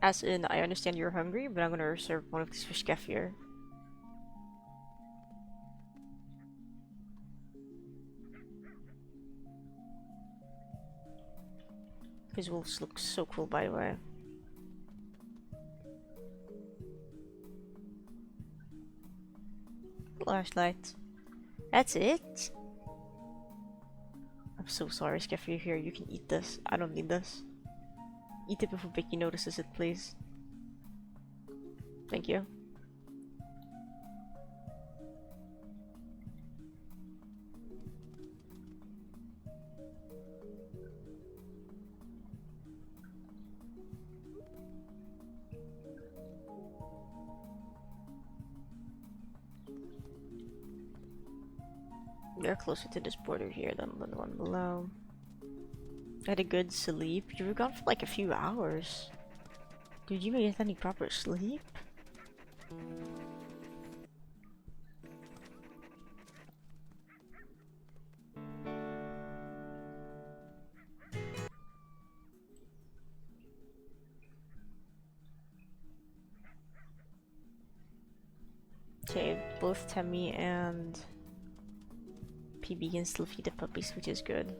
As in, I understand you're hungry, but I'm gonna reserve one of these for Skeffir. His wolves look so cool, by the way. Flashlight. That's it? I'm so sorry, Skeffir. Here, you can eat this. I don't need this. Eat it before Vicky notices it, please. Thank you. You're closer to this border here than the one below. I had a good sleep. You were gone for like a few hours. Did you get any proper sleep? Okay, both Temmie and PB can still feed the puppies, which is good.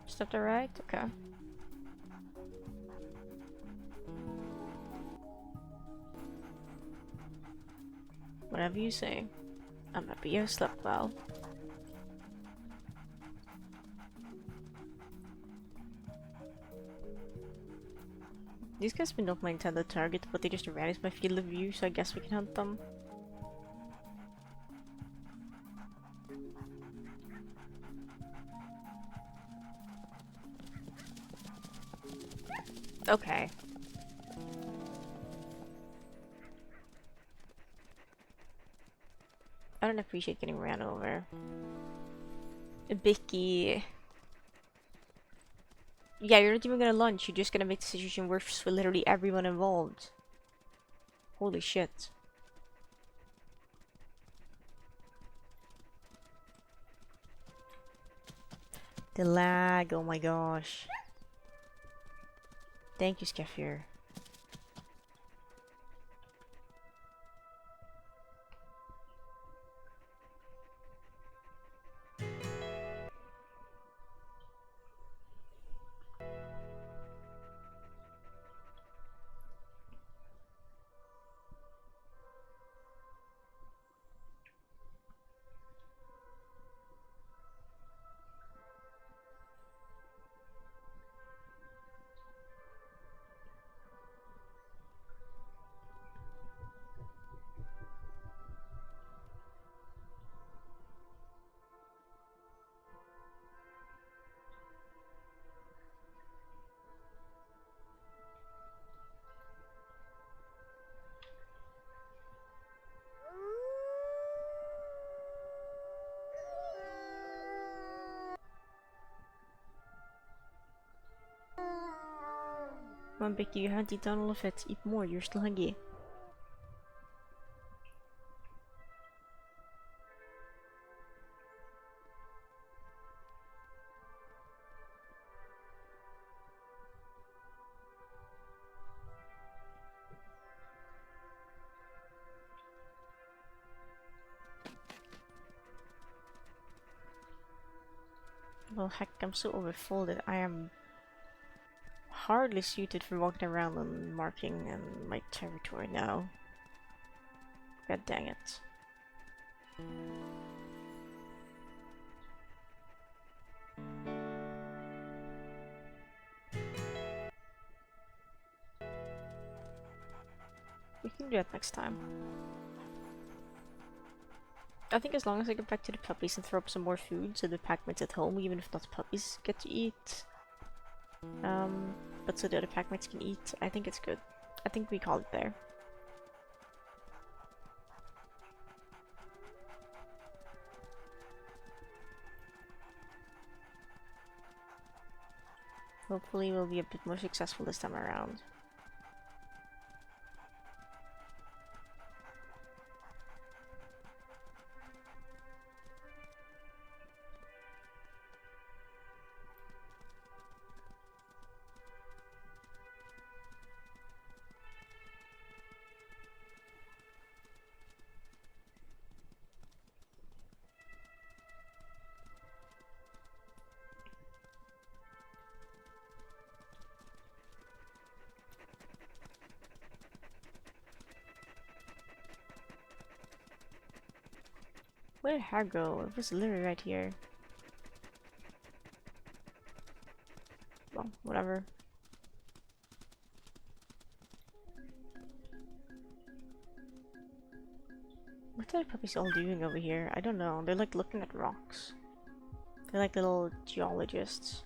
Just up the right? Okay. Whatever you say. I'm happy you slept well. These guys have been not my intended target, but they just vanished my field of view, so I guess we can hunt them. Okay. I don't appreciate getting ran over. Bicky. Yeah, you're not even gonna lunch, you're just gonna make the situation worse for literally everyone involved. Holy shit. The lag, oh my gosh. Thank you, Skeffir. Come on, Becky, you haven't eaten all of it. Eat more, you're still hungry. Well, heck, I'm so overfull that I am hardly suited for walking around and marking in my territory now. God dang it. We can do that next time. I think as long as I get back to the puppies and throw up some more food so the packmates at home, even if not puppies, get to eat. But so the other packmates can eat, I think it's good. I think we call it there. Hopefully we'll be a bit more successful this time around. Where did her go? It was literally right here. Well, whatever. What are the puppies all doing over here? I don't know. They're like looking at rocks. They're like little geologists.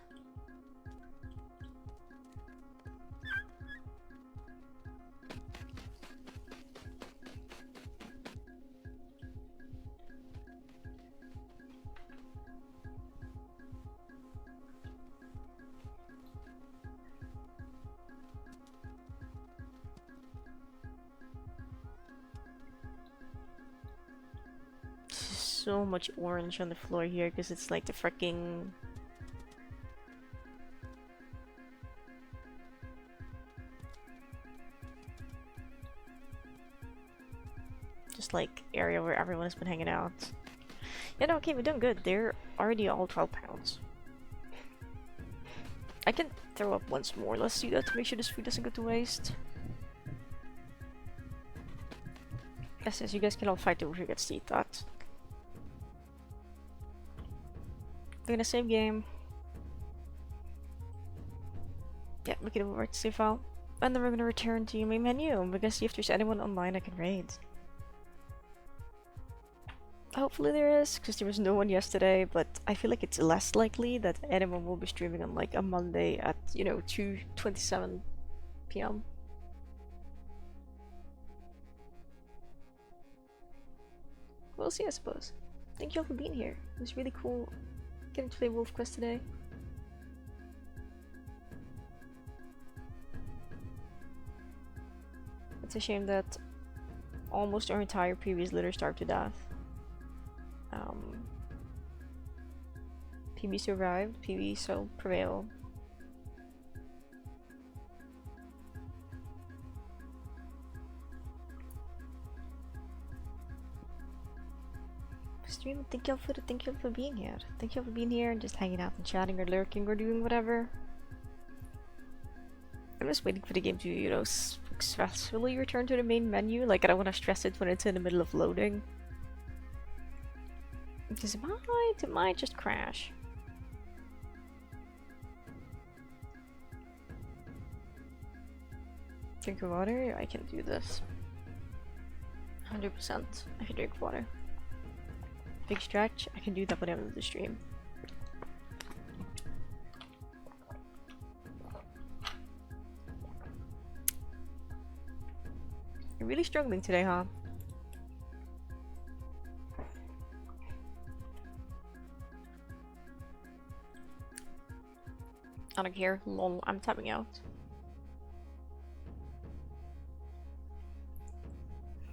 So much orange on the floor here because it's like the freaking just like area where everyone has been hanging out. Yeah, no, okay, we're doing good. They're already all 12 pounds. I can throw up once more. Let's do that to make sure this food doesn't go to waste. Yes, you guys can all fight over who gets to eat that. We're gonna save game. Yeah, we can over to save file. And then we're gonna return to your main menu. We're gonna see if there's anyone online I can raid. Hopefully there is, because there was no one yesterday, but I feel like it's less likely that anyone will be streaming on like a Monday at, you know, 2:27 p.m. We'll see, I suppose. Thank you all for being here. It was really cool getting to play Wolf Quest today. It's a shame that almost our entire previous litter starved to death. PB survived, PB shall prevail. Stream, thank you all for being here. Thank you all for being here and just hanging out and chatting or lurking or doing whatever. I'm just waiting for the game to, you know, successfully return to the main menu. Like, I don't want to stress it when it's in the middle of loading. Because it might just crash. Drink of water? I can do this. 100%. I can drink water. Big stretch? I can do that by the end of the stream. You're really struggling today, huh? I don't care. Lol, I'm tapping out.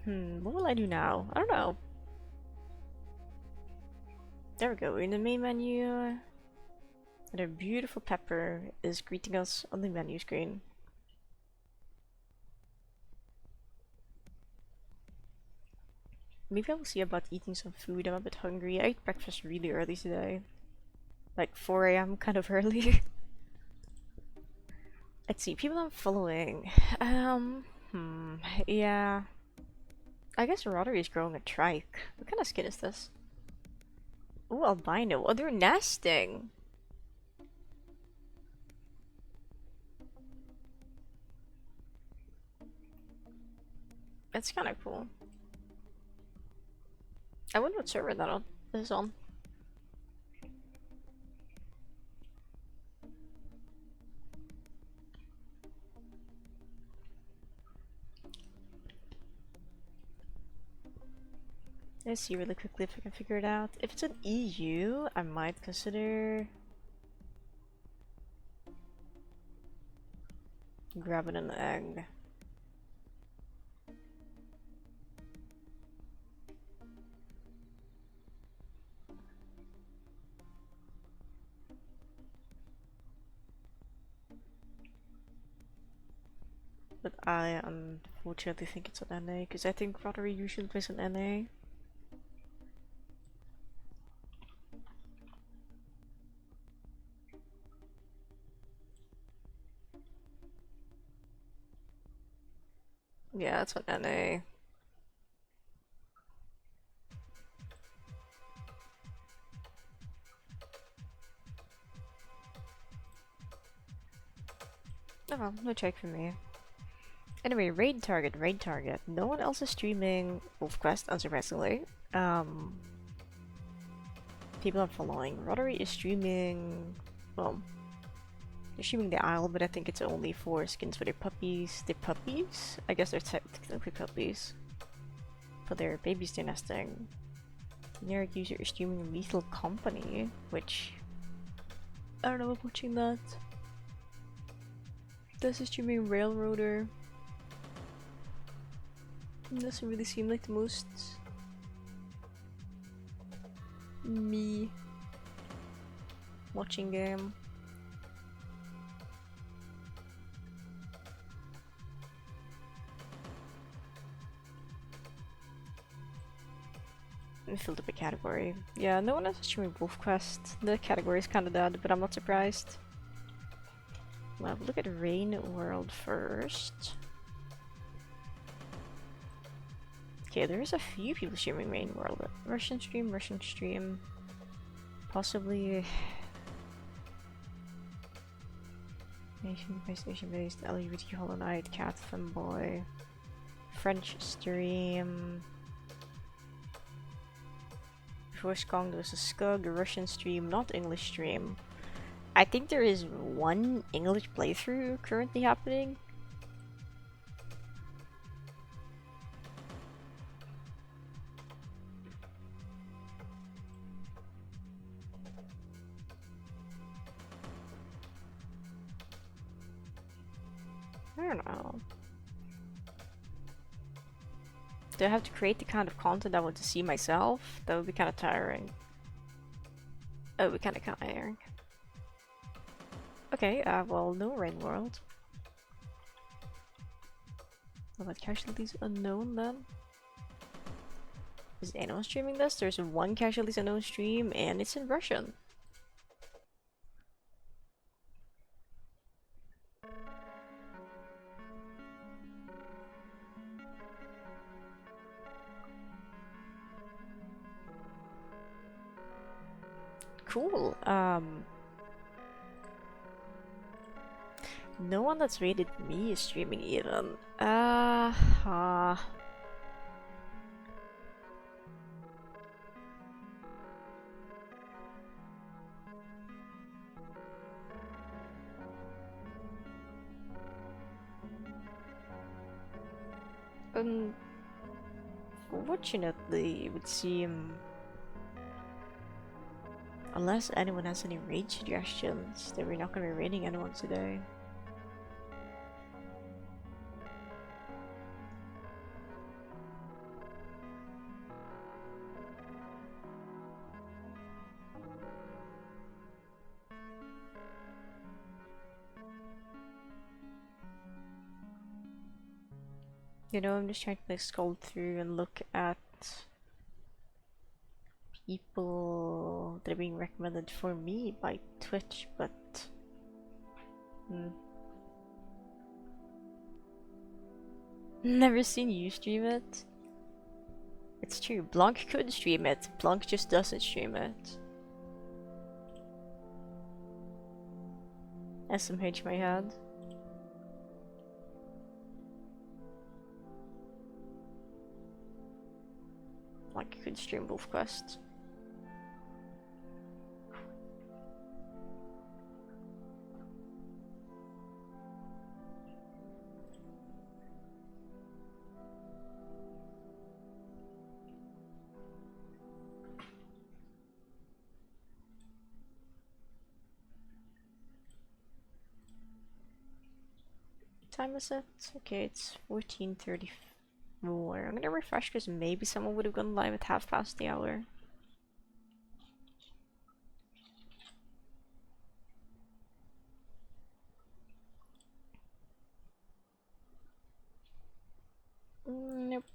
What will I do now? I don't know. There we go, we're in the main menu. And a beautiful pepper is greeting us on the menu screen. Maybe I will see about eating some food. I'm a bit hungry. I ate breakfast really early today. Like 4 a.m. kind of early. Let's see, people I'm following. Yeah. I guess Roddery is growing a trike. What kind of skin is this? Ooh, albino. Oh, they're nesting. That's kind of cool. I wonder what server that is on. Let's see really quickly if I can figure it out. If it's an EU, I might consider grabbing an egg. But I unfortunately think it's an NA, because I think Roddery usually plays an NA. Yeah, it's an NA. Oh well, no check for me. Anyway, raid target, raid target. No one else is streaming Wolf Quest, unsurprisingly. People I'm following. Roddery is streaming. Well, they're streaming the Isle, but I think it's only for skins for their puppies. The puppies? I guess they're technically puppies. For their babies they're nesting. Generic user is streaming Lethal Company, which I don't know about watching that. This is streaming Railroader. Doesn't really seem like the most me watching game. Let me fill up a category. Yeah, no one else is streaming Wolf Quest. The category is kinda dead, but I'm not surprised. Well, look at Rain World first. Okay, there's a few people streaming Rain World. Russian stream. Possibly Nation based, LGBT Hollow Knight, Cat Femboy, French stream. Before Skong there was a Skug, a Russian stream, not English stream. I think there is one English playthrough currently happening. I don't know. Do I have to create the kind of content I want to see myself? That would be kind of tiring. That would be kind of tiring. Okay, well, no Rain World. What about Casualties Unknown then? Is anyone streaming this? There's one Casualties Unknown stream and it's in Russian. Cool. No one that's rated me is streaming even. Unfortunately, it would seem, unless anyone has any raid suggestions, that we're not going to be raiding anyone today. You know, I'm just trying to like scroll through and look at people that are being recommended for me by Twitch, but never seen you stream it. It's true, Blanc could stream it, Blanc just doesn't stream it. SMH my head. Blanc could stream both quests. Time is it? Okay, it's 14:34. I'm gonna refresh because maybe someone would have gone live at half past the hour. Nope.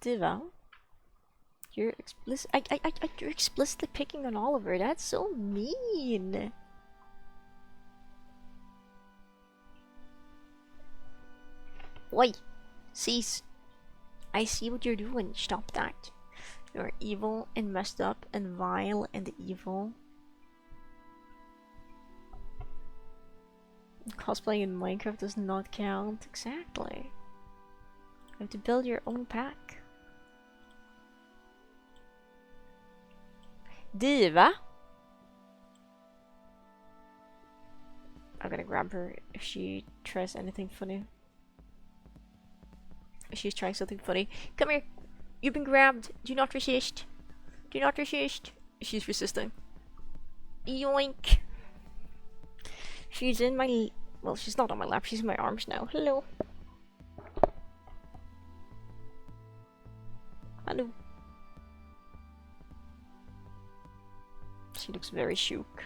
Diva, you're you're explicitly picking on Oliver. That's so mean. Oi, cease. I see what you're doing. Stop that. You're evil and messed up and vile and evil. Cosplaying in Minecraft does not count. Exactly. You have to build your own pack. Diva? I'm gonna grab her if she tries anything funny. She's trying something funny. Come here. You've been grabbed. Do not resist. Do not resist. She's resisting. Yoink. She's in my... Well, she's not on my lap. She's in my arms now. Hello. Hello. She looks very shook.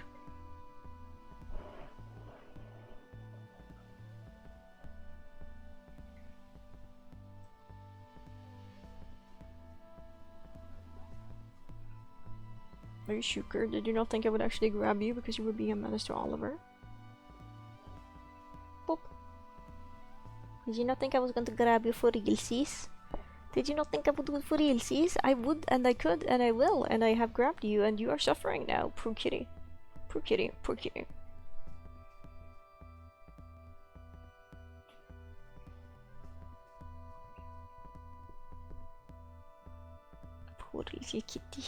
Are you shooker? Did you not think I would actually grab you because you were being a menace to Oliver? Boop. Did you not think I was going to grab you for realsies? Did you not think I would do it for realsies? I would, and I could, and I will, and I have grabbed you, and you are suffering now. Poor kitty. Poor kitty. Poor kitty. Poor little kitty.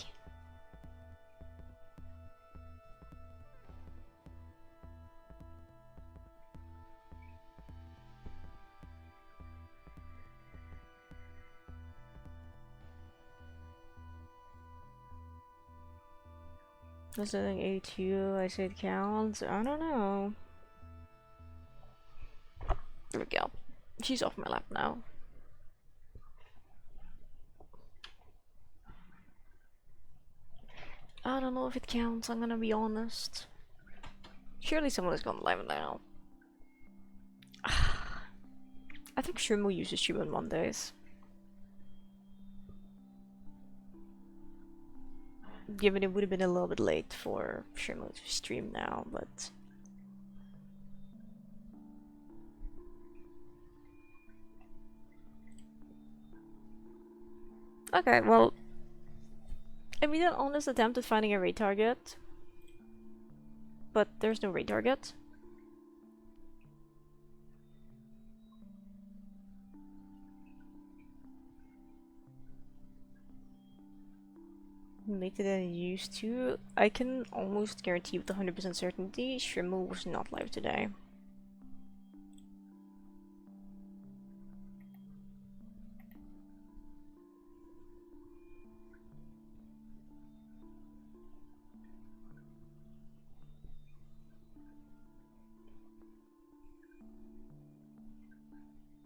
Was it like A2? I said counts? I don't know. There we go. She's off my lap now. I don't know if it counts, I'm gonna be honest. Surely someone is gonna live now. I think Shroom will use his stream on Mondays. Given it would have been a little bit late for Shroom to stream now, but... Okay, well... I made an honest attempt at finding a raid target. But there's no raid target. Later than I used to. I can almost guarantee with 100% certainty Shrimmel was not live today.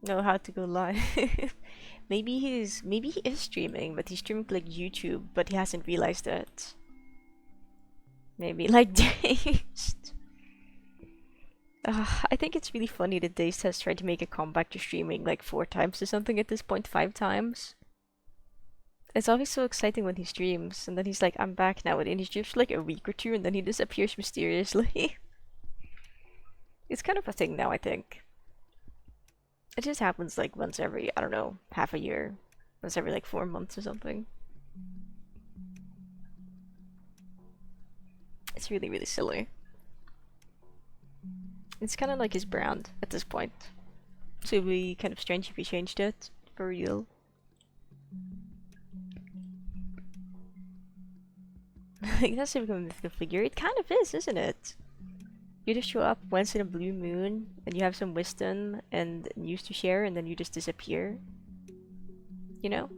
Know how to go live. Maybe he is streaming, but he's streaming like YouTube, but he hasn't realized it. Maybe like Dazed. I think it's really funny that Dace has tried to make a comeback to streaming like 4 times or something at this point, 5 times. It's always so exciting when he streams, and then he's like, I'm back now, and then he streams for like a week or two, and then he disappears mysteriously. It's kind of a thing now, I think. It just happens like once every, I don't know, half a year. Once every like 4 months or something. It's really, really silly. It's kind of like his brand at this point. So it'd be kind of strange if he changed it, for real. Like, that's become a mythical figure. It kind of is, isn't it? You just show up once in a blue moon, and you have some wisdom and news to share, and then you just disappear. You know?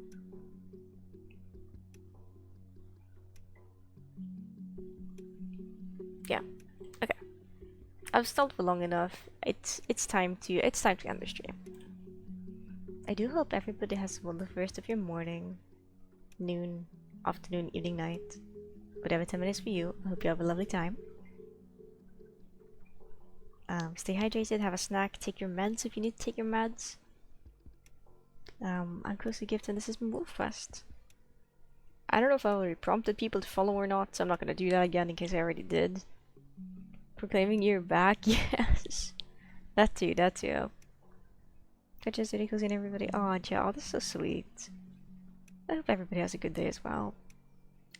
Yeah. Okay. I've stalled for long enough. It's time to end the stream. I do hope everybody has a wonderful rest of your morning, noon, afternoon, evening, night. Whatever time it is for you. I hope you have a lovely time. Stay hydrated, have a snack, take your meds if you need to take your meds. I'm Cozy Gift and this has been WolfQuest. I don't know if I already prompted people to follow or not, so I'm not gonna do that again in case I already did. Proclaiming you're back, yes. That too, that too. Catches really cozy and everybody. Oh, yeah, that's so sweet. I hope everybody has a good day as well.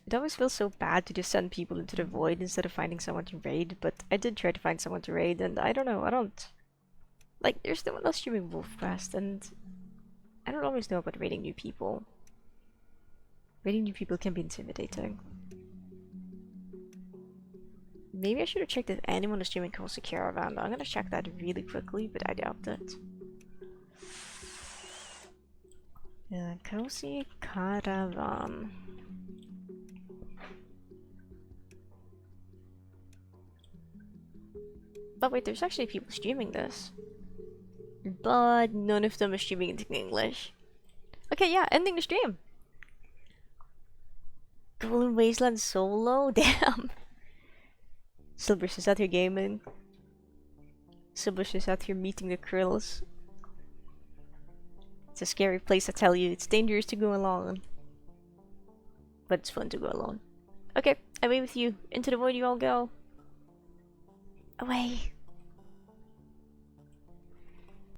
It always feels so bad to just send people into the void instead of finding someone to raid, but I did try to find someone to raid, and I don't know, I don't... Like, there's no one else streaming WolfQuest, and I don't always know about raiding new people. Raiding new people can be intimidating. Maybe I should have checked if anyone is streaming Cozy Caravan. I'm gonna check that really quickly, but I doubt it. Cozy Caravan. But wait, there's actually people streaming this. But none of them are streaming in English. Okay, yeah, ending the stream. Golden Wasteland solo? Damn. Silbers is out here gaming. Silbers is out here meeting the krills. It's a scary place, I tell you. It's dangerous to go alone. But it's fun to go alone. Okay, away with you. Into the void you all go. Away.